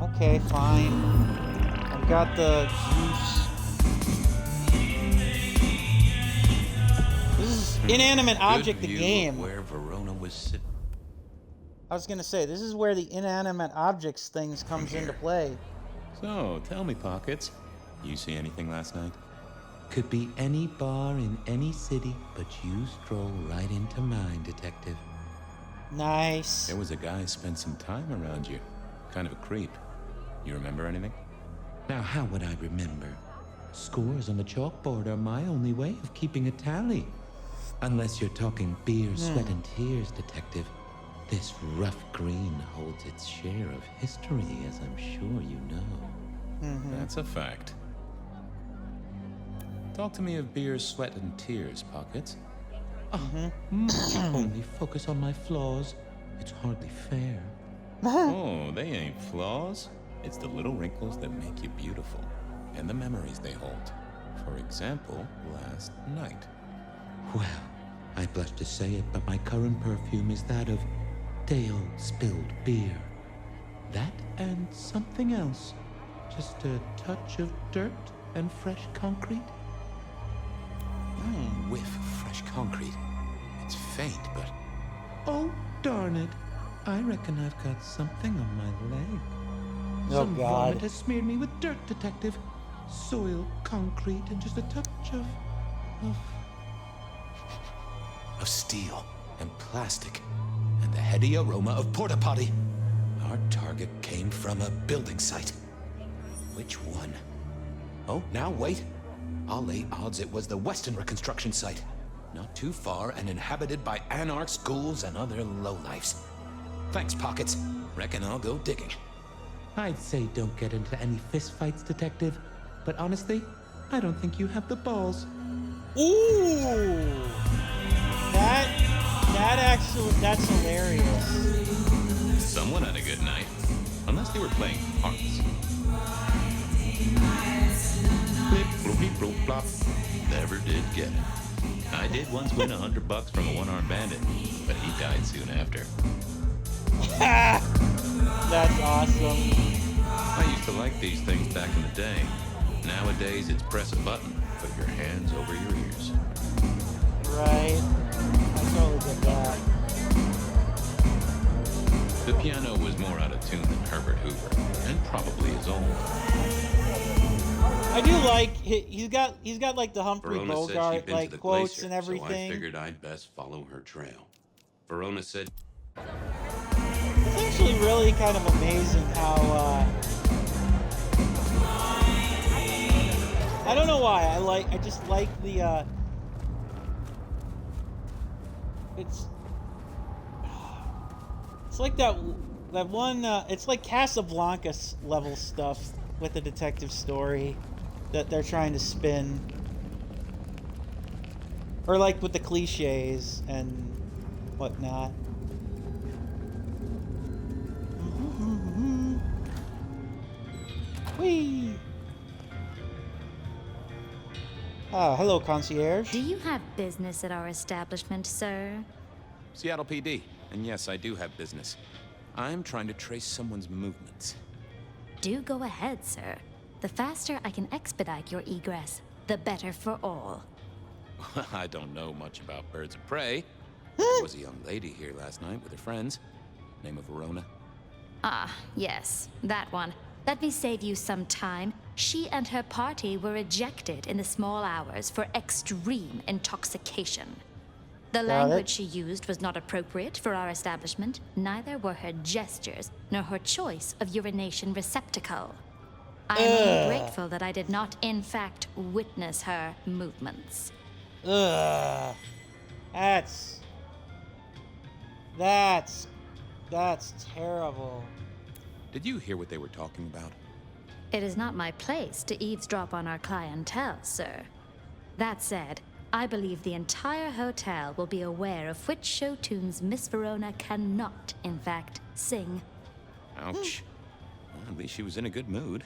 Okay, fine. I've got the juice. This is inanimate object, the game. Where Verona was sitting. I was gonna say, this is where the inanimate objects things comes into play. So, tell me, Pockets, you see anything last night? Could be any bar in any city, but you stroll right into mine, Detective. Nice. There was a guy spent some time around you. Kind of a creep. You remember anything? Now, how would I remember? Scores on the chalkboard are my only way of keeping a tally. Unless you're talking beer, sweat, and tears, Detective. This rough green holds its share of history, as I'm sure you know. That's a fact. Talk to me of beer, sweat, and tears, Pockets. Must you only focus on my flaws? It's hardly fair. Oh, they ain't flaws. It's the little wrinkles that make you beautiful, and the memories they hold. For example, last night. Well, I blush to say it, but my current perfume is that of day-old spilled beer. That and something else. Just a touch of dirt and fresh concrete. Whiff of fresh concrete. It's faint, but... Oh, darn it. I reckon I've got something on my leg. Some vomit has smeared me with dirt, Detective. Soil, concrete, and just a touch of steel and plastic and the heady aroma of porta potty. Our target came from a building site. Which one? Oh, now wait. I'll lay odds it was the Western reconstruction site. Not too far and inhabited by anarchs, ghouls, and other lowlifes. Thanks, Pockets. Reckon I'll go digging. I'd say don't get into any fistfights, Detective. But honestly, I don't think you have the balls. Ooh! That's hilarious. Someone had a good night. Unless they were playing hearts. Flip, Flop. Never did get it. I did once win $100 from a one-armed bandit, but he died soon after. That's awesome. I used to like these things back in the day. Nowadays, it's press a button, put your hands over your ears. Right. I totally get that. The piano was more out of tune than Herbert Hoover, and probably is old. I do like he's got like the Humphrey Verona said she'd Bogart been like to the quotes glacier, and everything. So I figured I'd best follow her trail. Verona said It's actually really kind of amazing how I don't know why I just like the it's like that one it's like Casablanca level stuff with the detective story that they're trying to spin, or like with the cliches and whatnot. Whee! Ah, hello, concierge. Do you have business at our establishment, sir? Seattle PD. And yes, I do have business. I'm trying to trace someone's movements. Do go ahead, sir. The faster I can expedite your egress, the better for all. I don't know much about birds of prey. There was a young lady here last night with her friends. Name of Verona. Ah, yes, that one. Let me save you some time. She and her party were ejected in the small hours for extreme intoxication. The language she used was not appropriate for our establishment. Neither were her gestures, nor her choice of urination receptacle. I am only grateful that I did not, in fact, witness her movements. Ugh. That's terrible. Did you hear what they were talking about? It is not my place to eavesdrop on our clientele, sir. That said, I believe the entire hotel will be aware of which show tunes Miss Verona cannot, in fact, sing. Ouch. Well, at least she was in a good mood.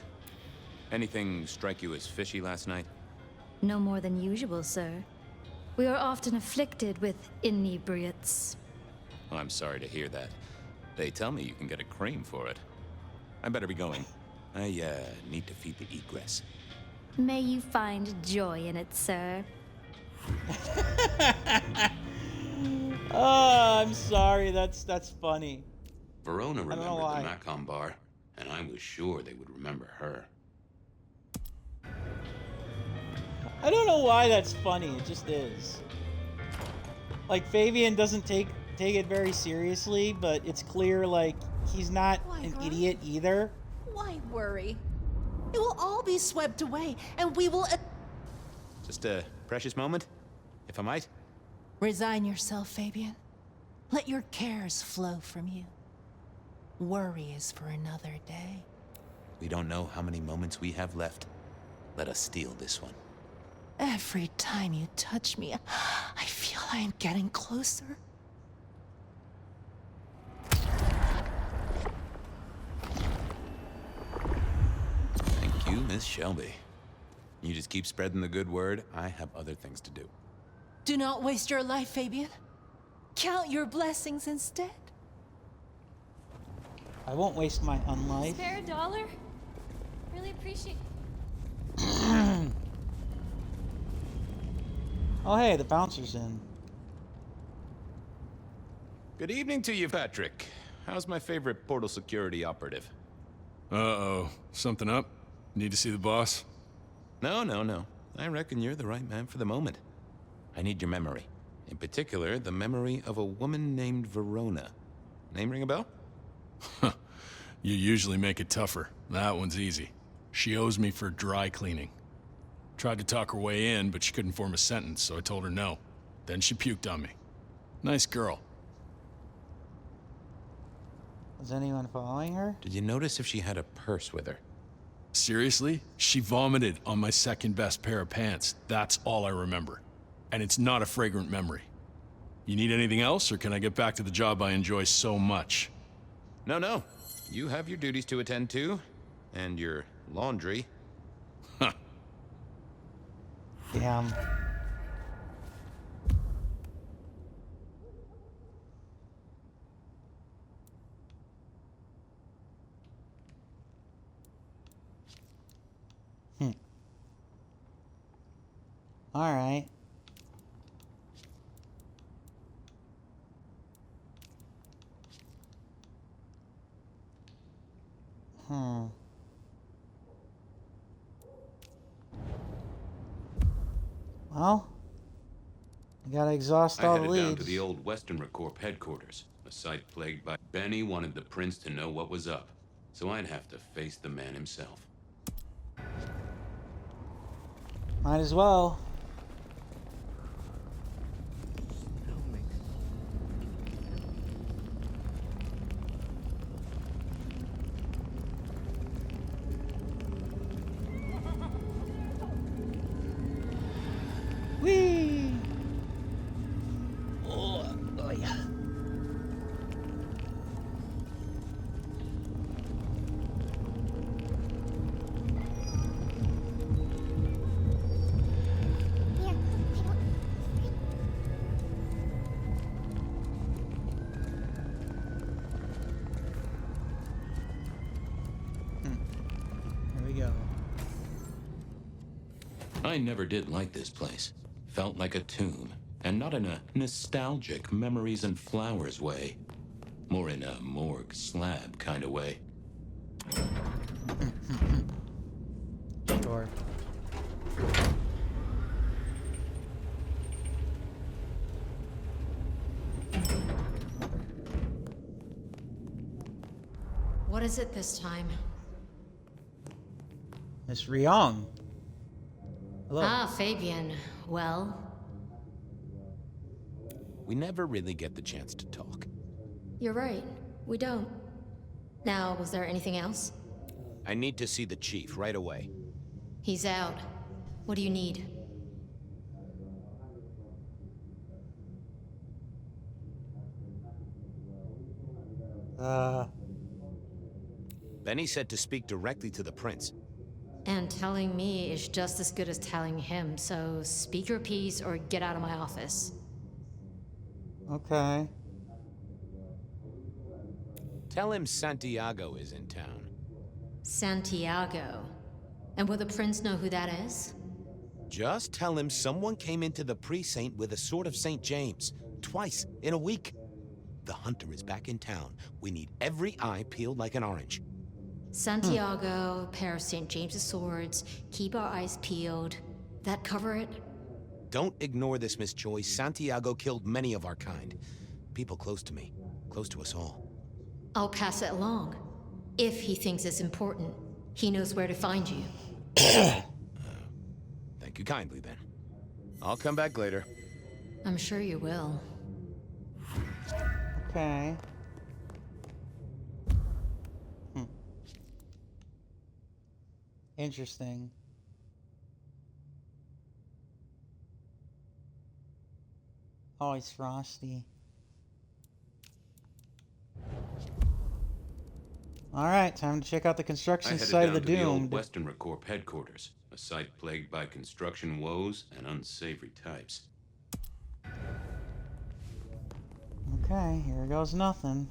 Anything strike you as fishy last night? No more than usual, sir. We are often afflicted with inebriates. Oh, I'm sorry to hear that. They tell me you can get a cream for it. I better be going. I need to feed the egress. May you find joy in it, sir. Oh, I'm sorry. That's funny. Verona remembered the why. Macon bar, and I was sure they would remember her. I don't know why that's funny. It just is. Like, Fabian doesn't take it very seriously, but it's clear, like, he's not an idiot either. Why worry? It will all be swept away, and we will... Just a precious moment, if I might. Resign yourself, Fabian. Let your cares flow from you. Worry is for another day. We don't know how many moments we have left. Let us steal this one. Every time you touch me, I feel I am getting closer. Thank you, Miss Shelby. You just keep spreading the good word. I have other things to do. Do not waste your life, Fabian. Count your blessings instead. I won't waste my unlife. Spare a dollar? Really appreciate. Oh, hey, the bouncer's in. Good evening to you, Patrick. How's my favorite portal security operative? Uh-oh. Something up? Need to see the boss? No. I reckon you're the right man for the moment. I need your memory. In particular, the memory of a woman named Verona. Name ring a bell? You usually make it tougher. That one's easy. She owes me for dry cleaning. Tried to talk her way in, but she couldn't form a sentence, so I told her no. Then she puked on me. Nice girl. Is anyone following her? Did you notice if she had a purse with her? Seriously? She vomited on my second best pair of pants. That's all I remember. And it's not a fragrant memory. You need anything else, or can I get back to the job I enjoy so much? No. You have your duties to attend to, and your laundry. Huh. Damn. All right. Well, you gotta exhaust all the I leads. headed down to the old Western Corp headquarters, a site plagued by... Benny wanted the prince to know what was up, so I'd have to face the man himself. Might as well. Whee! Oh yeah. Here we go. I never did like this place. Felt like a tomb, and not in a nostalgic memories and flowers way. More in a morgue slab kind of way. Sure. What is it this time? Miss Ryong. Hello. Ah, Fabian. Well? We never really get the chance to talk. You're right. We don't. Now, was there anything else? I need to see the chief right away. He's out. What do you need? Benny said to speak directly to the prince. And telling me is just as good as telling him, so speak your piece or get out of my office. Okay. Tell him Santiago is in town. Santiago. And will the prince know who that is? Just tell him someone came into the precinct with a sword of St. James. Twice in a week. The hunter is back in town. We need every eye peeled like an orange. Santiago, pair of St. James's swords, keep our eyes peeled. That cover it? Don't ignore this, Miss Joyce. Santiago killed many of our kind. People close to me. Close to us all. I'll pass it along. If he thinks it's important, he knows where to find you. Thank you kindly, then. I'll come back later. I'm sure you will. Okay. Interesting. Oh, he's frosty. All right, time to check out the construction site of the The old Doomed. Western Corp headquarters, a site plagued by construction woes and unsavory types. Okay, here goes nothing.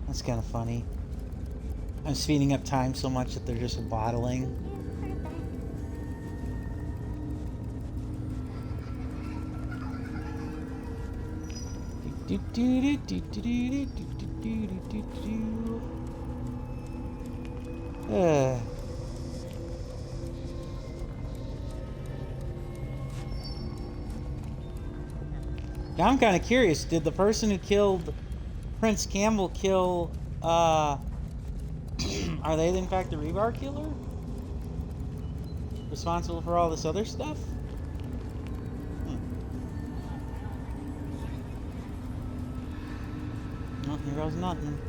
That's kind of funny. I'm speeding up time so much that they're just waddling. Now I'm kind of curious. Did the person who killed Prince Campbell kill, are they in fact the Rebar killer? Responsible for all this other stuff? Oh, here goes nothing.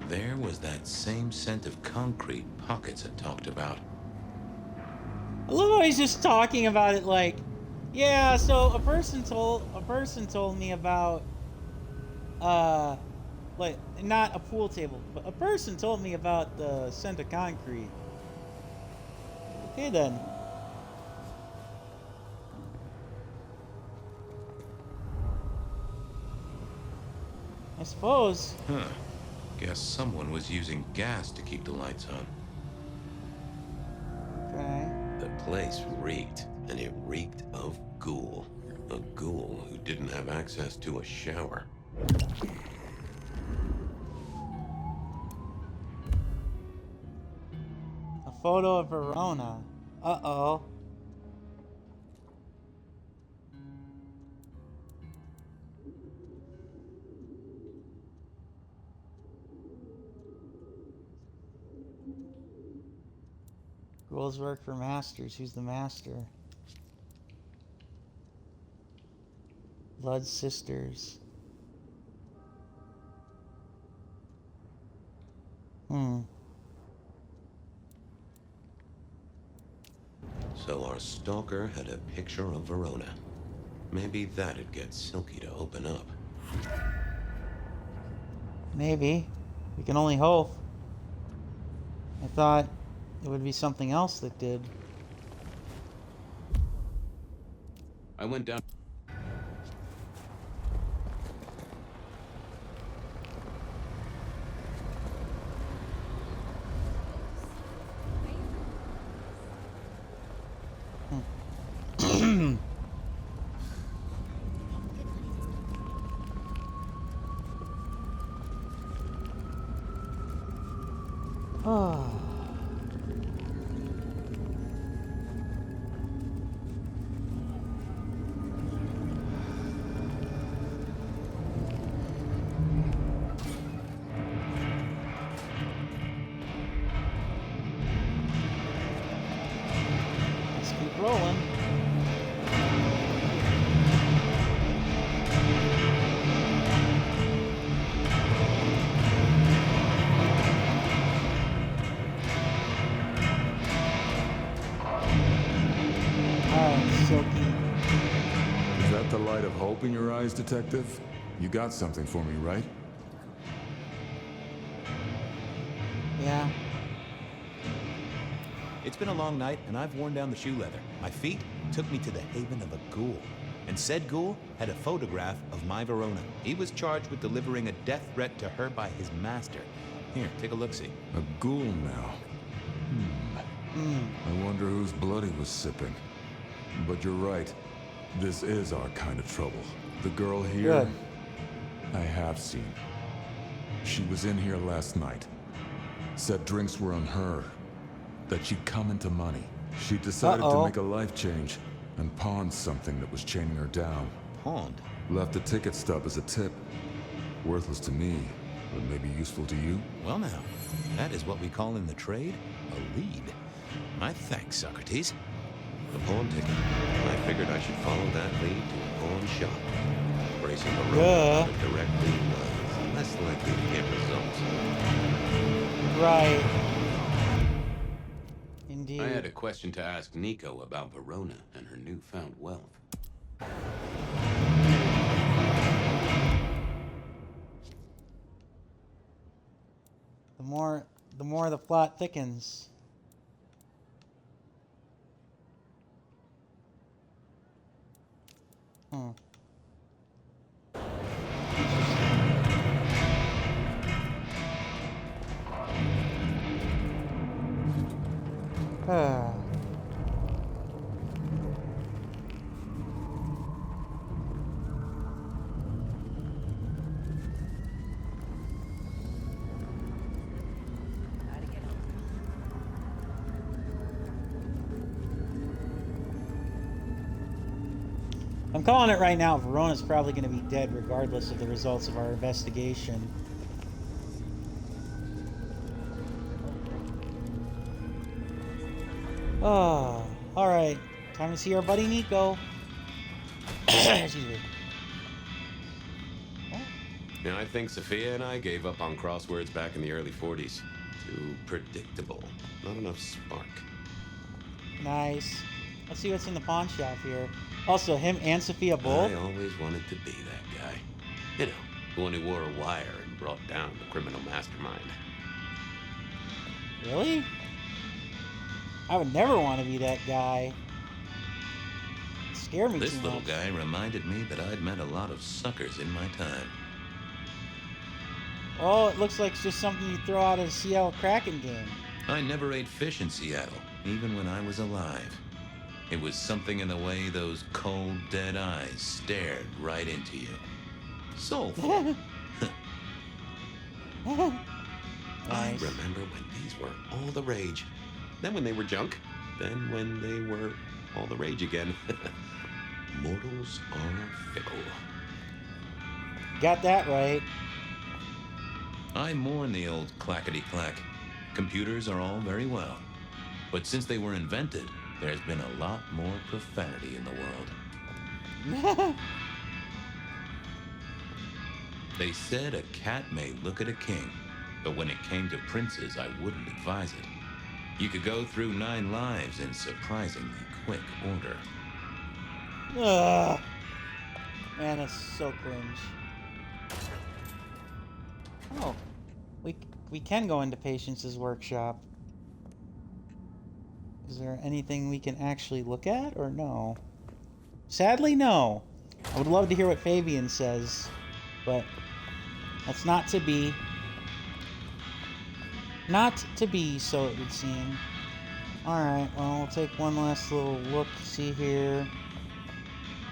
There was that same scent of concrete Pockets had talked about. I love how he's just talking about it like, yeah, so a person told me about, like, not a pool table, but a person told me about the scent of concrete. Okay then. I suppose. Huh. Guess someone was using gas to keep the lights on. Okay. The place reeked, and it reeked of ghoul. A ghoul who didn't have access to a shower. A photo of Verona. Uh-oh. Ghouls work for masters. Who's the master? Blood Sisters. So our stalker had a picture of Verona. Maybe that'd get Silky to open up. Maybe. We can only hope. I thought it would be something else that did. I went down. Oh. Let's keep rolling. Is that the light of hope in your eyes, Detective? You got something for me, right? Yeah. It's been a long night, and I've worn down the shoe leather. My feet took me to the haven of a ghoul. And said ghoul had a photograph of my Verona. He was charged with delivering a death threat to her by his master. Here, take a look-see. A ghoul now. I wonder whose blood he was sipping. But you're right. This is our kind of trouble. The girl here, Good. I have seen. She was in here last night. Said drinks were on her. That she'd come into money. She decided to make a life change and pawned something that was chaining her down. Pawned? Left a ticket stub as a tip. Worthless to me, but maybe useful to you? Well now, that is what we call in the trade a lead. My thanks, Socrates. The pawn ticket. I figured I should follow that lead to a pawn shop. Bracing the Duh. road directly was less likely to get results. Right. Indeed. I had a question to ask Nico about Verona and her newfound wealth. The more the plot thickens. I'm calling it right now. Verona's probably going to be dead regardless of the results of our investigation. Oh, alright. Time to see our buddy Nico. Excuse me. Yeah, I think Sophia and I gave up on crosswords back in the early 40s. Too predictable. Not enough spark. Nice. Let's see what's in the pawn shop here. Also, him and Sophia both? I always wanted to be that guy. You know, the one who wore a wire and brought down the criminal mastermind. Really? I would never want to be that guy. It scared me This too little much. guy reminded me that I'd met a lot of suckers in my time. Oh, it looks like it's just something you throw out at a Seattle Kraken game. I never ate fish in Seattle, even when I was alive. It was something in the way those cold, dead eyes stared right into you. Soulful. I remember when these were all the rage. Then when they were junk. Then when they were all the rage again. Mortals are fickle. Got that right. I mourn the old clackety-clack. Computers are all very well. But since they were invented, there's been a lot more profanity in the world. They said a cat may look at a king, but when it came to princes, I wouldn't advise it. You could go through 9 lives in surprisingly quick order. Ugh. Man, that's so cringe. Oh, we can go into Patience's workshop. Is there anything we can actually look at, or no? Sadly, no. I would love to hear what Fabian says, but that's not to be. Not to be, so it would seem. Alright, well, we'll take one last little look-see here.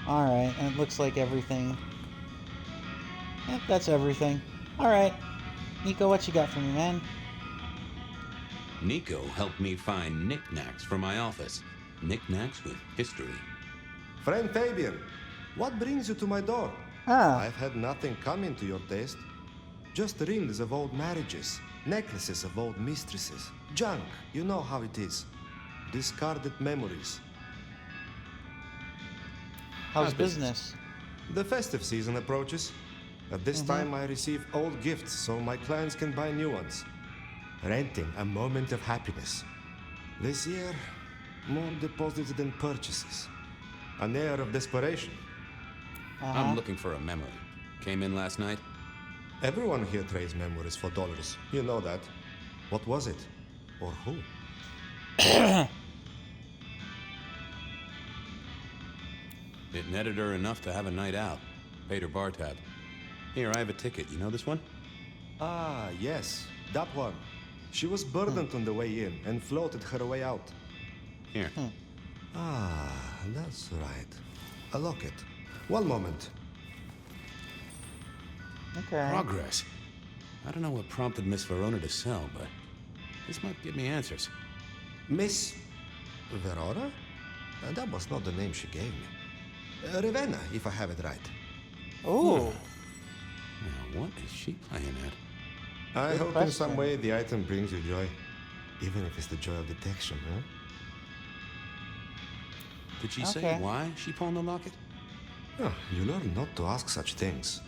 Alright, and it looks like everything. Yep, that's everything. Alright. Nico, what you got for me, man? Nico helped me find knickknacks for my office. Knickknacks with history. Friend Fabian, what brings you to my door? Ah. I've had nothing coming to your taste. Just rings of old marriages, necklaces of old mistresses, junk, you know how it is. Discarded memories. How's business? The festive season approaches. At this time I receive old gifts so my clients can buy new ones. Renting a moment of happiness. This year, more deposits than purchases. An air of desperation. I'm looking for a memory. Came in last night? Everyone here trades memories for dollars. You know that. What was it? Or who? It netted her enough to have a night out. Paid her bar tab. Here, I have a ticket. You know this one? Ah, yes. That one. She was burdened on the way in and floated her way out. Here. Ah, that's right. A locket. One moment. Okay. Progress. I don't know what prompted Miss Verona to sell, but this might give me answers. Miss Verona? That was not the name she gave me. Ravenna, if I have it right. Oh. Now, what is she playing at? I Good hope in question. some way the item brings you joy. Even if it's the joy of detection, huh? Did she Okay. say why she pawned the locket? Oh, you learn not to ask such things.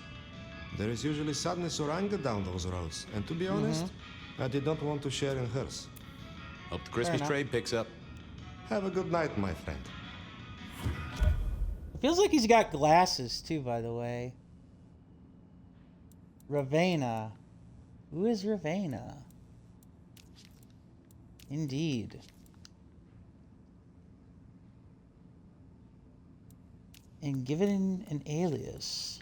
There is usually sadness or anger down those roads, and to be honest, I did not want to share in hers. Hope the Christmas enough. trade picks up. Have a good night, my friend. It feels like he's got glasses, too, by the way. Ravenna. Who is Ravenna? Indeed. And give it an alias.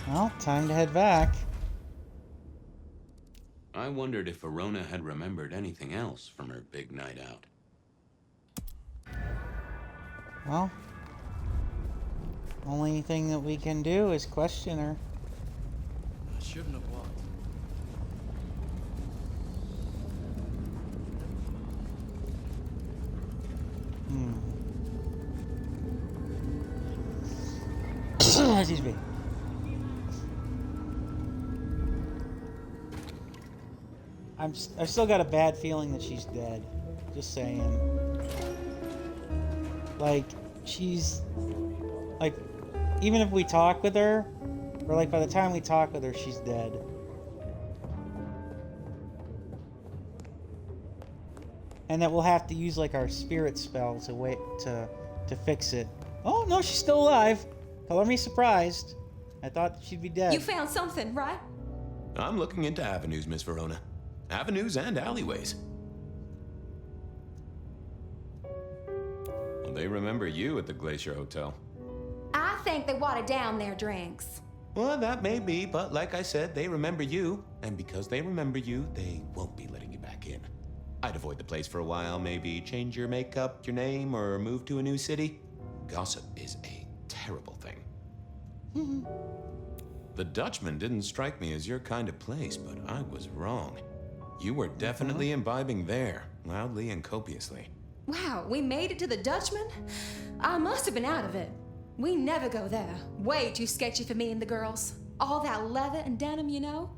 Well, time to head back. I wondered if Verona had remembered anything else from her big night out. Well, only thing that we can do is question her. I shouldn't have walked. Excuse me. I've still got a bad feeling that she's dead. Just saying. Like, she's... Like, even if we talk with her, or like by the time we talk with her, she's dead. And that we'll have to use like our spirit spell to fix it. Oh no, she's still alive. Color me surprised. I thought she'd be dead. You found something, right? I'm looking into avenues, Miss Verona. Avenues and alleyways. Well, they remember you at the Glacier Hotel. I think they watered down their drinks. Well, that may be, but like I said, they remember you. And because they remember you, they won't be letting you back in. I'd avoid the place for a while, maybe change your makeup, your name, or move to a new city. Gossip is a terrible thing. The Dutchman didn't strike me as your kind of place, but I was wrong. You were definitely imbibing there, loudly and copiously. Wow, we made it to the Dutchman? I must have been out of it. We never go there. Way too sketchy for me and the girls. All that leather and denim, you know?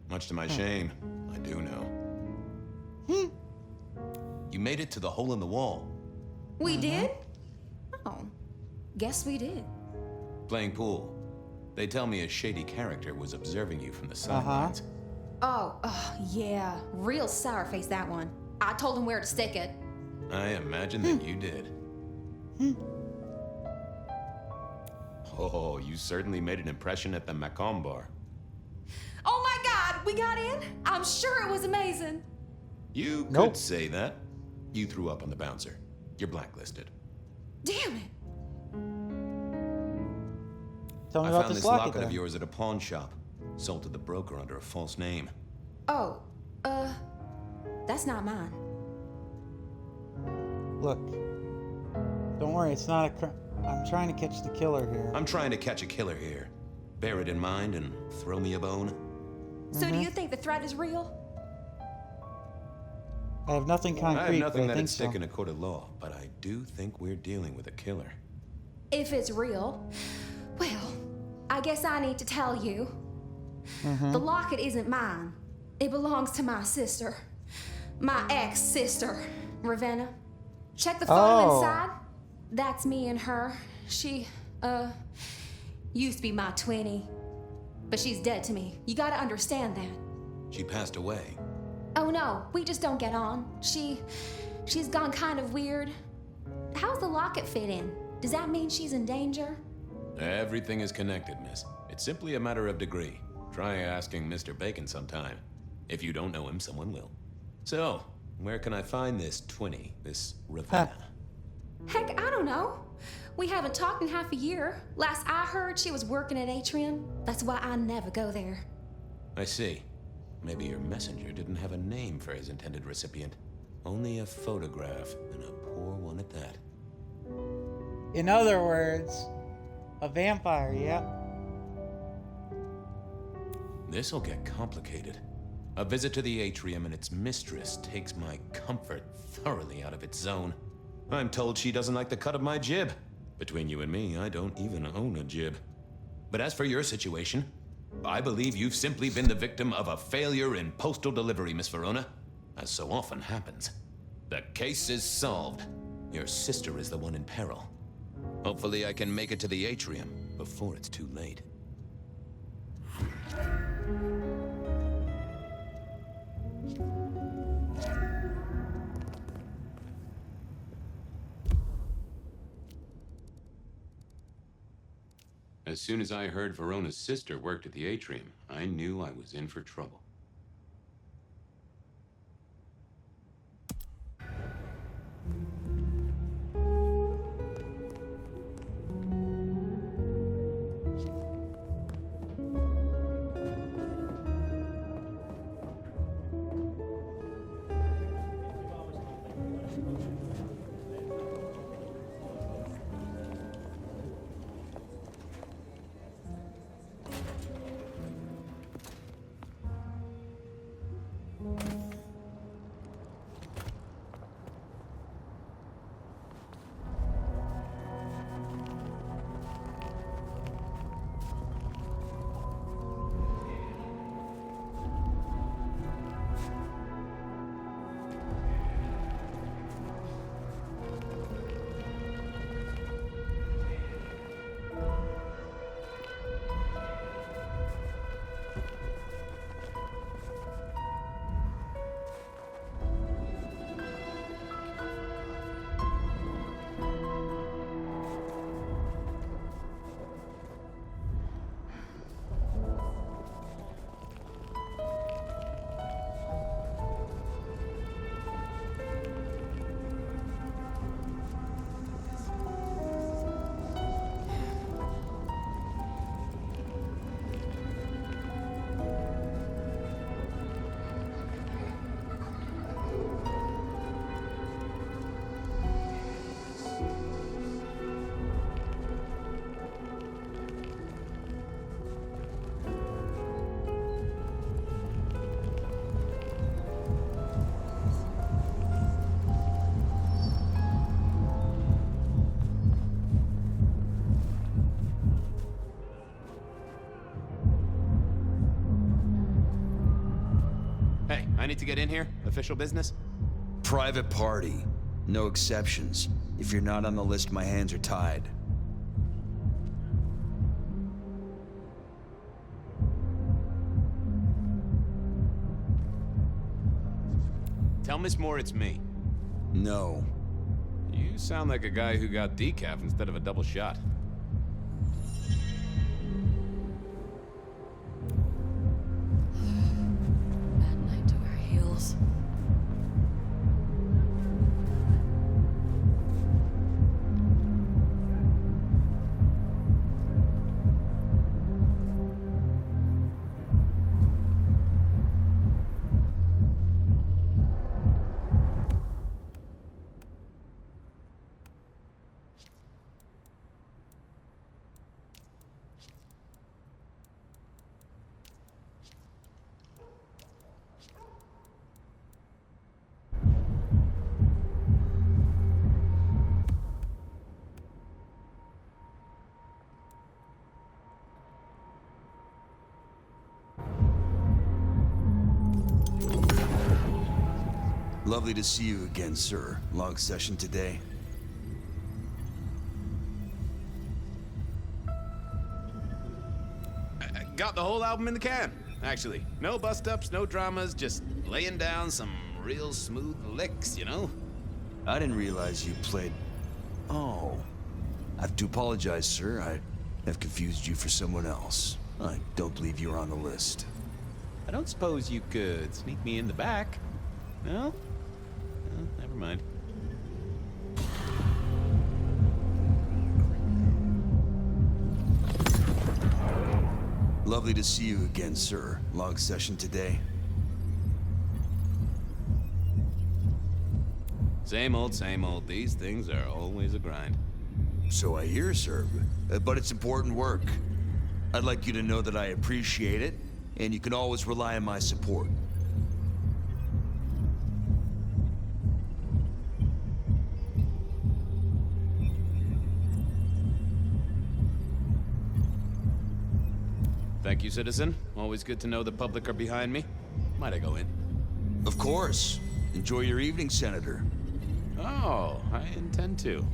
Much to my shame, I do know. You made it to the hole in the wall. We did? Oh, guess we did. Playing pool. They tell me a shady character was observing you from the sidelines. Oh, yeah. Real sour face, that one. I told him where to stick it. I imagine that you did. Oh, you certainly made an impression at the Macomb bar. Oh my God, we got in? I'm sure it was amazing. You could say that. You threw up on the bouncer. You're blacklisted. Damn it. Tell me I about found this this locket of yours at a pawn shop. Sold to the broker under a false name. Oh, that's not mine. Look. Don't worry, it's not a I'm trying to catch the killer here. I'm trying to catch a killer here. Bear it in mind and throw me a bone. So do you think the threat is real? I have nothing concrete, I have nothing but I that'd think stick so. in a court of law, but I do think we're dealing with a killer. If it's real, well, I guess I need to tell you. The locket isn't mine. It belongs to my sister. My ex-sister, Ravenna. Check the photo inside. That's me and her. She, used to be my twinnie. But she's dead to me. You gotta understand that. She passed away. Oh no, we just don't get on. She's gone kind of weird. How's the locket fit in? Does that mean she's in danger? Everything is connected, miss. It's simply a matter of degree. Try asking Mr. Bacon sometime. If you don't know him, someone will. So, where can I find this twinnie, this Ravenna? Heck, I don't know. We haven't talked in half a year. Last I heard, she was working at Atrium. That's why I never go there. I see. Maybe your messenger didn't have a name for his intended recipient. Only a photograph, and a poor one at that. In other words, a vampire, yep. This'll get complicated. A visit to the Atrium and its mistress takes my comfort thoroughly out of its zone. I'm told she doesn't like the cut of my jib. Between you and me, I don't even own a jib. But as for your situation, I believe you've simply been the victim of a failure in postal delivery, Miss Verona, as so often happens. The case is solved. Your sister is the one in peril. Hopefully I can make it to the Atrium before it's too late. As soon as I heard Verona's sister worked at the Atrium, I knew I was in for trouble. I need to get in here? Official business? Private party. No exceptions. If you're not on the list, my hands are tied. Tell Miss Moore it's me. No. You sound like a guy who got decaf instead of a double shot. Bad night to wear heels. Lovely to see you again, sir. Long session today. I got the whole album in the can, actually. No bust-ups, no dramas, just laying down some real smooth licks, you know? I didn't realize you played... Oh. I have to apologize, sir. I have confused you for someone else. I don't believe you're on the list. I don't suppose you could sneak me in the back, no? Oh, never mind. Lovely to see you again, sir. Long session today. Same old, same old. These things are always a grind. So I hear, sir. But it's important work. I'd like you to know that I appreciate it, and you can always rely on my support. Thank you, citizen. Always good to know the public are behind me. Might I go in? Of course. Enjoy your evening, Senator. Oh, I intend to.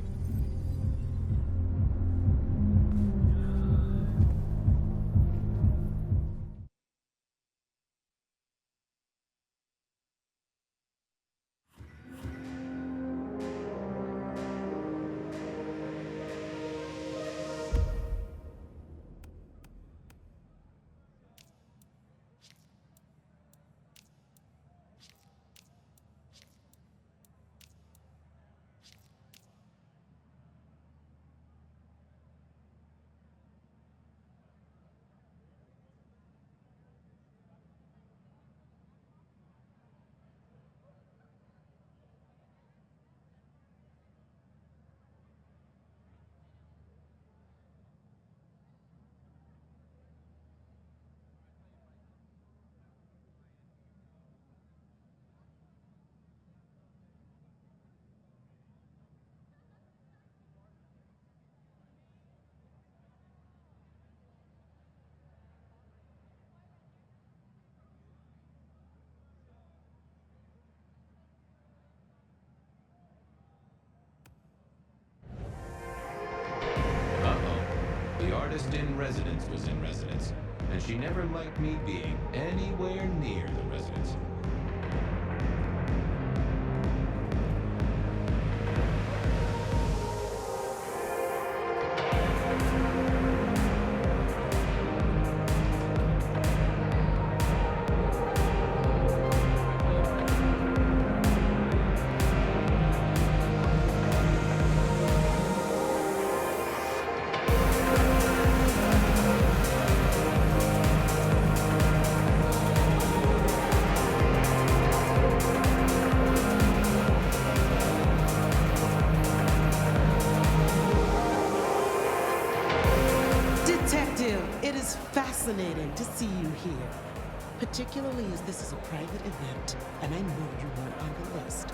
The artist in residence was in residence, and she never liked me being anywhere near the residence. It is fascinating to see you here, particularly as this is a private event, and I know you weren't on the list.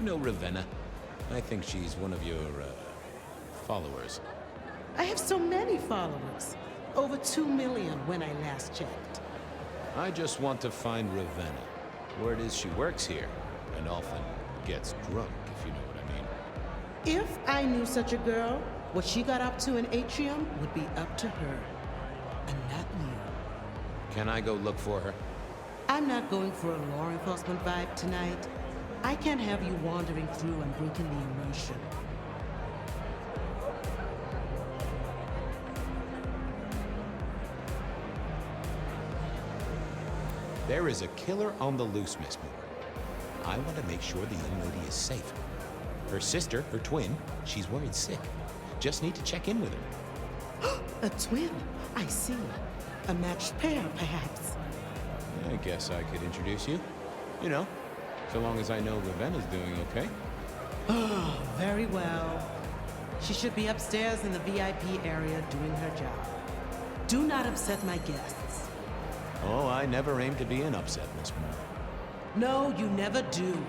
know Ravenna? I think she's one of your, followers. I have so many followers. Over 2 million when I last checked. I just want to find Ravenna. Word is she works here, and often gets drunk, if you know what I mean. If I knew such a girl, what she got up to in Atrium would be up to her, and not you. Can I go look for her? I'm not going for a law enforcement vibe tonight. I can't have you wandering through and breaking the immersion. There is a killer on the loose, Miss Moore. I want to make sure the young lady is safe. Her sister, her twin, she's worried sick. Just need to check in with her. A twin? I see. A matched pair, perhaps. I guess I could introduce you. You know, so long as I know Ravenna's doing okay. Oh, very well. She should be upstairs in the VIP area doing her job. Do not upset my guests. Oh, I never aim to be an upset, Miss Moore. No, you never do.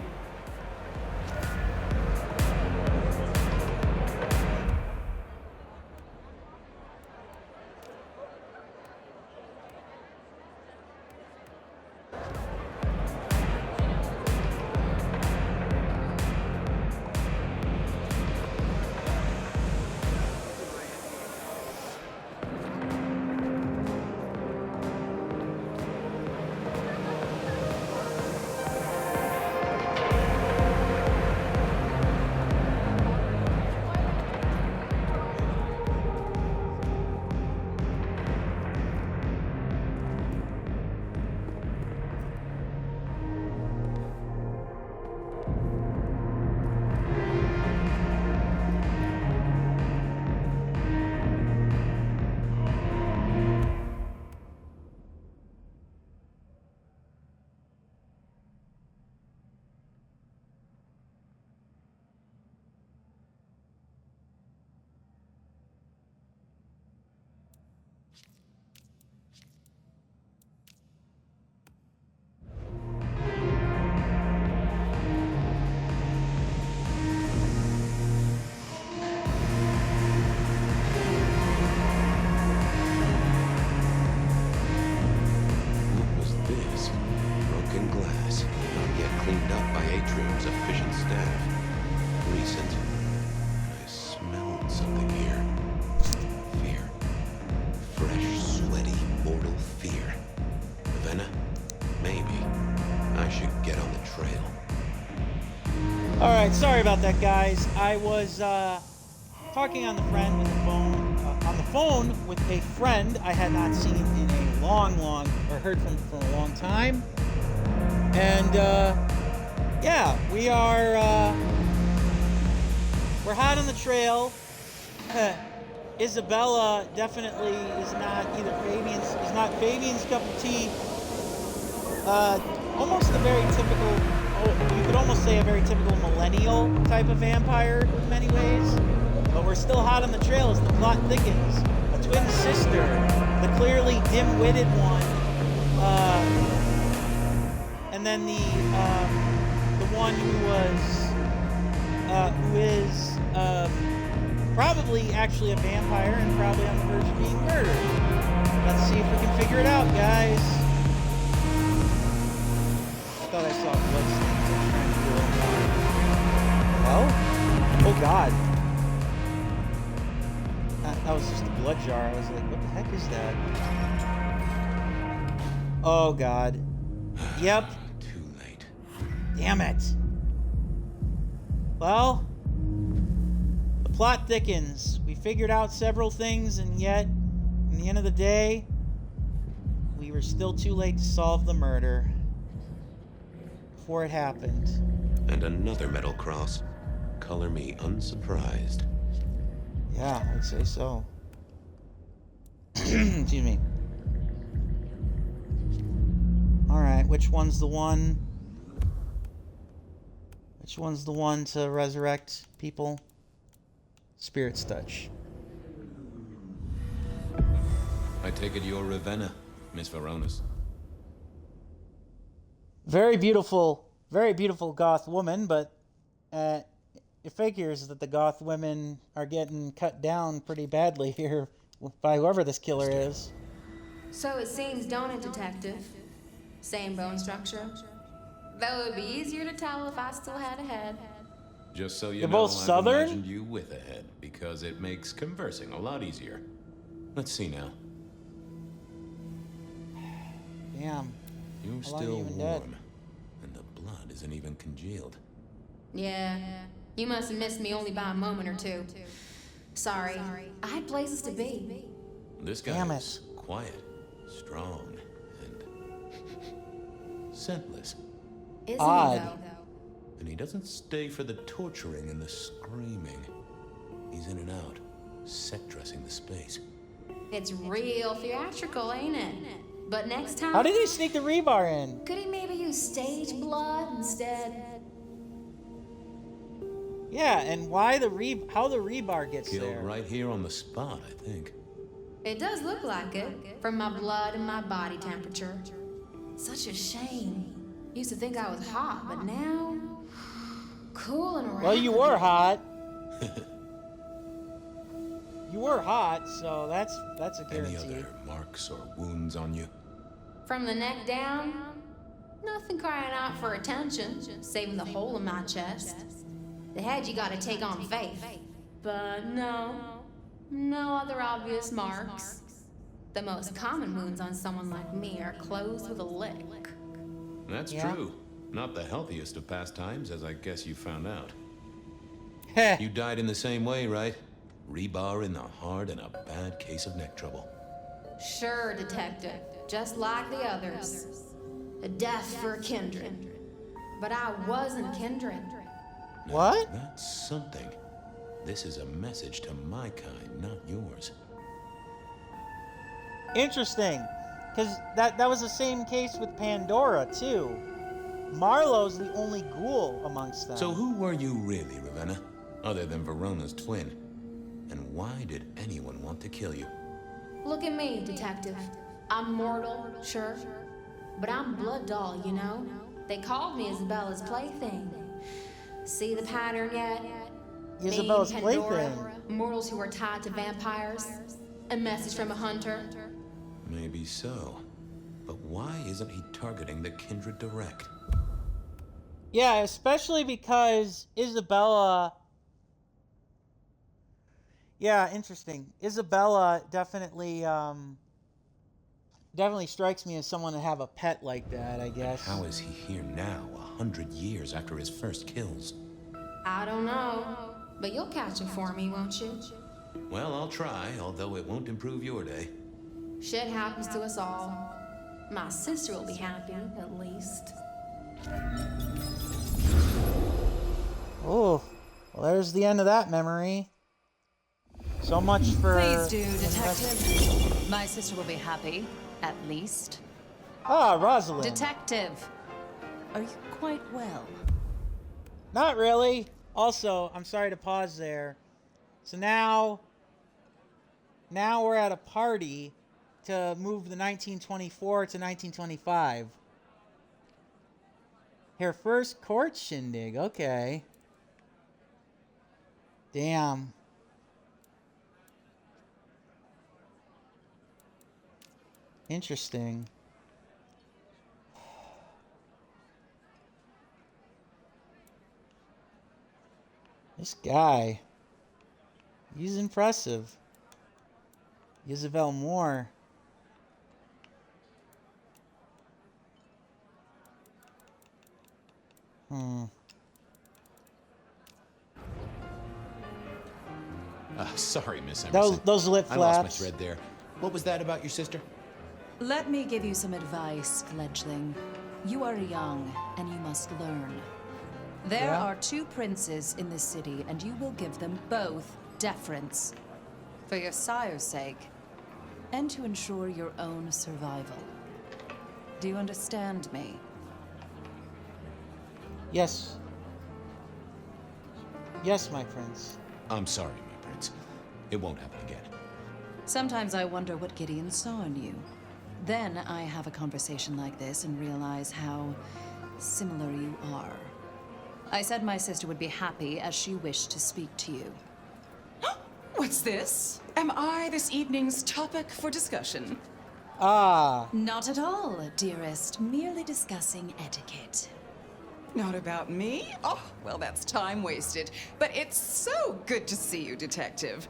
Alright, sorry about that, guys. I was talking on the phone with a friend I had not seen in a long, or heard from for a long time. And yeah, we're hot on the trail. Isabella definitely is not Fabian's cup of tea. Almost a very typical, you could almost say a very typical millennial type of vampire in many ways. But we're still hot on the trail as the plot thickens. A twin sister, the clearly dim-witted one, and then the one who is probably actually a vampire and probably on the verge of being murdered. Let's see if we can figure it out, guys. I thought I saw bloodstains. I was trying to do a little more. Well? Oh God. That was just a blood jar. I was like, what the heck is that? Oh God. Yep. Too late. Damn it. Well, the plot thickens. We figured out several things, and yet, in the end of the day, we were still too late to solve the murder. Before it happened. And another metal cross. Color me unsurprised. Yeah, I'd say so. Excuse me. Alright, which one's the one? Which one's the one to resurrect people? Spirit's touch. I take it you're Ravenna, Miss Veronis. Very beautiful goth woman, but it figures that the goth women are getting cut down pretty badly here by whoever this killer is. So it seems, don't it, Detective? Same bone structure? Though it would be easier to tell if I still had a head. Just so you They're know, both I've Southern? imagined you with a head, because it makes conversing a lot easier. Let's see now. Damn. You're How long still are you even warm, dead? and the blood isn't even congealed. Yeah, you must have missed me only by a moment or two. Sorry, I had places to be. This guy Damn is quiet, strong, and scentless. Isn't Odd. he, though? And he doesn't stay for the torturing and the screaming. He's in and out, set dressing the space. It's real theatrical, ain't it? But next time... How did he sneak the rebar in? Could he maybe use stage blood instead? Yeah, and why how the rebar gets Killed there? right here on the spot, I think. It does look like it, from my blood and my body temperature. Such a shame. Used to think I was hot, but now... cooling around. Well, you were hot. You were hot, so that's a guarantee. Any other marks or wounds on you? From the neck down, nothing crying out for attention, saving the hole in my chest. The head you gotta take on faith. But no other obvious marks. The most common wounds on someone like me are closed with a lick. That's true. Not the healthiest of pastimes, as I guess you found out. You died in the same way, right? Rebar in the heart and a bad case of neck trouble. Sure, Detective. Just like the others. A death for a kindred. But I wasn't kindred. What? That's something. This is a message to my kind, not yours. Interesting, because that was the same case with Pandora too. Marlowe's the only ghoul amongst them. So who were you really, Ravenna? Other than Verona's twin? And why did anyone want to kill you? Look at me, Detective. I'm mortal, sure. But I'm blood doll, you know? They called me Isabella's plaything. See the pattern yet? Isabella's Me and Pandora, plaything. mortals who are tied to vampires. A message from a hunter. Maybe so. But why isn't he targeting the kindred direct? Yeah, especially because Isabella... Yeah, interesting. Isabella definitely strikes me as someone to have a pet like that, I guess. How is he here now, 100 years after his first kills? I don't know. But you'll catch him for me, won't you? Well, I'll try, although it won't improve your day. Shit happens to us all. My sister will be happy, at least. Oh, well, there's the end of that memory. So much for... Please do, Detective. My sister will be happy, at least. Ah, Rosalind. Detective, are you quite well? Not really. Also, I'm sorry to pause there. So now we're at a party to move the 1924 to 1925. Her first court shindig. Okay. Damn. Interesting. This guy. He's impressive. Isabel Moore. Sorry, Miss Emerson. Those lip I lost my flaps. thread there. What was that about your sister? Let me give you some advice, fledgling. You are young, and you must learn. There are two princes in this city, and you will give them both deference. For your sire's sake, and to ensure your own survival. Do you understand me? Yes. Yes, my prince. I'm sorry, my prince. It won't happen again. Sometimes I wonder what Gideon saw in you. Then I have a conversation like this and realize how similar you are. I said my sister would be happy as she wished to speak to you. What's this? Am I this evening's topic for discussion? Ah. Not at all, dearest. Merely discussing etiquette. Not about me? Oh, well, that's time wasted. But it's so good to see you, Detective.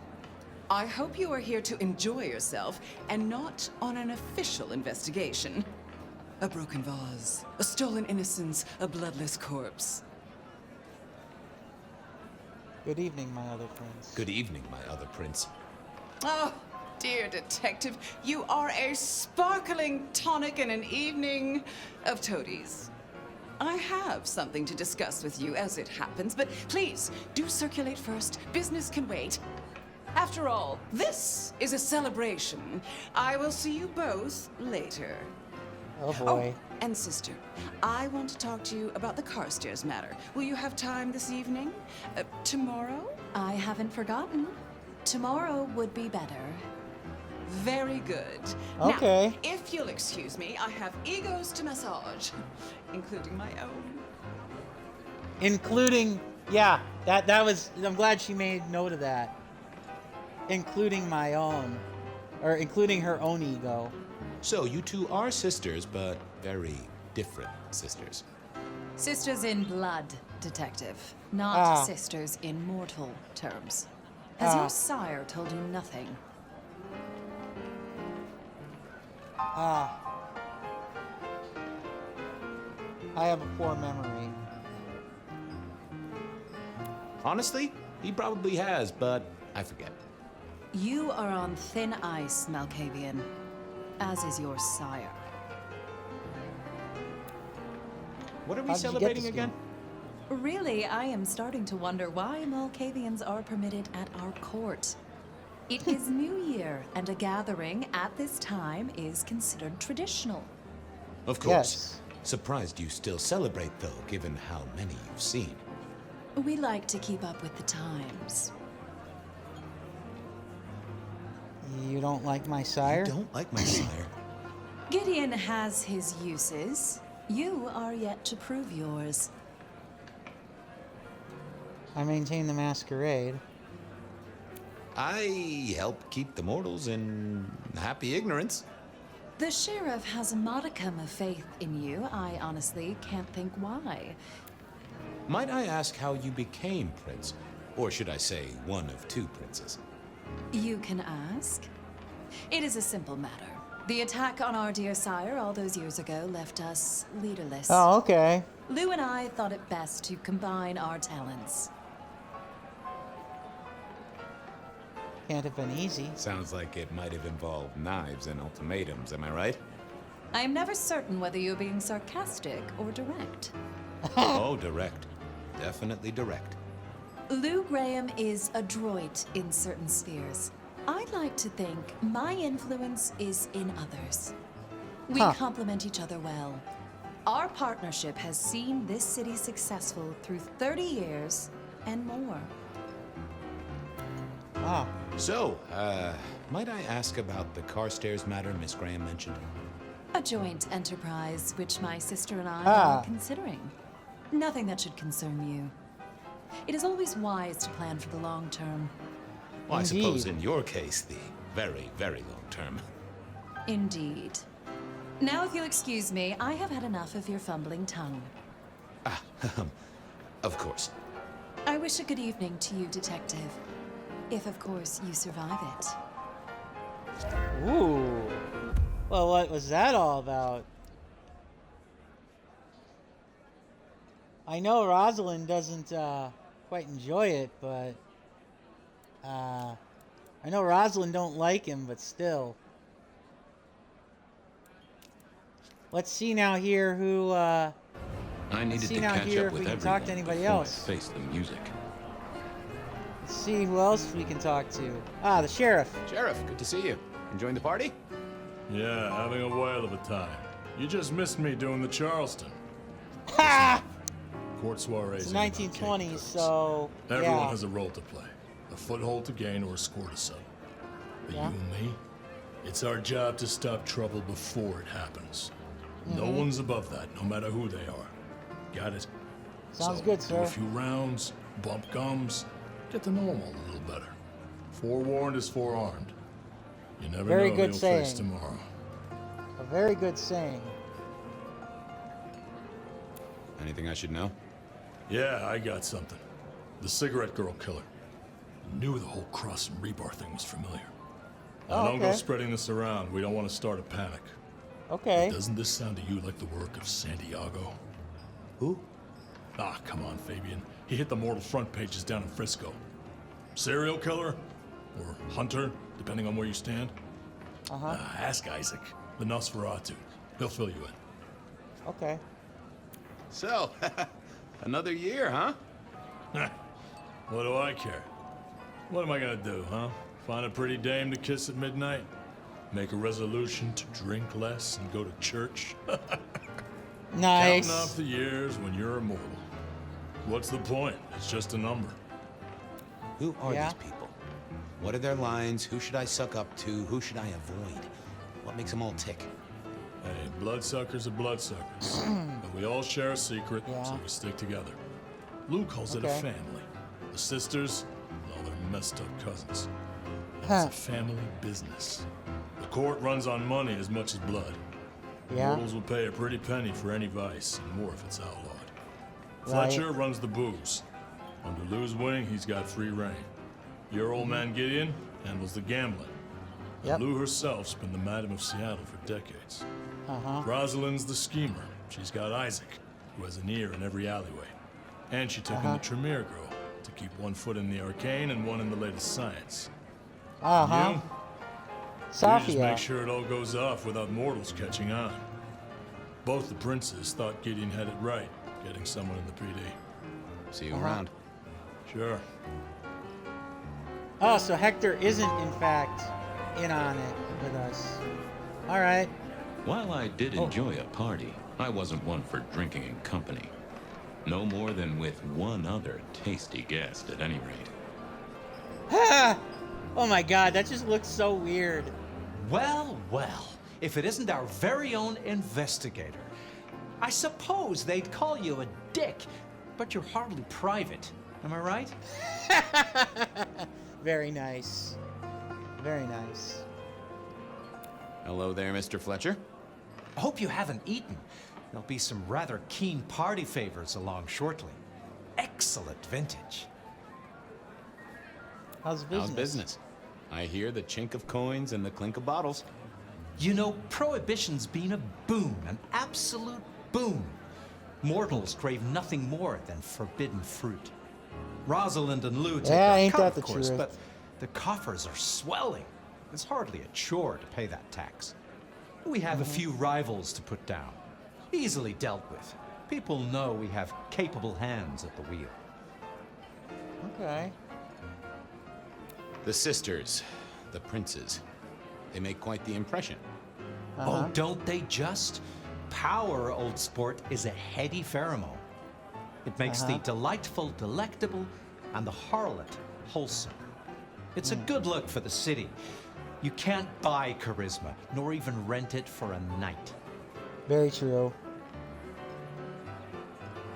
I hope you are here to enjoy yourself and not on an official investigation. A broken vase, a stolen innocence, a bloodless corpse. Good evening, my other prince. Good evening, my other prince. Oh, dear Detective, you are a sparkling tonic in an evening of toadies. I have something to discuss with you as it happens, but please, do circulate first. Business can wait. After all, this is a celebration. I will see you both later. Oh boy. Oh, and sister, I want to talk to you about the Carstairs matter. Will you have time this evening? Tomorrow? I haven't forgotten. Tomorrow would be better. Very good. Okay. Now, if you'll excuse me, I have egos to massage, including my own. Including, yeah, that was, I'm glad she made note of that. Including my own. Or including her own ego. So, you two are sisters, but very different sisters. Sisters in blood, Detective. Not sisters in mortal terms. Has your sire told you nothing? I have a poor memory. Honestly, he probably has, but I forget. You are on thin ice, Malkavian. As is your sire. What are we celebrating again? Really, I am starting to wonder why Malkavians are permitted at our court. It is New Year, and a gathering at this time is considered traditional. Of course. Yes. Surprised you still celebrate, though, given how many you've seen. We like to keep up with the times. You don't like my sire? You don't like my sire? Gideon has his uses. You are yet to prove yours. I maintain the masquerade. I help keep the mortals in happy ignorance. The sheriff has a modicum of faith in you. I honestly can't think why. Might I ask how you became prince? Or should I say, one of two princes? You can ask. It is a simple matter. The attack on our dear sire all those years ago left us leaderless. Oh, okay. Lou and I thought it best to combine our talents. Can't have been easy. Sounds like it might have involved knives and ultimatums, am I right? I am never certain whether you're being sarcastic or direct. Oh, direct. Definitely direct. Lou Graham is adroit in certain spheres. I'd like to think my influence is in others. We complement each other well. Our partnership has seen this city successful through 30 years and more. Wow. So, might I ask about the Carstairs matter Miss Graham mentioned? A joint enterprise, which my sister and I are considering. Nothing that should concern you. It is always wise to plan for the long term. Well, I suppose in your case, the very, very long term. Indeed. Now, if you'll excuse me, I have had enough of your fumbling tongue. Of course. I wish a good evening to you, Detective. If, of course, you survive it. Ooh. Well, what was that all about? I know Rosalind doesn't quite enjoy it, but I know Rosalind don't like him, but still. Let's see now here who I needed to catch up with everyone talk to anybody else. I face the music. Let's see who else we can talk to. Ah, the sheriff. Sheriff, good to see you. Enjoying the party? Yeah, having a whale of a time. You just missed me doing the Charleston. Ha! Court soirees. It's 1920s, so everyone has a role to play, a foothold to gain or a score to settle. But you and me, it's our job to stop trouble before it happens. No one's above that, no matter who they are. Got it? Sounds So, good, do sir. a few rounds, bump gums, get to know 'em all a little better. Forewarned is forearmed. You never Very know good who you'll face saying. tomorrow. A very good saying. Anything I should know? Yeah, I got something. The cigarette girl killer. Knew the whole Cross and Rebar thing was familiar. Now, Oh, don't go okay. spreading this around. We don't want to start a panic. Okay. But doesn't this sound to you like the work of Santiago? Who? Ah, come on, Fabian. He hit the mortal front pages down in Frisco. Serial killer? Or hunter, depending on where you stand? Ask Isaac, the Nosferatu. He'll fill you in. Okay. So, another year, huh? What do I care? What am I gonna do, huh? Find a pretty dame to kiss at midnight? Make a resolution to drink less and go to church? Nice. Counting off the years when you're immortal. What's the point? It's just a number. Who are these people? What are their lines? Who should I suck up to? Who should I avoid? What makes them all tick? Hey, bloodsuckers are bloodsuckers. But we all share a secret, so we stick together. Lou calls it a Okay. family. The sisters, well, they're messed up cousins. And it's a family business. The court runs on money as much as blood. Yeah. Mortals will pay a pretty penny for any vice, and more if it's outlawed. Right. Fletcher runs the booze. Under Lou's wing, he's got free reign. Your old man Gideon handles the gambling. Yep. Lou herself's been the Madam of Seattle for decades. Uh-huh. Rosalind's the schemer. She's got Isaac, who has an ear in every alleyway. And she took in the Tremere girl to keep one foot in the arcane and one in the latest science. Uh-huh. And you just Sophia. make sure it all goes off without mortals catching on. Both the princes thought Gideon had it right, getting someone in the PD. See you around. Sure. Oh, so Hector isn't, in fact, in on it with us. All right. While I did enjoy a party, I wasn't one for drinking in company. No more than with one other tasty guest, at any rate. Ah! Oh my god, that just looks so weird. Well, well, if it isn't our very own investigator. I suppose they'd call you a dick, but you're hardly private. Am I right? Very nice. Very nice. Hello there, Mr. Fletcher. I hope you haven't eaten. There'll be some rather keen party favors along shortly. Excellent vintage. How's business? How's business? I hear the chink of coins and the clink of bottles. You know, Prohibition's been a boon, an absolute boon. Mortals crave nothing more than forbidden fruit. Rosalind and Lou take their ain't cut, that of the course, truth. but the coffers are swelling. It's hardly a chore to pay that tax. We have a few rivals to put down. Easily dealt with. People know we have capable hands at the wheel. Okay. The sisters, the princes. They make quite the impression. Oh, don't they just? Power, old sport, is a heady pheromone. It makes the delightful delectable and the harlot wholesome. It's a good look for the city. You can't buy charisma, nor even rent it for a night. Very true.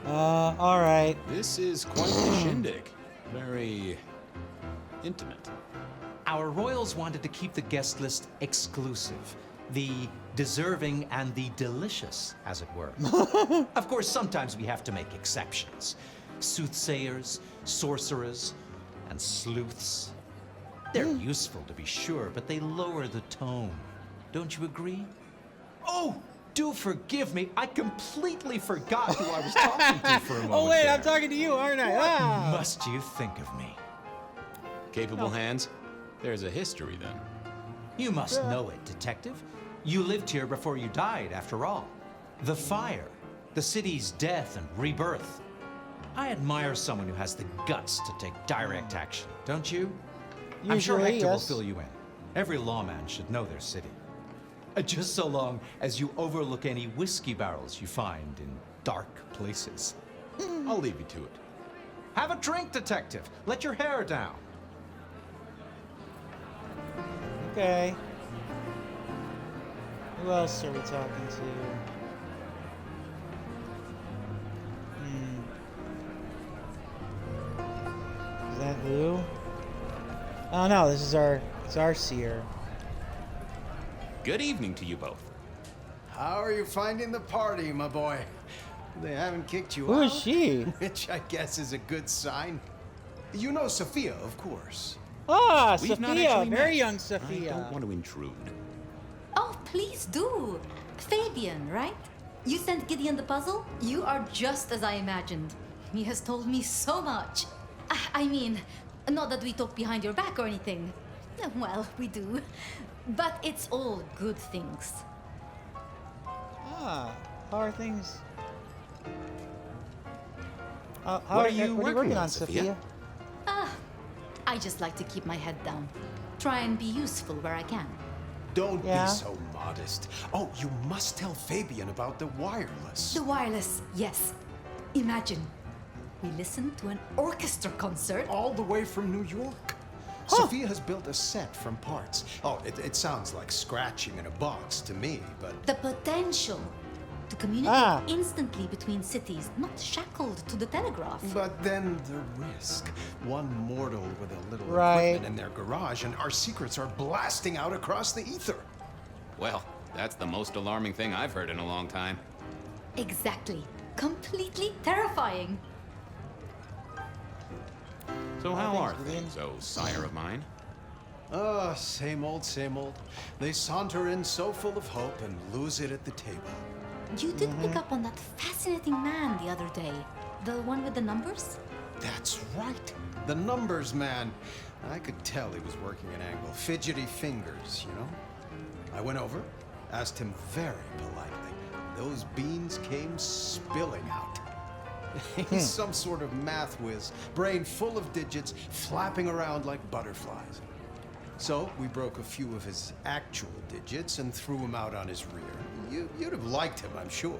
All right. This is quite the shindig. Very intimate. Our royals wanted to keep the guest list exclusive. The deserving and the delicious, as it were. Of course, sometimes we have to make exceptions. Soothsayers, sorcerers, and sleuths. They're useful, to be sure, but they lower the tone. Don't you agree? Oh, do forgive me. I completely forgot who I was talking to for a moment. Oh, wait, there. I'm talking to you, aren't I? What Ah. must you think of me? Capable hands? There's a history then. You must know it, detective. You lived here before you died, after all. The fire, the city's death and rebirth. I admire someone who has the guts to take direct action, don't you? I'm sure Usually, Hector will yes. fill you in. Every lawman should know their city. Just so long as you overlook any whiskey barrels you find in dark places. I'll leave you to it. Have a drink, detective. Let your hair down. Okay. Who else are we talking to? Who? Oh no, this is our seer. Good evening to you both. How are you finding the party, my boy? They haven't kicked you out? Who is she? Which I guess is a good sign. You know Sophia, of course. Ah, We've not Sophia, actually very met. young Sophia. I don't want to intrude. Oh, please do. Fabian, right? You sent Gideon the puzzle? You are just as I imagined. He has told me so much. I mean, not that we talk behind your back or anything. Well, we do. But it's all good things. Ah, how are things? What are you working on, Sophia? I just like to keep my head down. Try and be useful where I can. Don't be so modest. Oh, you must tell Fabian about the wireless. The wireless, yes. Imagine, we listened to an orchestra concert. All the way from New York. Sophia has built a set from parts. Oh, it sounds like scratching in a box to me, but... The potential to communicate instantly between cities, not shackled to the telegraph. But then the risk. One mortal with a little Right. equipment in their garage, and our secrets are blasting out across the ether. Well, that's the most alarming thing I've heard in a long time. Exactly. Completely terrifying. So how are things, oh sire of mine? Same old, same old. They saunter in so full of hope and lose it at the table. You did pick up on that fascinating man the other day. The one with the numbers? That's right. The numbers man. I could tell he was working an angle. Fidgety fingers, you know? I went over, asked him very politely. Those beans came spilling out. He's some sort of math whiz, brain full of digits, flapping around like butterflies. So we broke a few of his actual digits and threw him out on his rear. You'd have liked him, I'm sure.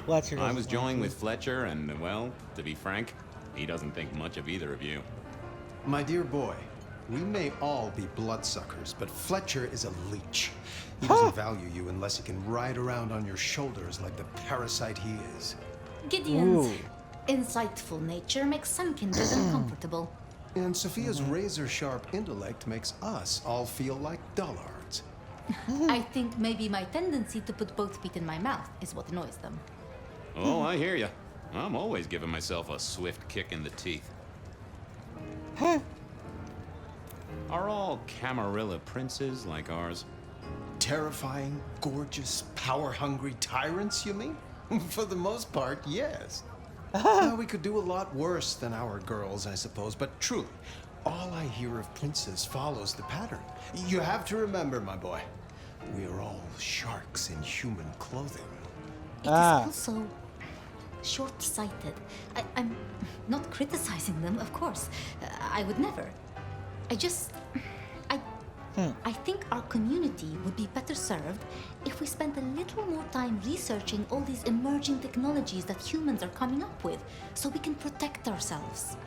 Fletcher I was joined with Fletcher, and, well, to be frank, he doesn't think much of either of you. My dear boy, we may all be bloodsuckers, but Fletcher is a leech. He doesn't value you unless he can ride around on your shoulders like the parasite he is. Gideon's insightful nature makes some kindred uncomfortable. And Sophia's razor-sharp intellect makes us all feel like dullards. I think maybe my tendency to put both feet in my mouth is what annoys them. Oh, I hear ya. I'm always giving myself a swift kick in the teeth. Are all Camarilla princes like ours? Terrifying, gorgeous, power-hungry tyrants, you mean? For the most part, yes. We could do a lot worse than our girls, I suppose, but truly, all I hear of princes follows the pattern. You have to remember, my boy, we are all sharks in human clothing. It is also short-sighted. I'm not criticizing them, of course. I would never. I think our community would be better served if we spent a little more time researching all these emerging technologies that humans are coming up with, so we can protect ourselves.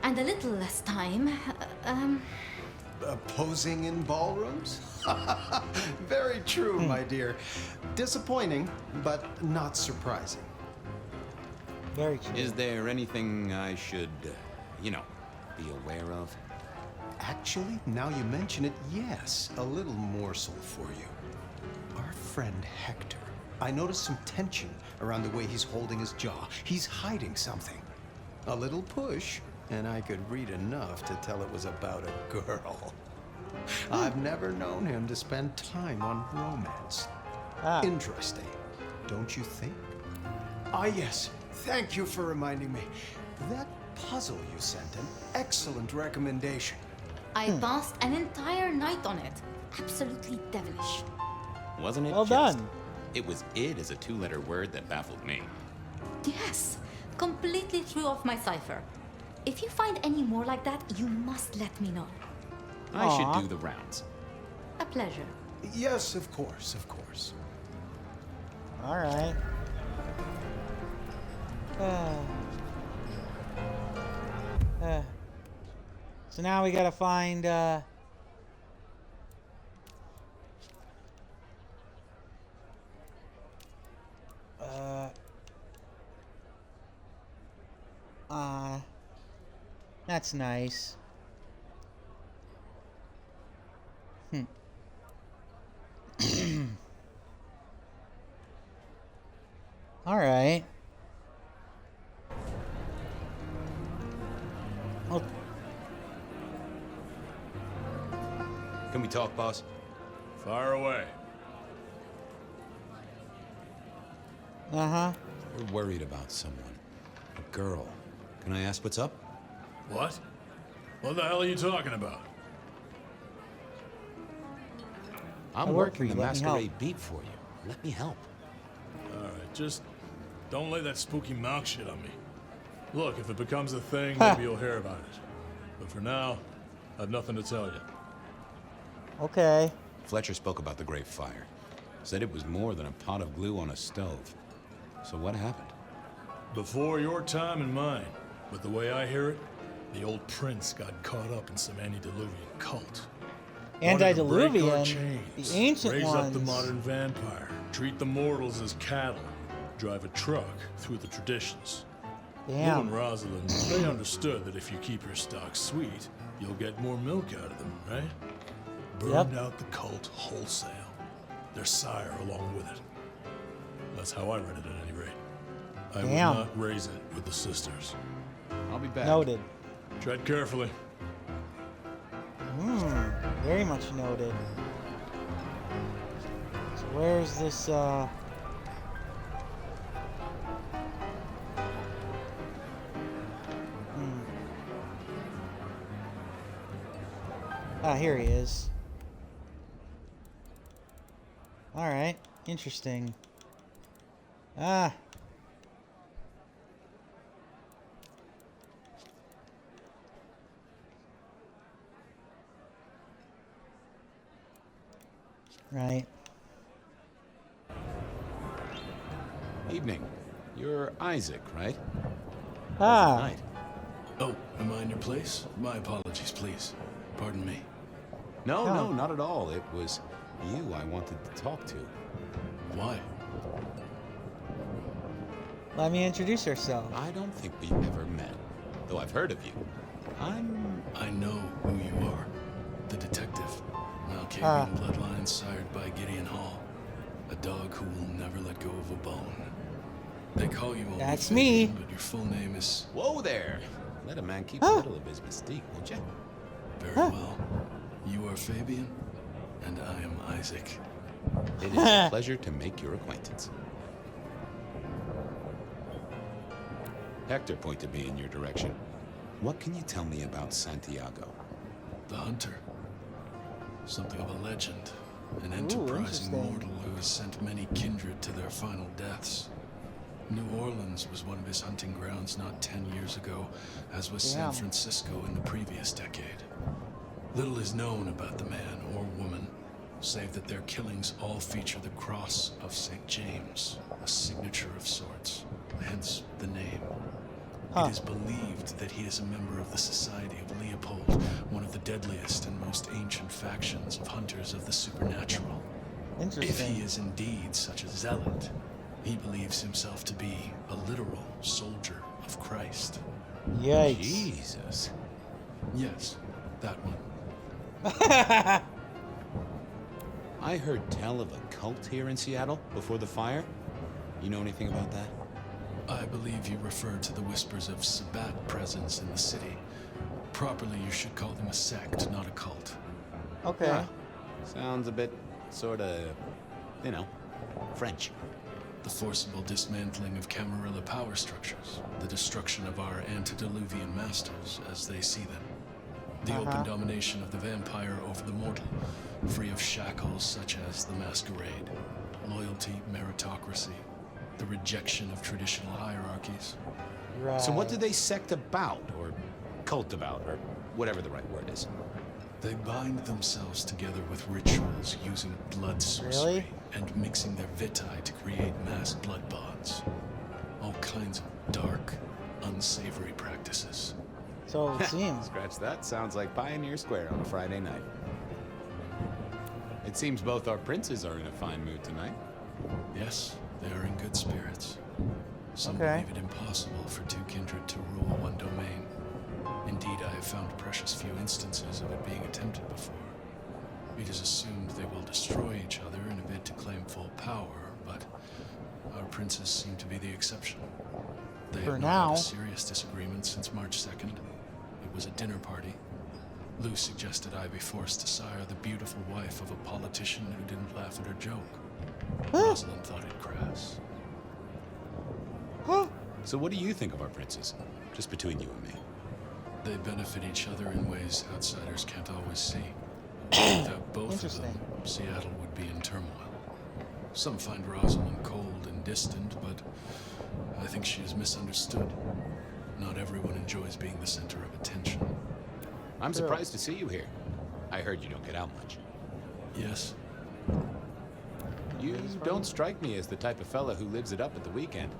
And a little less time, Posing in ballrooms? Very true, my dear. Disappointing, but not surprising. Very true. Is there anything I should, be aware of? Actually, now you mention it, yes, a little morsel for you. Our friend Hector. I noticed some tension around the way he's holding his jaw. He's hiding something. A little push, and I could read enough to tell it was about a girl. I've never known him to spend time on romance. Interesting, don't you think? Ah, yes. Thank you for reminding me. That puzzle you sent, an excellent recommendation. I passed an entire night on it. Absolutely devilish. Wasn't it Well just? done. It was "id" as a two-letter word that baffled me. Yes, completely threw off my cipher. If you find any more like that, you must let me know. I should do the rounds. A pleasure. Yes, of course, of course. All right. So now we gotta find That's nice. All right. Oh. Can we talk, boss? Fire away. Uh-huh. We're worried about someone. A girl. Can I ask what's up? What? What the hell are you talking about? I'm working the masquerade beat for you. Let me help. Alright, just don't lay that spooky mouth shit on me. Look, if it becomes a thing, maybe you'll hear about it. But for now, I have nothing to tell you. Okay. Fletcher spoke about the Great Fire. Said it was more than a pot of glue on a stove. So what happened? Before your time and mine. But the way I hear it, the old prince got caught up in some antediluvian cult. Antediluvian? The ancient raise ones. Up the modern vampire. Treat the mortals as cattle. Drive a truck through the traditions. Damn. Lou and Rosalind, they understood that if you keep your stock sweet, you'll get more milk out of them, right? Burned out the cult wholesale. Their sire along with it. That's how I read it at any rate. I will not raise it with the sisters. I'll be back. Noted. Tread carefully. Very much noted. So where's this, Ah, here he is. Alright, interesting. Ah. Right. Evening. You're Isaac, right? Ah. Night. Oh, am I in your place? My apologies, please. Pardon me. No, not at all. It was you I wanted to talk to. Why? Let me introduce herself. I don't think we've ever met, though I've heard of you. I know who you are. The detective. Malkavian Bloodlines sired by Gideon Hall. A dog who will never let go of a bone. They call you That's Fabian, me. But your full name is... Whoa there! Let a man keep a little of his mystique, won't you? Very well. You are Fabian, and I am Isaac. It is a pleasure to make your acquaintance. Hector pointed me in your direction. What can you tell me about Santiago? The hunter. Something of a legend. An enterprising mortal who has sent many kindred to their final deaths. New Orleans was one of his hunting grounds not 10 years ago, as was San Francisco in the previous decade. Little is known about the man or woman, save that their killings all feature the cross of St. James, a signature of sorts, hence the name. It is believed that he is a member of the Society of Leopold, one of the deadliest and most ancient factions of hunters of the supernatural. If he is indeed such a zealot, he believes himself to be a literal soldier of Christ. Yikes. Jesus. Yes, that one. I heard tell of a cult here in Seattle before the fire. You know anything about that? I believe you refer to the whispers of Sabbat presence in the city. Properly, you should call them a sect, not a cult. Okay. Sounds a bit, sorta, you know, French. The forcible dismantling of Camarilla power structures. The destruction of our antediluvian masters as they see them. The open domination of the vampire over the mortal, free of shackles such as the masquerade. Loyalty, meritocracy. The rejection of traditional hierarchies. Right. So what do they sect about, or cult about, or whatever the right word is? They bind themselves together with rituals using blood sorcery and mixing their vitae to create mass blood bonds. All kinds of dark, unsavory practices. So it seems. Scratch that. Sounds like Pioneer Square on a Friday night. It seems both our princes are in a fine mood tonight. Yes, they are in good spirits. Some believe it impossible for two kindred to rule one domain. Indeed, I have found precious few instances of it being attempted before. It is assumed they will destroy each other in a bid to claim full power, but our princes seem to be the exception. They have not had a serious disagreement since March 2nd. It was a dinner party. Lou suggested I be forced to sire the beautiful wife of a politician who didn't laugh at her joke. Rosalind thought it crass. So what do you think of our princes? Just between you and me. They benefit each other in ways outsiders can't always see. Without both of them, Seattle would be in turmoil. Some find Rosalind cold and distant, but I think she is misunderstood. Not everyone enjoys being the center of attention. I'm surprised to see you here. I heard you don't get out much. Yes. You don't strike me as the type of fella who lives it up at the weekend.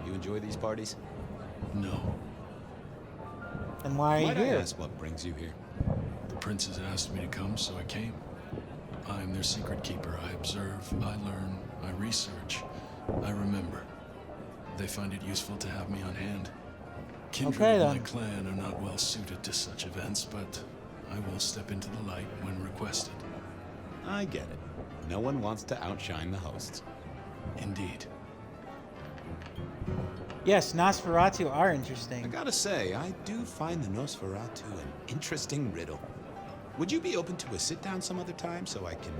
You enjoy these parties? No. And why are you here? I ask what brings you here? The princes asked me to come, so I came. I am their secret keeper. I observe, I learn, I research, I remember. They find it useful to have me on hand. Kindred of my clan are not well suited to such events, but I will step into the light when requested. I get it. No one wants to outshine the hosts. Indeed. Yes, Nosferatu are interesting. I gotta say, I do find the Nosferatu an interesting riddle. Would you be open to a sit-down some other time so I can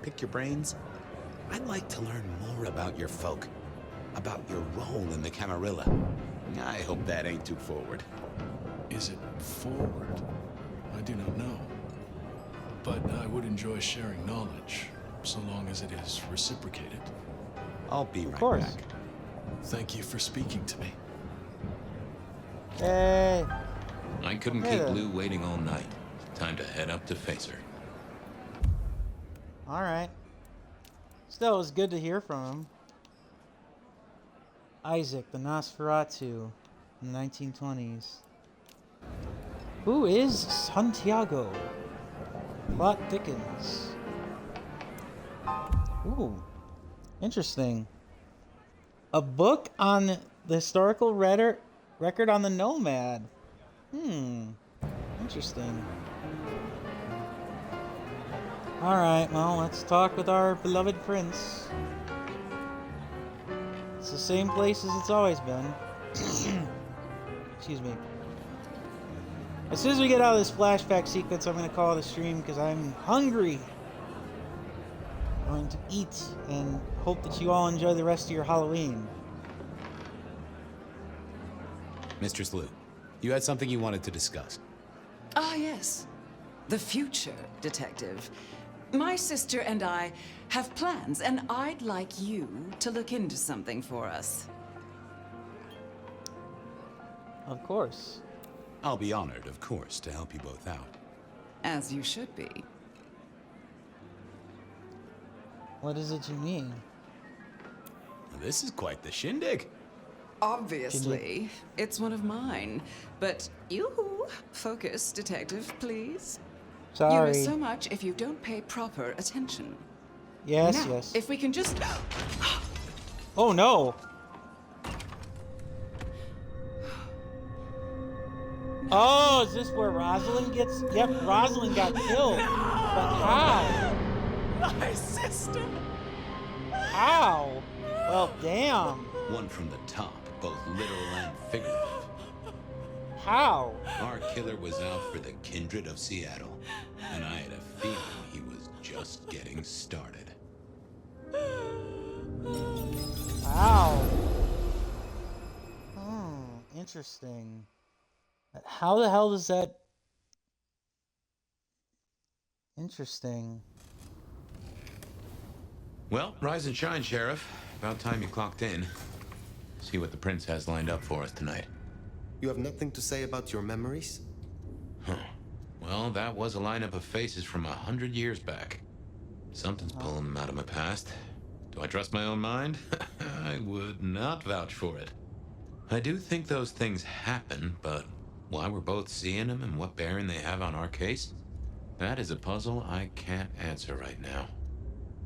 pick your brains? I'd like to learn more about your folk, about your role in the Camarilla. I hope that ain't too forward. Is it forward? I do not know. But I would enjoy sharing knowledge, so long as it is reciprocated. I'll be right back. Thank you for speaking to me. Hey. I couldn't keep Lou waiting all night. Time to head up to face her. All right. Still, it was good to hear from him. Isaac, the Nosferatu, in the 1920s. Who is Santiago? Plot thickens. Ooh, interesting. A book on the historical record on the Nomad. Interesting. Alright, well, let's talk with our beloved prince. It's the same place as it's always been. Excuse me. As soon as we get out of this flashback sequence, I'm going to call it a stream because I'm hungry. I'm going to eat and hope that you all enjoy the rest of your Halloween. Mistress Lou, you had something you wanted to discuss. Ah, yes. The future, Detective. My sister and I have plans, and I'd like you to look into something for us. Of course. I'll be honored, of course, to help you both out. As you should be. What is it you mean? This is quite the shindig. Obviously, it's one of mine. But you focus, Detective, please. Sorry. You miss so much if you don't pay proper attention. Yes, now, yes. If we can just... Oh, no. Oh, is this where Rosalind gets... Yep, Rosalind got killed. But how? My sister. How? Well, damn. One from the top, both literal and figurative. How? Our killer was out for the kindred of Seattle, and I had a feeling he was just getting started. Wow. Interesting. How the hell does that... Interesting. Well, rise and shine, Sheriff. About time you clocked in. See what the prince has lined up for us tonight. You have nothing to say about your memories? Huh. Well, that was a lineup of faces from 100 years back. Something's pulling them out of my past. Do I trust my own mind? I would not vouch for it. I do think those things happen, but why we're both seeing them and what bearing they have on our case, that is a puzzle I can't answer right now.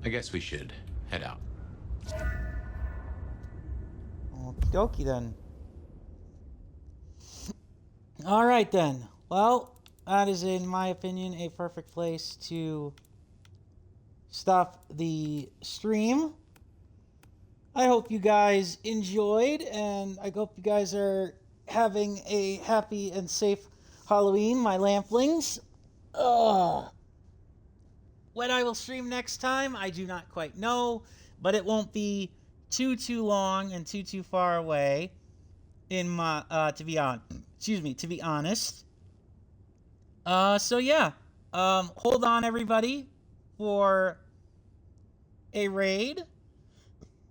I guess we should head out. Okie dokie then. All right, then. Well, that is, in my opinion, a perfect place to stop the stream. I hope you guys enjoyed, and I hope you guys are having a happy and safe Halloween, my lamplings. Ugh. When I will stream next time, I do not quite know, but it won't be too long and too far away. In my to be honest. So yeah, hold on everybody for a raid.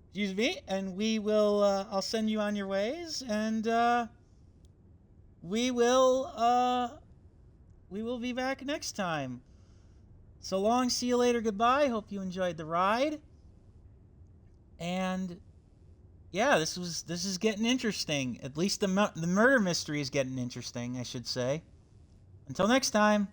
Excuse me, and we will. I'll send you on your ways, and we will be back next time. So long, see you later, goodbye. Hope you enjoyed the ride. And yeah, this is getting interesting. At least the murder mystery is getting interesting, I should say. Until next time.